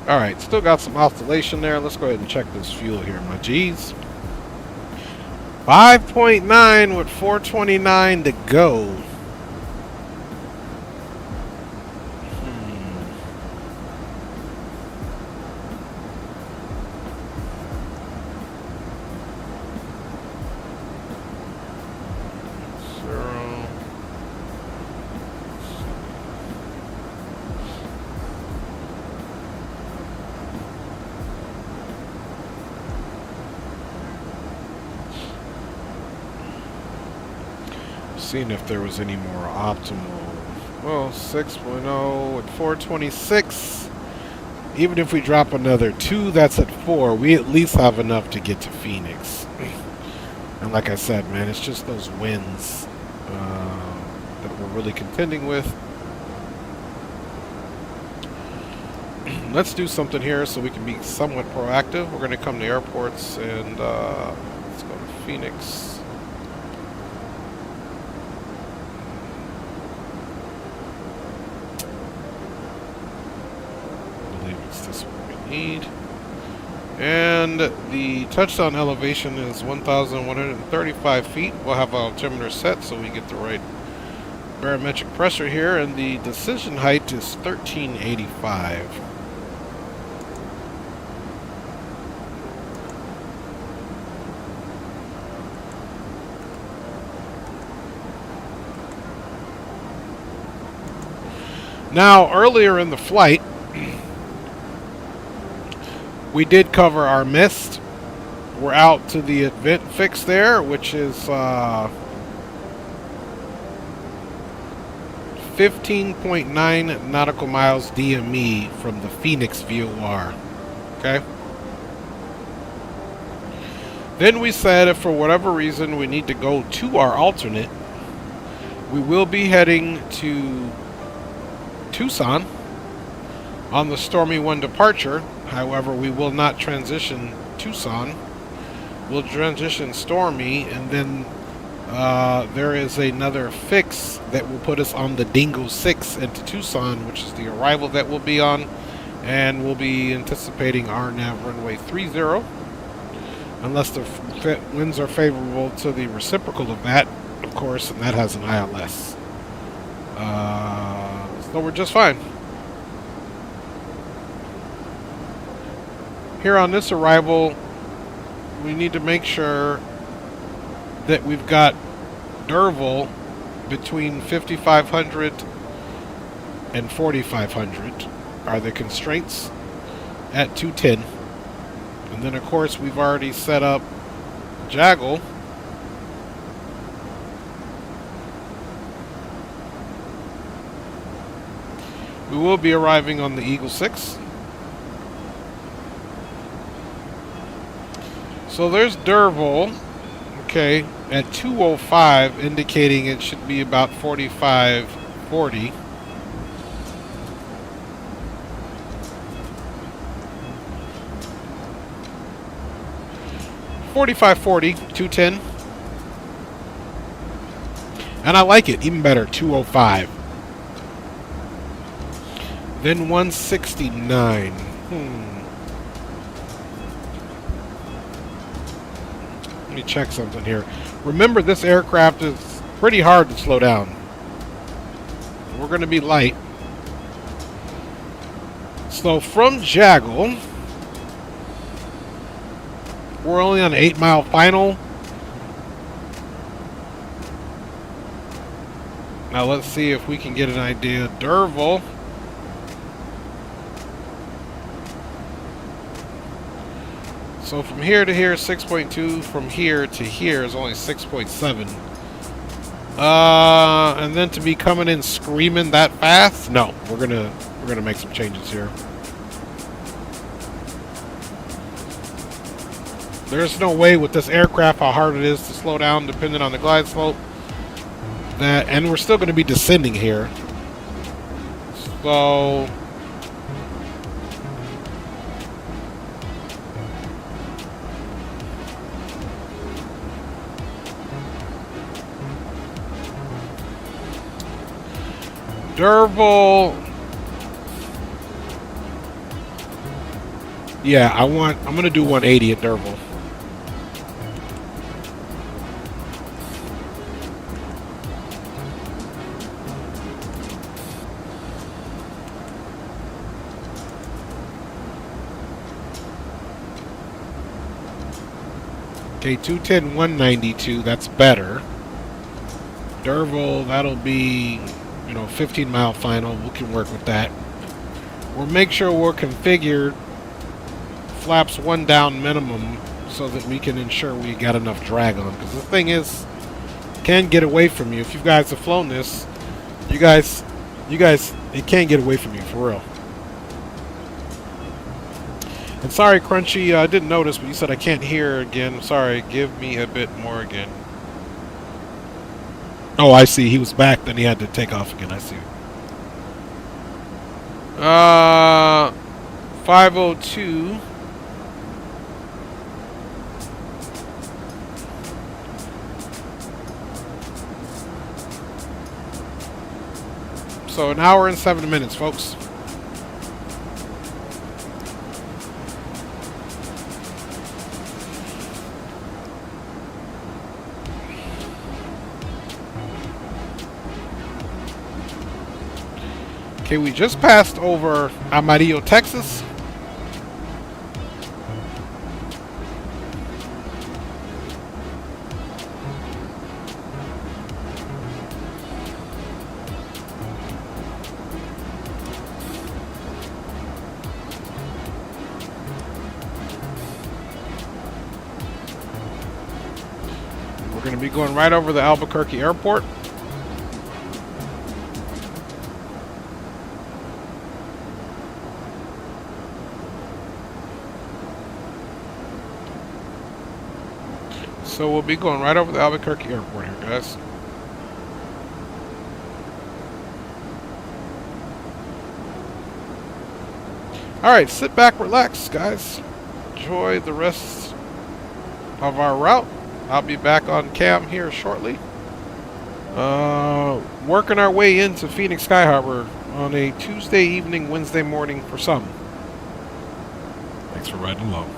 S4: Alright, still got some oscillation there. Let's go ahead and check this fuel here, my G's. 5.9 with 429 to go. Seeing if there was any more optimal. Well, 6.0 at 426. Even if we drop another 2, that's at 4. We at least have enough to get to Phoenix. And like I said, man, it's just those winds that we're really contending with. Let's do something here so we can be somewhat proactive. We're going to come to airports and let's go to Phoenix. Need. And the touchdown elevation is 1,135 feet. We'll have our altimeter set so we get the right barometric pressure here, and the decision height is 1385. Now, earlier in the flight, we did cover our mist. We're out to the event fix there, which is 15.9 nautical miles DME from the Phoenix VOR. Okay? Then we said if for whatever reason we need to go to our alternate, we will be heading to Tucson on the Stormy 1 departure. However, we will not transition Tucson. We'll transition Stormy, and then there is another fix that will put us on the Dingo 6 into Tucson, which is the arrival that we'll be on. And we'll be anticipating RNAV runway 30, unless the winds are favorable to the reciprocal of that, of course, and that has an ILS. So we're just fine. Here on this arrival, we need to make sure that we've got Derval between 5,500 and 4,500 are the constraints at 210. And then, of course, we've already set up Jaggle. We will be arriving on the Eagle 6. So there's Derval, okay, at 205, indicating it should be about 4540. $45.40, 210. And I like it, even better, 205. Then 169. Let me check something here. Remember, this aircraft is pretty hard to slow down. We're going to be light. So from Jaggle, we're only on an 8-mile final. Now let's see if we can get an idea. Derval. So from here to here, 6.2. From here to here is only 6.7. And then to be coming in screaming that fast? No, we're gonna make some changes here. There's no way with this aircraft how hard it is to slow down depending on the glide slope. And we're still going to be descending here. So Derval Yeah, I'm gonna do 180 at Derville. Okay, 210, 192, that's better. Derville, that'll be, 15-mile final. We can work with that. We'll make sure we're configured flaps 1 down minimum so that we can ensure we got enough drag on. Because the thing is, it can get away from you. If you guys have flown this, you guys, it can get away from you, for real. And sorry, Crunchy, I didn't notice, but you said I can't hear again. Sorry, give me a bit more again. Oh, I see. He was back, then he had to take off again. I see. 502. So 1 hour and 7 minutes, folks. Okay, we just passed over Amarillo, Texas. We're going to be going right over the Albuquerque airport. So we'll be going right over the Albuquerque airport here, guys. Alright, sit back, relax, guys. Enjoy the rest of our route. I'll be back on cam here shortly. Working our way into Phoenix Sky Harbor on a Tuesday evening, Wednesday morning for some. Thanks for riding along.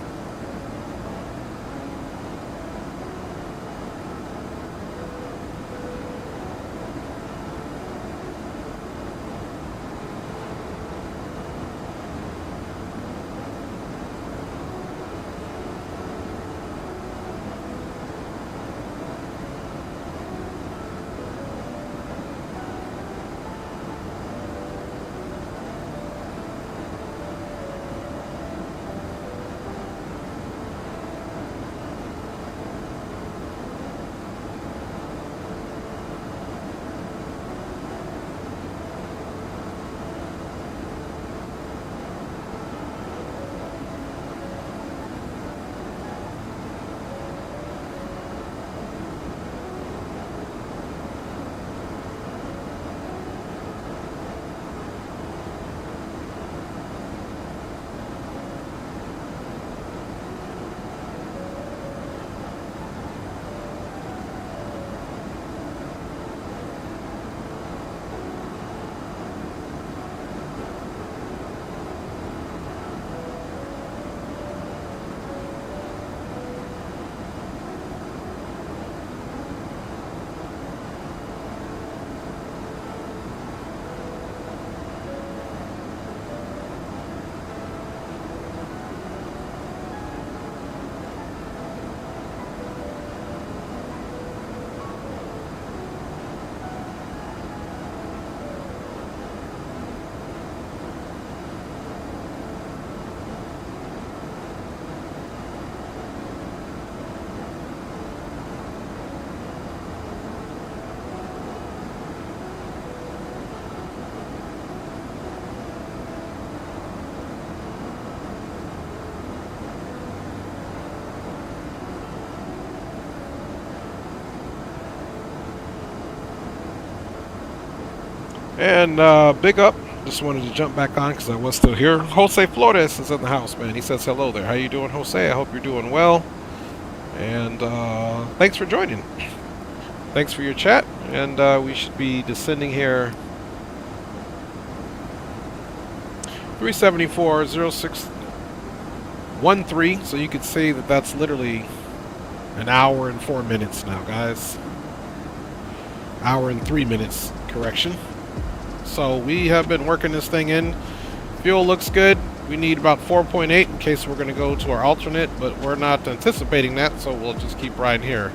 S4: And big up. Just wanted to jump back on because I was still here. Jose Flores is in the house, man. He says hello there. How you doing, Jose? I hope you're doing well. And thanks for joining. Thanks for your chat. And we should be descending here. 374, 13, so you could say that that's literally an hour and 4 minutes now, guys. Hour and 3 minutes, correction. So we have been working this thing in. Fuel looks good. We need about 4.8 in case we're going to go to our alternate, but we're not anticipating that, so we'll just keep riding here.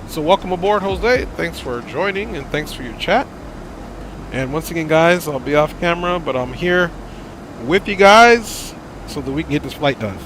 S4: So welcome aboard, Jose. Thanks for joining, and thanks for your chat. And once again, guys, I'll be off camera, but I'm here with you guys so that we can get this flight done.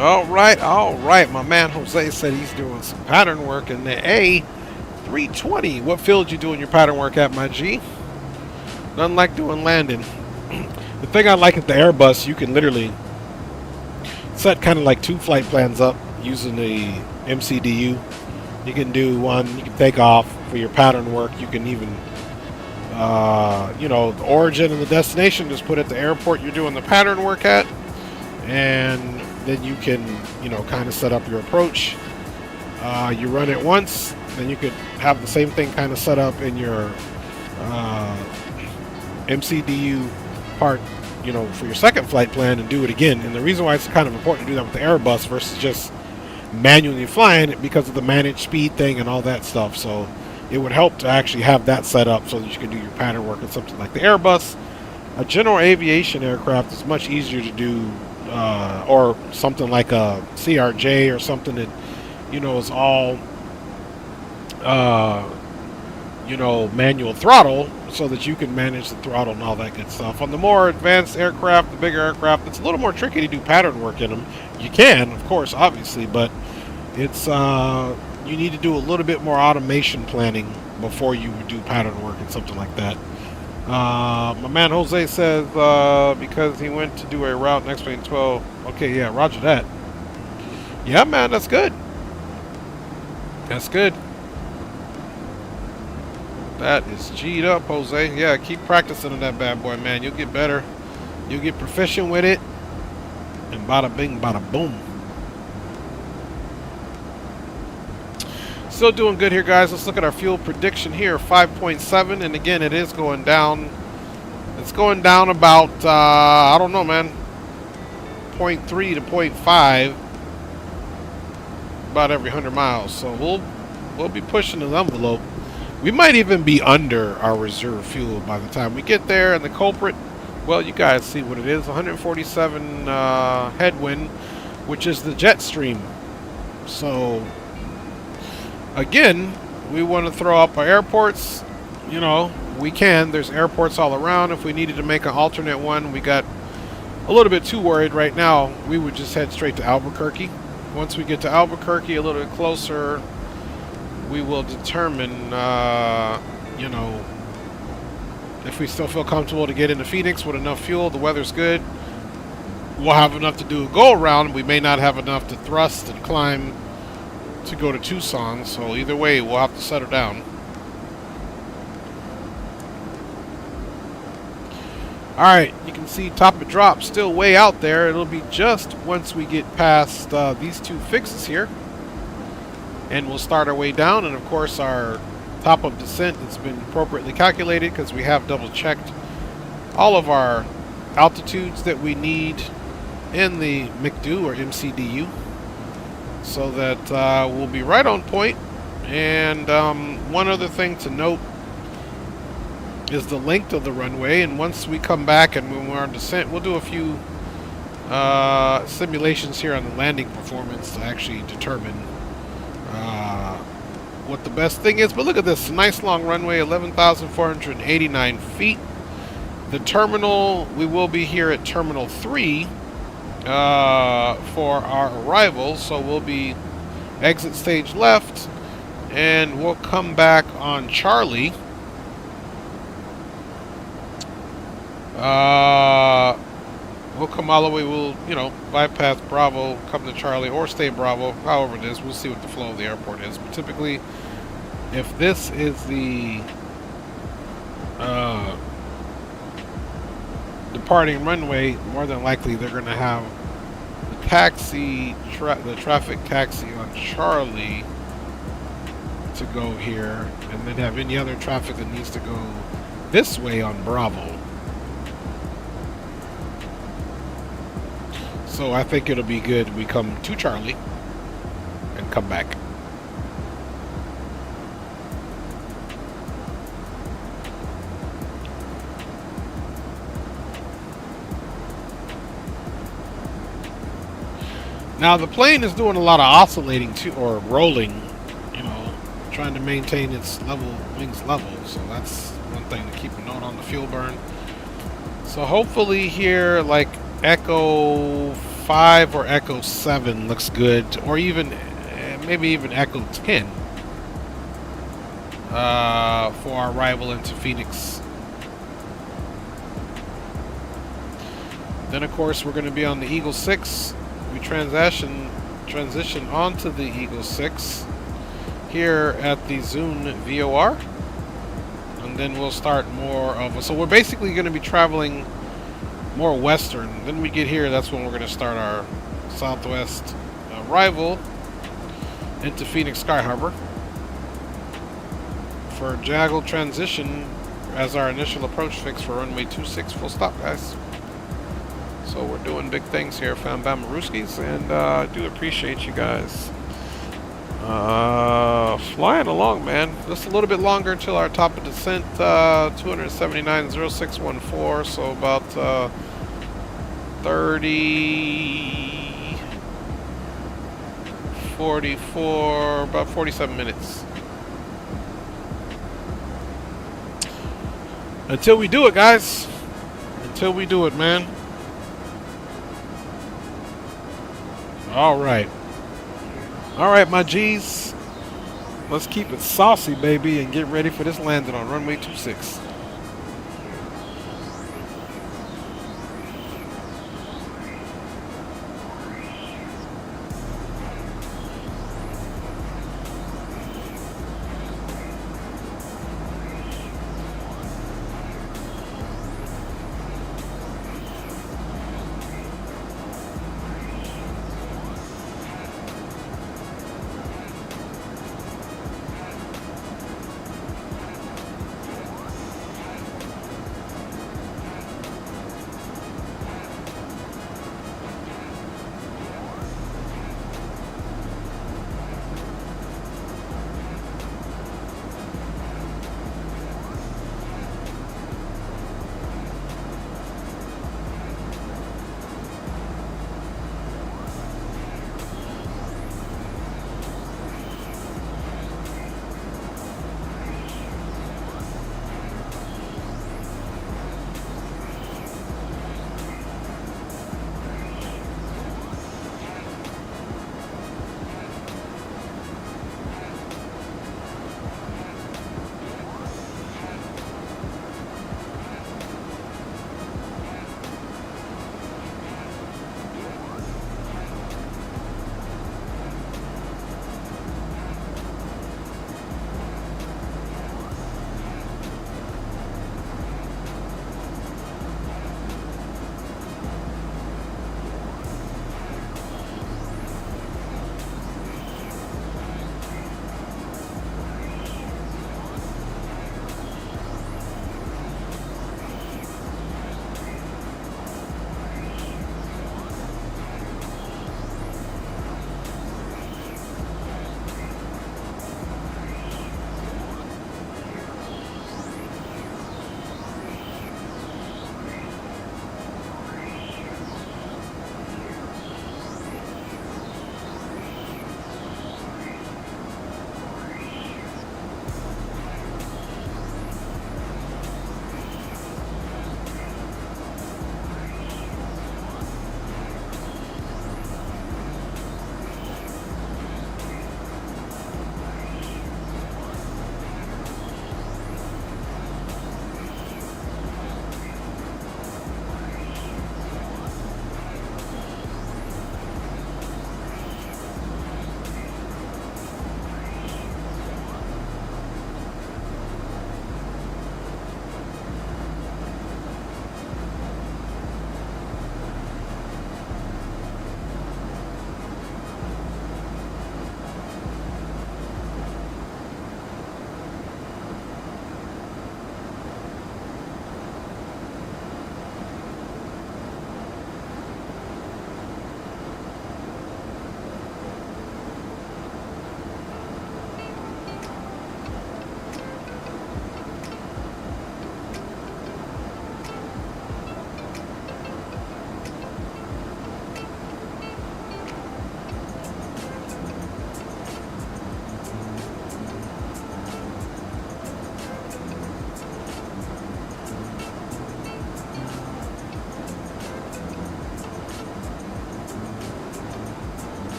S4: All right. My man Jose said he's doing some pattern work in the A320. What field you doing your pattern work at, my G? Nothing like doing landing. The thing I like at the Airbus, you can literally set kind of like 2 flight plans up using the MCDU. You can do one, you can take off for your pattern work. You can even, you know, the origin and the destination, just put at the airport you're doing the pattern work at. And then you can, you know, kind of set up your approach. You run it once, then you could have the same thing kind of set up in your MCDU part, you know, for your second flight plan and do it again. And the reason why it's kind of important to do that with the Airbus versus just manually flying it, because of the managed speed thing and all that stuff. So it would help to actually have that set up so that you can do your pattern work with something like the Airbus. A general aviation aircraft is much easier to do, or something like a CRJ or something that, you know, is all you know, manual throttle, so that you can manage the throttle and all that good stuff. On the more advanced aircraft, the bigger aircraft, it's a little more tricky to do pattern work in them. You can, of course, obviously, but it's you need to do a little bit more automation planning before you would do pattern work and something like that. My man Jose says because he went to do a route next plane 12. Okay, yeah, roger that. Yeah, man, that's good. That's good. That is G'd up, Jose. Yeah, keep practicing on that bad boy, man. You'll get better. You'll get proficient with it. And bada bing, bada boom. Still doing good here, guys. Let's look at our fuel prediction here. 5.7. And again, it is going down. It's going down about, I don't know, man, 0.3 to 0.5 about every 100 miles. So we'll be pushing the envelope. We might even be under our reserve fuel by the time we get there. And the culprit, well, you guys see what it is. 147 headwind, which is the jet stream. So, again, we want to throw up our airports. You know, we can. There's airports all around. If we needed to make an alternate one, we got a little bit too worried right now. We would just head straight to Albuquerque. Once we get to Albuquerque, a little bit closer, we will determine, you know, if we still feel comfortable to get into Phoenix with enough fuel. The weather's good. We'll have enough to do a go around. We may not have enough to thrust and climb to go to Tucson. So either way, we'll have to settle down. All right, you can see top of drop still way out there. It'll be just once we get past these two fixes here. And we'll start our way down, and of course our top of descent has been appropriately calculated because we have double checked all of our altitudes that we need in the MCDU or MCDU, so that we'll be right on point. And one other thing to note is the length of the runway, and once we come back and when we're on descent, we'll do a few simulations here on the landing performance to actually determine what the best thing is. But look at this nice long runway, 11,489 feet. The terminal, we will be here at Terminal 3 for our arrival, so we'll be exit stage left, and we'll come back on Charlie. We'll come all the way, we'll, you know, bypass Bravo, come to Charlie, or stay Bravo, however it is. We'll see what the flow of the airport is. But typically, if this is the departing runway, more than likely they're going to have the taxi, the traffic taxi on Charlie to go here, and then have any other traffic that needs to go this way on Bravo. So I think it'll be good we come to Charlie and come back. Now the plane is doing a lot of oscillating too, or rolling, you know, trying to maintain its wings level. So that's one thing to keep a note on the fuel burn. So hopefully here, like Echo 5 or Echo 7 looks good, or even maybe even Echo 10 for our arrival into Phoenix. Then of course we're going to be on the Eagle 6. We transition onto the Eagle 6 here at the Zune VOR, and then we'll start more of. So we're basically going to be traveling more western. Then we get here, that's when we're going to start our southwest arrival into Phoenix Sky Harbor for Jaggle transition as our initial approach fix for runway 26 full stop, guys. So we're doing big things here, Fam Bam Ruskies, and I do appreciate you guys flying along, man. Just a little bit longer until our top of descent, 279.0614, so about 30, 44, about 47 minutes. Until we do it, guys. Until we do it, man. Alright, my G's. Let's keep it saucy, baby, and get ready for this landing on runway 26.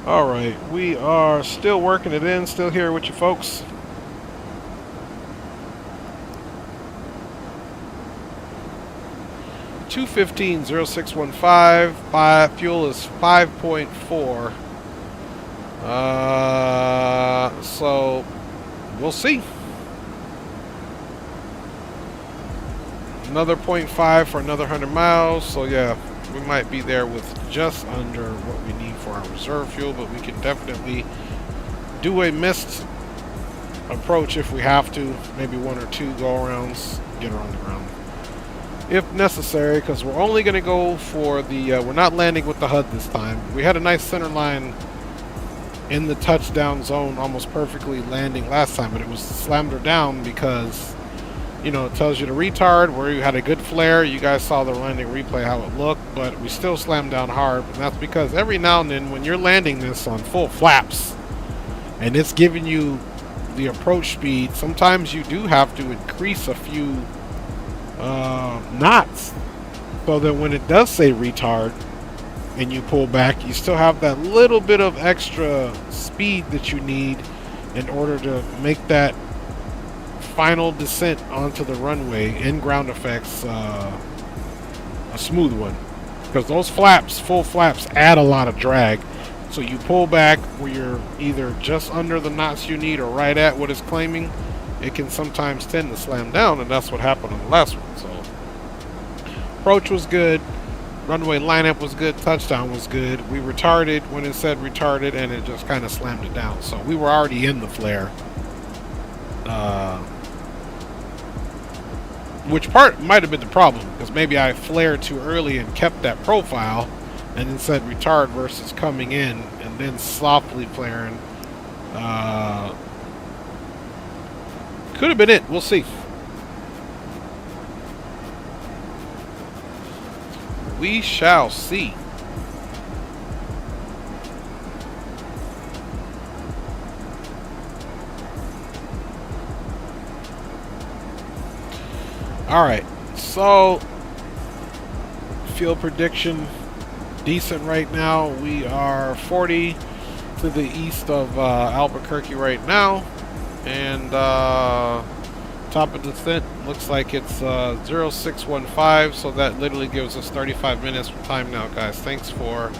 S4: Alright, we are still working it in, still here with you folks. $215.0615, fuel is 5.4. So we'll see. Another 0.5 for another 100 miles. So yeah, we might be there with just under what we need for our reserve fuel, but we can definitely do a missed approach if we have to. Maybe 1 or 2 go-arounds, get her on the ground if necessary, because we're only going to go for the, we're not landing with the HUD this time. We had a nice center line in the touchdown zone, almost perfectly landing last time, but it was slammed her down because, you know, it tells you to retard where you had a good flare. You guys saw the landing replay how it looked, but we still slammed down hard, and that's because every now and then when you're landing this on full flaps and it's giving you the approach speed, sometimes you do have to increase a few knots, so that when it does say retard and you pull back, you still have that little bit of extra speed that you need in order to make that final descent onto the runway in ground effects a smooth one, because those flaps, full flaps, add a lot of drag. So you pull back where you're either just under the knots you need or right at what it's claiming, it can sometimes tend to slam down, and that's what happened on the last one. So approach was good, runway lineup was good, touchdown was good. We retarded when it said retarded, and it just kind of slammed it down. So we were already in the flare, which part might have been the problem, because maybe I flared too early and kept that profile and then said retard versus coming in and then softly flaring. Could have been it. We'll see. We shall see. All right. So, field prediction decent right now. We are 40 to the east of Albuquerque right now. And top of descent looks like it's 0615, so that literally gives us 35 minutes of time now, guys. Thanks for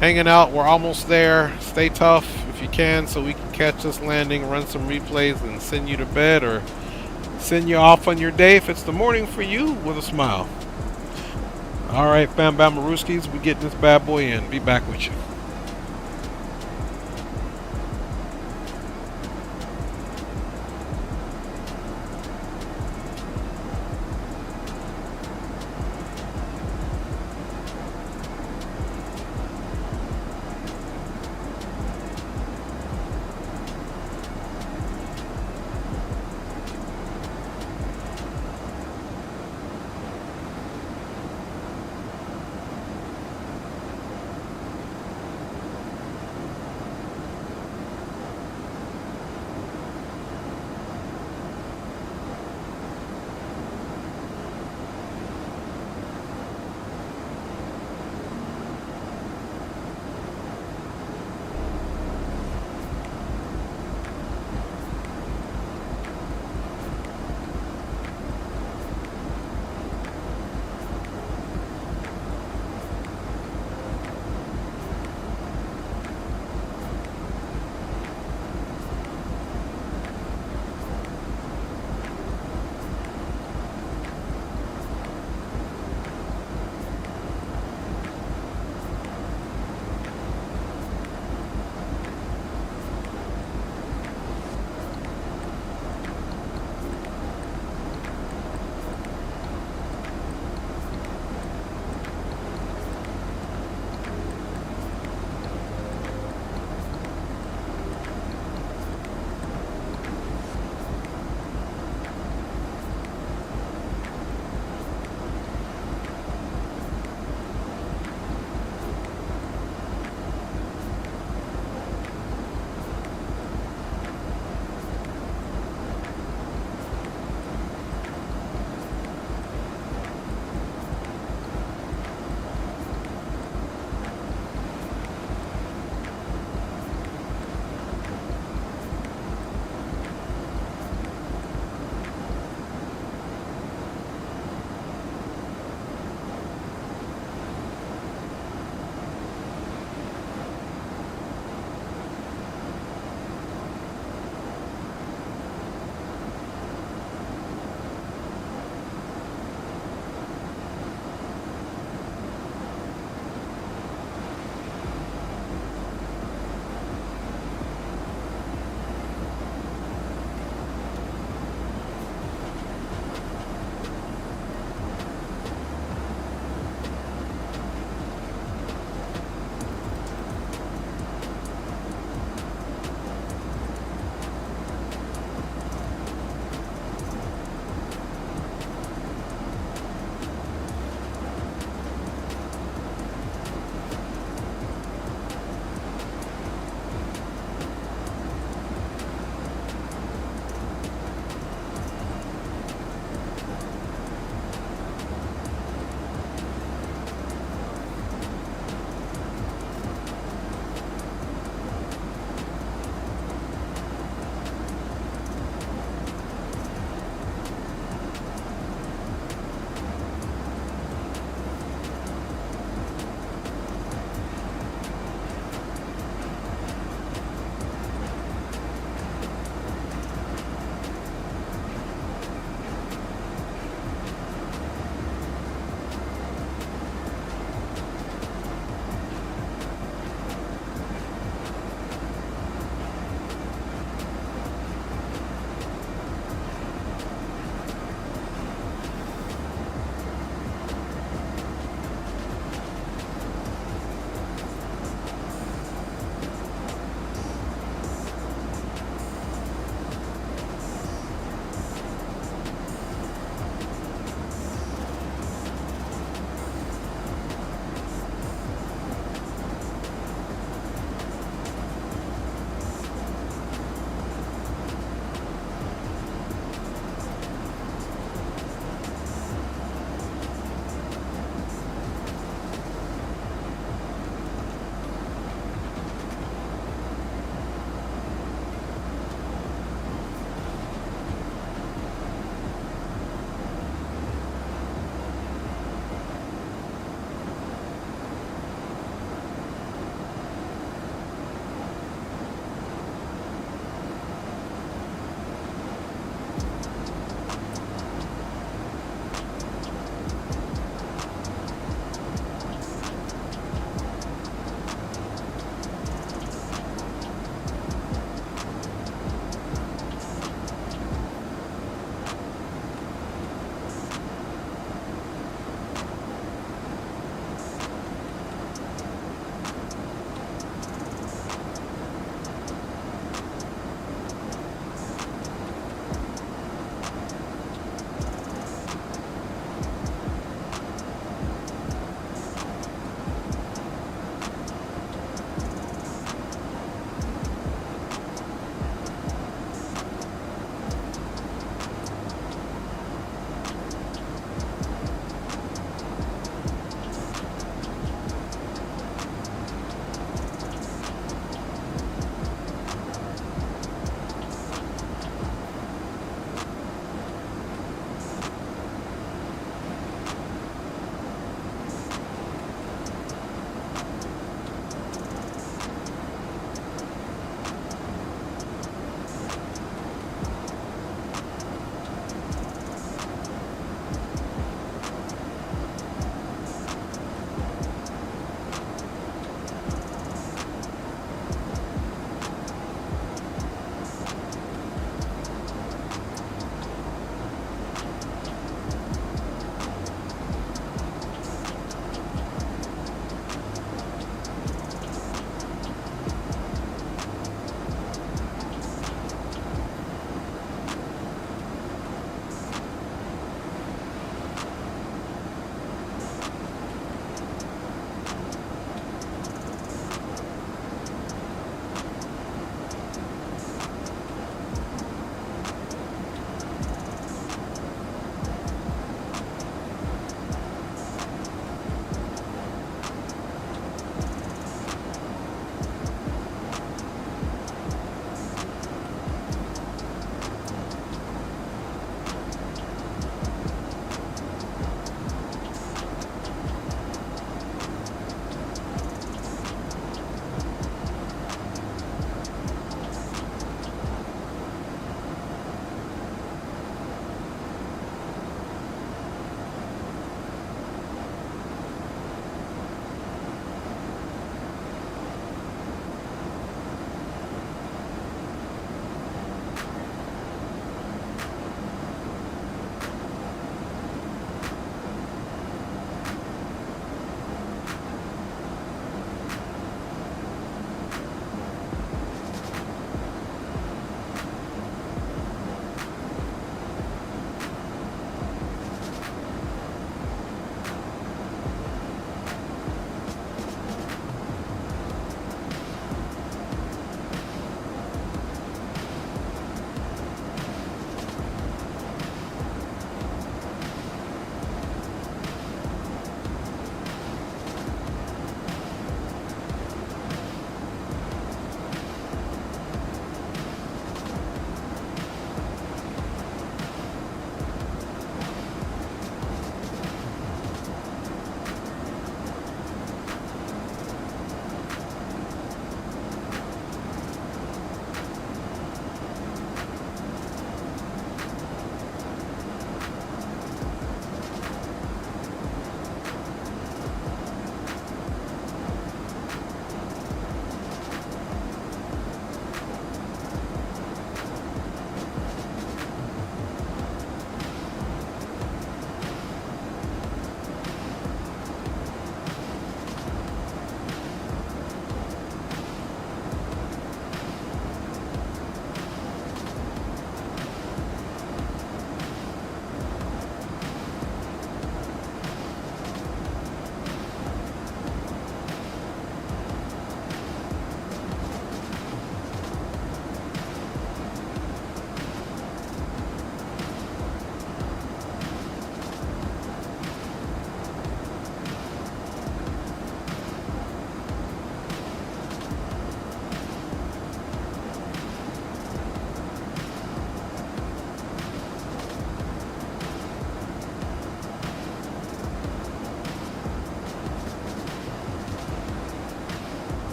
S4: hanging out. We're almost there. Stay tough if you can, so we can catch this landing, run some replays, and send you to bed or send you off on your day if it's the morning for you with a smile. All right, fam bam Marooskies, we getting this bad boy in. Be back with you.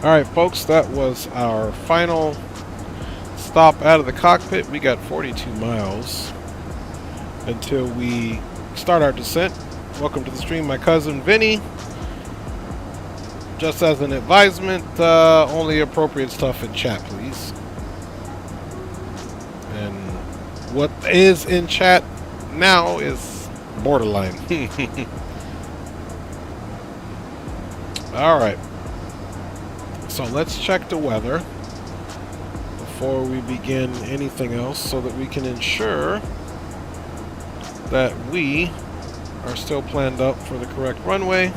S4: Alright folks, that was our final stop out of the cockpit. We got 42 miles until we start our descent. Welcome to the stream, my cousin Vinny. Just as an advisement, only appropriate stuff in chat, please. And what is in chat now is borderline. Alright. So let's check the weather before we begin anything else so that we can ensure that we are still planned up for the correct runway.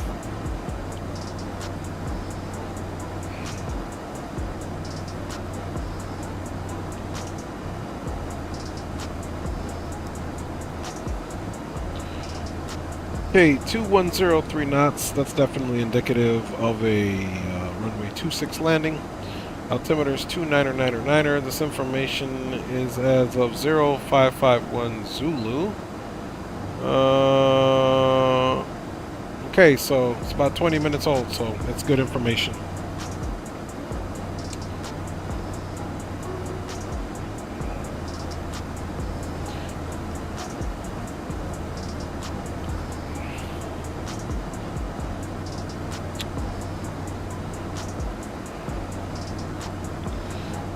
S4: Okay, 2103 knots. That's definitely indicative of a runway 26 landing. Altimeter is 2999er. This information is as of 0551 Zulu. Okay, so it's about 20 minutes old, so it's good information.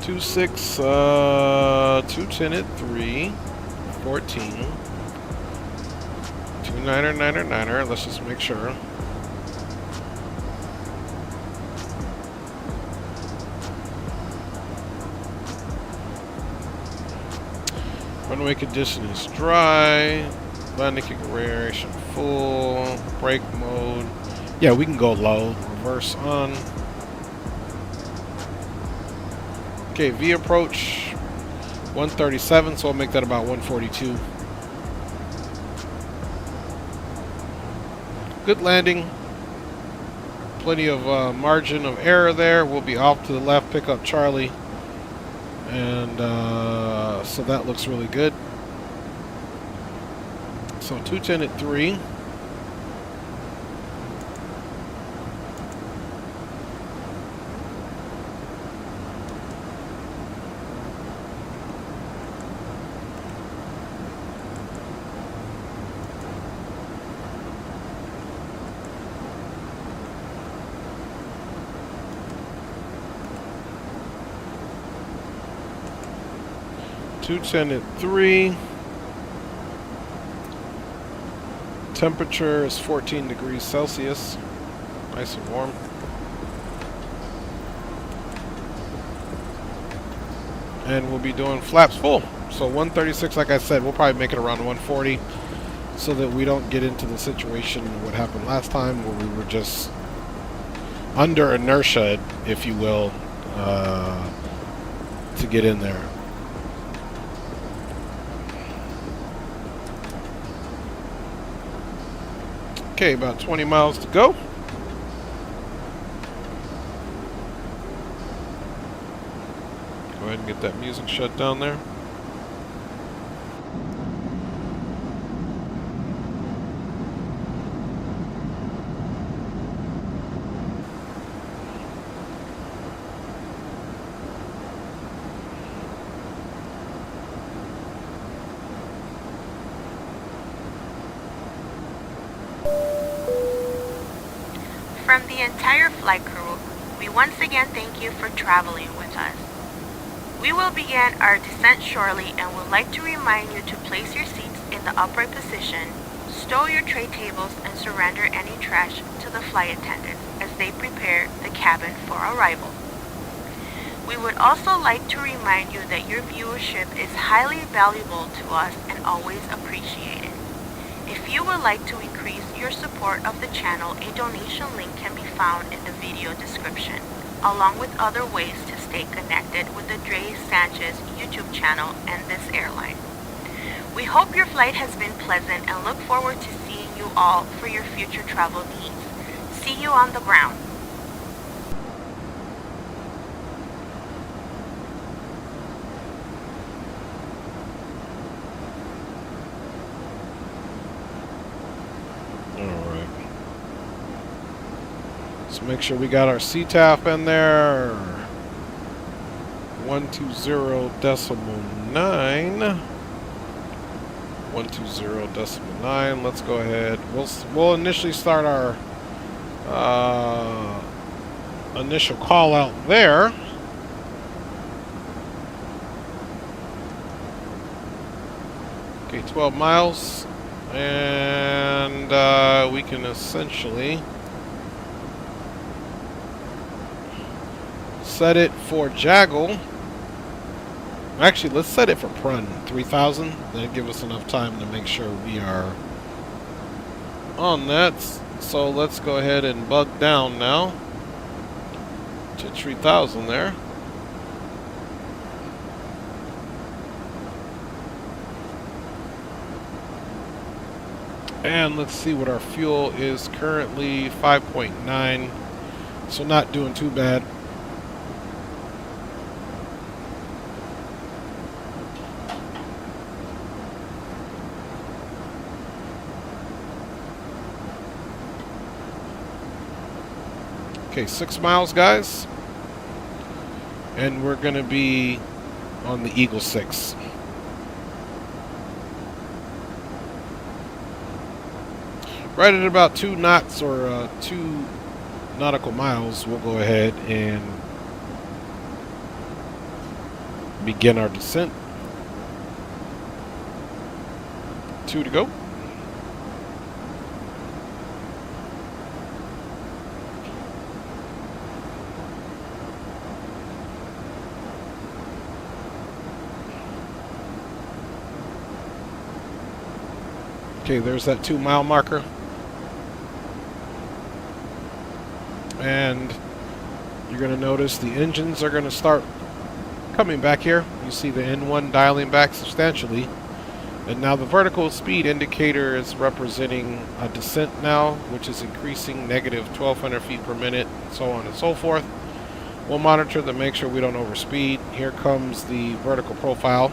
S4: Two 210 at 3, 14, 2999er. Let's just make sure. Runway condition is dry. Landing configuration full. Brake mode. Yeah, we can go low. Reverse on. Okay, V approach 137, so I'll make that about 142. Good landing. Plenty of margin of error there. We'll be off to the left, pick up Charlie. And so that looks really good. So 210 at 3. .210 at 3. Temperature is 14 degrees Celsius. Nice and warm. And we'll be doing flaps full. So 136, like I said, we'll probably make it around 140 so that we don't get into the situation what happened last time where we were just under inertia, if you will, to get in there. Okay, about 20 miles to go. Go ahead and get that music shut down there.
S1: From the entire flight crew, we once again thank you for traveling with us. We will begin our descent shortly and would like to remind you to place your seats in the upright position, stow your tray tables, and surrender any trash to the flight attendants as they prepare the cabin for arrival. We would also like to remind you that your viewership is highly valuable to us and always appreciated. If you would like to increase your support of the channel, a donation link can be found in the video description, along with other ways to stay connected with the Dre Sanchez YouTube channel and this airline. We hope your flight has been pleasant and look forward to seeing you all for your future travel needs. See you on the ground.
S4: Let's make sure we got our CTAF in there. 120.9. 120.9. Let's go ahead. We'll initially start our initial call out there. Okay, 12 miles, and we can essentially set it for Jaggle. Actually, let's set it for Prun 3000. That'll give us enough time to make sure we are on that. So let's go ahead and bug down now to 3000 there. And let's see what our fuel is currently. 5.9. So not doing too bad. Okay, 6 miles, guys. And we're going to be on the Eagle 6. Right at about 2 knots or 2 nautical miles, we'll go ahead and begin our descent. 2 to go. Okay, there's that 2 mile marker. And you're going to notice the engines are going to start coming back here. You see the N1 dialing back substantially. And now the vertical speed indicator is representing a descent now, which is increasing negative 1,200 feet per minute, so on and so forth. We'll monitor to make sure we don't overspeed. Here comes the vertical profile.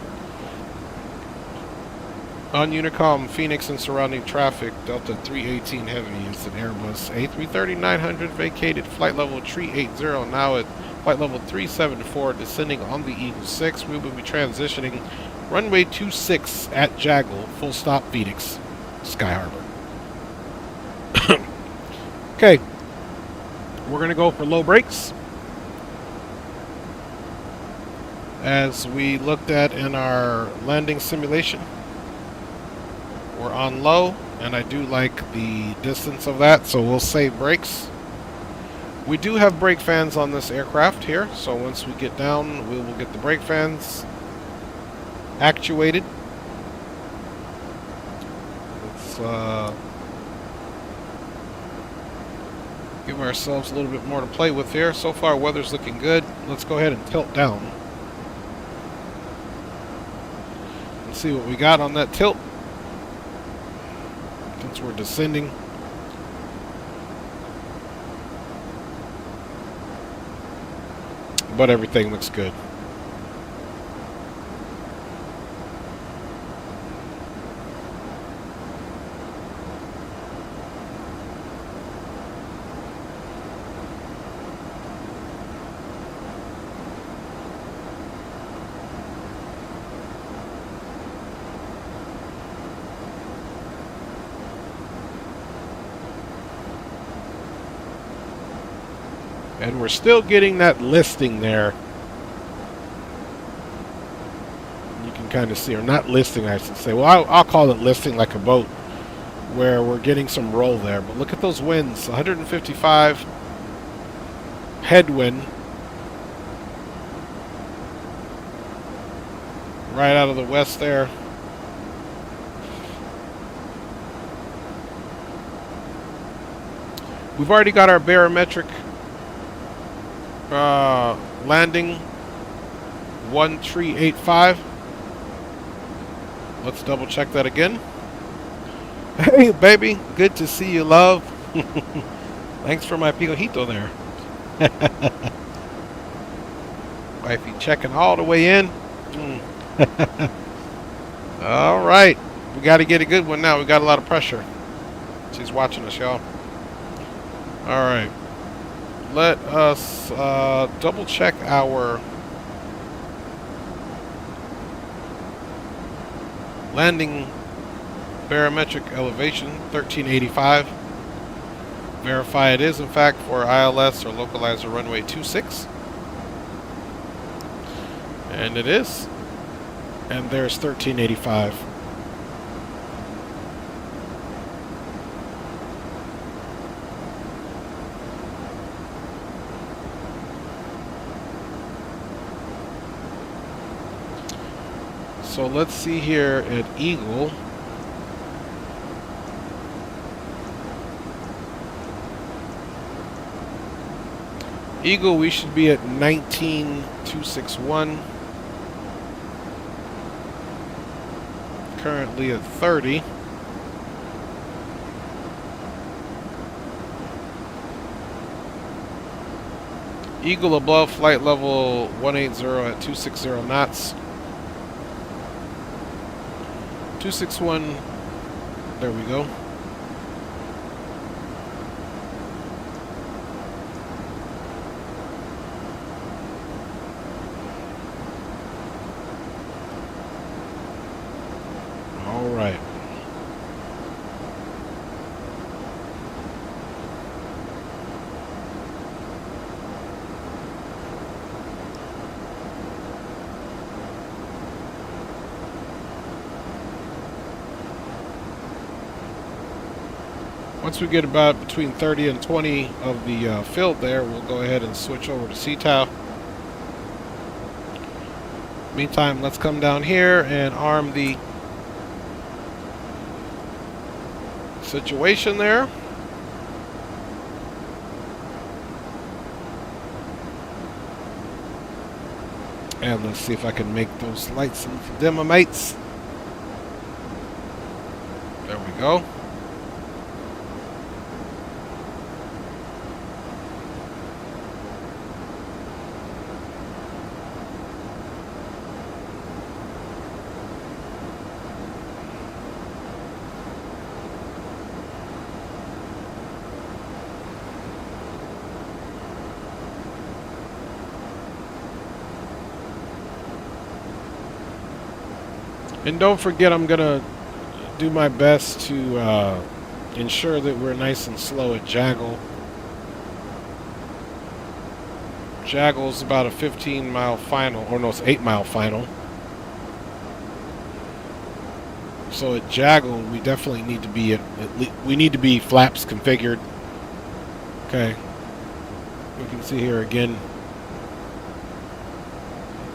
S4: On Unicom, Phoenix and surrounding traffic, Delta 318 Heavy is an Airbus A330-900 vacated flight level 380, now at flight level 374, descending on the Eagle 6. We will be transitioning runway 26 at Jaggle, full stop Phoenix, Sky Harbor. Okay, we're going to go for low brakes. As we looked at in our landing simulation, we're on low, and I do like the distance of that, so we'll save brakes. We do have brake fans on this aircraft here, so once we get down, we will get the brake fans actuated. Let's give ourselves a little bit more to play with here. So far, weather's looking good. Let's go ahead and tilt down. Let's see what we got on that tilt. Since we're descending. But everything looks good. And we're still getting that listing there. You can kind of see, or not listing, I should say. Well, I'll call it listing like a boat, where we're getting some roll there. But look at those winds, 155 headwind. Right out of the west there. We've already got our barometric landing 1385. Let's double check that again. Hey baby, good to see you, love. Thanks for my picojito there. Wifey checking all the way in. All right, we got to get a good one now. We got a lot of pressure. She's watching us, y'all. All right. let us double check our landing barometric elevation, 1385. Verify it is in fact for ILS or localizer runway 26. And it is. And there's 1385. So let's see here at Eagle. Eagle, we should be at 19,261. Currently at 30. Eagle above flight level 180 at 260 knots. 261. There we go. All right. Once we get about between 30 and 20 of the field there, we'll go ahead and switch over to CTOW. Meantime, let's come down here and arm the situation there. And let's see if I can make those lights and dynamites. There we go. And don't forget, I'm going to do my best to ensure that we're nice and slow at Jaggle. Jaggle's about a 15-mile final, or no, it's 8-mile final. So at Jaggle, we definitely need to be we need to be flaps configured. Okay. We can see here again,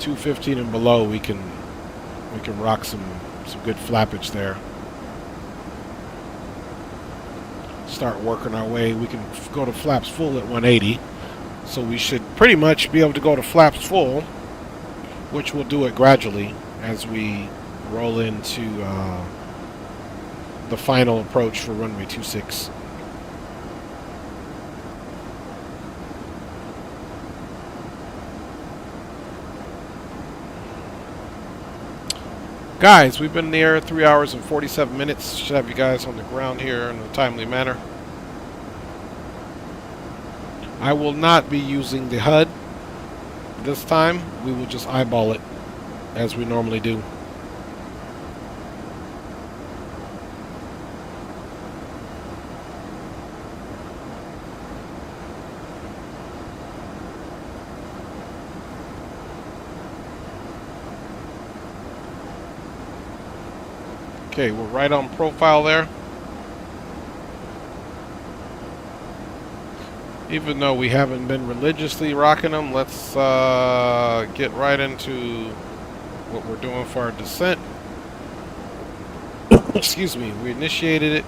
S4: 215 and below, we can rock some good flappage there. Start working our way. We can go to flaps full at 180. So we should pretty much be able to go to flaps full, which we'll do it gradually as we roll into the final approach for runway 26. Guys, we've been in the air 3 hours and 47 minutes. Should have you guys on the ground here in a timely manner. I will not be using the HUD this time. We will just eyeball it as we normally do. Okay, we're right on profile there. Even though we haven't been religiously rocking them, let's get right into what we're doing for our descent. Excuse me, we initiated it.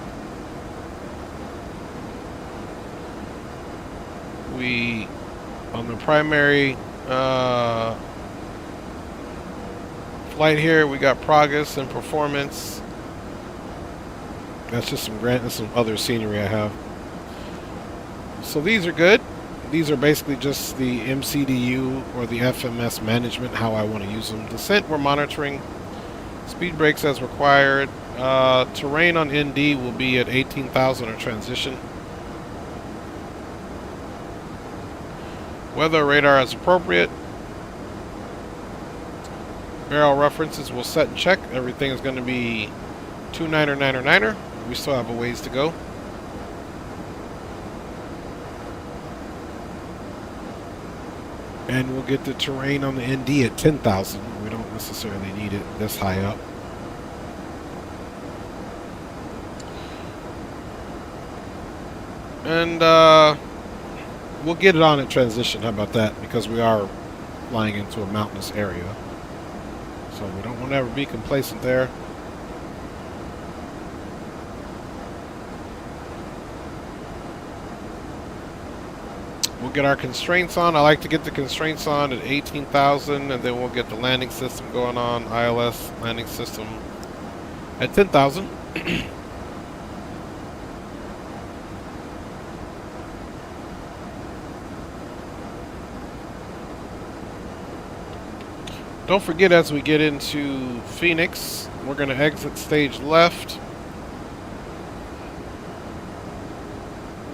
S4: We, on the primary flight here, we got progress and performance. That's just that's some other scenery I have. So these are good. These are basically just the MCDU or the FMS management, how I want to use them. Descent, we're monitoring. Speed brakes as required. Terrain on ND will be at 18,000 or transition. Weather radar as appropriate. Barrel references will set and check. Everything is going to be 29er, 9er, 9er. We still have a ways to go. And we'll get the terrain on the ND at 10,000. We don't necessarily need it this high up. And we'll get it on at transition. How about that? Because we are flying into a mountainous area. So we don't want to ever be complacent there. We'll get our constraints on. I like to get the constraints on at 18,000, and then we'll get the landing system going on. ILS landing system at 10,000. Don't forget, as we get into Phoenix, we're going to exit stage left.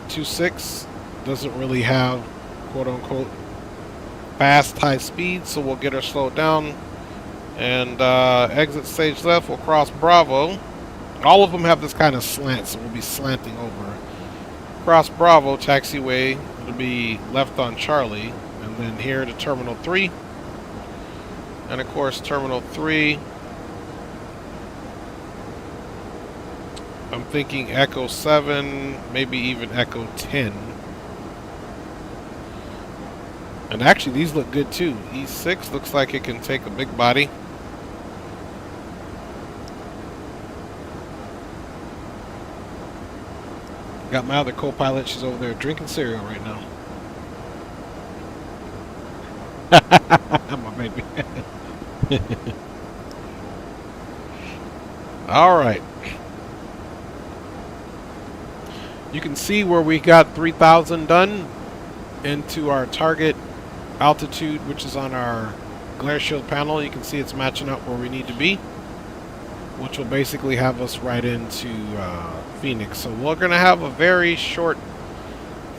S4: 26 doesn't really have quote-unquote fast high speed, so we'll get her slowed down. And exit stage left, we'll cross Bravo. All of them have this kind of slant, so we'll be slanting over. Cross Bravo, taxiway, it'll be left on Charlie. And then here to Terminal 3. And of course, Terminal 3, I'm thinking Echo 7, maybe even Echo 10. And actually, these look good too. E6 looks like it can take a big body. Got my other co-pilot. She's over there drinking cereal right now. My baby. All right. You can see where we got 3,000 done into our target altitude, which is on our glare shield panel. You can see it's matching up where we need to be, which will basically have us right into Phoenix. So we're going to have a very short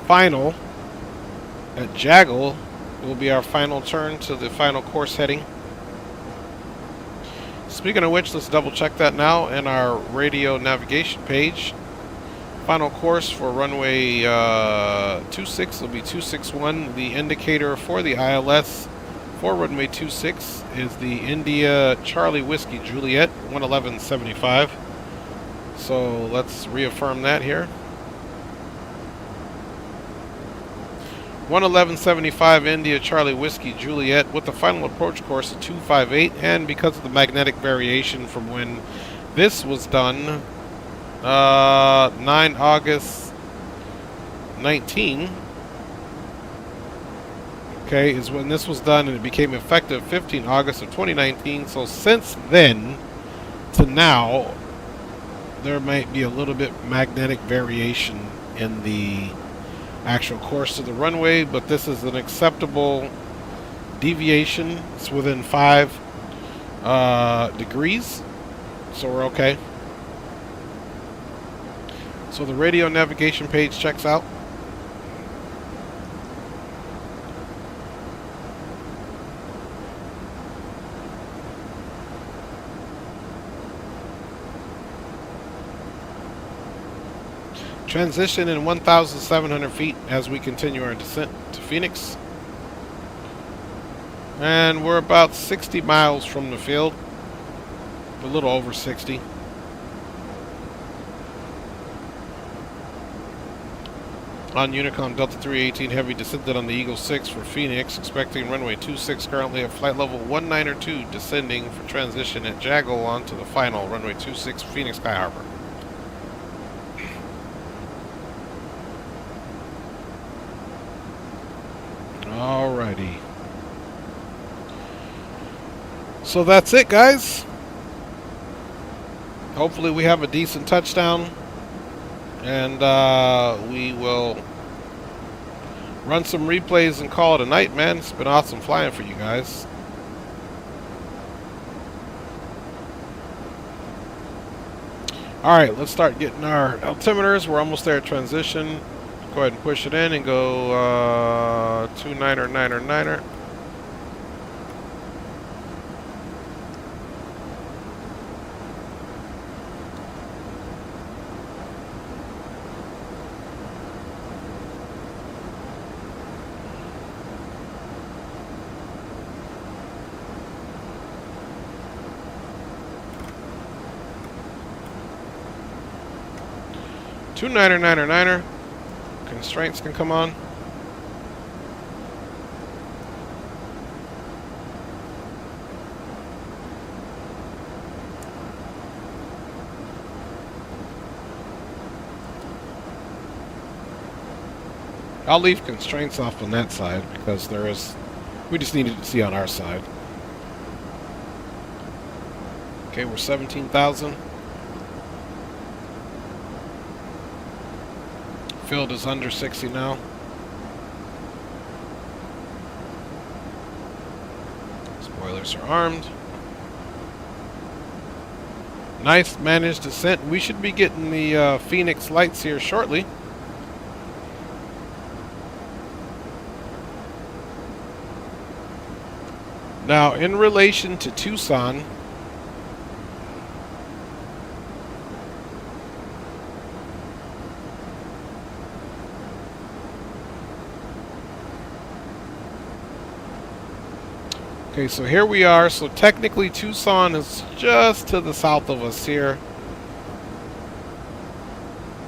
S4: final at Jaggle. Will be our final turn to the final course heading. Speaking of which, let's double check that now in our radio navigation page. Final course for runway 26 will be 261. The indicator for the ILS for runway 26 is the India Charlie Whiskey Juliet 111.75. So let's reaffirm that here. 111.75 India Charlie Whiskey Juliet with the final approach course of 258, and because of the magnetic variation from when this was done, 9 August 19, okay, is when this was done, and it became effective 15 August of 2019. So since then to now, there might be a little bit magnetic variation in the actual course of the runway, but this is an acceptable deviation. It's within 5 degrees, so we're okay. So the radio navigation page checks out. Transition in 1,700 feet as we continue our descent to Phoenix. And we're about 60 miles from the field. A little over 60. On Unicom, Delta 318 Heavy descended on the Eagle 6 for Phoenix, expecting runway 26 currently at flight level 192, descending for transition at Jaggle onto the final runway 26 Phoenix Sky Harbor. Alrighty. So that's it, guys. Hopefully we have a decent touchdown, and we will run some replays and call it a night, man. It's been awesome flying for you guys. Alright, let's start getting our altimeters. We're almost there at transition. Go ahead and push it in and go 29 29er. Two niner. Constraints can come on. I'll leave constraints off on that side because we just needed to see on our side. Okay, we're 17,000. Field is under 60 now. Spoilers are armed. Nice managed descent. We should be getting the Phoenix lights here shortly. Now, in relation to Tucson, okay, so here we are. So technically Tucson is just to the south of us here.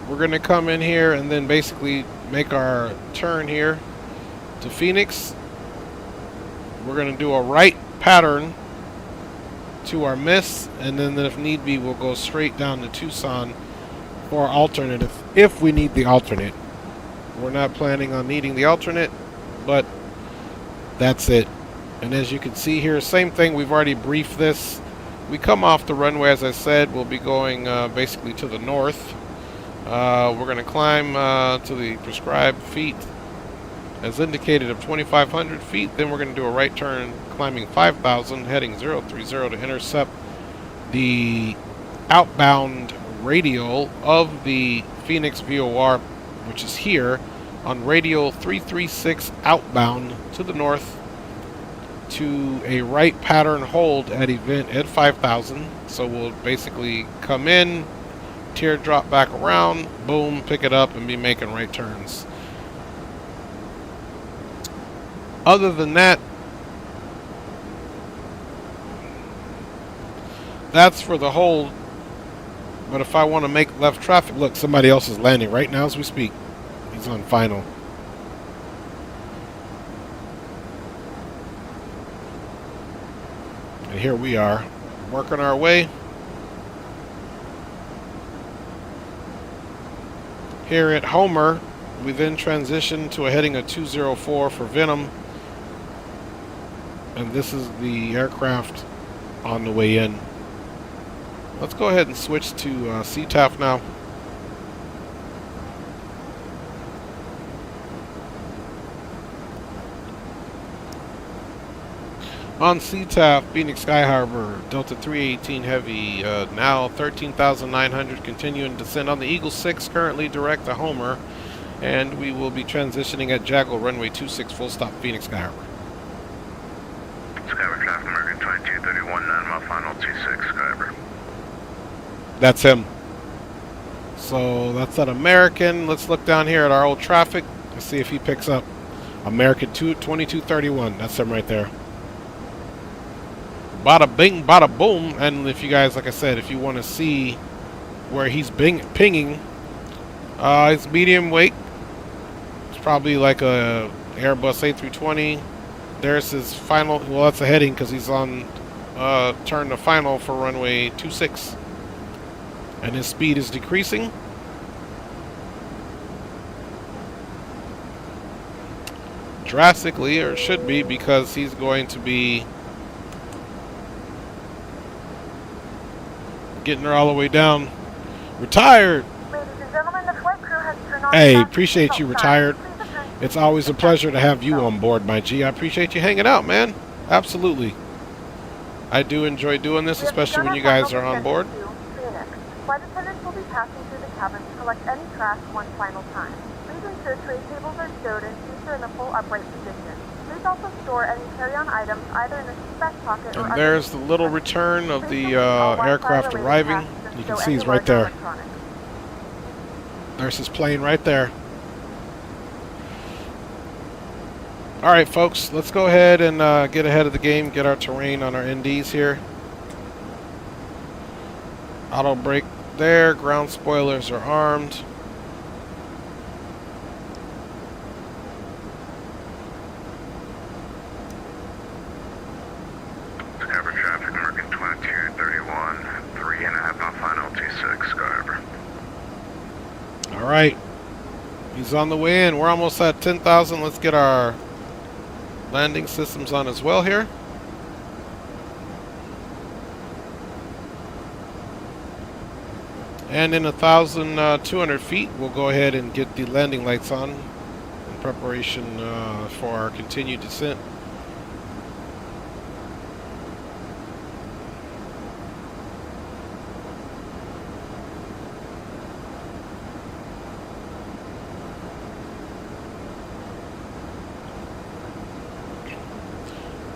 S4: We're going to come in here and then basically make our turn here to Phoenix. We're going to do a right pattern to our miss, and then if need be, we'll go straight down to Tucson for our alternate if we need the alternate. We're not planning on needing the alternate, but that's it. And as you can see here, same thing, we've already briefed this. We come off the runway, as I said, we'll be going basically to the north. We're going to climb to the prescribed feet as indicated of 2,500 feet. Then we're going to do a right turn climbing 5,000, heading 030 to intercept the outbound radial of the Phoenix VOR, which is here on radial 336 outbound to the north to a right pattern hold at event at 5,000. So we'll basically come in, teardrop back around, boom, pick it up, and be making right turns. Other than that, that's for the hold. But if I want to make left traffic, look, somebody else is landing right now as we speak. He's on final. And here we are, working our way. Here at Homer, we then transition to a heading of 204 for Venom. And this is the aircraft on the way in. Let's go ahead and switch to CTAF now. On CTAF, Phoenix Sky Harbor, Delta 318 Heavy, now 13,900, continuing descent on the Eagle 6, currently direct to Homer. And we will be transitioning at Jackal, runway 26, full stop, Phoenix Sky Harbor.
S7: Skyber traffic, American 2231, 9 mile final 26, Skyber.
S4: That's him. So that's that American. Let's look down here at our old traffic. Let's see if he picks up. American 2231. That's him right there. Bada bing, bada boom. And if you guys, like I said, if you want to see where he's pinging, it's medium weight. It's probably like a Airbus A330. There's his final. Well, that's a heading because he's on turn to final for runway 26. And his speed is decreasing. Drastically, or should be, because he's going to be getting her all the way down. Retired!
S6: Ladies and gentlemen, the flight crew has turned on.
S4: Hey, appreciate you, retired. It's always a pleasure to have you on board, my G. I appreciate you hanging out, man. Absolutely. I do enjoy doing this, especially when you guys are on board.
S6: Flight attendants will be passing through the cabin to collect any trash one final time. Please Please ensure tray tables are stowed and seats are in the full upright position. Please also store any carry-on items either in the seat back pocket or
S4: and there's the little return of the aircraft arriving. You can see he's right there. There's his plane right there. Alright folks, let's go ahead and get ahead of the game, get our terrain on our NDs here. Auto brake there, ground spoilers are armed.
S2: Skyber traffic, American 2231, 3.5 knot final 26, Skyber.
S4: Alright, he's on the way in. We're almost at 10,000. Let's get our landing systems on as well here. And in 1,200 feet, we'll go ahead and get the landing lights on in preparation for our continued descent.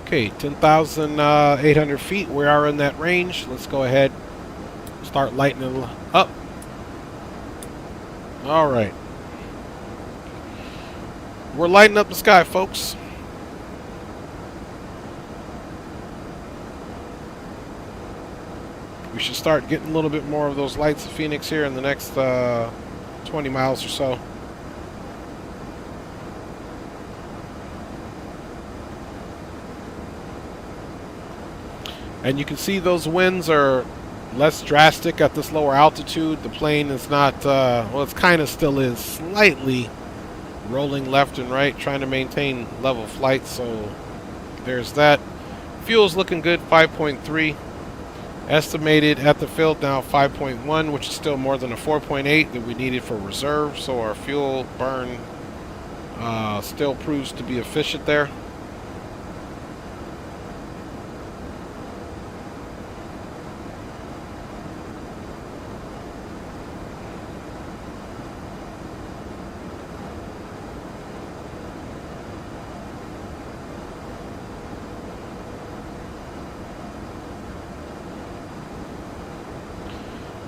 S4: Okay, 10,800 feet. We are in that range. Let's go ahead, start lighting it up. All right. We're lighting up the sky, folks. We should start getting a little bit more of those lights of Phoenix here in the next 20 miles or so. And you can see those winds are less drastic at this lower altitude. The plane is not, well, it kind of still is slightly rolling left and right, trying to maintain level flight. So there's that. Fuel's looking good, 5.3. Estimated at the field now 5.1, which is still more than a 4.8 that we needed for reserve. So our fuel burn still proves to be efficient there.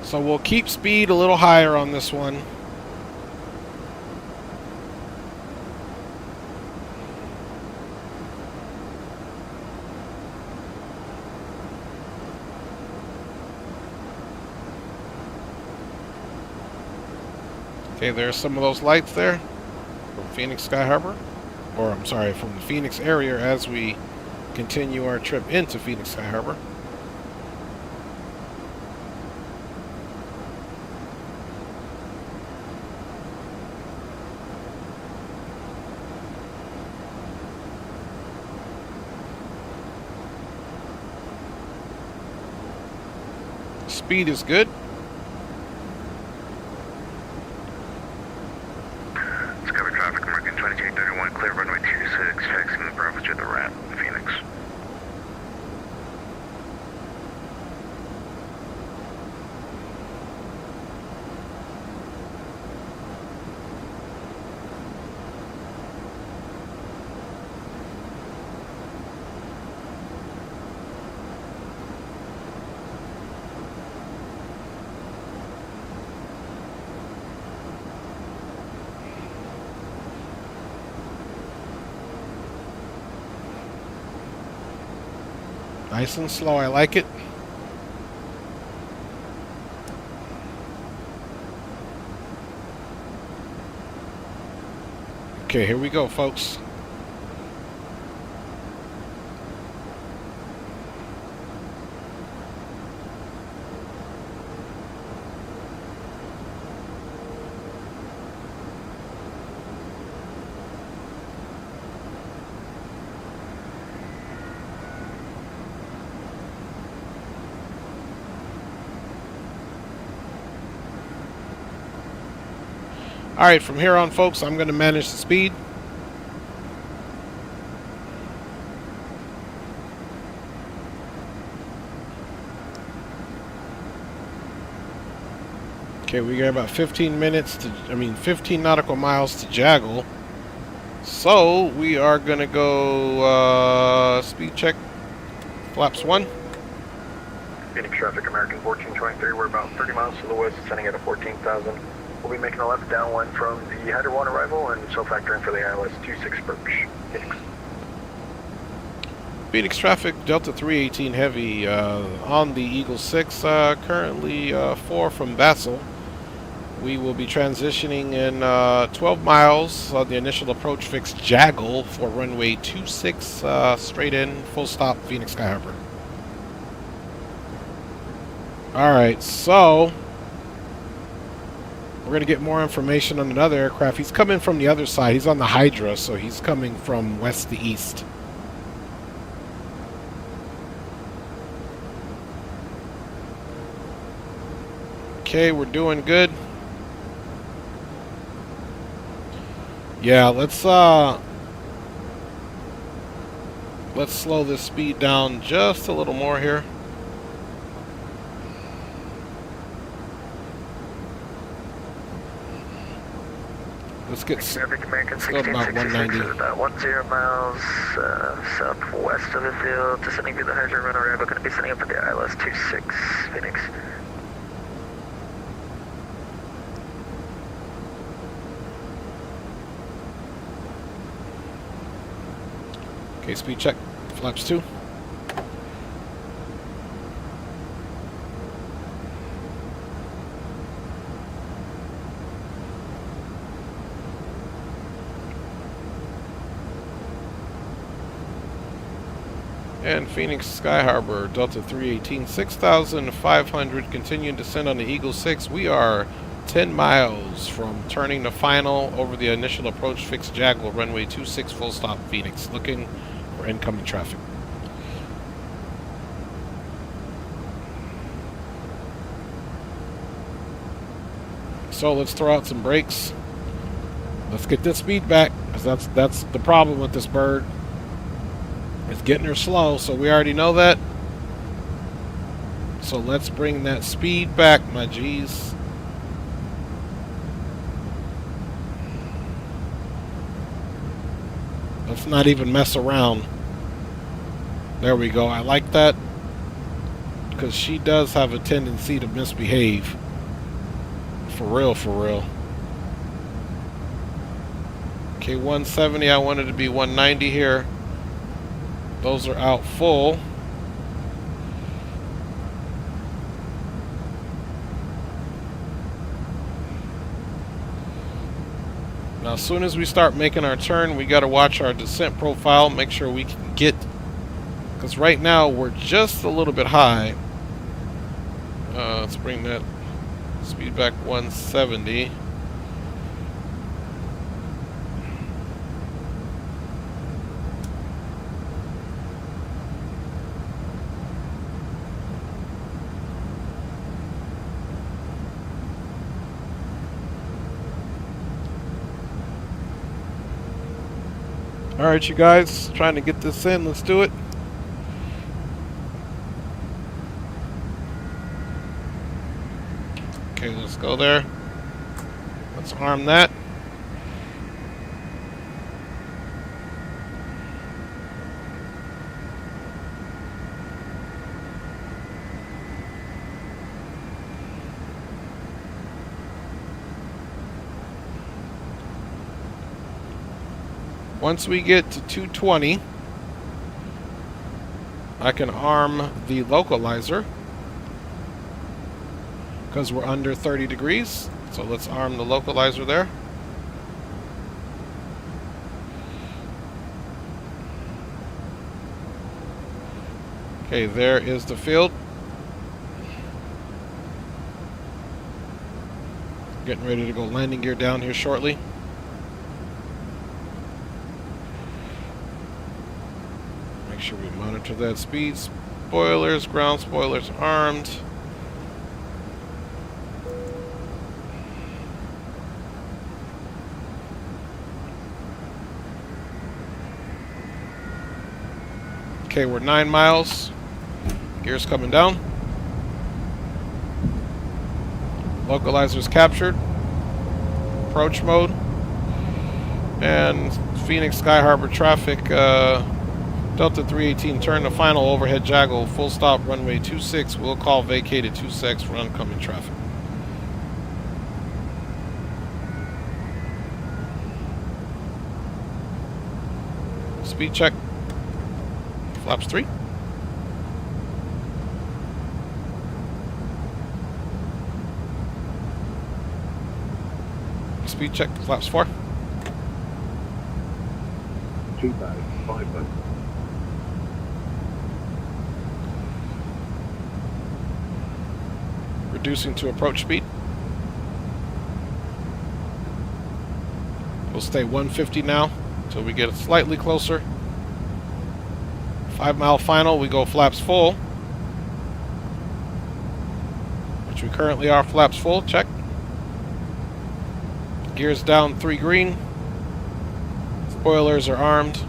S4: So we'll keep speed a little higher on this one. Okay, there's some of those lights there from Phoenix Sky Harbor. Or, I'm sorry, from the Phoenix area as we continue our trip into Phoenix Sky Harbor. Speed is good.
S2: Discover traffic, American 2231, clear runway 26, taxiing the Bravo to the RAT, Phoenix.
S4: Nice and slow, I like it. Okay, here we go, folks. Alright, from here on, folks, I'm going to manage the speed. Okay, we got about 15 nautical miles to Jaggle. So we are gonna go speed check. Flaps 1.
S2: Phoenix traffic, American 1423. We're about 30 miles to the west, sending at a 14,000. We'll be making a left downwind from the header 1 arrival and so factoring for the ILS 26 Birch. Phoenix.
S4: Phoenix traffic, Delta 318 heavy on the Eagle 6, currently 4 from VATSIM. We will be transitioning in 12 miles on the initial approach fixed Jaggle for runway 26 straight in, full stop, Phoenix Sky Harbor. Alright, so we're going to get more information on another aircraft. He's coming from the other side. He's on the Hydra, so he's coming from west to east. Okay, we're doing good. Yeah, let's slow this speed down just a little more here. Let's go about 190.
S10: About 10 miles southwest of the field, descending through the Hydra runway. We're going to be sending up at the ILS 26 Phoenix.
S4: Okay, speed check. Flaps 2. And Phoenix Sky Harbor, Delta 318, 6,500, continuing descent on the Eagle 6. We are 10 miles from turning the final over the initial approach fixed Jaggle, runway 26, full stop, Phoenix, looking for incoming traffic. So let's throw out some brakes. Let's get this speed back, because that's the problem with this bird. It's getting her slow, so we already know that. So let's bring that speed back, my G's. Let's not even mess around. There we go. I like that, because she does have a tendency to misbehave. For real, for real. Okay, 170. I wanted to be 190 here. Those are out full. Now, as soon as we start making our turn, we got to watch our descent profile, make sure we can get, because right now we're just a little bit high. Let's bring that speed back 170. Alright, you guys, trying to get this in. Let's do it. Okay, let's go there. Let's arm that. Once we get to 220, I can arm the localizer, because we're under 30 degrees. So let's arm the localizer there. Okay, there is the field. Getting ready to go landing gear down here shortly. Make sure we monitor that speed. Spoilers, ground spoilers armed. Okay, we're 9 miles. Gears coming down. Localizers captured. Approach mode. And Phoenix Sky Harbor traffic, Delta 318, turn the final overhead jaggle, full stop, runway 26. We'll call vacated 26 for oncoming traffic. Speed check. Flaps 3. Speed check. Flaps 4.
S14: 2,500.
S4: Reducing to approach speed. We'll stay 150 now until we get slightly closer. 5 mile final, we go flaps full. Which we currently are flaps full, check. Gears down 3 green. Spoilers are armed.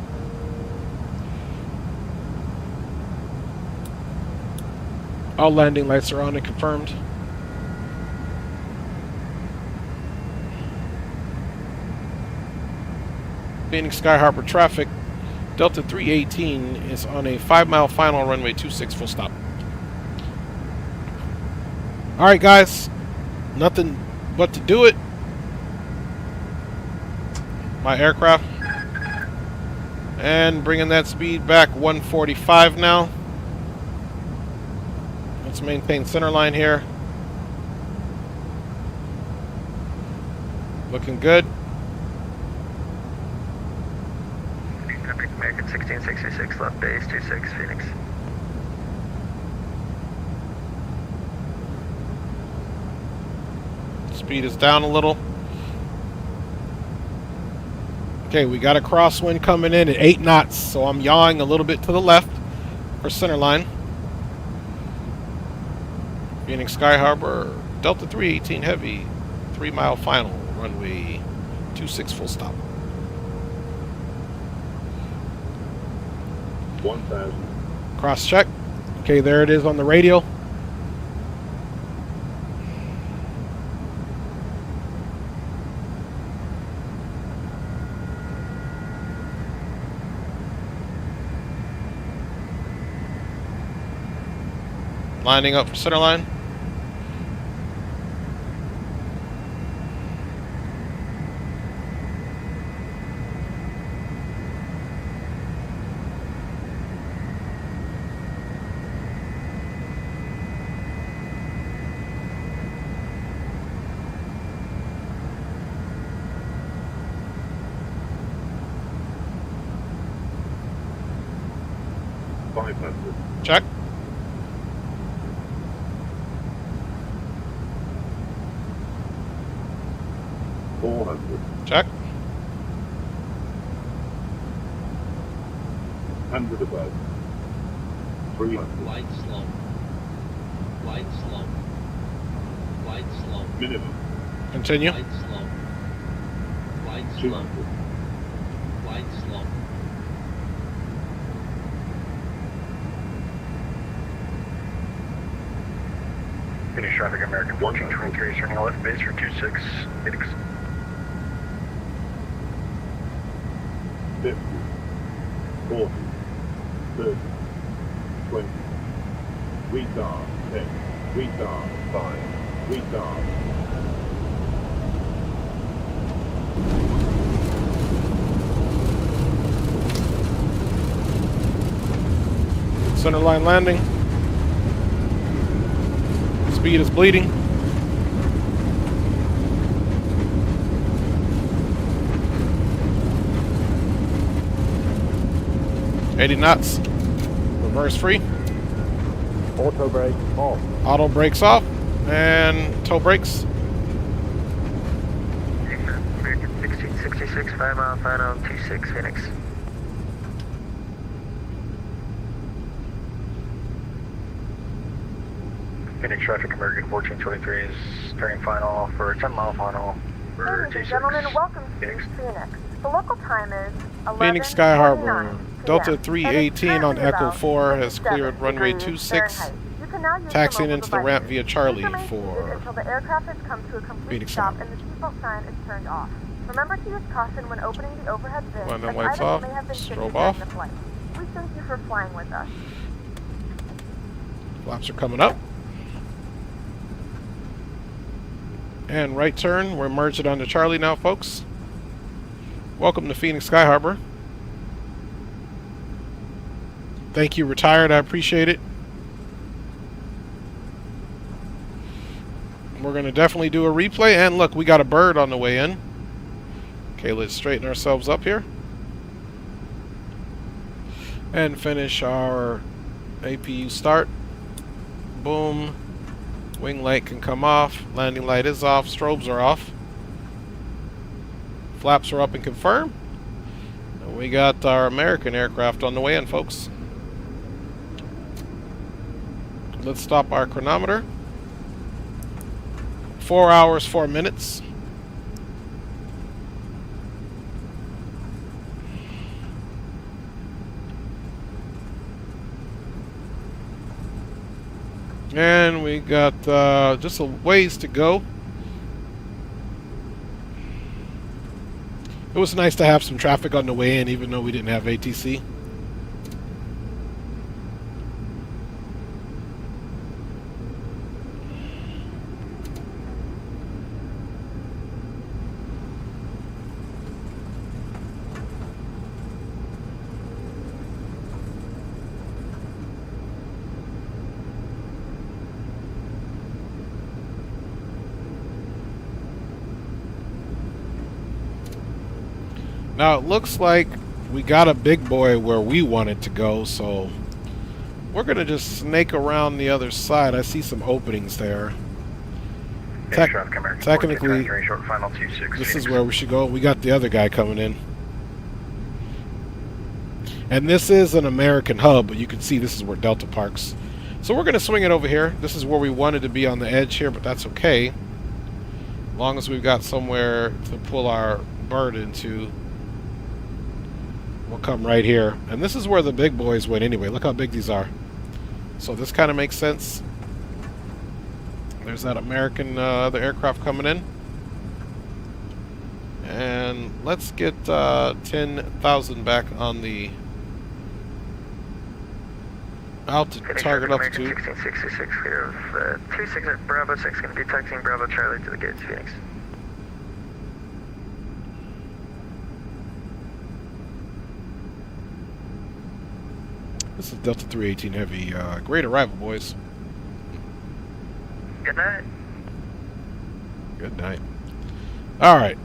S4: All landing lights are on and confirmed. Phoenix Sky Harbor traffic. Delta 318 is on a 5 mile final, runway 26 full stop. Alright guys, nothing but to do it. My aircraft. And bringing that speed back 145 now. Let's maintain center line here. Looking good.
S10: American 1666, left base 26, Phoenix.
S4: Speed is down a little. Okay, we got a crosswind coming in at 8 knots, so I'm yawing a little bit to the left for center line. Phoenix Sky Harbor, Delta 318 heavy, 3 mile final, runway 26 full stop.
S14: 1,000.
S4: Cross check. Okay, there it is on the radio. Lining up for center line. Check. Check.
S14: 100 above. 300.
S18: Wide slope. Wide slope. Wide slope.
S14: Minimum.
S4: Continue.
S18: Wide slope. Wide slope.
S14: 200.
S18: Wide slope.
S10: Finish traffic American 1423, turning left base for 26, Phoenix.
S14: 50, 40, 30, 20, retard 10, retard 5, retard.
S4: Center line landing. Speed is bleeding. $80 knots. Reverse free.
S14: Auto brake off.
S4: Auto brakes off. And toe brakes.
S10: American 1666, 5 mile final, 26, Phoenix. Phoenix traffic American 1423 is turning final for a 10 mile final for
S6: Ladies and
S10: 26.
S6: gentlemen, welcome
S10: Phoenix.
S6: to Phoenix. The local time is 11:29
S4: Phoenix Sky Harbor.
S6: p.m.
S4: Delta
S6: and it's
S4: 318 on
S6: currently
S4: Echo
S6: about
S4: 4 has
S6: 57
S4: cleared runway
S6: degrees
S4: 26.
S6: Fahrenheit. You can now use
S4: taxiing
S6: your
S4: into
S6: mobile
S4: the ramp
S6: devices.
S4: via Charlie
S6: Please remain
S4: for
S6: seated until the aircraft has come to a complete
S4: Phoenix
S6: stop
S4: Sky.
S6: and the seatbelt sign is turned off. Remember to use caution when opening the overhead bins,
S4: When the
S6: as
S4: lights
S6: items
S4: off,
S6: may have been
S4: strobe
S6: shifted
S4: off.
S6: during the flight. We thank you for flying with us.
S4: Flaps are coming up. And right turn. We're merging onto Charlie now, folks. Welcome to Phoenix Sky Harbor. Thank you, retired. I appreciate it. We're going to definitely do a replay. And look, we got a bird on the way in. Okay, let's straighten ourselves up here. And finish our APU start. Boom. Wing light can come off. Landing light is off. Strobes are off. Flaps are up and confirmed. And we got our American aircraft on the way in, folks. Let's stop our chronometer. 4 hours, 4 minutes. And we got just a ways to go. It was nice to have some traffic on the way in, even though we didn't have ATC. Now it looks like we got a big boy where we want it to go, so we're going to just snake around the other side. I see some openings there. Technically, this is where we should go. We got the other guy coming in. And this is an American hub, but you can see this is where Delta parks. So we're going to swing it over here. This is where we wanted to be on the edge here, but that's okay. As long as we've got somewhere to pull our bird into. We'll come right here. And this is where the big boys went anyway. Look how big these are. So this kind of makes sense. There's that American other aircraft coming in. And let's get 10,000 back on the target altitude.
S10: 1666 clear of 26 Bravo 6, going to be taxiing Bravo Charlie to the gates, Phoenix.
S4: This is Delta 318 Heavy. Great arrival, boys.
S10: Good night.
S4: Good night. All right.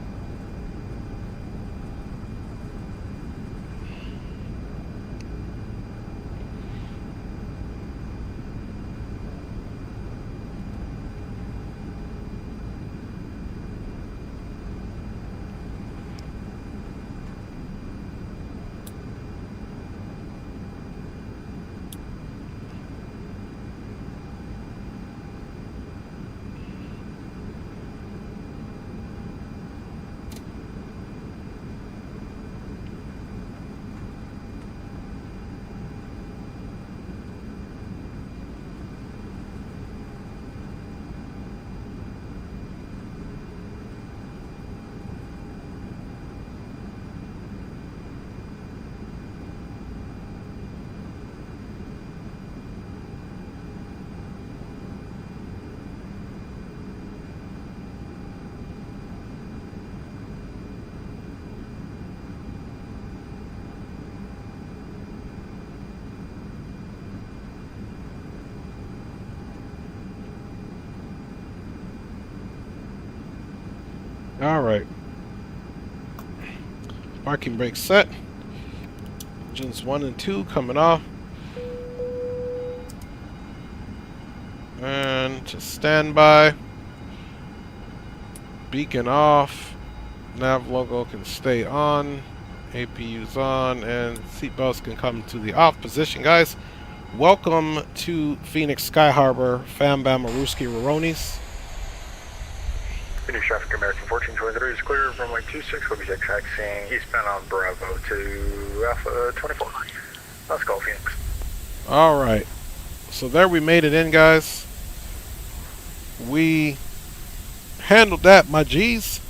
S4: Alright. Parking brake set. Engines 1 and 2 coming off. And just stand by. Beacon off. Nav logo can stay on. APU's on. And seatbelts can come to the off position. Guys, welcome to Phoenix Sky Harbor. Fam Bam Maruski Roronis.
S2: Phoenix traffic American 1423 is clear from runway 26. We'll be taxiing eastbound on Bravo to Alpha 24. Let's go, Phoenix.
S4: Alright. So there we made it in, guys. We handled that, my G's.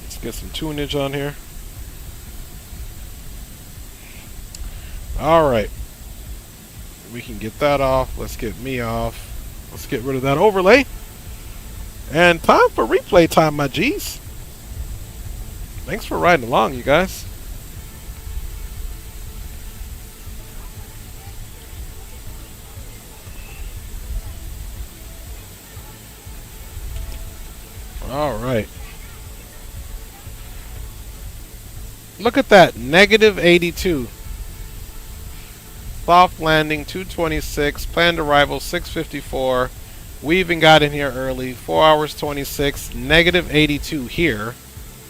S4: Let's get some tunage on here. Alright. We can get that off. Let's get me off. Let's get rid of that overlay. And time for replay time, my G's. Thanks for riding along, you guys. Alright. Look at that. -82. Soft landing 226. Planned arrival 6:54. We even got in here early. 4 hours 26. -82 here.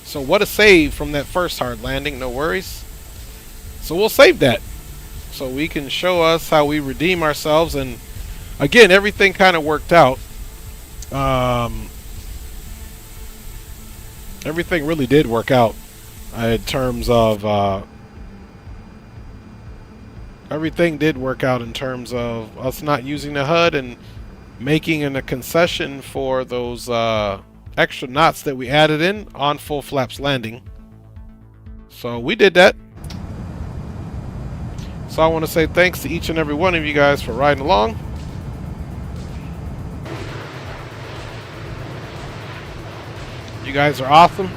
S4: So what a save from that first hard landing. No worries. So we'll save that. So we can show us how we redeem ourselves. And again, everything kind of worked out. Everything really did work out in terms of everything did work out in terms of us not using the HUD and making a concession for those extra knots that we added in on full flaps landing. So we did that. So I want to say thanks to each and every one of you guys for riding along. You guys are awesome.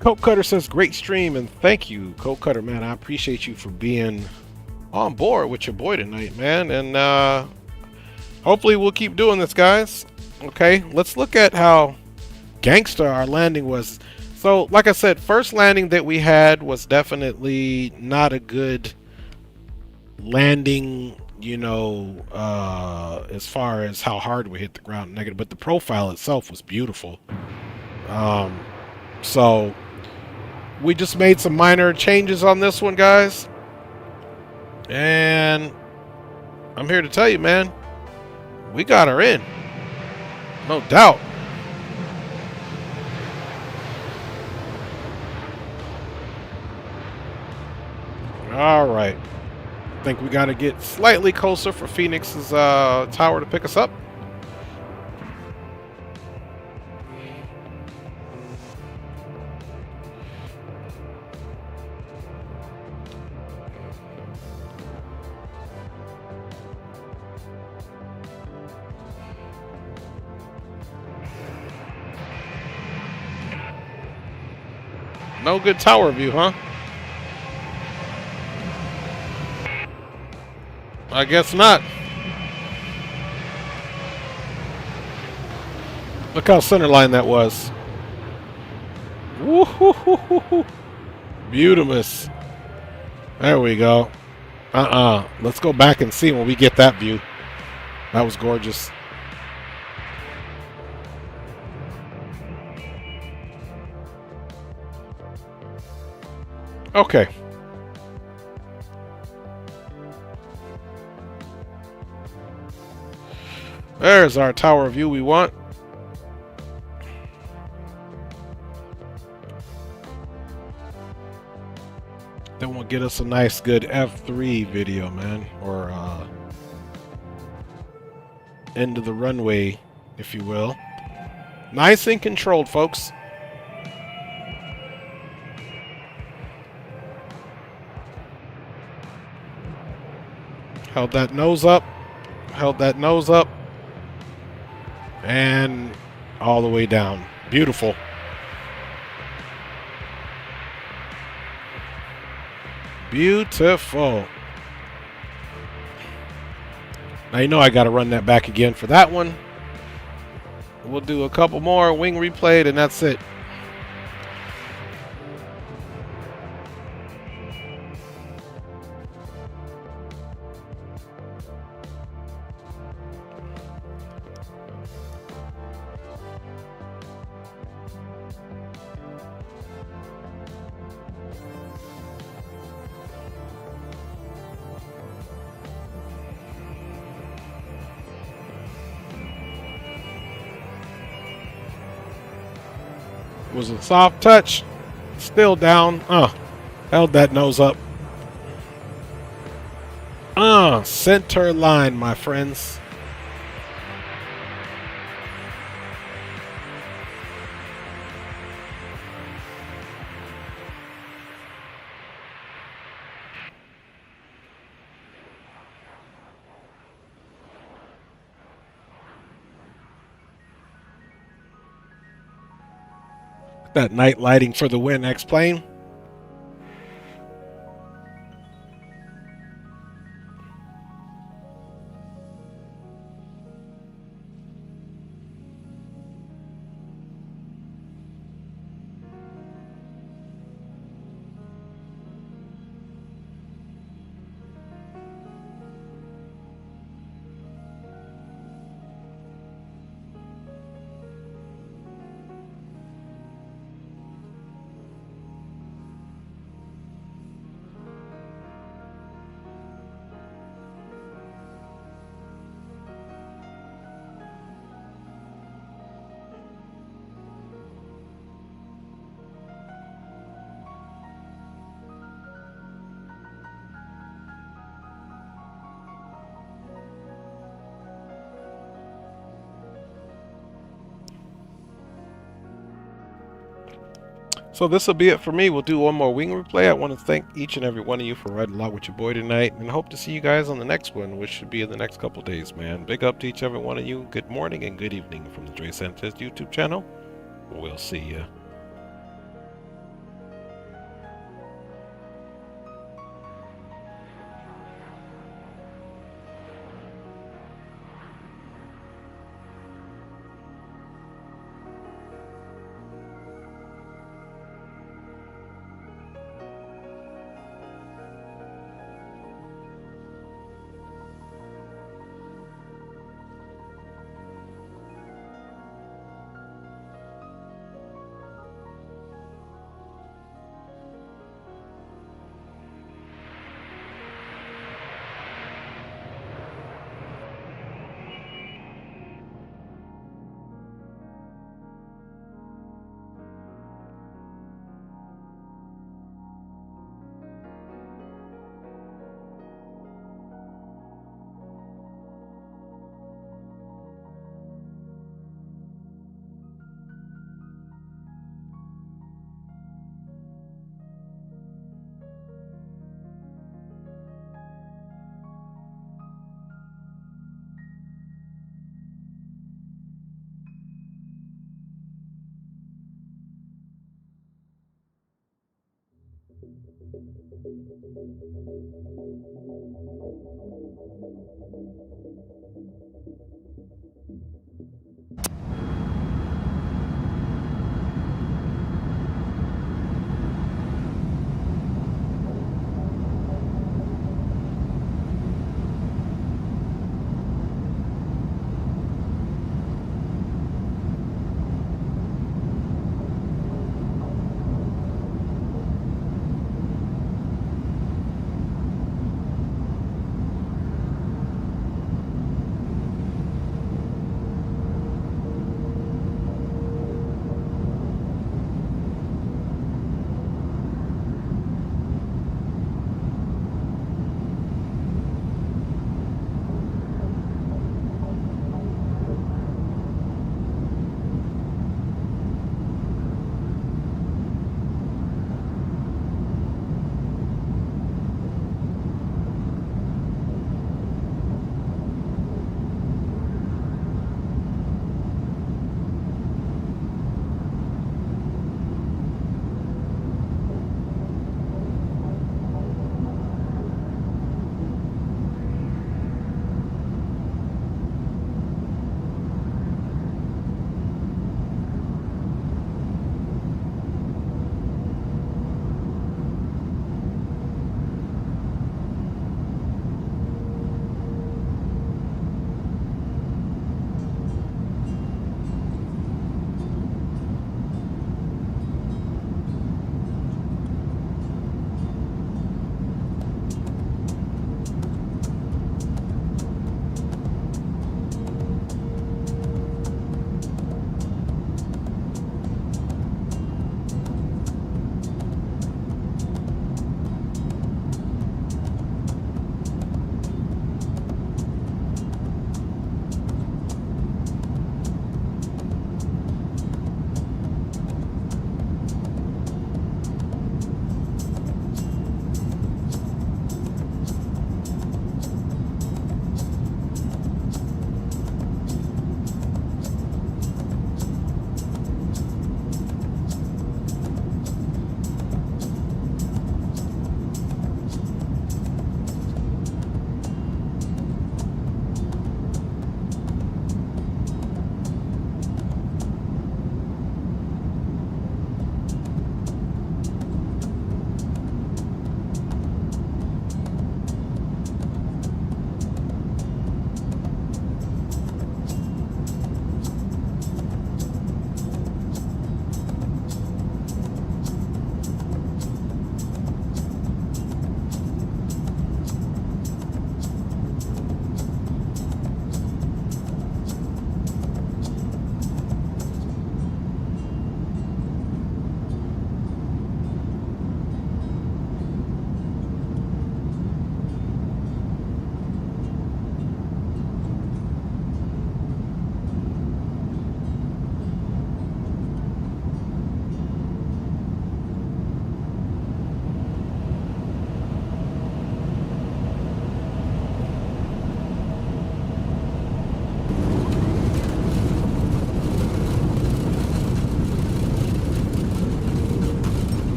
S4: Coke Cutter says, great stream, and thank you, Coke Cutter, man. I appreciate you for being on board with your boy tonight, man. And hopefully we'll keep doing this, guys. Okay, let's look at how gangster our landing was. So, like I said, first landing that we had was definitely not a good landing, you know, as far as how hard we hit the ground negative, but the profile itself was beautiful. So we just made some minor changes on this one, guys. And I'm here to tell you, man, we got her in. No doubt. All right. I think we got to get slightly closer for Phoenix's tower to pick us up. No good tower view, huh? I guess not. Look how centerline that was. Woo-hoo-hoo-hoo-hoo. Beautimous. There we go. Let's go back and see when we get that view. That was gorgeous. Okay. There's our tower view we want. Then we'll get us a nice good F3 video, man. Or end of the runway, if you will. Nice and controlled, folks. Held that nose up. Held that nose up. And all the way down. Beautiful. Beautiful. Now you know I got to run that back again for that one. We'll do a couple more wing replay, and that's it. Was a soft touch. Still down. Held that nose up. Center line, my friends. That night lighting for the win, X-Plane. So this will be it for me. We'll do one more wing replay. I want to thank each and every one of you for riding along with your boy tonight, and hope to see you guys on the next one, which should be in the next couple days, man. Big up to each and every one of you. Good morning and good evening from the Dre Sanchez YouTube channel. We'll see ya.